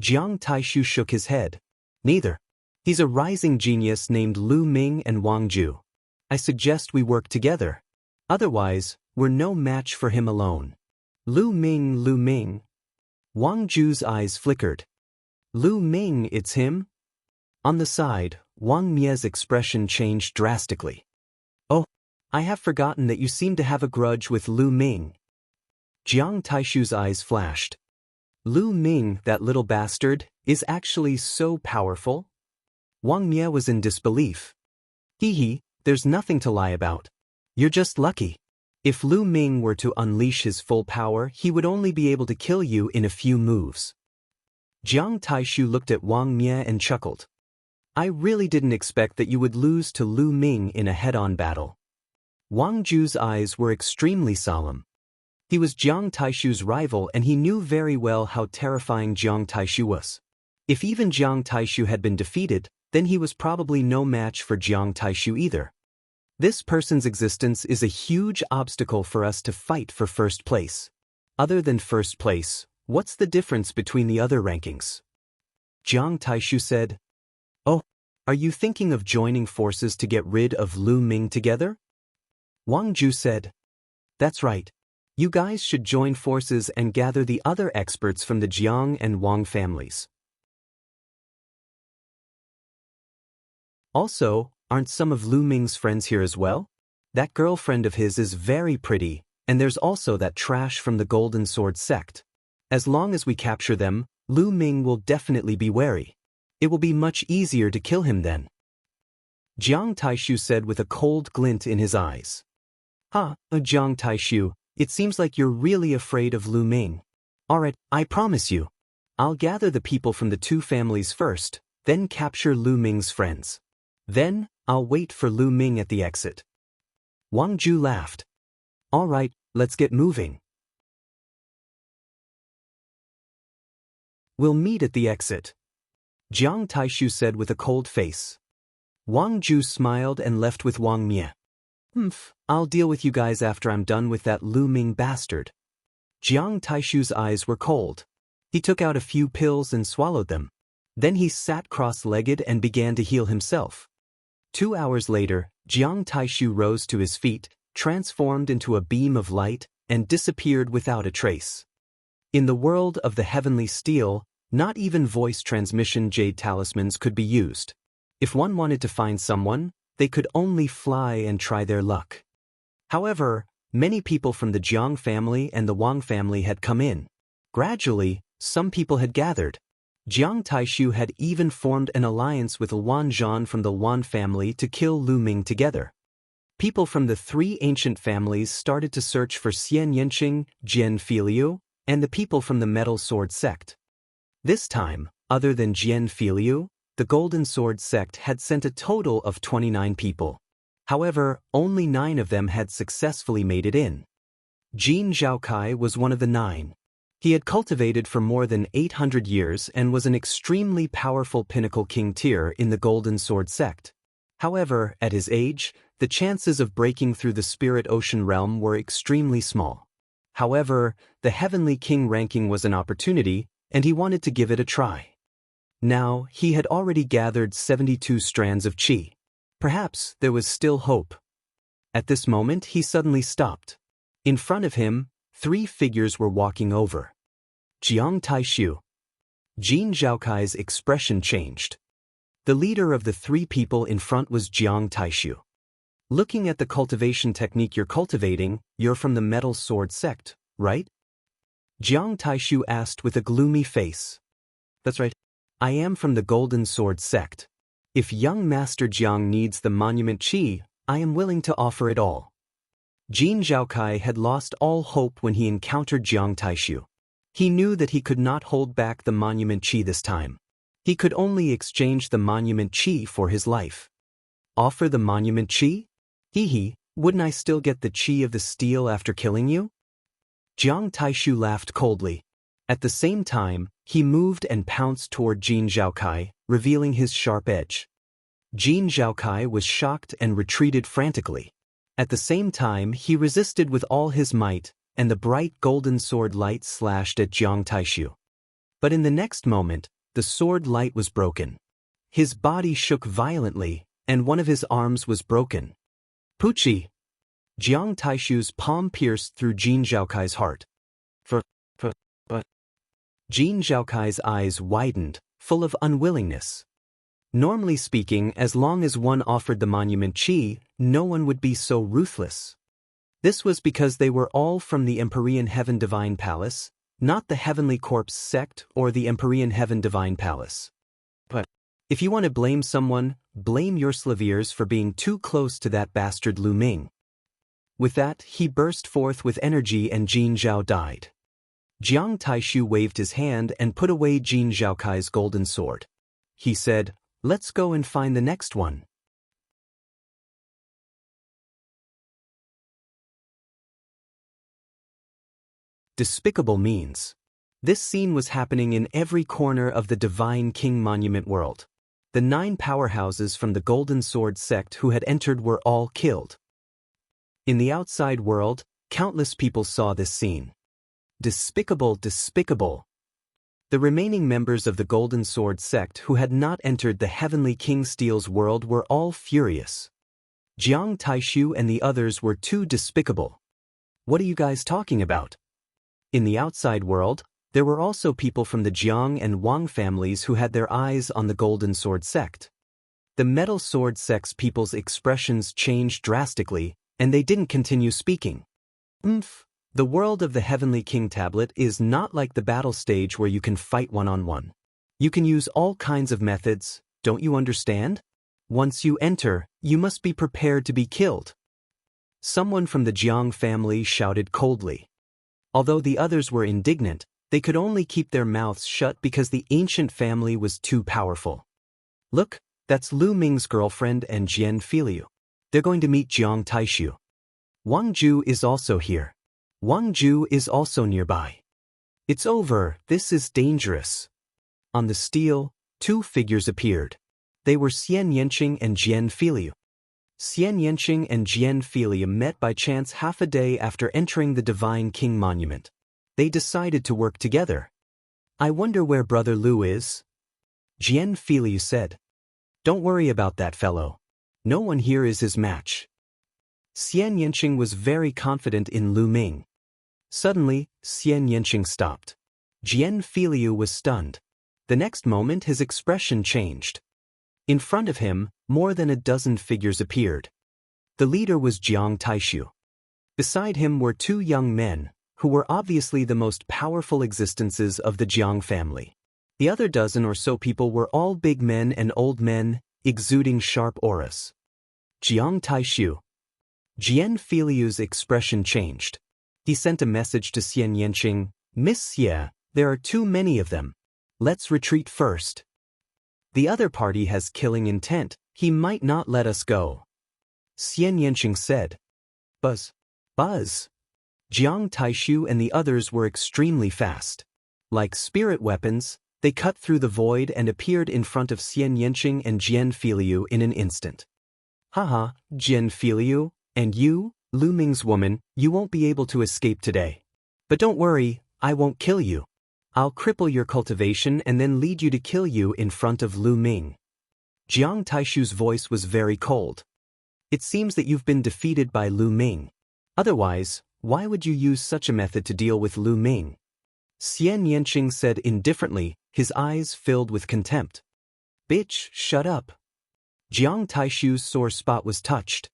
Jiang Taishu shook his head. Neither. He's a rising genius named Lu Ming and Wang Ju. I suggest we work together. Otherwise, we're no match for him alone. Lu Ming, Lu Ming. Wang Ju's eyes flickered. Lu Ming, it's him? On the side, Wang Mie's expression changed drastically. Oh, I have forgotten that you seem to have a grudge with Lu Ming. Jiang Taishu's eyes flashed. Lu Ming, that little bastard, is actually so powerful? Wang Mie was in disbelief. Hee, there's nothing to lie about. You're just lucky. If Lu Ming were to unleash his full power, he would only be able to kill you in a few moves. Jiang Taishu looked at Wang Mie and chuckled. I really didn't expect that you would lose to Lu Ming in a head-on battle. Wang Ju's eyes were extremely solemn. He was Jiang Taishu's rival and he knew very well how terrifying Jiang Taishu was. If even Jiang Taishu had been defeated, then he was probably no match for Jiang Taishu either. This person's existence is a huge obstacle for us to fight for first place. Other than first place, what's the difference between the other rankings? Jiang Taishu said, Oh, are you thinking of joining forces to get rid of Lu Ming together? Wang Ju said, That's right. You guys should join forces and gather the other experts from the Jiang and Wang families. Also, aren't some of Lu Ming's friends here as well? That girlfriend of his is very pretty, and there's also that trash from the Golden Sword sect. As long as we capture them, Lu Ming will definitely be wary. It will be much easier to kill him then. Jiang Taishu said with a cold glint in his eyes. Jiang Taishu, it seems like you're really afraid of Lu Ming. Alright, I promise you. I'll gather the people from the two families first, then capture Lu Ming's friends. Then, I'll wait for Lu Ming at the exit. Wang Ju laughed. Alright, let's get moving. We'll meet at the exit. Jiang Taishu said with a cold face. Wang Ju smiled and left with Wang Mie. I'll deal with you guys after I'm done with that Lu Ming bastard. Jiang Taishu's eyes were cold. He took out a few pills and swallowed them. Then he sat cross-legged and began to heal himself. 2 hours later, Jiang Taishu rose to his feet, transformed into a beam of light, and disappeared without a trace. In the world of the heavenly steel, not even voice transmission jade talismans could be used. If one wanted to find someone, they could only fly and try their luck. However, many people from the Jiang family and the Wang family had come in. Gradually, some people had gathered. Jiang Taishu had even formed an alliance with Wan Zhan from the Wan family to kill Lu Ming together. People from the three ancient families started to search for Xian Yanqing, Jian Filiu, and the people from the Metal Sword sect. This time, other than Jian Filiu, the Golden Sword sect had sent a total of 29 people. However, only 9 of them had successfully made it in. Jin Zhaokai was one of the 9. He had cultivated for more than 800 years and was an extremely powerful pinnacle king tier in the Golden Sword sect. However, at his age, the chances of breaking through the Spirit Ocean realm were extremely small. However, the Heavenly King ranking was an opportunity, and he wanted to give it a try. Now, he had already gathered 72 strands of qi. Perhaps there was still hope. At this moment, he suddenly stopped. In front of him, 3 figures were walking over. Jiang Taishu. Jin Zhaokai's expression changed. The leader of the 3 people in front was Jiang Taishu. Looking at the cultivation technique you're cultivating, you're from the Metal Sword sect, right? Jiang Taishu asked with a gloomy face. That's right. I am from the Golden Sword sect. If young Master Jiang needs the monument qi, I am willing to offer it all. Jin Zhaokai had lost all hope when he encountered Jiang Taishu. He knew that he could not hold back the monument qi this time. He could only exchange the monument qi for his life. Offer the monument qi? Wouldn't I still get the qi of the steel after killing you? Jiang Taishu laughed coldly. At the same time, he moved and pounced toward Jin Zhaokai, revealing his sharp edge. Jin Zhaokai was shocked and retreated frantically. At the same time, he resisted with all his might, and the bright golden sword light slashed at Jiang Taishu. But in the next moment, the sword light was broken. His body shook violently, and one of his arms was broken. Pucci! Jiang Taishu's palm pierced through Jin Zhaokai's heart. But. Jin Zhaokai's eyes widened, full of unwillingness. Normally speaking, as long as one offered the monument qi, no one would be so ruthless. This was because they were all from the Empyrean Heaven Divine Palace, not the Heavenly Corpse sect or the Empyrean Heaven Divine Palace. But if you want to blame someone, blame your Slaviers for being too close to that bastard Lu Ming. With that, he burst forth with energy and Jin Zhao died. Jiang Taishu waved his hand and put away Jin Zhaokai's golden sword. He said, "Let's go and find the next one." Despicable means. This scene was happening in every corner of the Divine King Monument world. The 9 powerhouses from the Golden Sword sect who had entered were all killed. In the outside world, countless people saw this scene. Despicable, despicable. The remaining members of the Golden Sword sect who had not entered the Heavenly King Steel's world were all furious. Jiang Taishu and the others were too despicable. What are you guys talking about? In the outside world, there were also people from the Jiang and Wang families who had their eyes on the Golden Sword sect. The Metal Sword sect's people's expressions changed drastically, and they didn't continue speaking. The world of the Heavenly King Tablet is not like the battle stage where you can fight one-on-one. You can use all kinds of methods, don't you understand? Once you enter, you must be prepared to be killed. Someone from the Jiang family shouted coldly. Although the others were indignant, they could only keep their mouths shut because the ancient family was too powerful. Look, that's Lu Ming's girlfriend and Jian Filiu. They're going to meet Jiang Taishu. Wang Ju is also here. Wang Ju is also nearby. It's over, this is dangerous. On the steel, 2 figures appeared. They were Xian Yanqing and Jian Filiu. Xian Yanqing and Jian Filiu met by chance half a day after entering the Divine King Monument. They decided to work together. I wonder where Brother Lu is? Jian Filiu said. Don't worry about that fellow. No one here is his match. Xian Yanqing was very confident in Lu Ming. Suddenly, Xian Yanqing stopped. Jian Filiu was stunned. The next moment his expression changed. In front of him, more than a dozen figures appeared. The leader was Jiang Taishu. Beside him were 2 young men, who were obviously the most powerful existences of the Jiang family. The other dozen or so people were all big men and old men, exuding sharp auras. Jiang Taishu. Jian Filiu's expression changed. He sent a message to Xian Yanqing, "Miss Xie, there are too many of them. Let's retreat first. The other party has killing intent, he might not let us go." Xian Yanqing said. Buzz. Buzz. Jiang Taishu and the others were extremely fast. Like spirit weapons, they cut through the void and appeared in front of Xian Yanqing and Jian Filiu in an instant. Haha, Jian Filiu, and you, Lu Ming's woman, you won't be able to escape today. But don't worry, I won't kill you. I'll cripple your cultivation and then lead you to kill you in front of Lu Ming. Jiang Taishu's voice was very cold. It seems that you've been defeated by Lu Ming. Otherwise, why would you use such a method to deal with Lu Ming? Xian Yanqing said indifferently, his eyes filled with contempt. Bitch, shut up. Jiang Taishu's sore spot was touched.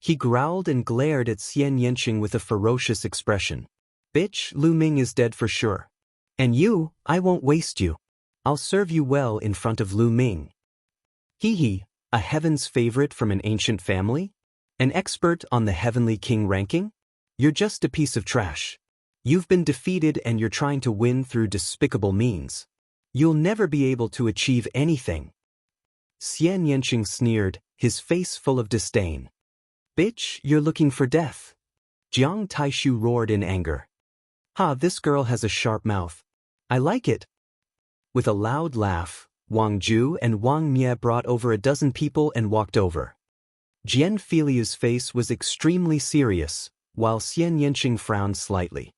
He growled and glared at Xian Yanqing with a ferocious expression. Bitch, Lu Ming is dead for sure. And you, I won't waste you. I'll serve you well in front of Lu Ming. Hee, a heaven's favorite from an ancient family? An expert on the Heavenly King ranking? You're just a piece of trash. You've been defeated and you're trying to win through despicable means. You'll never be able to achieve anything. Xian Yanqing sneered, his face full of disdain. Bitch, you're looking for death. Jiang Taishu roared in anger. Ha, this girl has a sharp mouth. I like it. With a loud laugh, Wang Ju and Wang Mie brought over a dozen people and walked over. Jian Filiu's face was extremely serious, while Xian Yanqing frowned slightly.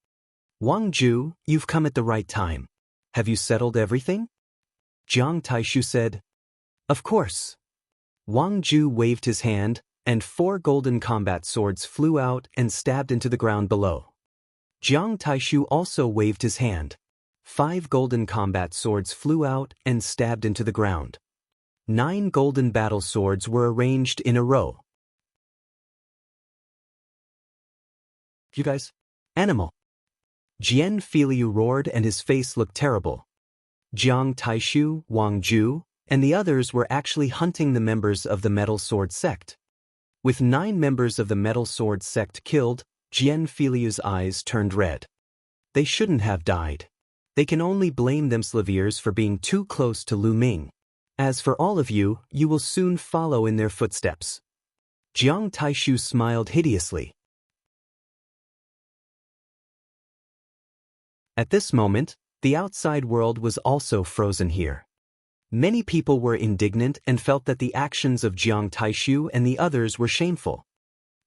Wang Ju, you've come at the right time. Have you settled everything? Jiang Taishu said. Of course. Wang Ju waved his hand, and 4 golden combat swords flew out and stabbed into the ground below. Jiang Taishu also waved his hand. 5 golden combat swords flew out and stabbed into the ground. 9 golden battle swords were arranged in a row. You guys? Animal. Jian Filiu roared and his face looked terrible. Jiang Taishu, Wang Ju, and the others were actually hunting the members of the Metal Sword sect. With 9 members of the Metal Sword sect killed, Jian Filiu's eyes turned red. They shouldn't have died. They can only blame themselves for being too close to Lu Ming. As for all of you, you will soon follow in their footsteps. Jiang Taishu smiled hideously. At this moment, the outside world was also frozen here. Many people were indignant and felt that the actions of Jiang Taishu and the others were shameful.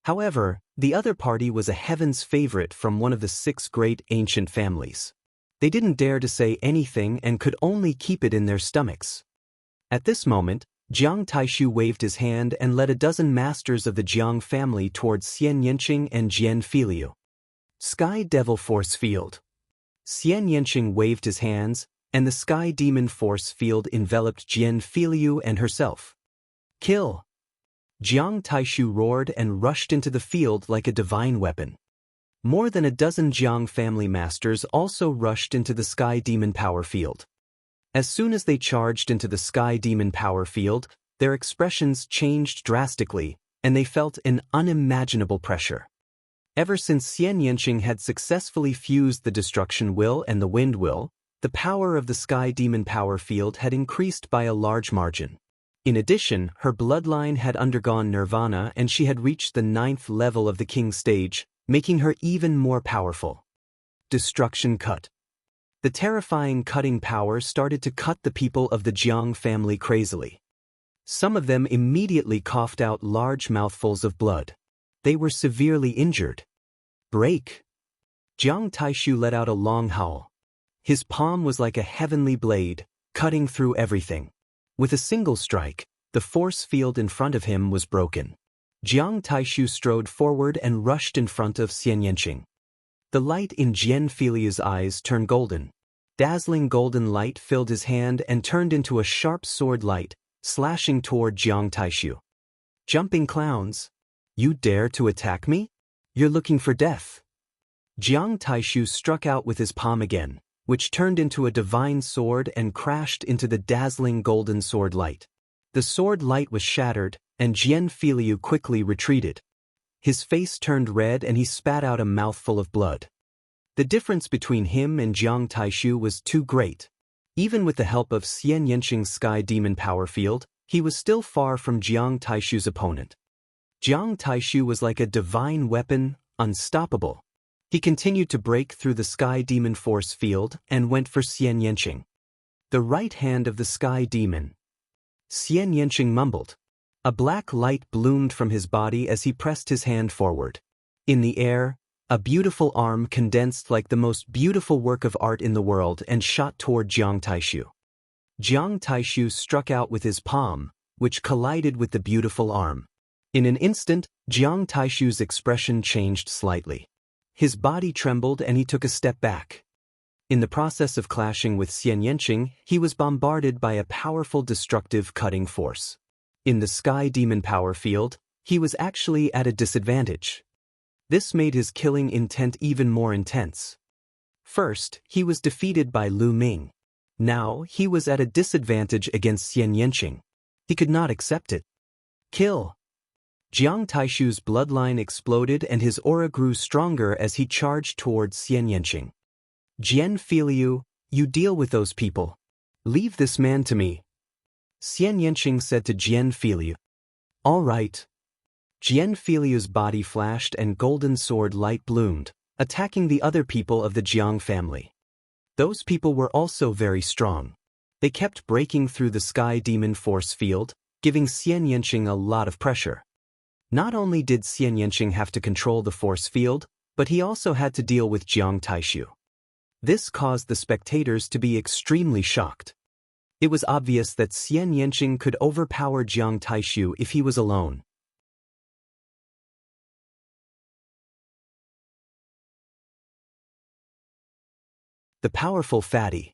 However, the other party was a heaven's favorite from one of the 6 great ancient families. They didn't dare to say anything and could only keep it in their stomachs. At this moment, Jiang Taishu waved his hand and led a dozen masters of the Jiang family towards Xian Yanqing and Jian Filiu. Sky Devil Force Field. Xian Yanqing waved his hands, and the Sky Demon Force Field enveloped Jian Filiu and herself. Kill! Jiang Taishu roared and rushed into the field like a divine weapon. More than a dozen Jiang family masters also rushed into the Sky Demon Power Field. As soon as they charged into the Sky Demon Power Field, their expressions changed drastically, and they felt an unimaginable pressure. Ever since Xian Yanqing had successfully fused the Destruction Will and the Wind Will, the power of the Sky Demon Power Field had increased by a large margin. In addition, her bloodline had undergone nirvana and she had reached the 9th level of the King stage, making her even more powerful. Destruction Cut. The terrifying cutting power started to cut the people of the Jiang family crazily. Some of them immediately coughed out large mouthfuls of blood. They were severely injured. Break! Jiang Taishu let out a long howl. His palm was like a heavenly blade, cutting through everything. With a single strike, the force field in front of him was broken. Jiang Taishu strode forward and rushed in front of Xian Yanqing. The light in Jian Filiu's eyes turned golden. Dazzling golden light filled his hand and turned into a sharp sword light, slashing toward Jiang Taishu. Jumping clowns! You dare to attack me? You're looking for death. Jiang Taishu struck out with his palm again, which turned into a divine sword and crashed into the dazzling golden sword light. The sword light was shattered, and Jian Filiu quickly retreated. His face turned red and he spat out a mouthful of blood. The difference between him and Jiang Taishu was too great. Even with the help of Xian Yanqing's Sky Demon Power Field, he was still far from Jiang Taishu's opponent. Jiang Taishu was like a divine weapon, unstoppable. He continued to break through the Sky Demon Force Field and went for Xian Yanqing. The right hand of the Sky Demon. Xian Yanqing mumbled. A black light bloomed from his body as he pressed his hand forward. In the air, a beautiful arm condensed like the most beautiful work of art in the world and shot toward Jiang Taishu. Jiang Taishu struck out with his palm, which collided with the beautiful arm. In an instant, Jiang Taishu's expression changed slightly. His body trembled and he took a step back. In the process of clashing with Xian Yanqing, he was bombarded by a powerful destructive cutting force. In the Sky Demon Power Field, he was actually at a disadvantage. This made his killing intent even more intense. First, he was defeated by Lu Ming. Now, he was at a disadvantage against Xian Yanqing. He could not accept it. Kill! Jiang Taishu's bloodline exploded and his aura grew stronger as he charged towards Xian Yanqing. Jian Filiu, you deal with those people. Leave this man to me. Xian Yanqing said to Jian Filiu. All right. Jian Filiu's body flashed and golden sword light bloomed, attacking the other people of the Jiang family. Those people were also very strong. They kept breaking through the Sky Demon Force Field, giving Xian Yanqing a lot of pressure. Not only did Xian Yanqing have to control the force field, but he also had to deal with Jiang Taishu. This caused the spectators to be extremely shocked. It was obvious that Xian Yanqing could overpower Jiang Taishu if he was alone. the powerful fatty.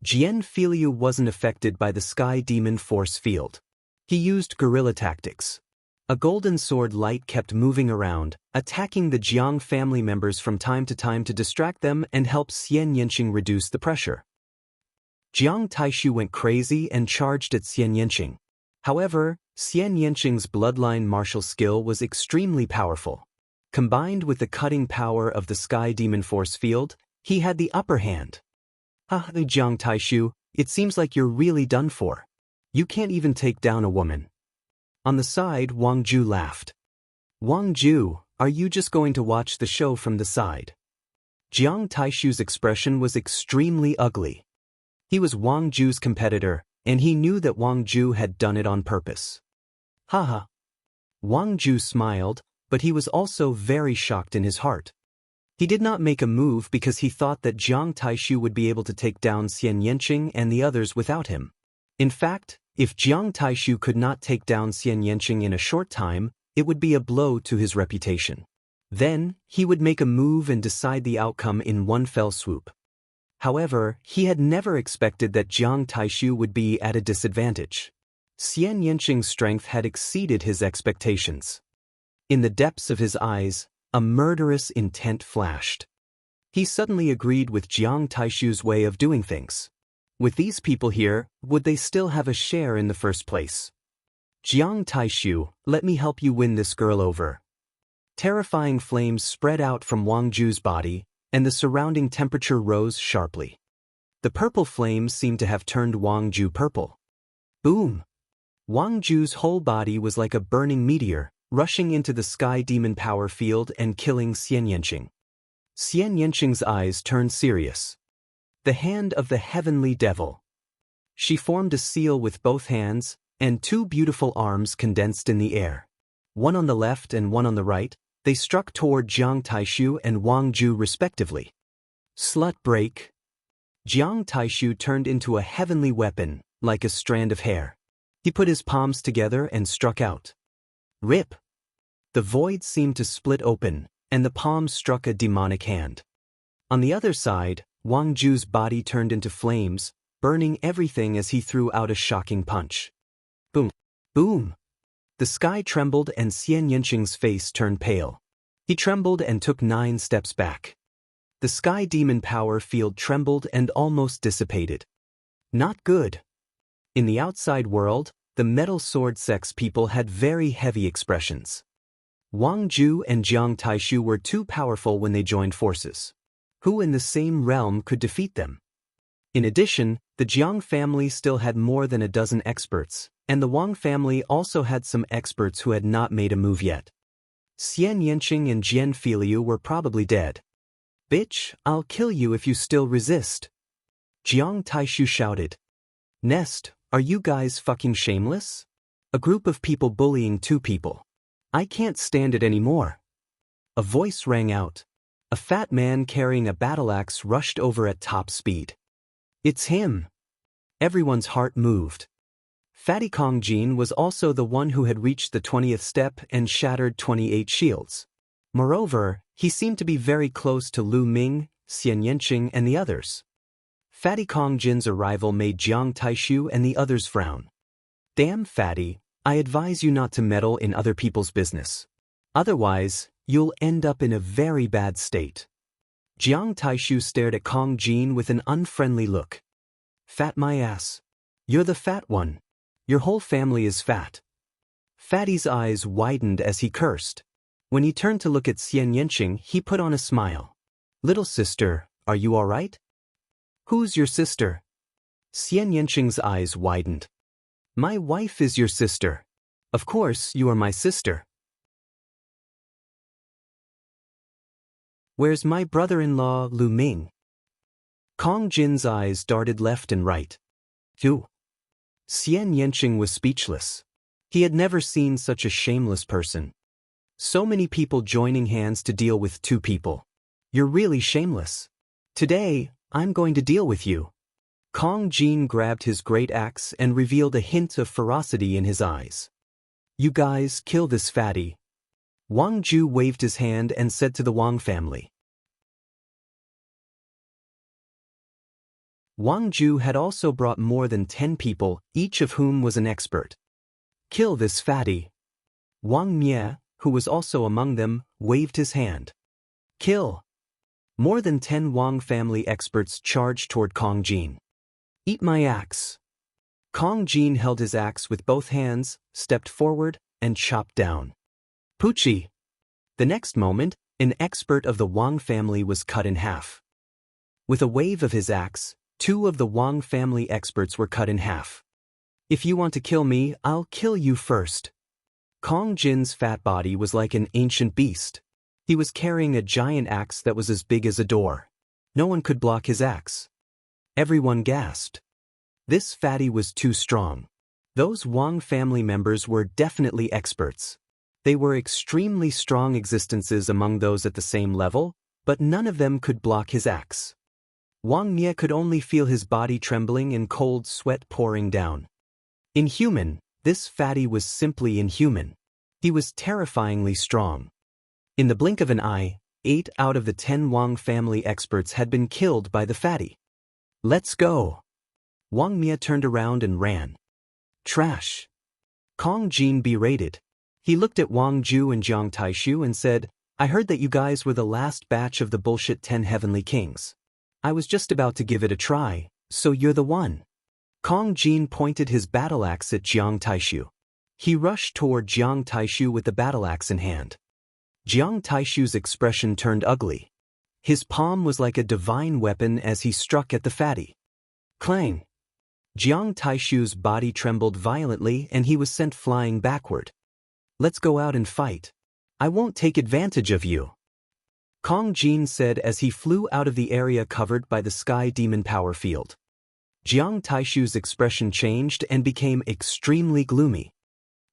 Jian Filiu wasn't affected by the sky demon force field. He used guerrilla tactics. A golden sword light kept moving around, attacking the Jiang family members from time to distract them and help Xian Yanqing reduce the pressure. Jiang Taishu went crazy and charged at Xian Yanqing. However, Xian Yanqing's bloodline martial skill was extremely powerful. Combined with the cutting power of the sky demon force field, he had the upper hand. Jiang Taishu, it seems like you're really done for. You can't even take down a woman. On the side, Wang Ju laughed. Wang Ju, are you just going to watch the show from the side? Jiang Taishu's expression was extremely ugly. He was Wang Ju's competitor, and he knew that Wang Ju had done it on purpose. Haha. Wang Ju smiled, but he was also very shocked in his heart. He did not make a move because he thought that Jiang Taishu would be able to take down Xian Yanqing and the others without him. In fact, if Jiang Taishu could not take down Xian Yanqing in a short time, it would be a blow to his reputation. Then, he would make a move and decide the outcome in one fell swoop. However, he had never expected that Jiang Taishu would be at a disadvantage. Xian Yanqing's strength had exceeded his expectations. In the depths of his eyes, a murderous intent flashed. He suddenly agreed with Jiang Taishu's way of doing things. With these people here, would they still have a share in the first place? Jiang Taishu, let me help you win this girl over. Terrifying flames spread out from Wang Ju's body, and the surrounding temperature rose sharply. The purple flames seemed to have turned Wang Ju purple. Boom! Wang Ju's whole body was like a burning meteor, rushing into the sky demon power field and killing Xian Yanqing. Xian Yanqing's eyes turned serious. The hand of the heavenly devil. She formed a seal with both hands, and two beautiful arms condensed in the air. One on the left and one on the right, they struck toward Jiang Taishu and Wang Ju respectively. Slut break. Jiang Taishu turned into a heavenly weapon, like a strand of hair. He put his palms together and struck out. Rip! The void seemed to split open, and the palm struck a demonic hand. On the other side, Wang Ju's body turned into flames, burning everything as he threw out a shocking punch. Boom! Boom! The sky trembled and Xian Yanqing's face turned pale. He trembled and took 9 steps back. The sky demon power field trembled and almost dissipated. Not good. In the outside world, the metal sword sex people had very heavy expressions. Wang Ju and Jiang Taishu were too powerful when they joined forces. Who in the same realm could defeat them? In addition, the Jiang family still had more than a dozen experts, and the Wang family also had some experts who had not made a move yet. Xian Yanqing and Jian Filiu were probably dead. Bitch, I'll kill you if you still resist. Jiang Taishu shouted. Nest, are you guys fucking shameless? A group of people bullying 2 people. I can't stand it anymore. A voice rang out. A fat man carrying a battle axe rushed over at top speed. It's him. Everyone's heart moved. Fatty Kongjin was also the one who had reached the 20th step and shattered 28 shields. Moreover, he seemed to be very close to Lu Ming, Xian Yanqing and the others. Fatty Kongjin's arrival made Jiang Taishu and the others frown. Damn Fatty, I advise you not to meddle in other people's business. Otherwise, you'll end up in a very bad state. Jiang Taishu stared at Kongjin with an unfriendly look. Fat my ass. You're the fat one. Your whole family is fat. Fatty's eyes widened as he cursed. When he turned to look at Xian Yanqing, he put on a smile. Little sister, are you all right? Who's your sister? Xian Yanqing's eyes widened. My wife is your sister. Of course, you are my sister. Where's my brother-in-law, Lu Ming? Kongjin's eyes darted left and right. Phew. Xian Yanqing was speechless. He had never seen such a shameless person. So many people joining hands to deal with 2 people. You're really shameless. Today, I'm going to deal with you. Kongjin grabbed his great axe and revealed a hint of ferocity in his eyes. You guys kill this fatty. Wang Ju waved his hand and said to the Wang family. Wang Ju had also brought more than 10 people, each of whom was an expert. Kill this fatty. Wang Mie, who was also among them, waved his hand. Kill. More than 10 Wang family experts charged toward Kong Jin. Eat my axe. Kong Jin held his axe with both hands, stepped forward, and chopped down. Poochie. The next moment, an expert of the Wang family was cut in half. With a wave of his axe, 2 of the Wang family experts were cut in half. If you want to kill me, I'll kill you first. Kong Jin's fat body was like an ancient beast. He was carrying a giant axe that was as big as a door. No one could block his axe. Everyone gasped. This fatty was too strong. Those Wang family members were definitely experts. They were extremely strong existences among those at the same level, but none of them could block his axe. Wang Mie could only feel his body trembling and cold sweat pouring down. Inhuman, this fatty was simply inhuman. He was terrifyingly strong. In the blink of an eye, 8 out of the 10 Wang family experts had been killed by the fatty. Let's go. Wang Mie turned around and ran. Trash. Kong Jin berated. He looked at Wang Ju and Jiang Taishu and said, I heard that you guys were the last batch of the bullshit 10 heavenly kings. I was just about to give it a try, so you're the one. Kong Jin pointed his battle axe at Jiang Taishu. He rushed toward Jiang Taishu with the battle axe in hand. Jiang Taishu's expression turned ugly. His palm was like a divine weapon as he struck at the fatty. Clang! Jiang Taishu's body trembled violently and he was sent flying backward. Let's go out and fight. I won't take advantage of you. Kong Jin said as he flew out of the area covered by the Sky Demon power field. Jiang Taishu's expression changed and became extremely gloomy.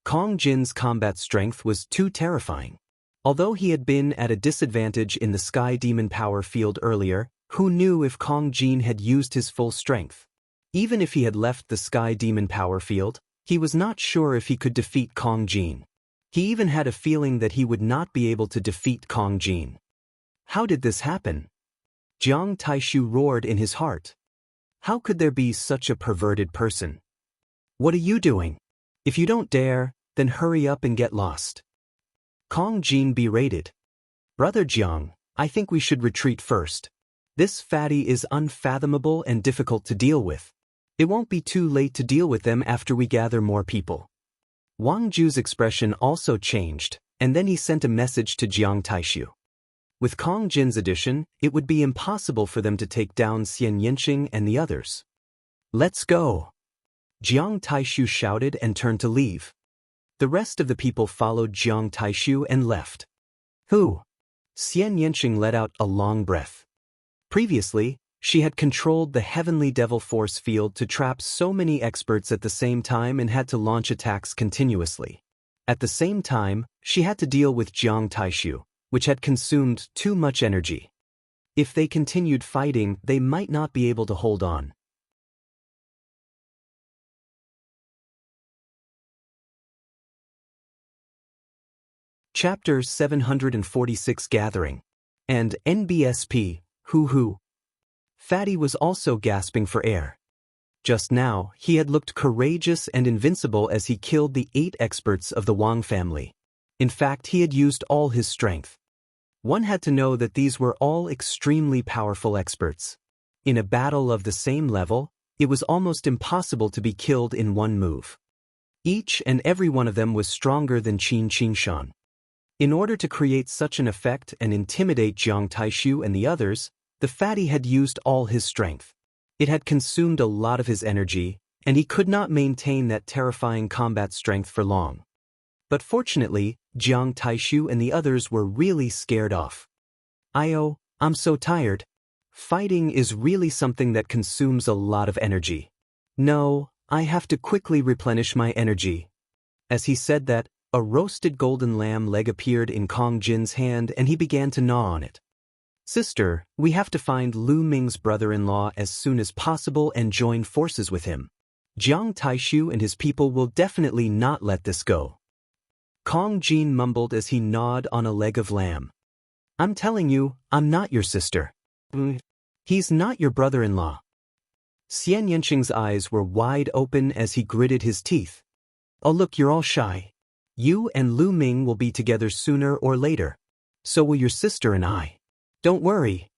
Kong Jin's combat strength was too terrifying. Although he had been at a disadvantage in the Sky Demon power field earlier, who knew if Kong Jin had used his full strength? Even if he had left the Sky Demon power field, he was not sure if he could defeat Kong Jin. He even had a feeling that he would not be able to defeat Kong Jin. How did this happen? Jiang Taishu roared in his heart. How could there be such a perverted person? What are you doing? If you don't dare, then hurry up and get lost. Kong Jin berated. Brother Jiang, I think we should retreat first. This fatty is unfathomable and difficult to deal with. It won't be too late to deal with them after we gather more people. Wang Ju's expression also changed, and then he sent a message to Jiang Taishu. With Kong Jin's addition, it would be impossible for them to take down Xian Yinqing and the others. Let's go! Jiang Taishu shouted and turned to leave. The rest of the people followed Jiang Taishu and left. Who? Xian Yinqing let out a long breath. Previously, she had controlled the heavenly devil force field to trap so many experts at the same time and had to launch attacks continuously. At the same time, she had to deal with Jiang Taishu, which had consumed too much energy. If they continued fighting, they might not be able to hold on. Chapter 746 Gathering. And NBSP, hoo-hoo. Fatty was also gasping for air. Just now, he had looked courageous and invincible as he killed the 8 experts of the Wang family. In fact, he had used all his strength. One had to know that these were all extremely powerful experts. In a battle of the same level, it was almost impossible to be killed in one move. Each and every one of them was stronger than Qin Qingshan. In order to create such an effect and intimidate Jiang Taishu and the others, the fatty had used all his strength. It had consumed a lot of his energy, and he could not maintain that terrifying combat strength for long. But fortunately, Jiang Taishu and the others were really scared off. I'm so tired. Fighting is really something that consumes a lot of energy. No, I have to quickly replenish my energy. As he said that, a roasted golden lamb leg appeared in Kong Jin's hand and he began to gnaw on it. Sister, we have to find Lu Ming's brother-in-law as soon as possible and join forces with him. Jiang Taishu and his people will definitely not let this go. Kong Jin mumbled as he gnawed on a leg of lamb. I'm telling you, I'm not your sister. He's not your brother-in-law. Xian Yanqing's eyes were wide open as he gritted his teeth. Oh look, you're all shy. You and Lu Ming will be together sooner or later. So will your sister and I. Don't worry.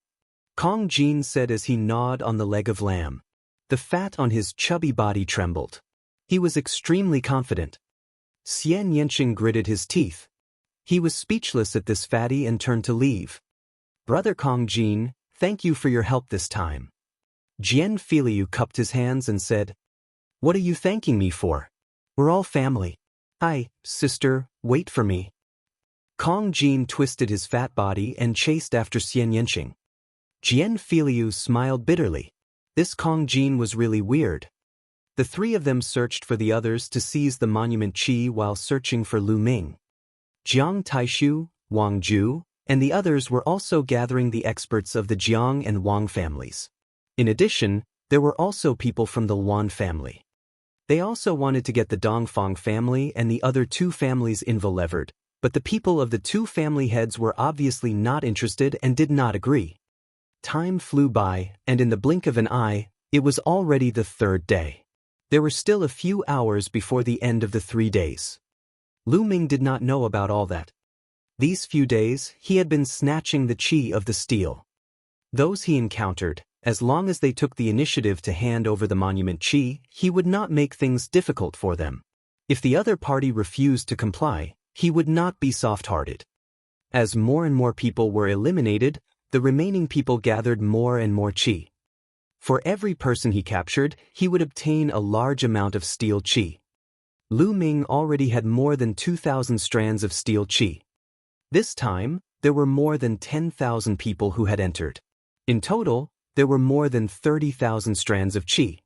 Kong Jin said as he gnawed on the leg of lamb. The fat on his chubby body trembled. He was extremely confident. Xian Yanqing gritted his teeth. He was speechless at this fatty and turned to leave. Brother Kong Jin, thank you for your help this time. Jian Filiu cupped his hands and said, What are you thanking me for? We're all family. Hi, sister, wait for me. Kong Jin twisted his fat body and chased after Xian Yanqing. Jian Filiu smiled bitterly. This Kong Jin was really weird. The three of them searched for the others to seize the monument Qi while searching for Lu Ming. Jiang Taishu, Wang Ju, and the others were also gathering the experts of the Jiang and Wang families. In addition, there were also people from the Wan family. They also wanted to get the Dongfang family and the other two families involved, but the people of the two family heads were obviously not interested and did not agree. Time flew by, and in the blink of an eye, it was already the third day. There were still a few hours before the end of the 3 days. Lu Ming did not know about all that. These few days, he had been snatching the qi of the steel. Those he encountered, as long as they took the initiative to hand over the monument qi, he would not make things difficult for them. If the other party refused to comply, he would not be soft-hearted. As more and more people were eliminated, the remaining people gathered more and more qi. For every person he captured, he would obtain a large amount of steel qi. Lu Ming already had more than 2,000 strands of steel qi. This time, there were more than 10,000 people who had entered. In total, there were more than 30,000 strands of qi.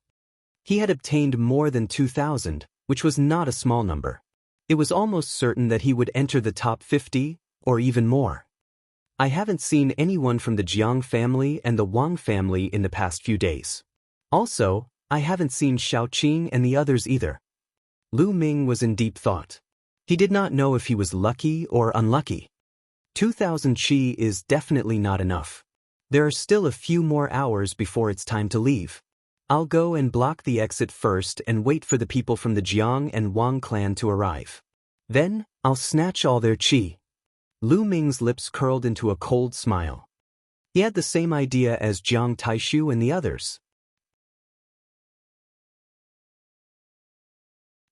He had obtained more than 2,000, which was not a small number. It was almost certain that he would enter the top 50, or even more. I haven't seen anyone from the Jiang family and the Wang family in the past few days. Also, I haven't seen Xiaoqing and the others either. Lu Ming was in deep thought. He did not know if he was lucky or unlucky. 2,000 qi is definitely not enough. There are still a few more hours before it's time to leave. I'll go and block the exit first and wait for the people from the Jiang and Wang clan to arrive. Then, I'll snatch all their qi. Lu Ming's lips curled into a cold smile. He had the same idea as Jiang Taishu and the others.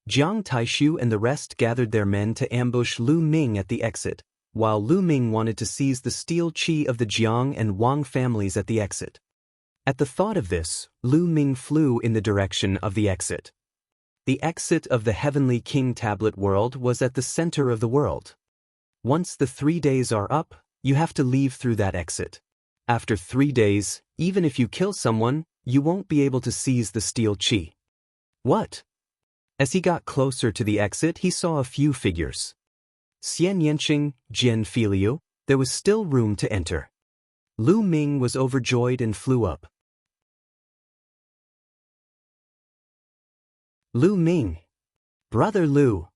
Jiang Taishu and the rest gathered their men to ambush Lu Ming at the exit, while Lu Ming wanted to seize the steel qi of the Jiang and Wang families at the exit. At the thought of this, Lu Ming flew in the direction of the exit. The exit of the Heavenly King Tablet world was at the center of the world. Once the 3 days are up, you have to leave through that exit. After 3 days, even if you kill someone, you won't be able to seize the steel qi. What? As he got closer to the exit, he saw a few figures. Xian Yanqing, Jian Filiu, there was still room to enter. Lu Ming was overjoyed and flew up. Lu Ming. Brother Lu.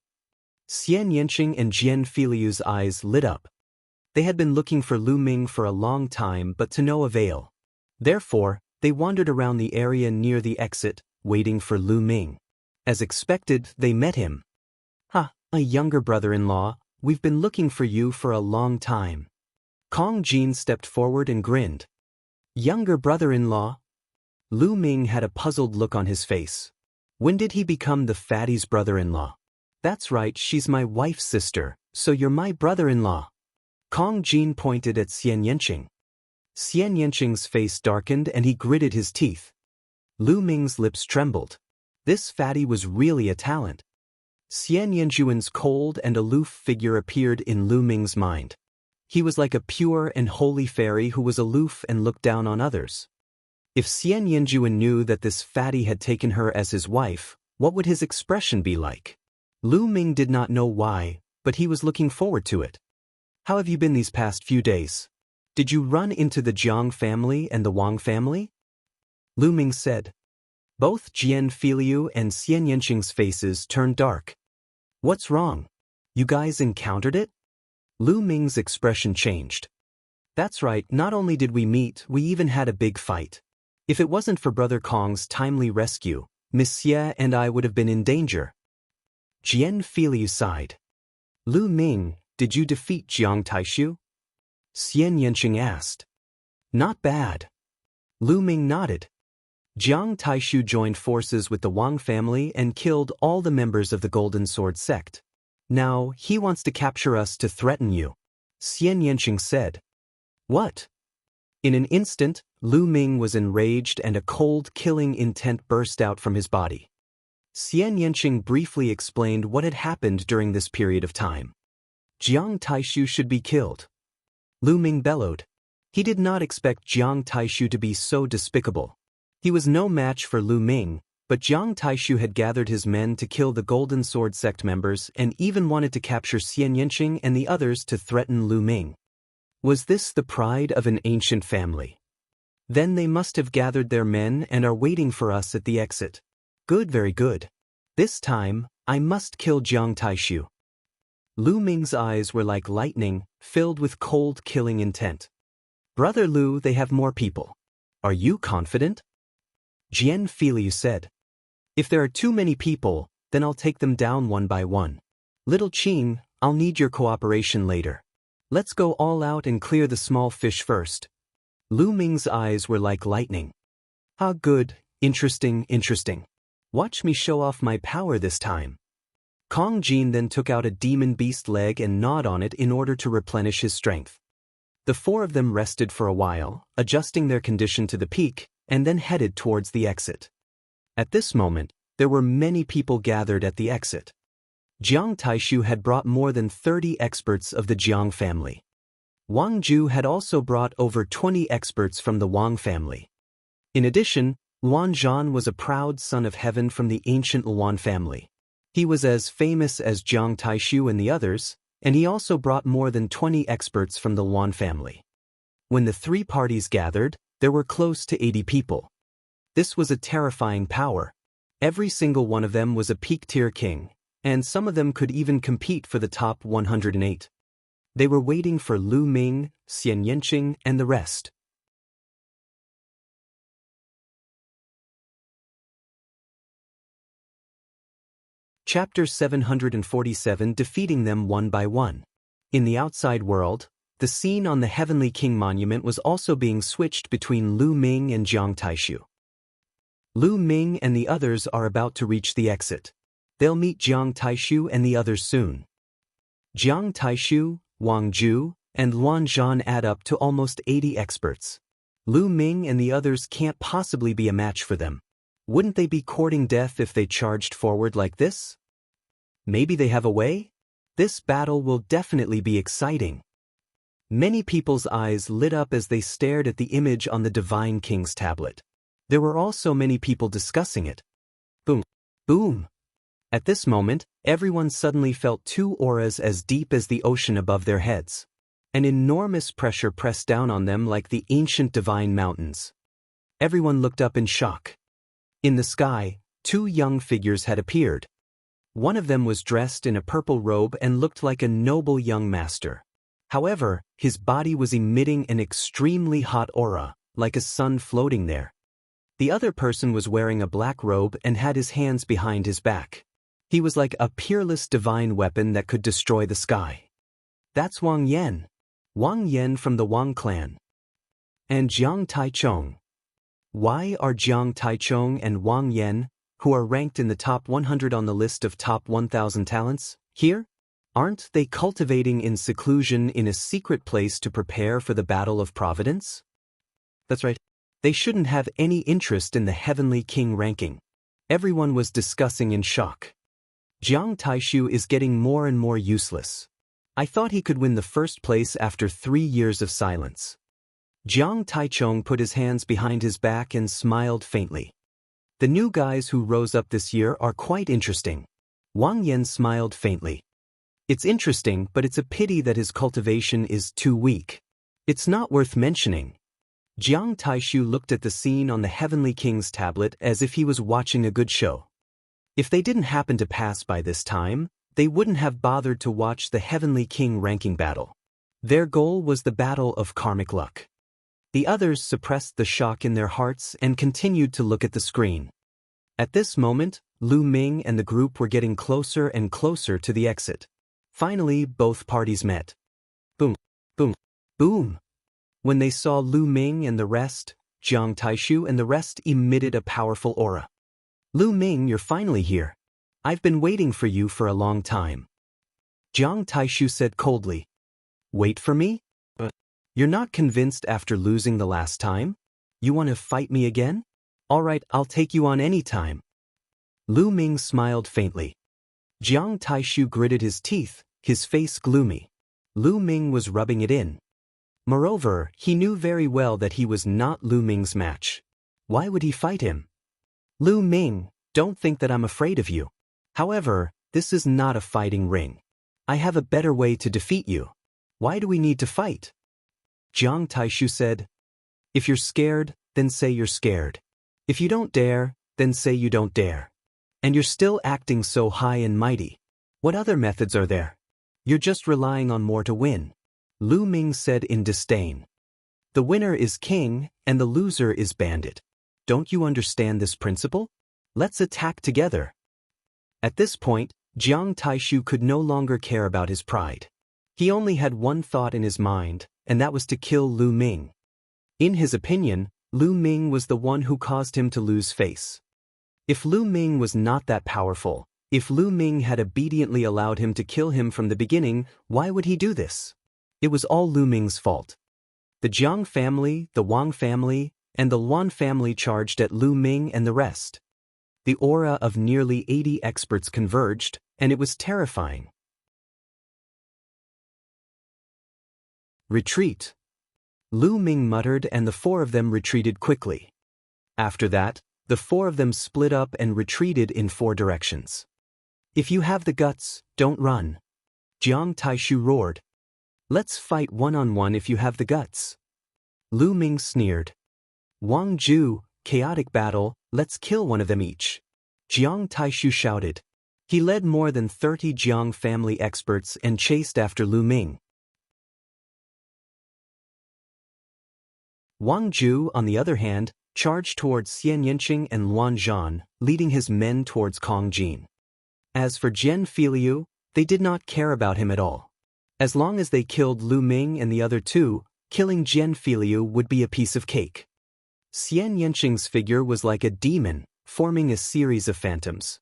Xian Yanqing and Jian Filiu's eyes lit up. They had been looking for Lu Ming for a long time but to no avail. Therefore, they wandered around the area near the exit, waiting for Lu Ming. As expected, they met him. Ha, a younger brother-in-law, we've been looking for you for a long time. Kong Jin stepped forward and grinned. Younger brother-in-law? Lu Ming had a puzzled look on his face. When did he become the fatty's brother-in-law? That's right, she's my wife's sister, so you're my brother-in-law. Kong Jin pointed at Xian Yanqing. Xian Yanqing's face darkened and he gritted his teeth. Lu Ming's lips trembled. This fatty was really a talent. Xian Yanjuan's cold and aloof figure appeared in Lu Ming's mind. He was like a pure and holy fairy who was aloof and looked down on others. If Xian Yanjuan knew that this fatty had taken her as his wife, what would his expression be like? Lu Ming did not know why, but he was looking forward to it. How have you been these past few days? Did you run into the Jiang family and the Wang family? Lu Ming said. Both Jian Filiu and Xian Yanqing's faces turned dark. What's wrong? You guys encountered it? Lu Ming's expression changed. That's right, not only did we meet, we even had a big fight. If it wasn't for Brother Kong's timely rescue, Miss Xie and I would have been in danger. Jian Filiu sighed. Lu Ming, did you defeat Jiang Taishu? Xian Yanqing asked. Not bad. Lu Ming nodded. Jiang Taishu joined forces with the Wang family and killed all the members of the Golden Sword sect. Now, he wants to capture us to threaten you. Xian Yanqing said. What? In an instant, Lu Ming was enraged and a cold, killing intent burst out from his body. Xian Yanqing briefly explained what had happened during this period of time. Jiang Taishu should be killed. Lu Ming bellowed. He did not expect Jiang Taishu to be so despicable. He was no match for Lu Ming, but Jiang Taishu had gathered his men to kill the Golden Sword sect members and even wanted to capture Xian Yanqing and the others to threaten Lu Ming. Was this the pride of an ancient family? Then they must have gathered their men and are waiting for us at the exit. Good, very good. This time, I must kill Jiang Taishu. Lu Ming's eyes were like lightning, filled with cold, killing intent. Brother Lu, they have more people. Are you confident? Jian Filiu said. If there are too many people, then I'll take them down one by one. Little Qing, I'll need your cooperation later. Let's go all out and clear the small fish first. Lu Ming's eyes were like lightning. Ah, good, interesting. Watch me show off my power this time. Kong Jin then took out a demon beast leg and gnawed on it in order to replenish his strength. The four of them rested for a while, adjusting their condition to the peak, and then headed towards the exit. At this moment, there were many people gathered at the exit. Jiang Taishu had brought more than 30 experts of the Jiang family. Wang Ju had also brought over 20 experts from the Wang family. In addition, Luan Zhan was a proud son of heaven from the ancient Luan family. He was as famous as Jiang Taishu and the others, and he also brought more than 20 experts from the Luan family. When the three parties gathered, there were close to 80 people. This was a terrifying power. Every single one of them was a peak-tier king, and some of them could even compete for the top 108. They were waiting for Lu Ming, Xian Yanqing, and the rest. Chapter 747, Defeating them one by one. In the outside world, the scene on the Heavenly King Monument was also being switched between Lu Ming and Jiang Taishu. Lu Ming and the others are about to reach the exit. They'll meet Jiang Taishu and the others soon. Jiang Taishu, Wang Ju, and Luan Zhan add up to almost 80 experts. Lu Ming and the others can't possibly be a match for them. Wouldn't they be courting death if they charged forward like this? Maybe they have a way? This battle will definitely be exciting. Many people's eyes lit up as they stared at the image on the Divine King's tablet. There were also many people discussing it. Boom. Boom. At this moment, everyone suddenly felt two auras as deep as the ocean above their heads. An enormous pressure pressed down on them like the ancient divine mountains. Everyone looked up in shock. In the sky, two young figures had appeared. One of them was dressed in a purple robe and looked like a noble young master. However, his body was emitting an extremely hot aura, like a sun floating there. The other person was wearing a black robe and had his hands behind his back. He was like a peerless divine weapon that could destroy the sky. That's Wang Yan. Wang Yan from the Wang clan. And Jiang Taichong. Why are Jiang Taichong and Wang Yan, who are ranked in the top 100 on the list of top 1,000 talents, here? Aren't they cultivating in seclusion in a secret place to prepare for the Battle of Providence? That's right. They shouldn't have any interest in the Heavenly King ranking. Everyone was discussing in shock. Jiang Taishu is getting more and more useless. I thought he could win the first place after 3 years of silence. Jiang Taichong put his hands behind his back and smiled faintly. The new guys who rose up this year are quite interesting. Wang Yan smiled faintly. It's interesting, but it's a pity that his cultivation is too weak. It's not worth mentioning. Jiang Taishu looked at the scene on the Heavenly King's tablet as if he was watching a good show. If they didn't happen to pass by this time, they wouldn't have bothered to watch the Heavenly King ranking battle. Their goal was the battle of karmic luck. The others suppressed the shock in their hearts and continued to look at the screen. At this moment, Lu Ming and the group were getting closer and closer to the exit. Finally, both parties met. Boom, boom, boom. When they saw Lu Ming and the rest, Jiang Taishu and the rest emitted a powerful aura. Lu Ming, you're finally here. I've been waiting for you for a long time. Jiang Taishu said coldly. Wait for me? You're not convinced after losing the last time? You want to fight me again? All right, I'll take you on any time. Lu Ming smiled faintly. Jiang Taishu gritted his teeth, his face gloomy. Lu Ming was rubbing it in. Moreover, he knew very well that he was not Lu Ming's match. Why would he fight him? Lu Ming, don't think that I'm afraid of you. However, this is not a fighting ring. I have a better way to defeat you. Why do we need to fight? Jiang Taishu said, if you're scared, then say you're scared. If you don't dare, then say you don't dare. And you're still acting so high and mighty. What other methods are there? You're just relying on more to win. Lu Ming said in disdain. The winner is king, and the loser is bandit. Don't you understand this principle? Let's attack together. At this point, Jiang Taishu could no longer care about his pride. He only had one thought in his mind, and that was to kill Lu Ming. In his opinion, Lu Ming was the one who caused him to lose face. If Lu Ming was not that powerful, if Lu Ming had obediently allowed him to kill him from the beginning, why would he do this? It was all Lu Ming's fault. The Jiang family, the Wang family, and the Luan family charged at Lu Ming and the rest. The aura of nearly 80 experts converged, and it was terrifying. Retreat. Lu Ming muttered, and the four of them retreated quickly. After that, the four of them split up and retreated in four directions. If you have the guts, don't run. Jiang Taishu roared. Let's fight one-on-one if you have the guts. Lu Ming sneered. Wang Ju, chaotic battle, let's kill one of them each. Jiang Taishu shouted. He led more than 30 Jiang family experts and chased after Lu Ming. Wang Ju, on the other hand, charged towards Xian Yanqing and Luan Zhan, leading his men towards Kong Jin. As for Jian Filiu, they did not care about him at all. As long as they killed Lu Ming and the other two, killing Jian Filiu would be a piece of cake. Xian Yanqing's figure was like a demon, forming a series of phantoms.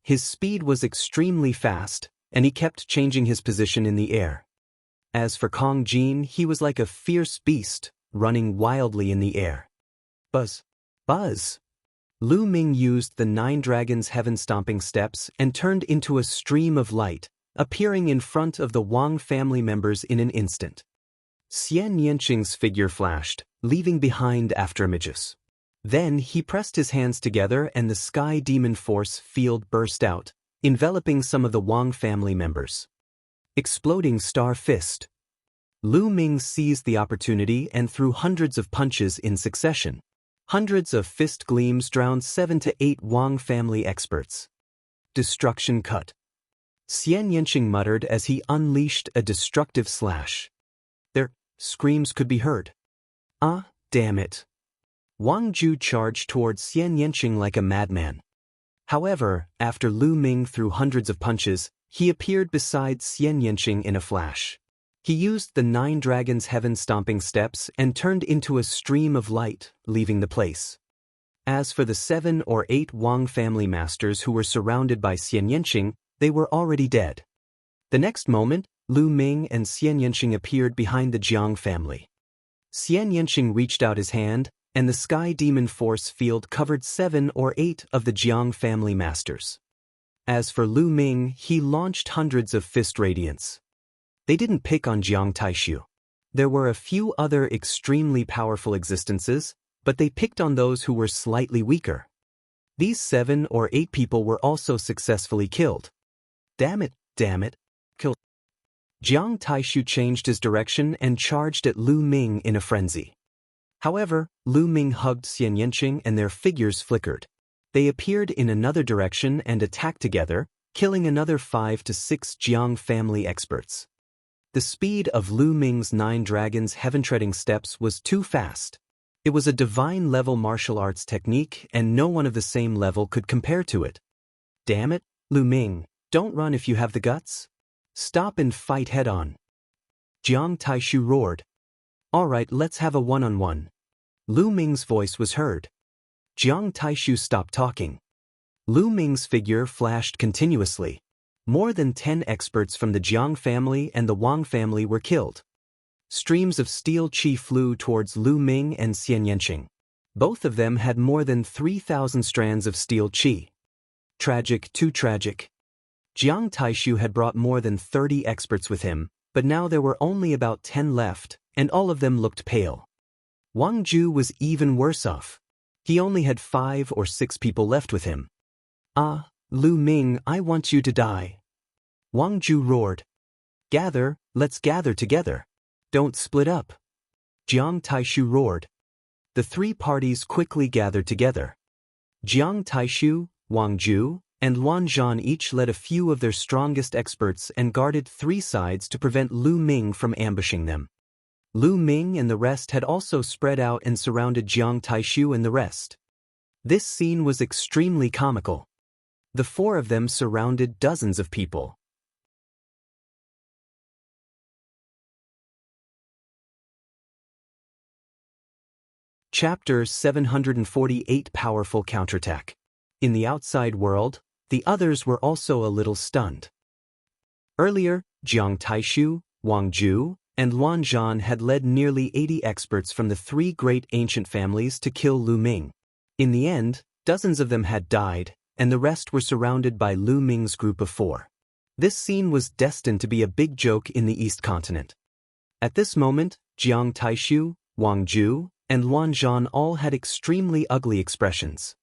His speed was extremely fast, and he kept changing his position in the air. As for Kong Jin, he was like a fierce beast, running wildly in the air. Buzz! Buzz! Lu Ming used the 9 dragons' heaven-stomping steps and turned into a stream of light, appearing in front of the Wang family members in an instant. Xian Yanqing's figure flashed, leaving behind afterimages. Then he pressed his hands together and the sky demon force field burst out, enveloping some of the Wang family members. Exploding star fist. Lu Ming seized the opportunity and threw hundreds of punches in succession. Hundreds of fist gleams drowned 7 to 8 Wang family experts. Destruction cut. Xian Yanqing muttered as he unleashed a destructive slash. Their screams could be heard. Ah, damn it. Wang Ju charged towards Xian Yanqing like a madman. However, after Lu Ming threw hundreds of punches, he appeared beside Xian Yanqing in a flash. He used the 9 dragons' heaven-stomping steps and turned into a stream of light, leaving the place. As for the 7 or 8 Wang family masters who were surrounded by Xian Yanqing, they were already dead. The next moment, Lu Ming and Xian Yanqing appeared behind the Jiang family. Xian Yanqing reached out his hand, and the sky demon force field covered 7 or 8 of the Jiang family masters. As for Lu Ming, he launched hundreds of fist radiance. They didn't pick on Jiang Taishu. There were a few other extremely powerful existences, but they picked on those who were slightly weaker. These 7 or 8 people were also successfully killed. Damn it, kill. Jiang Taishu changed his direction and charged at Lu Ming in a frenzy. However, Lu Ming hugged Xian Yanqing and their figures flickered. They appeared in another direction and attacked together, killing another 5 to 6 Jiang family experts. The speed of Lu Ming's 9 dragons' heaven-treading steps was too fast. It was a divine-level martial arts technique, and no one of the same level could compare to it. Damn it, Lu Ming, don't run if you have the guts. Stop and fight head-on. Jiang Taishu roared. All right, let's have a one-on-one. Lu Ming's voice was heard. Jiang Taishu stopped talking. Lu Ming's figure flashed continuously. More than 10 experts from the Jiang family and the Wang family were killed. Streams of steel qi flew towards Lu Ming and Xian Yanqing. Both of them had more than 3,000 strands of steel qi. Tragic, too tragic. Jiang Taishu had brought more than 30 experts with him, but now there were only about 10 left, and all of them looked pale. Wang Ju was even worse off. He only had 5 or 6 people left with him. Ah, Lu Ming, I want you to die. Wang Ju roared. Gather, let's gather together. Don't split up. Jiang Taishu roared. The 3 parties quickly gathered together. Jiang Taishu, Wang Ju, and Luan Zhan each led a few of their strongest experts and guarded 3 sides to prevent Lu Ming from ambushing them. Lu Ming and the rest had also spread out and surrounded Jiang Taishu and the rest. This scene was extremely comical. The 4 of them surrounded dozens of people. Chapter 748 Powerful Counterattack. In the outside world, the others were also a little stunned. Earlier, Jiang Taishu, Wang Ju, and Luan Zhan had led nearly 80 experts from the 3 great ancient families to kill Lu Ming. In the end, dozens of them had died, and the rest were surrounded by Lu Ming's group of 4. This scene was destined to be a big joke in the East Continent. At this moment, Jiang Taishu, Wang Ju, and Luan Zhan all had extremely ugly expressions.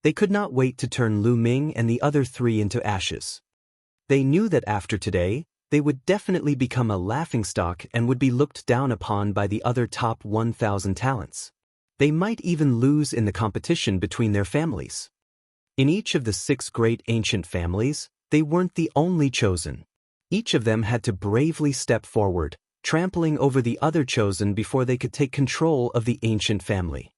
They could not wait to turn Lu Ming and the other 3 into ashes. They knew that after today, they would definitely become a laughingstock and would be looked down upon by the other top 1,000 talents. They might even lose in the competition between their families. In each of the 6 great ancient families, they weren't the only chosen. Each of them had to bravely step forward, trampling over the other chosen before they could take control of the ancient family.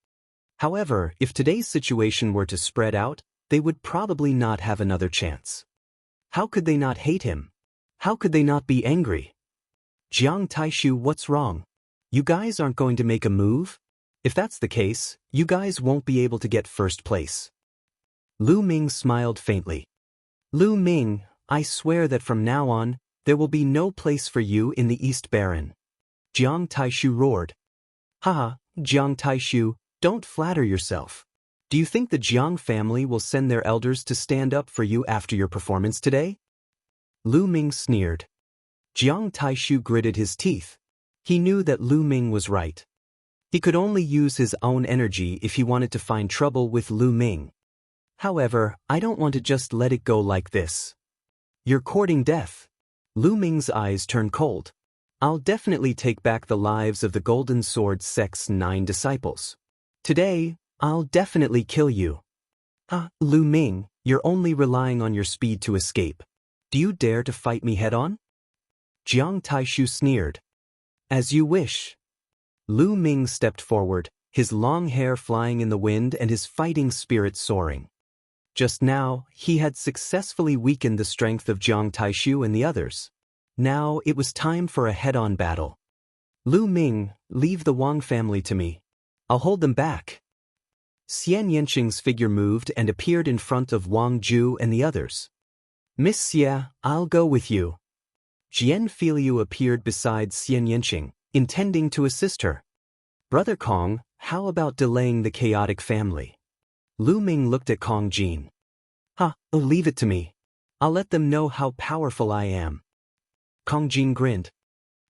However, if today's situation were to spread out, they would probably not have another chance. How could they not hate him? How could they not be angry? Jiang Taishu, what's wrong? You guys aren't going to make a move? If that's the case, you guys won't be able to get first place. Lu Ming smiled faintly. Lu Ming, I swear that from now on, there will be no place for you in the East Baron. Jiang Taishu roared. Haha, Jiang Taishu, don't flatter yourself. Do you think the Jiang family will send their elders to stand up for you after your performance today? Lu Ming sneered. Jiang Taishu gritted his teeth. He knew that Lu Ming was right. He could only use his own energy if he wanted to find trouble with Lu Ming. However, I don't want to just let it go like this. You're courting death. Lu Ming's eyes turned cold. I'll definitely take back the lives of the Golden Sword sect's 9 disciples. Today, I'll definitely kill you. Lu Ming, you're only relying on your speed to escape. Do you dare to fight me head-on? Jiang Taishu sneered. As you wish. Lu Ming stepped forward, his long hair flying in the wind and his fighting spirit soaring. Just now, he had successfully weakened the strength of Jiang Taishu and the others. Now it was time for a head-on battle. Lu Ming, leave the Wang family to me. I'll hold them back. Xian Yanqing's figure moved and appeared in front of Wang Ju and the others. Miss Xia, I'll go with you. Jian Filiu appeared beside Xian Yanqing, intending to assist her. Brother Kong, how about delaying the chaotic family? Lu Ming looked at Kong Jin. Leave it to me. I'll let them know how powerful I am. Kong Jin grinned.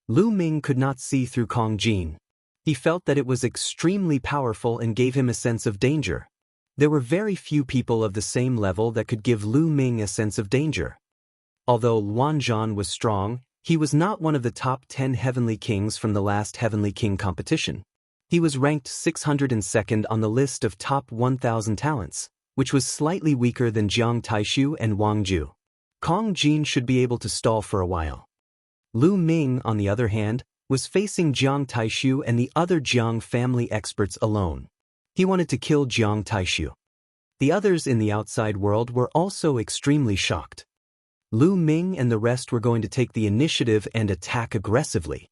Lu Ming could not see through Kong Jin. He felt that it was extremely powerful and gave him a sense of danger. There were very few people of the same level that could give Lu Ming a sense of danger. Although Luan Zhan was strong, he was not one of the top 10 Heavenly Kings from the last Heavenly King competition. He was ranked 602nd on the list of top 1,000 talents, which was slightly weaker than Jiang Taishu and Wang Ju. Kong Jin should be able to stall for a while. Lu Ming, on the other hand, was facing Jiang Taishu and the other Jiang family experts alone. He wanted to kill Jiang Taishu. The others in the outside world were also extremely shocked. Lu Ming and the rest were going to take the initiative and attack aggressively.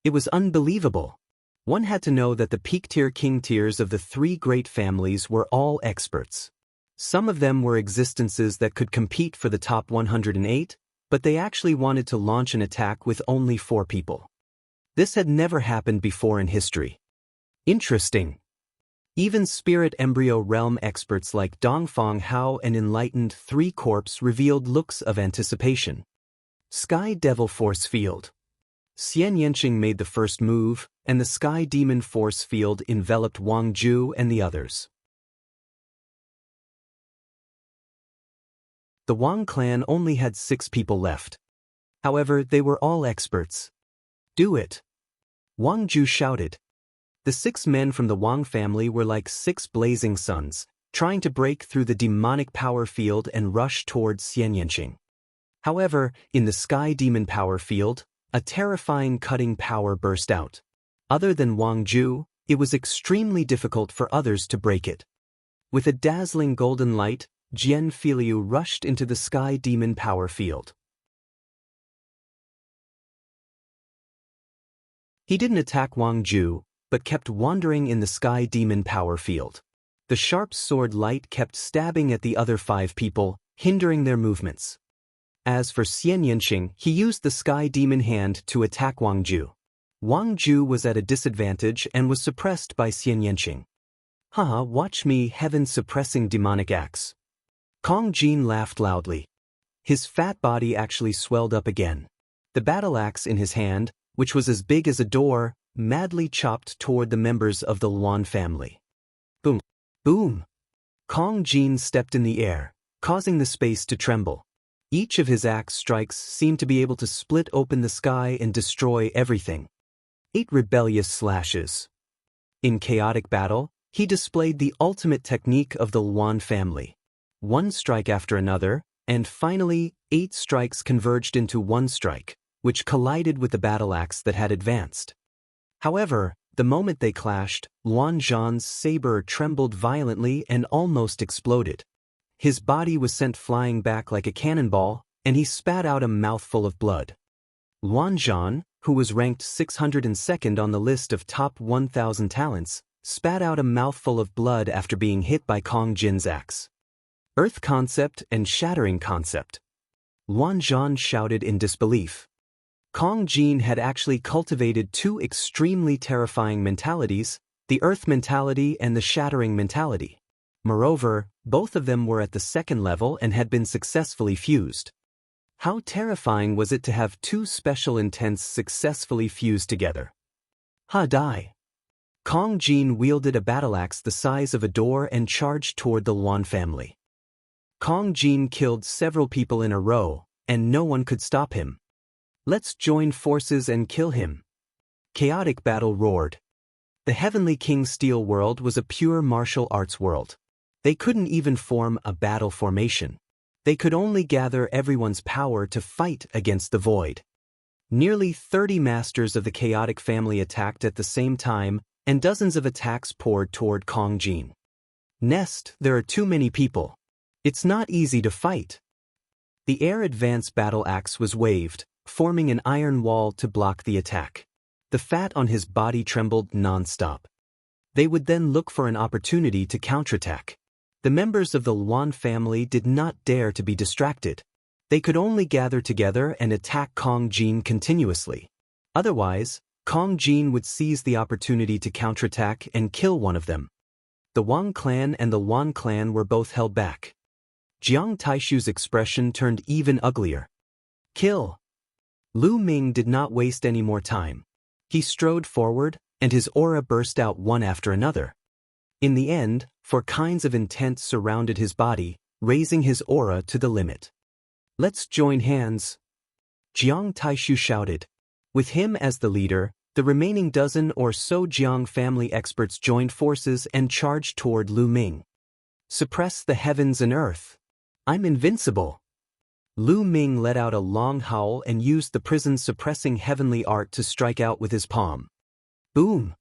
It was unbelievable. One had to know that the peak-tier king tiers of the three great families were all experts. Some of them were existences that could compete for the top 108, but they actually wanted to launch an attack with only 4 people. This had never happened before in history. Interesting. Even spirit embryo realm experts like Dongfang Hao and Enlightened 3 Corpse revealed looks of anticipation. Sky Devil Force Field. Xian Yanqing made the first move, and the Sky Demon Force Field enveloped Wang Ju and the others. The Wang clan only had 6 people left. However, they were all experts. Do it! Wang Ju shouted. The 6 men from the Wang family were like 6 blazing suns, trying to break through the demonic power field and rush towards Xian Yanqing. However, in the Sky Demon power field, a terrifying cutting power burst out. Other than Wang Ju, it was extremely difficult for others to break it. With a dazzling golden light, Jian Filiu rushed into the Sky Demon power field. He didn't attack Wang Ju, but kept wandering in the Sky Demon power field. The sharp sword light kept stabbing at the other 5 people, hindering their movements. As for Xian Yanqing, he used the Sky Demon hand to attack Wang Ju. Wang Ju was at a disadvantage and was suppressed by Xian Yanqing. Haha, watch me, heaven-suppressing demonic axe. Kong Jin laughed loudly. His fat body actually swelled up again. The battle axe in his hand, which was as big as a door, madly chopped toward the members of the Luan family. Boom! Boom! Kong Jin stepped in the air, causing the space to tremble. Each of his axe strikes seemed to be able to split open the sky and destroy everything. 8 rebellious slashes. In chaotic battle, he displayed the ultimate technique of the Luan family. 1 strike after another, and finally, 8 strikes converged into 1 strike, which collided with the battle axe that had advanced. However, the moment they clashed, Luan Zhan's saber trembled violently and almost exploded. His body was sent flying back like a cannonball, and he spat out a mouthful of blood. Luan Zhan, who was ranked 602nd on the list of top 1,000 talents, spat out a mouthful of blood after being hit by Kong Jin's axe. Earth concept and shattering concept. Luan Zhan shouted in disbelief. Kong Jin had actually cultivated 2 extremely terrifying mentalities, the Earth mentality and the shattering mentality. Moreover, both of them were at the 2nd level and had been successfully fused. How terrifying was it to have 2 special intents successfully fused together? Die! Kong Jin wielded a battle axe the size of a door and charged toward the Luan family. Kong Jin killed several people in a row, and no one could stop him. Let's join forces and kill him. Chaotic battle roared. The Heavenly King Steel world was a pure martial arts world. They couldn't even form a battle formation. They could only gather everyone's power to fight against the void. Nearly 30 masters of the chaotic family attacked at the same time, and dozens of attacks poured toward Kong Jin. Nest, there are too many people. It's not easy to fight. The air advance battle axe was waved, forming an iron wall to block the attack. The fat on his body trembled non-stop. They would then look for an opportunity to counterattack. The members of the Luan family did not dare to be distracted. They could only gather together and attack Kong Jin continuously. Otherwise, Kong Jin would seize the opportunity to counterattack and kill one of them. The Wang clan and the Luan clan were both held back. Jiang Taishu's expression turned even uglier. Kill! Lu Ming did not waste any more time. He strode forward, and his aura burst out one after another. In the end, 4 kinds of intent surrounded his body, raising his aura to the limit. Let's join hands! Jiang Taishu shouted. With him as the leader, the remaining dozen or so Jiang family experts joined forces and charged toward Lu Ming. Suppress the heavens and earth. I'm invincible. Lu Ming let out a long howl and used the prison's suppressing heavenly art to strike out with his palm. Boom!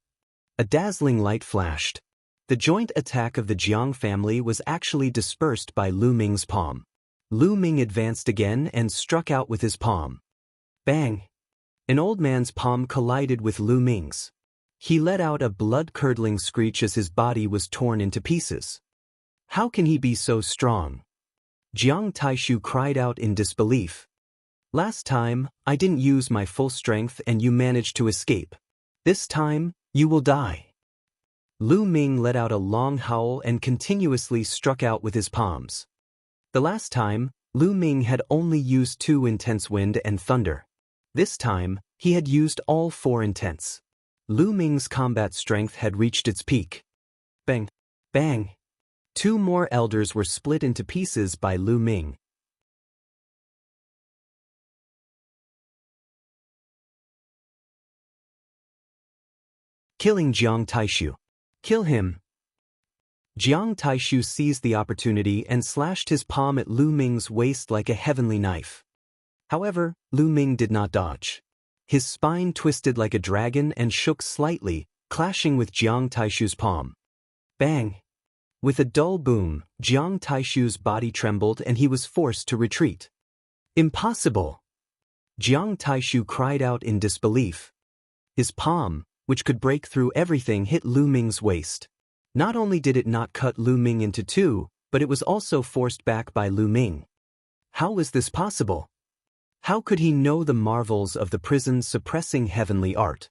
A dazzling light flashed. The joint attack of the Jiang family was actually dispersed by Lu Ming's palm. Lu Ming advanced again and struck out with his palm. Bang! An old man's palm collided with Lu Ming's. He let out a blood-curdling screech as his body was torn into pieces. How can he be so strong? Jiang Taishu cried out in disbelief. Last time, I didn't use my full strength and you managed to escape. This time, you will die. Lu Ming let out a long howl and continuously struck out with his palms. The last time, Lu Ming had only used 2 intense wind and thunder. This time, he had used all 4 intense. Lu Ming's combat strength had reached its peak. Bang! Bang! 2 more elders were split into pieces by Lu Ming. Killing Jiang Taishu. Kill him. Jiang Taishu seized the opportunity and slashed his palm at Lu Ming's waist like a heavenly knife. However, Lu Ming did not dodge. His spine twisted like a dragon and shook slightly, clashing with Jiang Taishu's palm. Bang! With a dull boom, Jiang Taishu's body trembled and he was forced to retreat. Impossible! Jiang Taishu cried out in disbelief. His palm, which could break through everything, hit Lu Ming's waist. Not only did it not cut Lu Ming into 2, but it was also forced back by Lu Ming. How was this possible? How could he know the marvels of the prison's suppressing heavenly art?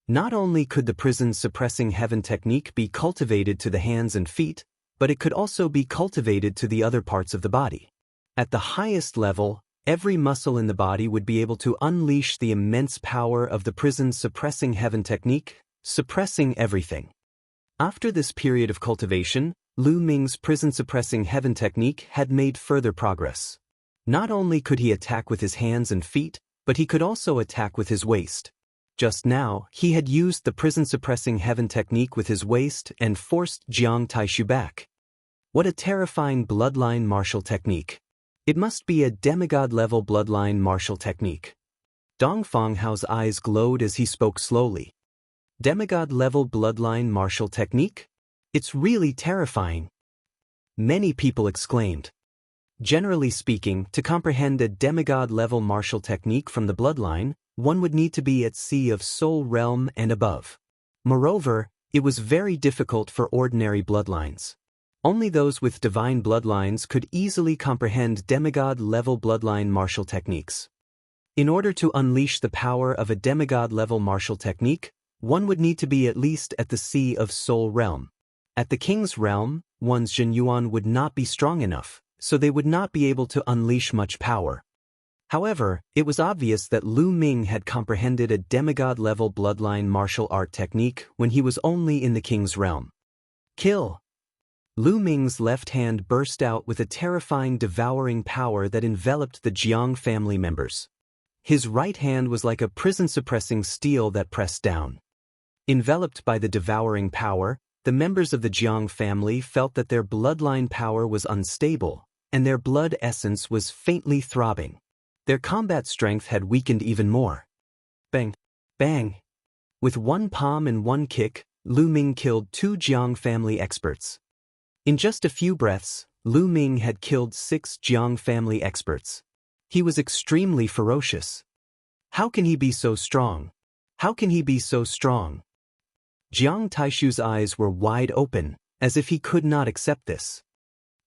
Not only could the prison's suppressing heaven technique be cultivated to the hands and feet, but it could also be cultivated to the other parts of the body. At the highest level, every muscle in the body would be able to unleash the immense power of the prison's suppressing heaven technique, suppressing everything. After this period of cultivation, Lu Ming's prison suppressing heaven technique had made further progress. Not only could he attack with his hands and feet, but he could also attack with his waist. Just now, he had used the prison suppressing heaven technique with his waist and forced Jiang Taishu back. What a terrifying bloodline martial technique. It must be a demigod-level bloodline martial technique. Dong Fanghao's eyes glowed as he spoke slowly. Demigod-level bloodline martial technique? It's really terrifying. Many people exclaimed. Generally speaking, to comprehend a demigod-level martial technique from the bloodline, one would need to be at sea of soul realm and above. Moreover, it was very difficult for ordinary bloodlines. Only those with divine bloodlines could easily comprehend demigod-level bloodline martial techniques. In order to unleash the power of a demigod-level martial technique, one would need to be at least at the sea of soul realm. At the king's realm, one's Zhenyuan would not be strong enough, so they would not be able to unleash much power. However, it was obvious that Lu Ming had comprehended a demigod-level bloodline martial art technique when he was only in the king's realm. Kill! Lu Ming's left hand burst out with a terrifying devouring power that enveloped the Jiang family members. His right hand was like a prison-suppressing steel that pressed down. Enveloped by the devouring power, the members of the Jiang family felt that their bloodline power was unstable, and their blood essence was faintly throbbing. Their combat strength had weakened even more. Bang! Bang! With one palm and one kick, Lu Ming killed 2 Jiang family experts. In just a few breaths, Lu Ming had killed 6 Jiang family experts. He was extremely ferocious. How can he be so strong? How can he be so strong? Jiang Taishu's eyes were wide open, as if he could not accept this.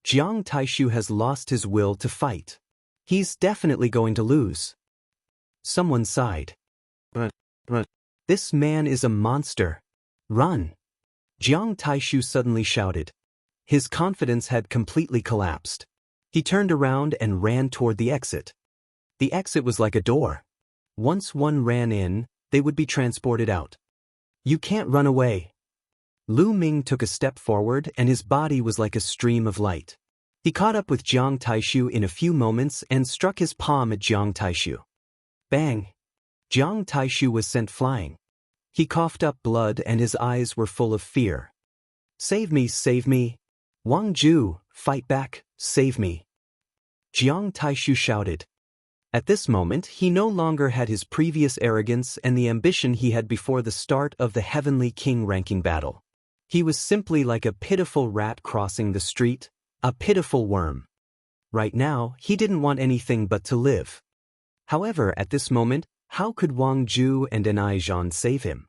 Jiang Taishu has lost his will to fight. He's definitely going to lose. Someone sighed. But, this man is a monster. Run! Jiang Taishu suddenly shouted. His confidence had completely collapsed. He turned around and ran toward the exit. The exit was like a door. Once one ran in, they would be transported out. You can't run away. Lu Ming took a step forward and his body was like a stream of light. He caught up with Jiang Taishu in a few moments and struck his palm at Jiang Taishu. Bang! Jiang Taishu was sent flying. He coughed up blood and his eyes were full of fear. Save me, save me! Wang Ju, fight back, save me! Jiang Taishu shouted. At this moment he no longer had his previous arrogance and the ambition he had before the start of the Heavenly King ranking battle. He was simply like a pitiful rat crossing the street, a pitiful worm. Right now, he didn't want anything but to live. However, at this moment, how could Wang Ju and Enai Zhan save him?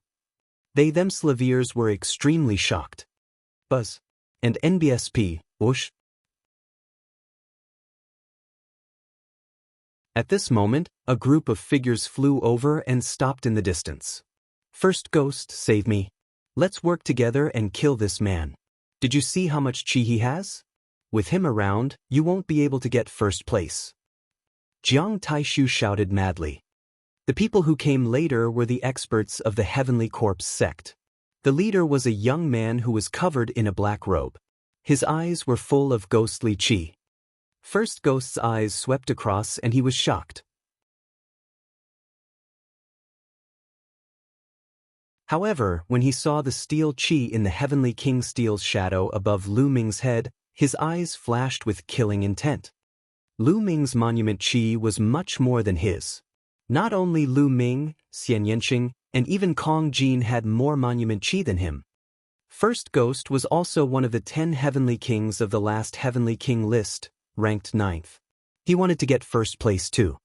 They themselves were extremely shocked. Buzz. And NBSP, whoosh. At this moment, a group of figures flew over and stopped in the distance. First Ghost, save me. Let's work together and kill this man. Did you see how much chi he has? With him around, you won't be able to get first place. Jiang Taishu shouted madly. The people who came later were the experts of the Heavenly Corpse sect. The leader was a young man who was covered in a black robe. His eyes were full of ghostly chi. First Ghost's eyes swept across and he was shocked. However, when he saw the steel chi in the Heavenly King Steel's shadow above Lu Ming's head, his eyes flashed with killing intent. Lu Ming's monument chi was much more than his. Not only Lu Ming, Xian Yanqing, and even Kong Jin had more monument chi than him. First Ghost was also one of the 10 Heavenly Kings of the last Heavenly King list, ranked 9th. He wanted to get first place too.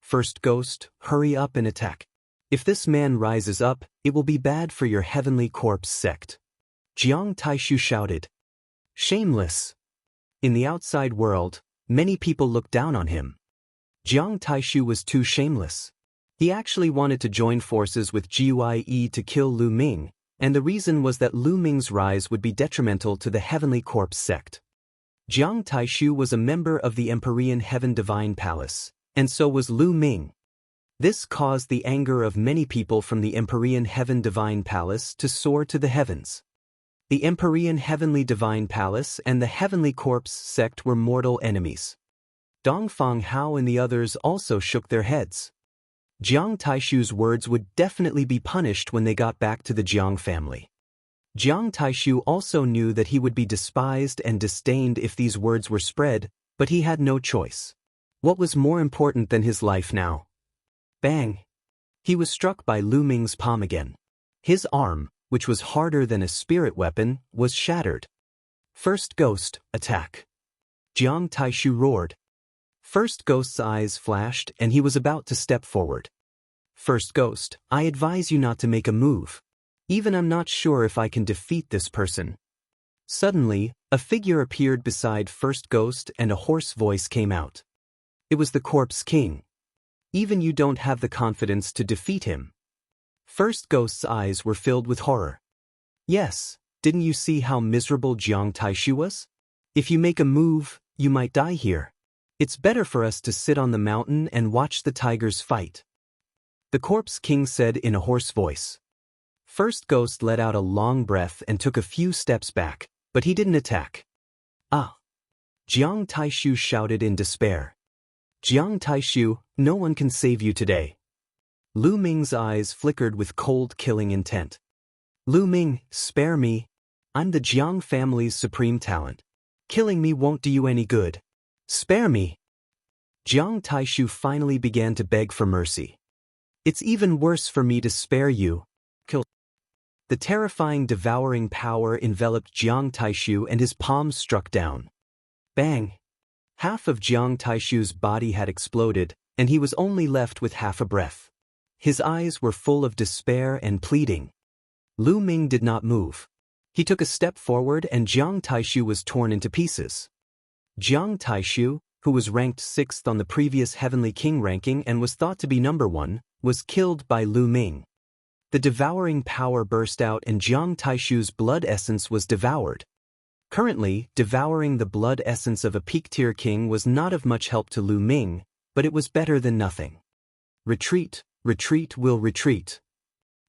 First Ghost, hurry up and attack. If this man rises up, it will be bad for your Heavenly Corpse sect. Jiang Taishu shouted. Shameless. In the outside world, many people looked down on him. Jiang Taishu was too shameless. He actually wanted to join forces with Gye to kill Lu Ming, and the reason was that Lu Ming's rise would be detrimental to the Heavenly Corpse sect. Jiang Taishu was a member of the Empyrean Heaven Divine Palace, and so was Lu Ming. This caused the anger of many people from the Empyrean Heaven Divine Palace to soar to the heavens. The Empyrean Heavenly Divine Palace and the Heavenly Corpse sect were mortal enemies. Dongfang Hao and the others also shook their heads. Jiang Taishu's words would definitely be punished when they got back to the Jiang family. Jiang Taishu also knew that he would be despised and disdained if these words were spread, but he had no choice. What was more important than his life now? Bang! He was struck by Lu Ming's palm again. His arm, which was harder than a spirit weapon, was shattered. First Ghost, attack! Jiang Taishu roared. First Ghost's eyes flashed and he was about to step forward. First Ghost, I advise you not to make a move. Even I'm not sure if I can defeat this person. Suddenly, a figure appeared beside First Ghost and a hoarse voice came out. It was the Corpse King. Even you don't have the confidence to defeat him. First Ghost's eyes were filled with horror. Yes, didn't you see how miserable Jiang Taishu was? If you make a move, you might die here. It's better for us to sit on the mountain and watch the tigers fight. The Corpse King said in a hoarse voice. First Ghost let out a long breath and took a few steps back, but he didn't attack. Ah! Jiang Taishu shouted in despair. Jiang Taishu, no one can save you today. Lu Ming's eyes flickered with cold killing intent. Lu Ming, spare me. I'm the Jiang family's supreme talent. Killing me won't do you any good. Spare me. Jiang Taishu finally began to beg for mercy. It's even worse for me to spare you. Kill. The terrifying devouring power enveloped Jiang Taishu and his palms struck down. Bang! Half of Jiang Taishu's body had exploded, and he was only left with half a breath. His eyes were full of despair and pleading. Lu Ming did not move. He took a step forward and Jiang Taishu was torn into pieces. Jiang Taishu, who was ranked 6th on the previous Heavenly King ranking and was thought to be number 1, was killed by Lu Ming. The devouring power burst out and Jiang Taishu's blood essence was devoured. Currently, devouring the blood essence of a peak-tier king was not of much help to Lu Ming, but it was better than nothing. Retreat, retreat will retreat.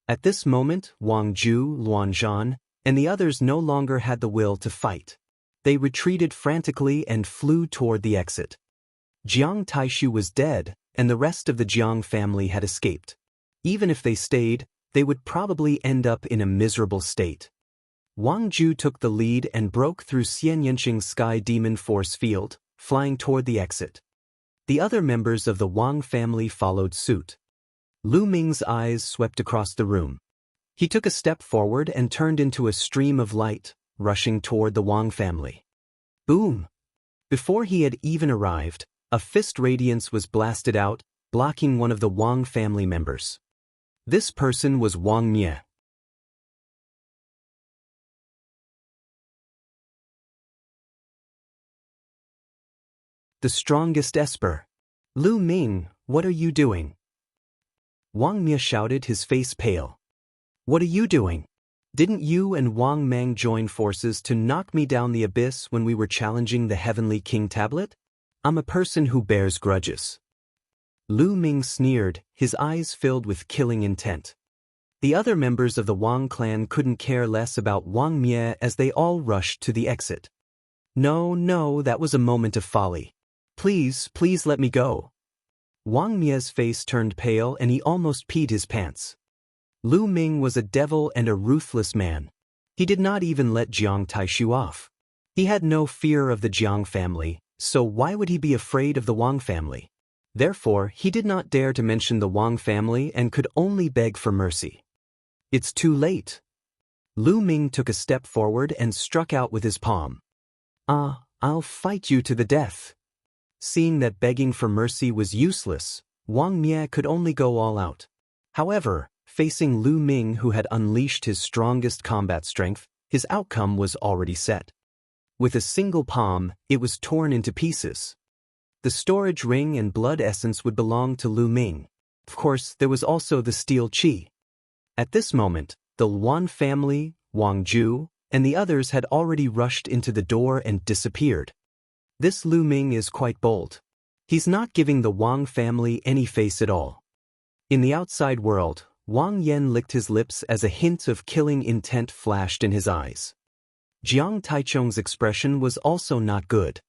At this moment, Wang Ju, Luanzhan, and the others no longer had the will to fight. They retreated frantically and flew toward the exit. Jiang Taishu was dead, and the rest of the Jiang family had escaped. Even if they stayed, they would probably end up in a miserable state. Wang Ju took the lead and broke through Xian Yanqing's Sky Demon force field, flying toward the exit. The other members of the Wang family followed suit. Lu Ming's eyes swept across the room. He took a step forward and turned into a stream of light, rushing toward the Wang family. Boom! Before he had even arrived, a fist radiance was blasted out, blocking one of the Wang family members. This person was Wang Mie. The strongest esper. Lu Ming, what are you doing? Wang Mie shouted, his face pale. What are you doing? Didn't you and Wang Mang join forces to knock me down the abyss when we were challenging the Heavenly King tablet? I'm a person who bears grudges. Lu Ming sneered, his eyes filled with killing intent. The other members of the Wang clan couldn't care less about Wang Mie as they all rushed to the exit. No, that was a moment of folly. Please let me go. Wang Mie's face turned pale and he almost peed his pants. Lu Ming was a devil and a ruthless man. He did not even let Jiang Taishu off. He had no fear of the Jiang family, so why would he be afraid of the Wang family? Therefore, he did not dare to mention the Wang family and could only beg for mercy. It's too late. Lu Ming took a step forward and struck out with his palm. I'll fight you to the death. Seeing that begging for mercy was useless, Wang Mie could only go all out. However, facing Lu Ming, who had unleashed his strongest combat strength, his outcome was already set. With a single palm, it was torn into pieces. The storage ring and blood essence would belong to Lu Ming. Of course, there was also the steel qi. At this moment, the Luan family, Wang Ju, and the others had already rushed into the door and disappeared. This Lu Ming is quite bold. He's not giving the Wang family any face at all. In the outside world, Wang Yan licked his lips as a hint of killing intent flashed in his eyes. Jiang Taichung's expression was also not good.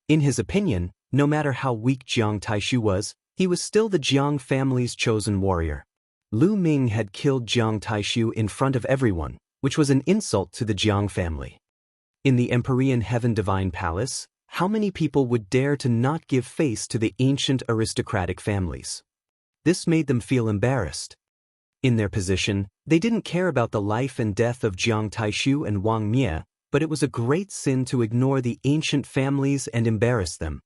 In his opinion, no matter how weak Jiang Taishu was, he was still the Jiang family's chosen warrior. Lu Ming had killed Jiang Taishu in front of everyone, which was an insult to the Jiang family. In the Empyrean Heaven Divine Palace, how many people would dare to not give face to the ancient aristocratic families? This made them feel embarrassed. In their position, they didn't care about the life and death of Jiang Taishu and Wang Mie, but it was a great sin to ignore the ancient families and embarrass them.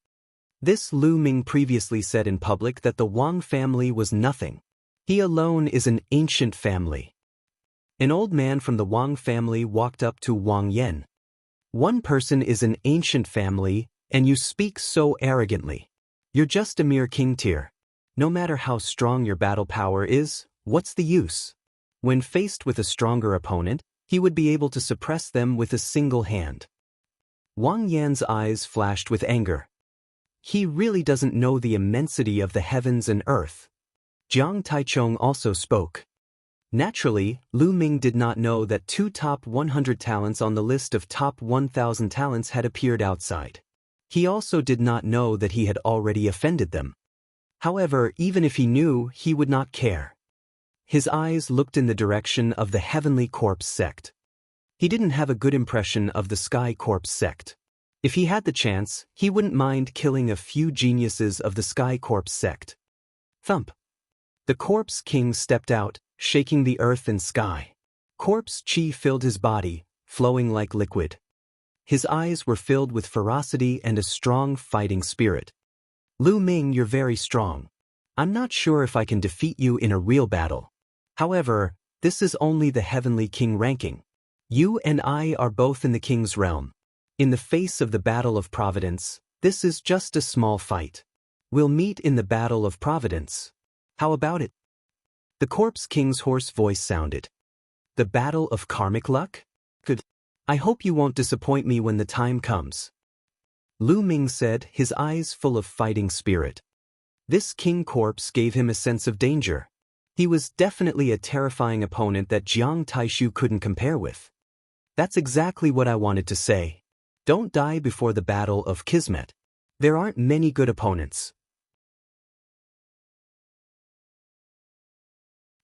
This Lu Ming previously said in public that the Wang family was nothing. He alone is an ancient family. An old man from the Wang family walked up to Wang Yan. One person is an ancient family, and you speak so arrogantly. You're just a mere king tier. No matter how strong your battle power is, what's the use? When faced with a stronger opponent, he would be able to suppress them with a single hand. Wang Yan's eyes flashed with anger. He really doesn't know the immensity of the heavens and earth. Jiang Taichung also spoke. Naturally, Lu Ming did not know that 2 top 100 talents on the list of top 1,000 talents had appeared outside. He also did not know that he had already offended them. However, even if he knew, he would not care. His eyes looked in the direction of the Heavenly Corpse sect. He didn't have a good impression of the Sky Corpse sect. If he had the chance, he wouldn't mind killing a few geniuses of the Sky Corpse sect. Thump. The Corpse King stepped out, shaking the earth and sky. Corpse chi filled his body, flowing like liquid. His eyes were filled with ferocity and a strong fighting spirit. Lu Ming, you're very strong. I'm not sure if I can defeat you in a real battle. However, this is only the Heavenly King ranking. You and I are both in the King's realm. In the face of the Battle of Providence, this is just a small fight. We'll meet in the Battle of Providence. How about it? The Corpse King's hoarse voice sounded. The Battle of Karmic Luck? Good. I hope you won't disappoint me when the time comes. Lu Ming said, his eyes full of fighting spirit. This King Corpse gave him a sense of danger. He was definitely a terrifying opponent that Jiang Taishu couldn't compare with. That's exactly what I wanted to say. Don't die before the Battle of Kismet. There aren't many good opponents.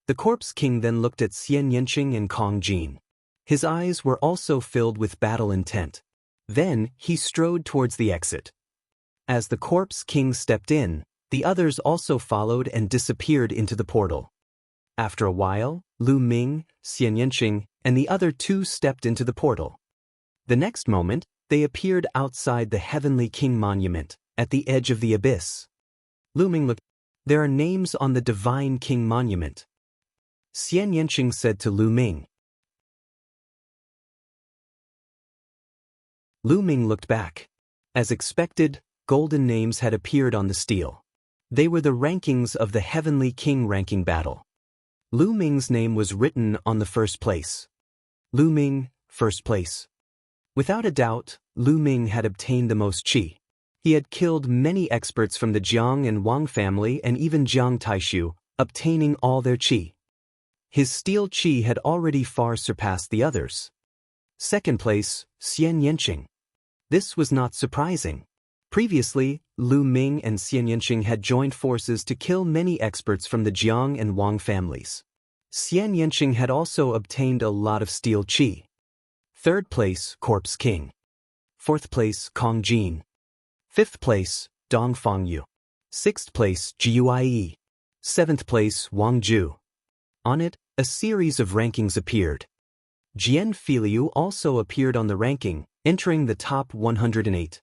The Corpse King then looked at Xian Yanqing and Kong Jin. His eyes were also filled with battle intent. Then, he strode towards the exit. As the corpse king stepped in, the others also followed and disappeared into the portal. After a while, Lu Ming, Xian Yanqing, and the other two stepped into the portal. The next moment, they appeared outside the Heavenly King Monument, at the edge of the abyss. Lu Ming looked. There are names on the Divine King Monument. Xian Yanqing said to Lu Ming. Lu Ming looked back. As expected, golden names had appeared on the stele. They were the rankings of the Heavenly King ranking battle. Lu Ming's name was written on the first place. Lu Ming, first place. Without a doubt, Lu Ming had obtained the most qi. He had killed many experts from the Jiang and Wang family and even Jiang Taishu, obtaining all their qi. His steel qi had already far surpassed the others. Second place, Xian Yanqing. This was not surprising. Previously, Lu Ming and Xian Yanqing had joined forces to kill many experts from the Jiang and Wang families. Xian Yanqing had also obtained a lot of steel qi. Third place, Corpse King. Fourth place, Kong Jin. Fifth place, Dong Fangyu. Sixth place, Jiuye. Seventh place, Wang Ju. On it, a series of rankings appeared. Jian Filiu also appeared on the ranking, entering the top 108.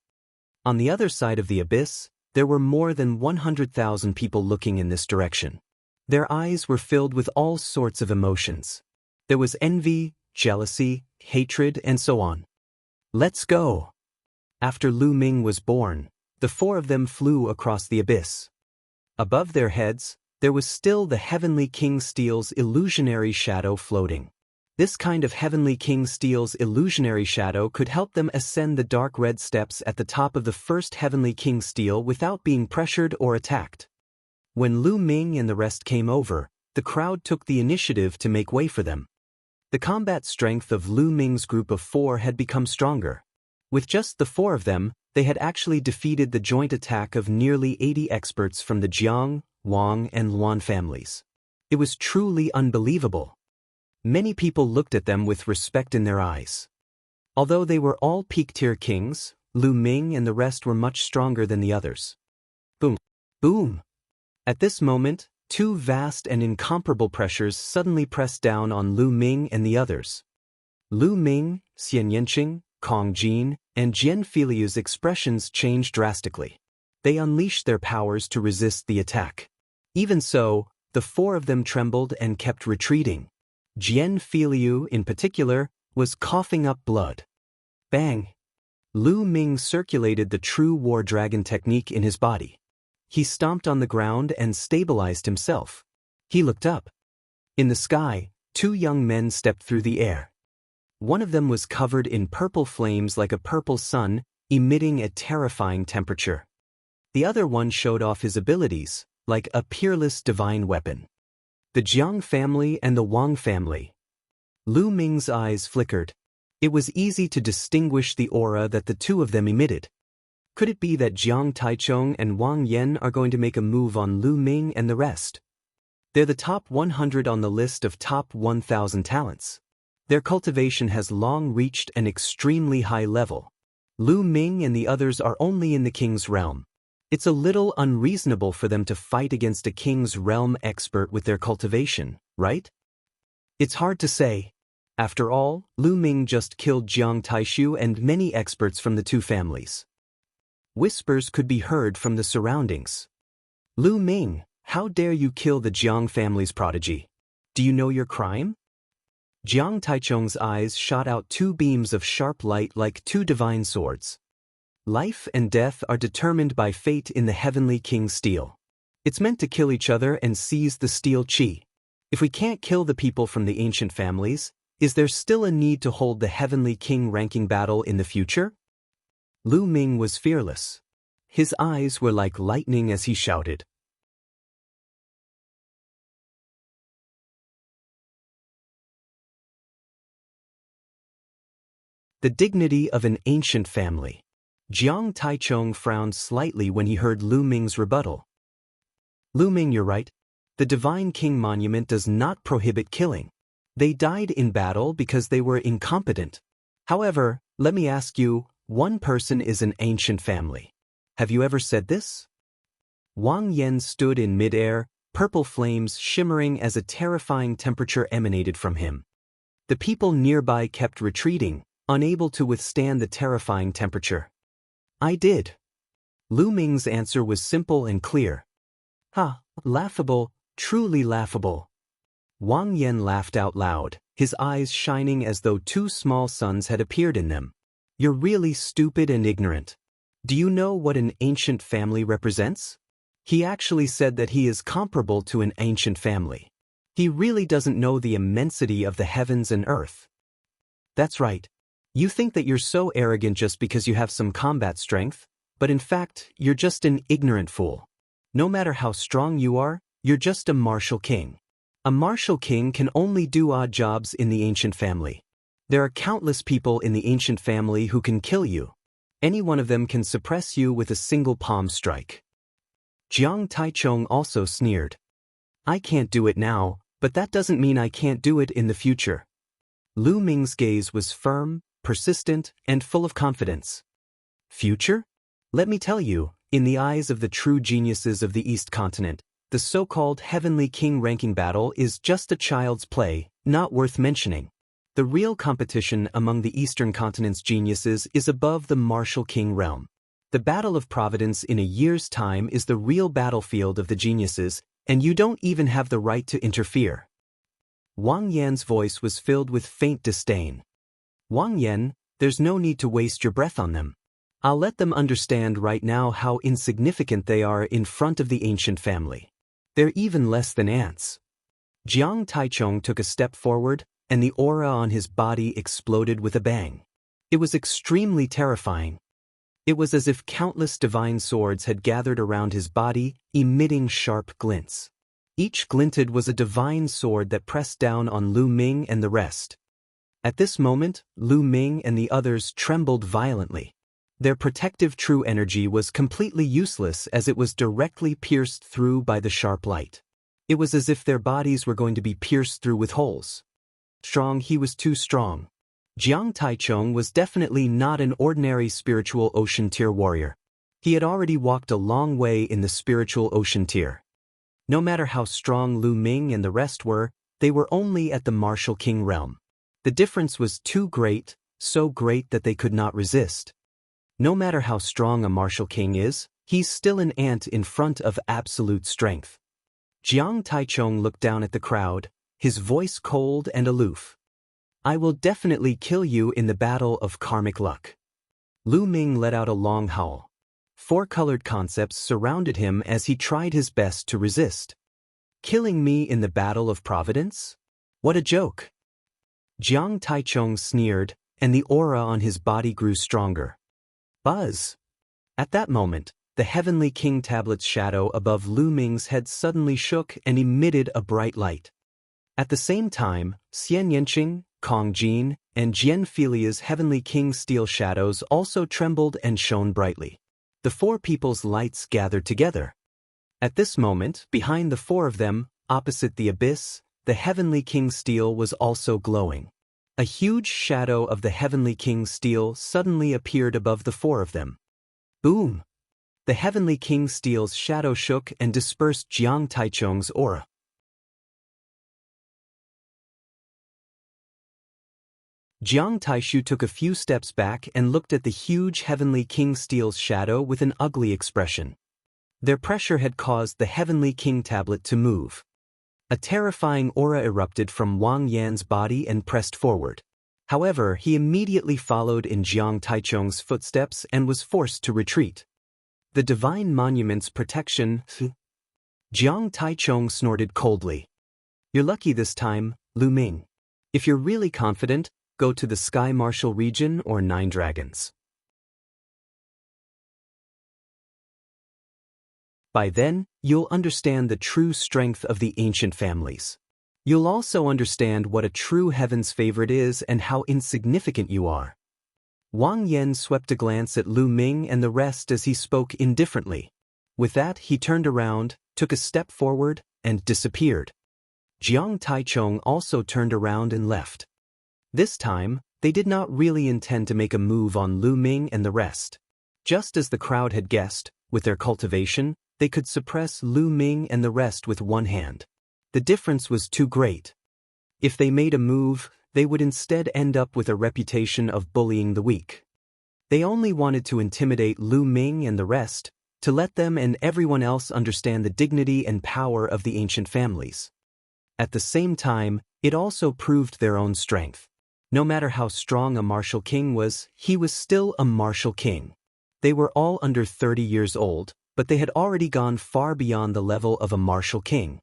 On the other side of the abyss, there were more than 100,000 people looking in this direction. Their eyes were filled with all sorts of emotions. There was envy, jealousy, hatred, and so on. Let's go! After Lu Ming was born, the four of them flew across the abyss. Above their heads, there was still the Heavenly King Steel's illusionary shadow floating. This kind of Heavenly King Steel's illusionary shadow could help them ascend the dark red steps at the top of the first Heavenly King Steel without being pressured or attacked. When Lu Ming and the rest came over, the crowd took the initiative to make way for them. The combat strength of Lu Ming's group of four had become stronger. With just the four of them, they had actually defeated the joint attack of nearly 80 experts from the Jiang, Wang, and Luan families. It was truly unbelievable. Many people looked at them with respect in their eyes. Although they were all peak-tier kings, Lu Ming and the rest were much stronger than the others. Boom! Boom! At this moment, two vast and incomparable pressures suddenly pressed down on Lu Ming and the others. Lu Ming, Xian Yanqing, Kong Jin, and Jian Filiu's expressions changed drastically. They unleashed their powers to resist the attack. Even so, the four of them trembled and kept retreating. Jian Filiu, in particular, was coughing up blood. Bang! Lu Ming circulated the true war dragon technique in his body. He stomped on the ground and stabilized himself. He looked up. In the sky, two young men stepped through the air. One of them was covered in purple flames like a purple sun, emitting a terrifying temperature. The other one showed off his abilities, like a peerless divine weapon. The Jiang family and the Wang family. Lu Ming's eyes flickered. It was easy to distinguish the aura that the two of them emitted. Could it be that Jiang Taichung and Wang Yan are going to make a move on Lu Ming and the rest? They're the top 100 on the list of top 1,000 talents. Their cultivation has long reached an extremely high level. Lu Ming and the others are only in the king's realm. It's a little unreasonable for them to fight against a king's realm expert with their cultivation, right? It's hard to say. After all, Lu Ming just killed Jiang Taishu and many experts from the two families. Whispers could be heard from the surroundings. Lu Ming, how dare you kill the Jiang family's prodigy? Do you know your crime? Jiang Taichung's eyes shot out two beams of sharp light like two divine swords. Life and death are determined by fate in the Heavenly King Steel. It's meant to kill each other and seize the steel qi. If we can't kill the people from the ancient families, is there still a need to hold the Heavenly King ranking battle in the future? Lu Ming was fearless. His eyes were like lightning as he shouted. The dignity of an ancient family. Jiang Taichung frowned slightly when he heard Lu Ming's rebuttal. Lu Ming, you're right. The Divine King Monument does not prohibit killing. They died in battle because they were incompetent. However, let me ask you, one person is an ancient family. have you ever said this? Wang Yan stood in midair, purple flames shimmering as a terrifying temperature emanated from him. The people nearby kept retreating, unable to withstand the terrifying temperature. I did. Lu Ming's answer was simple and clear. Ha, laughable, truly laughable. Wang Yan laughed out loud, his eyes shining as though two small suns had appeared in them. You're really stupid and ignorant. Do you know what an ancient family represents? He actually said that he is comparable to an ancient family. He really doesn't know the immensity of the heavens and earth. That's right. You think that you're so arrogant just because you have some combat strength, but in fact, you're just an ignorant fool. No matter how strong you are, you're just a martial king. A martial king can only do odd jobs in the ancient family. There are countless people in the ancient family who can kill you. Any one of them can suppress you with a single palm strike. Jiang Taichung also sneered. I can't do it now, but that doesn't mean I can't do it in the future. Lu Ming's gaze was firm, persistent, and full of confidence. Future? Let me tell you, in the eyes of the true geniuses of the East Continent, the so-called Heavenly King ranking battle is just a child's play, not worth mentioning. The real competition among the Eastern Continent's geniuses is above the martial king realm. The Battle of Providence in a year's time is the real battlefield of the geniuses, and you don't even have the right to interfere. Wang Yan's voice was filled with faint disdain. Wang Yan, there's no need to waste your breath on them. I'll let them understand right now how insignificant they are in front of the ancient family. They're even less than ants. Jiang Taichung took a step forward, and the aura on his body exploded with a bang. It was extremely terrifying. It was as if countless divine swords had gathered around his body, emitting sharp glints. Each glinted was a divine sword that pressed down on Lu Ming and the rest. At this moment, Lu Ming and the others trembled violently. Their protective true energy was completely useless as it was directly pierced through by the sharp light. It was as if their bodies were going to be pierced through with holes. Strong, he was too strong. Jiang Taichung was definitely not an ordinary spiritual ocean tier warrior. He had already walked a long way in the spiritual ocean tier. No matter how strong Lu Ming and the rest were, they were only at the martial king realm. The difference was too great, so great that they could not resist. No matter how strong a martial king is, he's still an ant in front of absolute strength. Jiang Taichung looked down at the crowd, his voice cold and aloof. I will definitely kill you in the battle of karmic luck. Lu Ming let out a long howl. Four colored concepts surrounded him as he tried his best to resist. Killing me in the battle of providence? What a joke! Jiang Taichung sneered, and the aura on his body grew stronger. Buzz! At that moment, the Heavenly King tablet's shadow above Lu Ming's head suddenly shook and emitted a bright light. At the same time, Xian Yanqing, Kong Jin, and Jian Filia's Heavenly King steel shadows also trembled and shone brightly. The four people's lights gathered together. At this moment, behind the four of them, opposite the abyss, the Heavenly King steel was also glowing. A huge shadow of the Heavenly King steel suddenly appeared above the four of them. Boom! The Heavenly King steel's shadow shook and dispersed Jiang Taichung's aura. Jiang Taishu took a few steps back and looked at the huge Heavenly King steel's shadow with an ugly expression. Their pressure had caused the Heavenly King tablet to move. A terrifying aura erupted from Wang Yan's body and pressed forward. However, he immediately followed in Jiang Taichung's footsteps and was forced to retreat. The Divine Monument's protection. Jiang Taichung snorted coldly. You're lucky this time, Lu Ming. If you're really confident, go to the Sky Martial region or Nine Dragons. By then, you'll understand the true strength of the ancient families. You'll also understand what a true heaven's favorite is and how insignificant you are. Wang Yan swept a glance at Lu Ming and the rest as he spoke indifferently. With that, he turned around, took a step forward, and disappeared. Jiang Taichung also turned around and left. This time, they did not really intend to make a move on Lu Ming and the rest. Just as the crowd had guessed, with their cultivation, they could suppress Lu Ming and the rest with one hand. The difference was too great. If they made a move, they would instead end up with a reputation of bullying the weak. They only wanted to intimidate Lu Ming and the rest, to let them and everyone else understand the dignity and power of the ancient families. At the same time, it also proved their own strength. No matter how strong a martial king was, he was still a martial king. They were all under 30 years old, but they had already gone far beyond the level of a martial king.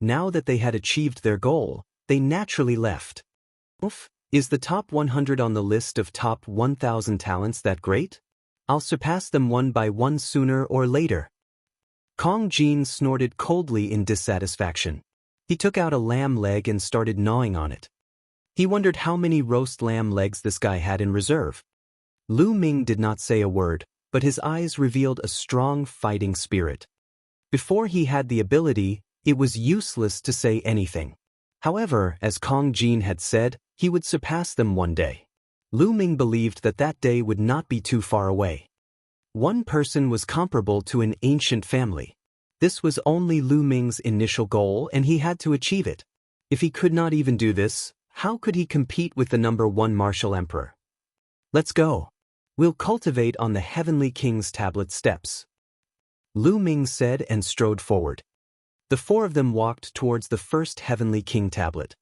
Now that they had achieved their goal, they naturally left. Oof, is the top 100 on the list of top 1,000 talents that great? I'll surpass them one by one sooner or later. Kong Jin snorted coldly in dissatisfaction. He took out a lamb leg and started gnawing on it. He wondered how many roast lamb legs this guy had in reserve. Lu Ming did not say a word, but his eyes revealed a strong fighting spirit. Before he had the ability, it was useless to say anything. However, as Kong Jin had said, he would surpass them one day. Lu Ming believed that that day would not be too far away. One person was comparable to an ancient family. This was only Lu Ming's initial goal, and he had to achieve it. If he could not even do this, how could he compete with the #1 martial emperor? Let's go. We'll cultivate on the Heavenly King's tablet steps. Lu Ming said and strode forward. The four of them walked towards the first Heavenly King tablet.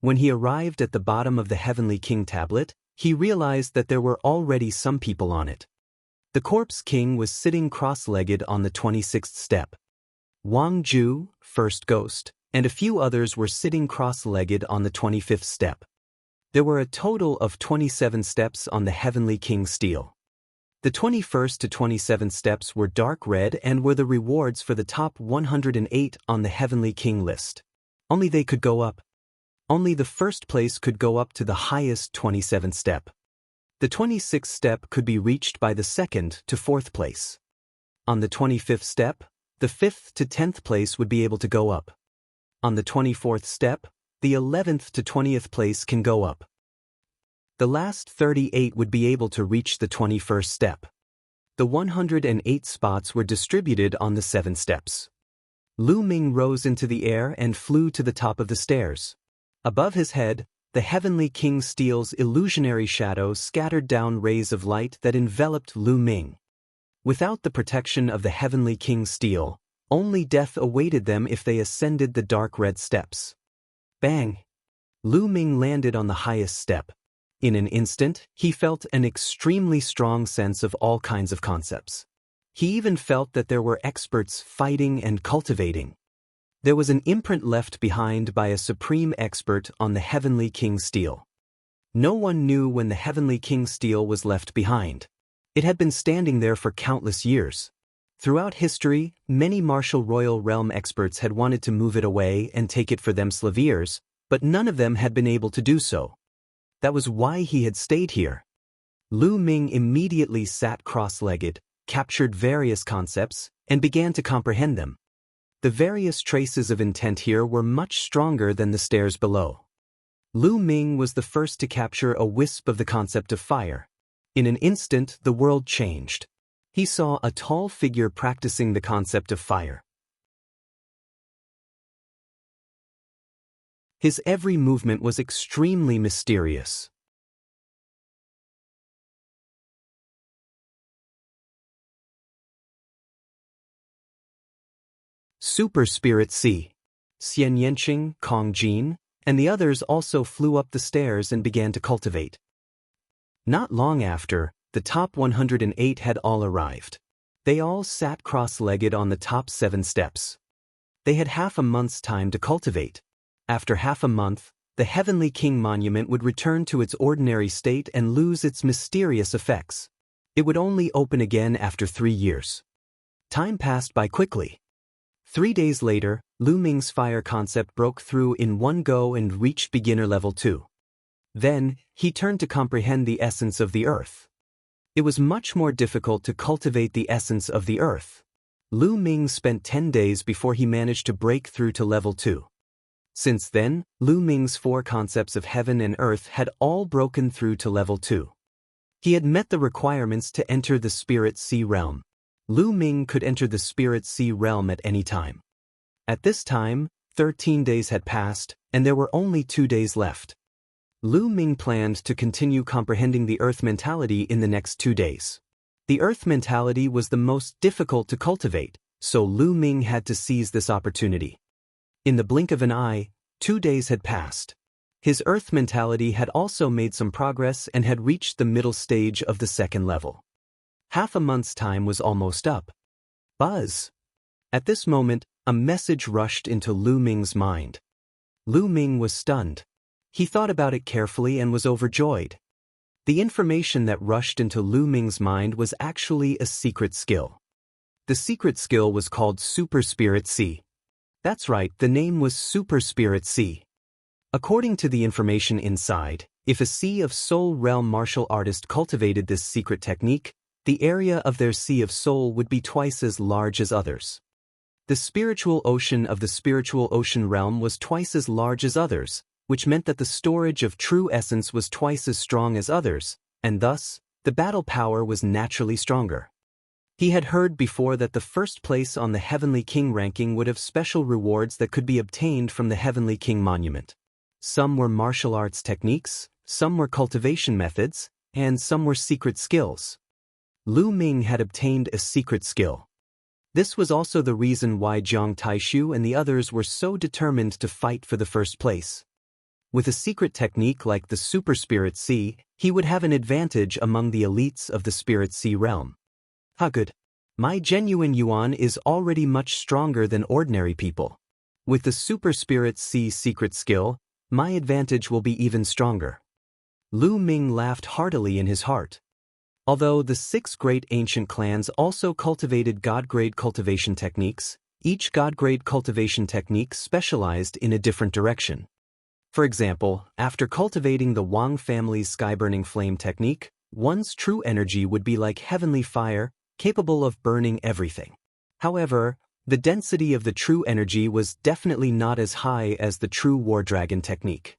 When he arrived at the bottom of the Heavenly King tablet, he realized that there were already some people on it. The Corpse King was sitting cross-legged on the 26th step. Wang Ju, First Ghost, and a few others were sitting cross-legged on the 25th step. There were a total of 27 steps on the Heavenly King stele. The 21st to 27th steps were dark red and were the rewards for the top 108 on the Heavenly King list. Only they could go up. Only the first place could go up to the highest 27th step. The 26th step could be reached by the 2nd to 4th place. On the 25th step, the 5th to 10th place would be able to go up. On the 24th step, the 11th to 20th place can go up. The last 38 would be able to reach the 21st step. The 108 spots were distributed on the 7 steps. Lu Ming rose into the air and flew to the top of the stairs. Above his head, the Heavenly King steel's illusionary shadow scattered down rays of light that enveloped Lu Ming. Without the protection of the Heavenly King steel, only death awaited them if they ascended the dark red steps. Bang! Lu Ming landed on the highest step. In an instant, he felt an extremely strong sense of all kinds of concepts. He even felt that there were experts fighting and cultivating. There was an imprint left behind by a supreme expert on the Heavenly King stele. No one knew when the Heavenly King stele was left behind. It had been standing there for countless years. Throughout history, many martial royal realm experts had wanted to move it away and take it for themselves years, but none of them had been able to do so. That was why he had stayed here. Lu Ming immediately sat cross-legged, captured various concepts, and began to comprehend them. The various traces of intent here were much stronger than the stairs below. Lu Ming was the first to capture a wisp of the concept of fire. In an instant, the world changed. He saw a tall figure practicing the concept of fire. His every movement was extremely mysterious. Super Spirit C. Xian Yanqing, Kong Jin, and the others also flew up the stairs and began to cultivate. Not long after, the top 108 had all arrived. They all sat cross-legged on the top 7 steps. They had half a month's time to cultivate. After half a month, the Heavenly King monument would return to its ordinary state and lose its mysterious effects. It would only open again after 3 years. Time passed by quickly. 3 days later, Lu Ming's fire concept broke through in one go and reached beginner level 2. Then, he turned to comprehend the essence of the earth. It was much more difficult to cultivate the essence of the earth. Lu Ming spent 10 days before he managed to break through to level 2. Since then, Lu Ming's 4 concepts of heaven and earth had all broken through to level 2. He had met the requirements to enter the Spirit Sea realm. Lu Ming could enter the Spirit Sea realm at any time. At this time, 13 days had passed, and there were only 2 days left. Lu Ming planned to continue comprehending the Earth mentality in the next 2 days. The Earth mentality was the most difficult to cultivate, so Lu Ming had to seize this opportunity. In the blink of an eye, 2 days had passed. His Earth mentality had also made some progress and had reached the middle stage of the second level. Half a month's time was almost up. Buzz! At this moment, a message rushed into Lu Ming's mind. Lu Ming was stunned. He thought about it carefully and was overjoyed. The information that rushed into Lu Ming's mind was actually a secret skill. The secret skill was called Super Spirit Sea. That's right, the name was Super Spirit Sea. According to the information inside, if a Sea of Soul realm martial artist cultivated this secret technique, the area of their Sea of Soul would be twice as large as others. The spiritual ocean of the spiritual ocean realm was twice as large as others, which meant that the storage of true essence was twice as strong as others, and thus, the battle power was naturally stronger. He had heard before that the first place on the Heavenly King ranking would have special rewards that could be obtained from the Heavenly King monument. Some were martial arts techniques, some were cultivation methods, and some were secret skills. Lu Ming had obtained a secret skill. This was also the reason why Jiang Taishu and the others were so determined to fight for the first place. With a secret technique like the Super Spirit Sea, he would have an advantage among the elites of the Spirit Sea realm. How good! My genuine yuan is already much stronger than ordinary people. With the Super Spirit Sea secret skill, my advantage will be even stronger. Lu Ming laughed heartily in his heart. Although the 6 great ancient clans also cultivated God-grade cultivation techniques, each God-grade cultivation technique specialized in a different direction. For example, after cultivating the Wang family's sky-burning flame technique, one's true energy would be like heavenly fire, capable of burning everything. However, the density of the true energy was definitely not as high as the true War Dragon technique.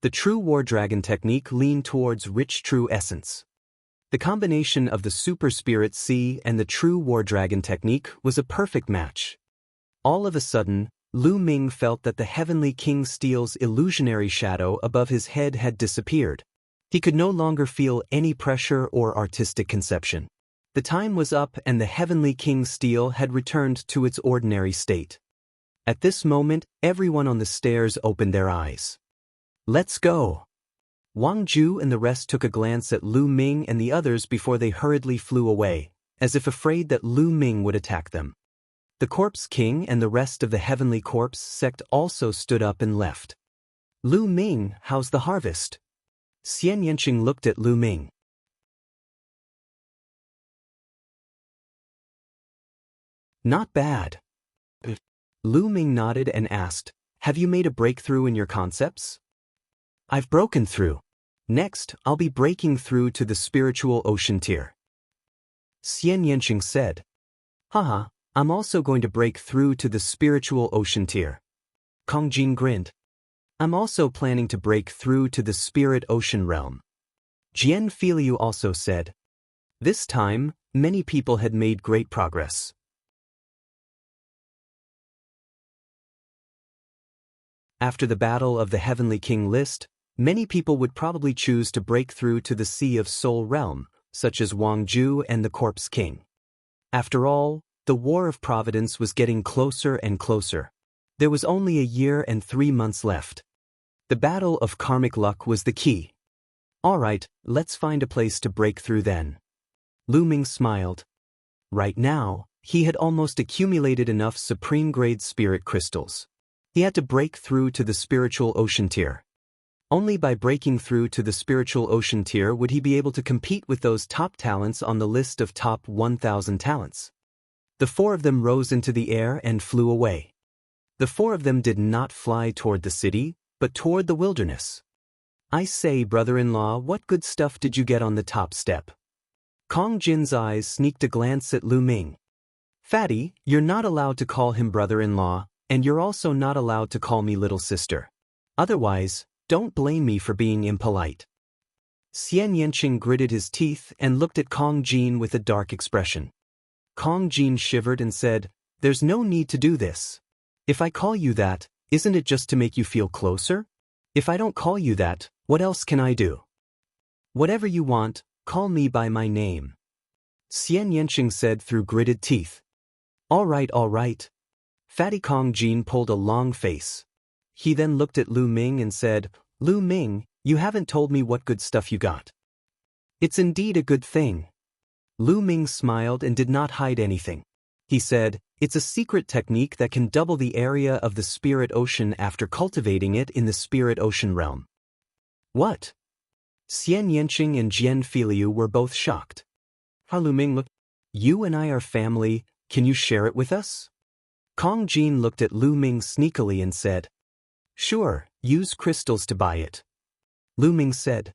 The true War Dragon technique leaned towards rich true essence. The combination of the Super Spirit Sea and the true War Dragon technique was a perfect match. All of a sudden, Lu Ming felt that the Heavenly King Steel's illusionary shadow above his head had disappeared. He could no longer feel any pressure or artistic conception. The time was up and the Heavenly King Steel had returned to its ordinary state. At this moment, everyone on the stairs opened their eyes. Let's go! Wang Ju and the rest took a glance at Lu Ming and the others before they hurriedly flew away, as if afraid that Lu Ming would attack them. The Corpse King and the rest of the Heavenly Corpse sect also stood up and left. Lu Ming, how's the harvest? Xian Yanqing looked at Lu Ming. Not bad. Lu Ming nodded and asked, have you made a breakthrough in your concepts? I've broken through. Next, I'll be breaking through to the spiritual ocean tier. Xian Yanqing said. Haha, I'm also going to break through to the spiritual ocean tier. Kong Jin grinned. I'm also planning to break through to the spirit ocean realm. Jian Filiu also said. This time, many people had made great progress. After the Battle of the Heavenly King list, many people would probably choose to break through to the Sea of Soul realm, such as Wang Ju and the Corpse King. After all, the War of Providence was getting closer and closer. There was only a year and 3 months left. The Battle of Karmic Luck was the key. Alright, let's find a place to break through then. Lu Ming smiled. Right now, he had almost accumulated enough supreme-grade spirit crystals. He had to break through to the spiritual ocean tier. Only by breaking through to the spiritual ocean tier would he be able to compete with those top talents on the list of top 1,000 talents. The 4 of them rose into the air and flew away. The 4 of them did not fly toward the city, but toward the wilderness. I say, brother-in-law, what good stuff did you get on the top step? Kong Jin's eyes sneaked a glance at Lu Ming. Fatty, you're not allowed to call him brother-in-law, and you're also not allowed to call me little sister. Otherwise, don't blame me for being impolite. Xian Yanqing gritted his teeth and looked at Kong Jin with a dark expression. Kong Jin shivered and said, "There's no need to do this. If I call you that, isn't it just to make you feel closer? If I don't call you that, what else can I do? Whatever you want, call me by my name." Xian Yanqing said through gritted teeth. All right. Fatty Kong Jin pulled a long face. He then looked at Lu Ming and said, "Lu Ming, you haven't told me what good stuff you got." "It's indeed a good thing." Lu Ming smiled and did not hide anything. He said, "It's a secret technique that can double the area of the spirit ocean after cultivating it in the spirit ocean realm." "What?" Xian Yanqing and Jian Filiu were both shocked. How Lu Ming looked. "You and I are family, can you share it with us?" Kong Jin looked at Lu Ming sneakily and said, "Sure, use crystals to buy it." Lu Ming said,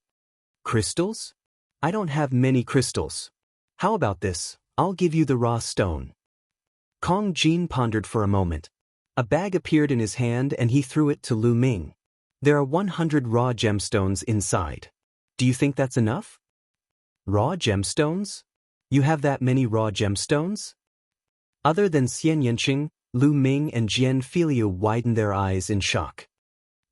"Crystals? I don't have many crystals. How about this, I'll give you the raw stone." Kong Jin pondered for a moment. A bag appeared in his hand and he threw it to Lu Ming. "There are 100 raw gemstones inside. Do you think that's enough?" "Raw gemstones? You have that many raw gemstones?" Other than Xian Yanqing, Lu Ming and Jian Filiu widened their eyes in shock.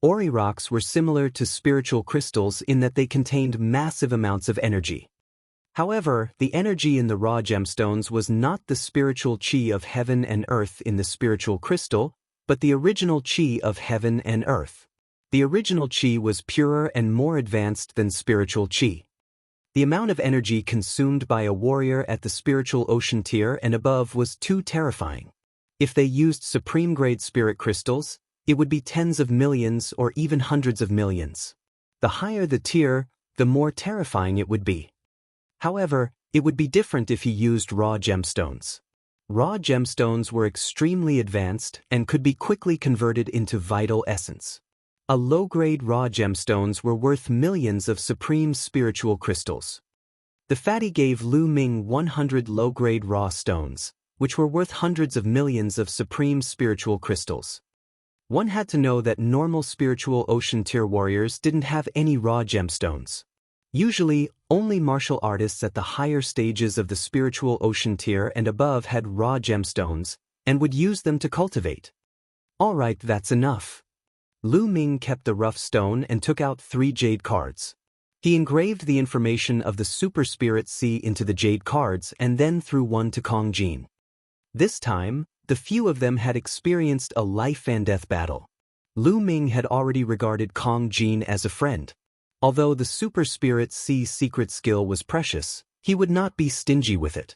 Ori rocks were similar to spiritual crystals in that they contained massive amounts of energy. However, the energy in the raw gemstones was not the spiritual chi of heaven and earth in the spiritual crystal, but the original chi of heaven and earth. The original chi was purer and more advanced than spiritual chi. The amount of energy consumed by a warrior at the spiritual ocean tier and above was too terrifying. If they used supreme-grade spirit crystals, it would be tens of millions or even hundreds of millions. The higher the tier, the more terrifying it would be. However, it would be different if he used raw gemstones. Raw gemstones were extremely advanced and could be quickly converted into vital essence. A low-grade raw gemstones were worth millions of supreme spiritual crystals. The fatty gave Lu Ming 100 low-grade raw stones, which were worth hundreds of millions of supreme spiritual crystals. One had to know that normal spiritual ocean tier warriors didn't have any raw gemstones. Usually, only martial artists at the higher stages of the spiritual ocean tier and above had raw gemstones, and would use them to cultivate. All right, that's enough. Lu Ming kept the rough stone and took out 3 jade cards. He engraved the information of the Super Spirit Sea into the jade cards and then threw one to Kong Jin. This time, the few of them had experienced a life-and-death battle. Lu Ming had already regarded Kong Jin as a friend. Although the Super Spirit Sea secret skill was precious, he would not be stingy with it.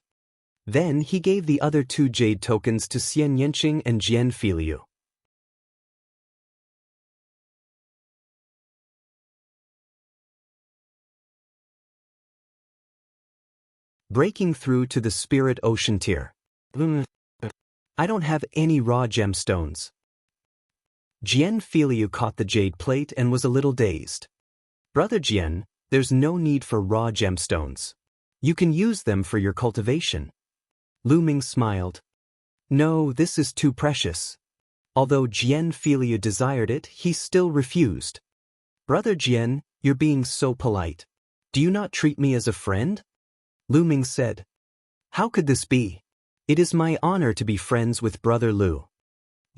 Then he gave the other 2 jade tokens to Xian Yanqing and Jian Filiu. Breaking through to the spirit ocean tier. I don't have any raw gemstones. Jian Filiu caught the jade plate and was a little dazed. Brother Jian, there's no need for raw gemstones. You can use them for your cultivation. Lu Ming smiled. No, this is too precious. Although Jian Filiu desired it, he still refused. Brother Jian, you're being so polite. Do you not treat me as a friend? Lu Ming said. How could this be? It is my honor to be friends with Brother Lu.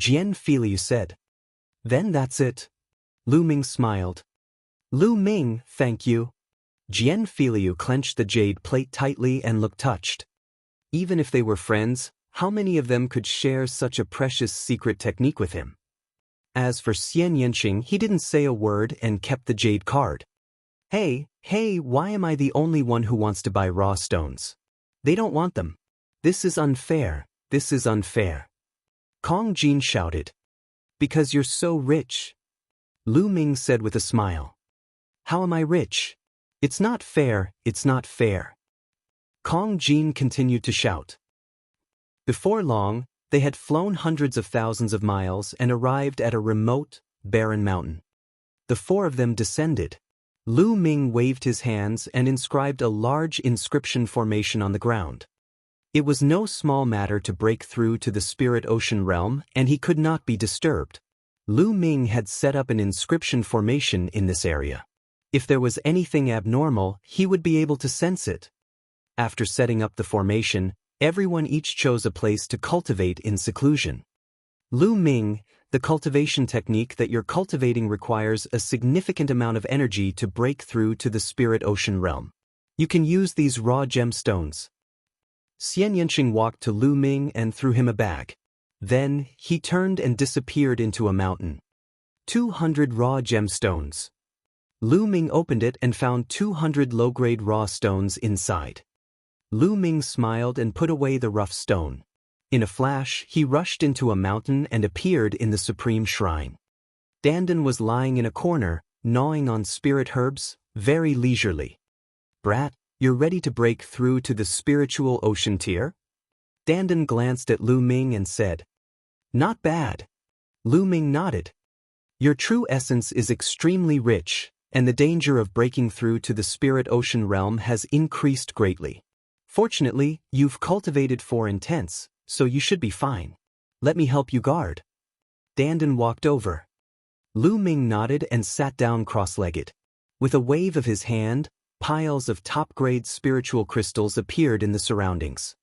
Jian Filiu said. Then that's it. Lu Ming smiled. Lu Ming, thank you. Jian Filiu clenched the jade plate tightly and looked touched. Even if they were friends, how many of them could share such a precious secret technique with him? As for Xian Yanqing, he didn't say a word and kept the jade card. Hey, why am I the only one who wants to buy raw stones? They don't want them. This is unfair. Kong Jin shouted. Because you're so rich. Lu Ming said with a smile. How am I rich? It's not fair. Kong Jin continued to shout. Before long, they had flown hundreds of thousands of miles and arrived at a remote, barren mountain. The 4 of them descended. Lu Ming waved his hands and inscribed a large inscription formation on the ground. It was no small matter to break through to the spirit ocean realm, and he could not be disturbed. Lu Ming had set up an inscription formation in this area. If there was anything abnormal, he would be able to sense it. After setting up the formation, everyone each chose a place to cultivate in seclusion. Lu Ming, the cultivation technique that you're cultivating requires a significant amount of energy to break through to the spirit ocean realm. You can use these raw gemstones. Xian Yanqing walked to Lu Ming and threw him a bag. Then, he turned and disappeared into a mountain. 200 raw gemstones. Lu Ming opened it and found 200 low-grade raw stones inside. Lu Ming smiled and put away the rough stone. In a flash, he rushed into a mountain and appeared in the supreme shrine. Dandan was lying in a corner, gnawing on spirit herbs, very leisurely. "Brat, you're ready to break through to the spiritual ocean tier?" Dandan glanced at Lu Ming and said, "Not bad." Lu Ming nodded. "Your true essence is extremely rich, and the danger of breaking through to the spirit ocean realm has increased greatly. Fortunately, you've cultivated 4 intents, so you should be fine. Let me help you guard." Dandan walked over. Lu Ming nodded and sat down cross-legged. With a wave of his hand, piles of top-grade spiritual crystals appeared in the surroundings.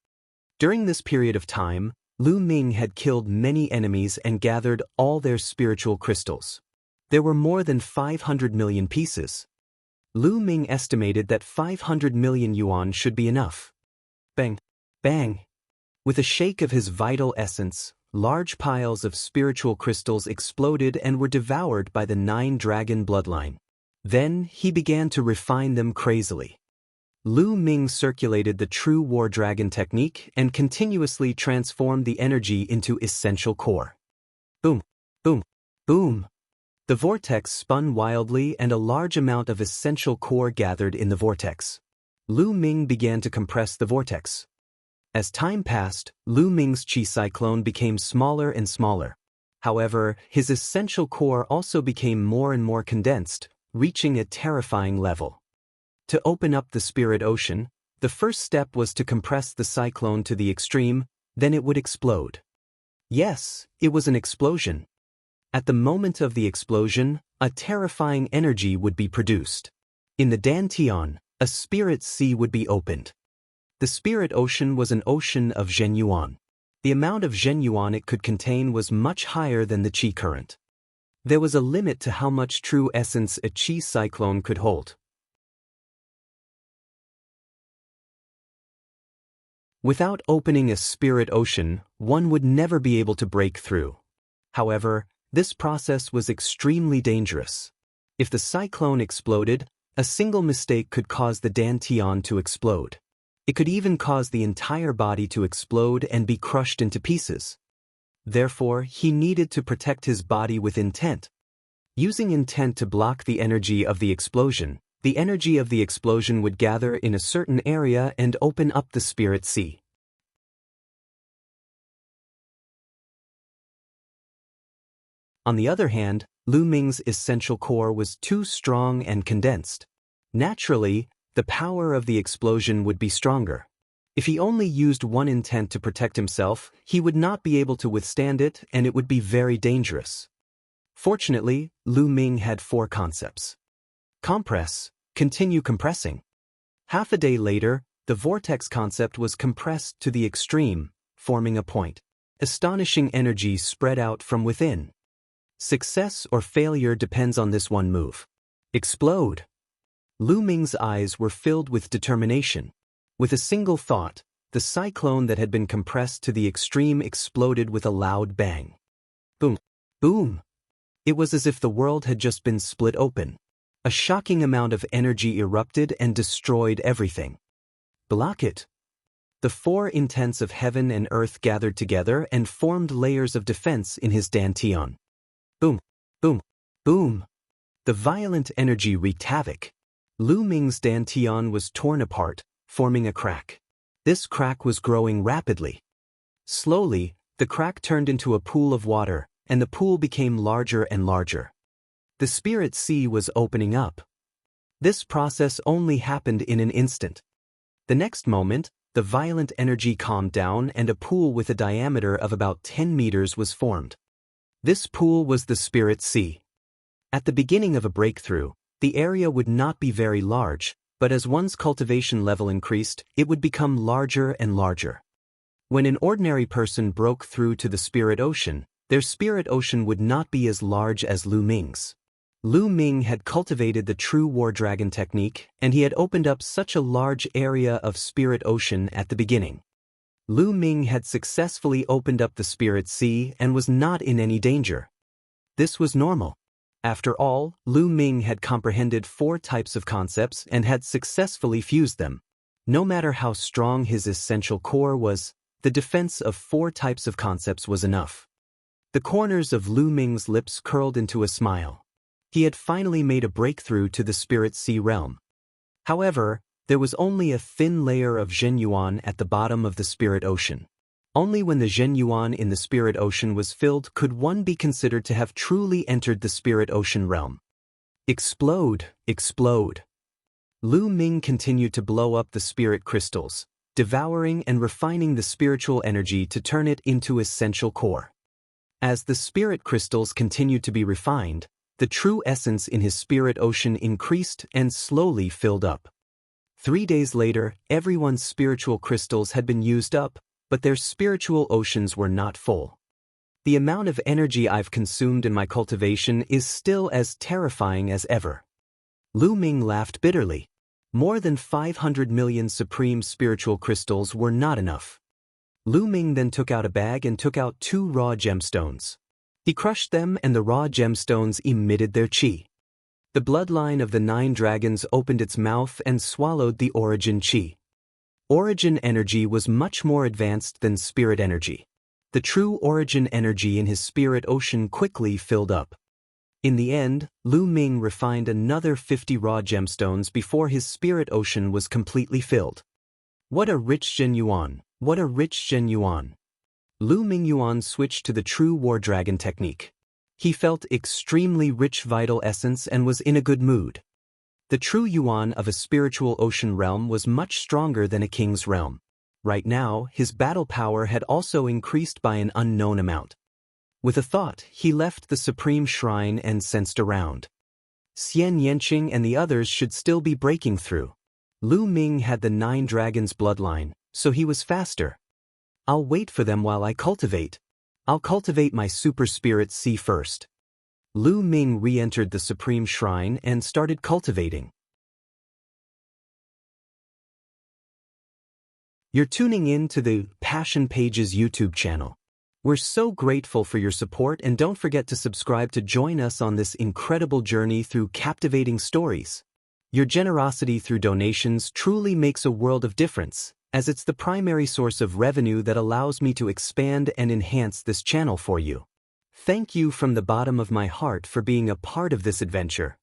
During this period of time, Lu Ming had killed many enemies and gathered all their spiritual crystals. There were more than 500 million pieces. Lu Ming estimated that 500 million yuan should be enough. Bang! Bang! With a shake of his vital essence, large piles of spiritual crystals exploded and were devoured by the 9-dragon bloodline. Then, he began to refine them crazily. Lu Ming circulated the true war dragon technique and continuously transformed the energy into essential core. Boom! Boom! Boom! The vortex spun wildly and a large amount of essential core gathered in the vortex. Lu Ming began to compress the vortex. As time passed, Lu Ming's chi cyclone became smaller and smaller. However, his essential core also became more and more condensed, reaching a terrifying level. To open up the spirit ocean, the first step was to compress the cyclone to the extreme, then it would explode. Yes, it was an explosion. At the moment of the explosion, a terrifying energy would be produced. In the Dantian, a spirit sea would be opened. The spirit ocean was an ocean of zhenyuan. The amount of zhenyuan it could contain was much higher than the qi current. There was a limit to how much true essence a qi cyclone could hold. Without opening a spirit ocean, one would never be able to break through. However, this process was extremely dangerous. If the cyclone exploded, a single mistake could cause the Dantian to explode. It could even cause the entire body to explode and be crushed into pieces. Therefore, he needed to protect his body with intent. Using intent to block the energy of the explosion would gather in a certain area and open up the spirit sea. On the other hand, Lu Ming's essential core was too strong and condensed. Naturally, the power of the explosion would be stronger. If he only used one intent to protect himself, he would not be able to withstand it and it would be very dangerous. Fortunately, Lu Ming had 4 concepts. Compress, continue compressing. Half a day later, the vortex concept was compressed to the extreme, forming a point. Astonishing energy spread out from within. Success or failure depends on this one move. Explode! Lu Ming's eyes were filled with determination. With a single thought, the cyclone that had been compressed to the extreme exploded with a loud bang. Boom! Boom! It was as if the world had just been split open. A shocking amount of energy erupted and destroyed everything. Block it! The 4 intents of heaven and earth gathered together and formed layers of defense in his Dantian. Boom! Boom! Boom! The violent energy wreaked havoc. Lu Ming's Dantian was torn apart, forming a crack. This crack was growing rapidly. Slowly, the crack turned into a pool of water, and the pool became larger and larger. The spirit sea was opening up. This process only happened in an instant. The next moment, the violent energy calmed down and a pool with a diameter of about 10 meters was formed. This pool was the spirit sea. At the beginning of a breakthrough, The area would not be very large, but as one's cultivation level increased, it would become larger and larger. When an ordinary person broke through to the spirit ocean, their spirit ocean would not be as large as Lu Ming's. Lu Ming had cultivated the true war dragon technique, and he had opened up such a large area of spirit ocean at the beginning. Lu Ming had successfully opened up the spirit sea and was not in any danger. This was normal. After all, Lu Ming had comprehended 4 types of concepts and had successfully fused them. No matter how strong his essential core was, the defense of 4 types of concepts was enough. The corners of Lu Ming's lips curled into a smile. He had finally made a breakthrough to the spirit sea realm. However, there was only a thin layer of Zhenyuan at the bottom of the spirit ocean. Only when the Zhenyuan in the spirit ocean was filled could one be considered to have truly entered the spirit ocean realm. Explode, explode. Lu Ming continued to blow up the spirit crystals, devouring and refining the spiritual energy to turn it into essential core. As the spirit crystals continued to be refined, the true essence in his spirit ocean increased and slowly filled up. 3 days later, everyone's spiritual crystals had been used up, but their spiritual oceans were not full. The amount of energy I've consumed in my cultivation is still as terrifying as ever. Lu Ming laughed bitterly. More than 500 million supreme spiritual crystals were not enough. Lu Ming then took out a bag and took out 2 raw gemstones. He crushed them and the raw gemstones emitted their qi. The bloodline of the 9 dragons opened its mouth and swallowed the origin qi. Origin energy was much more advanced than spirit energy. The true origin energy in his spirit ocean quickly filled up. In the end, Lu Ming refined another 50 raw gemstones before his spirit ocean was completely filled. What a rich Zhenyuan! What a rich Zhenyuan! Lu Ming Yuan switched to the true war dragon technique. He felt extremely rich vital essence and was in a good mood. The true yuan of a spiritual ocean realm was much stronger than a king's realm. Right now, his battle power had also increased by an unknown amount. With a thought, he left the supreme shrine and sensed around. Xian Yanqing and the others should still be breaking through. Lu Ming had the 9 dragons bloodline, so he was faster. I'll wait for them while I cultivate. I'll cultivate my super spirit sea first. Lu Ming re-entered the supreme shrine and started cultivating. You're tuning in to the Passion Pages YouTube channel. We're so grateful for your support, and don't forget to subscribe to join us on this incredible journey through captivating stories. Your generosity through donations truly makes a world of difference, as it's the primary source of revenue that allows me to expand and enhance this channel for you. Thank you from the bottom of my heart for being a part of this adventure.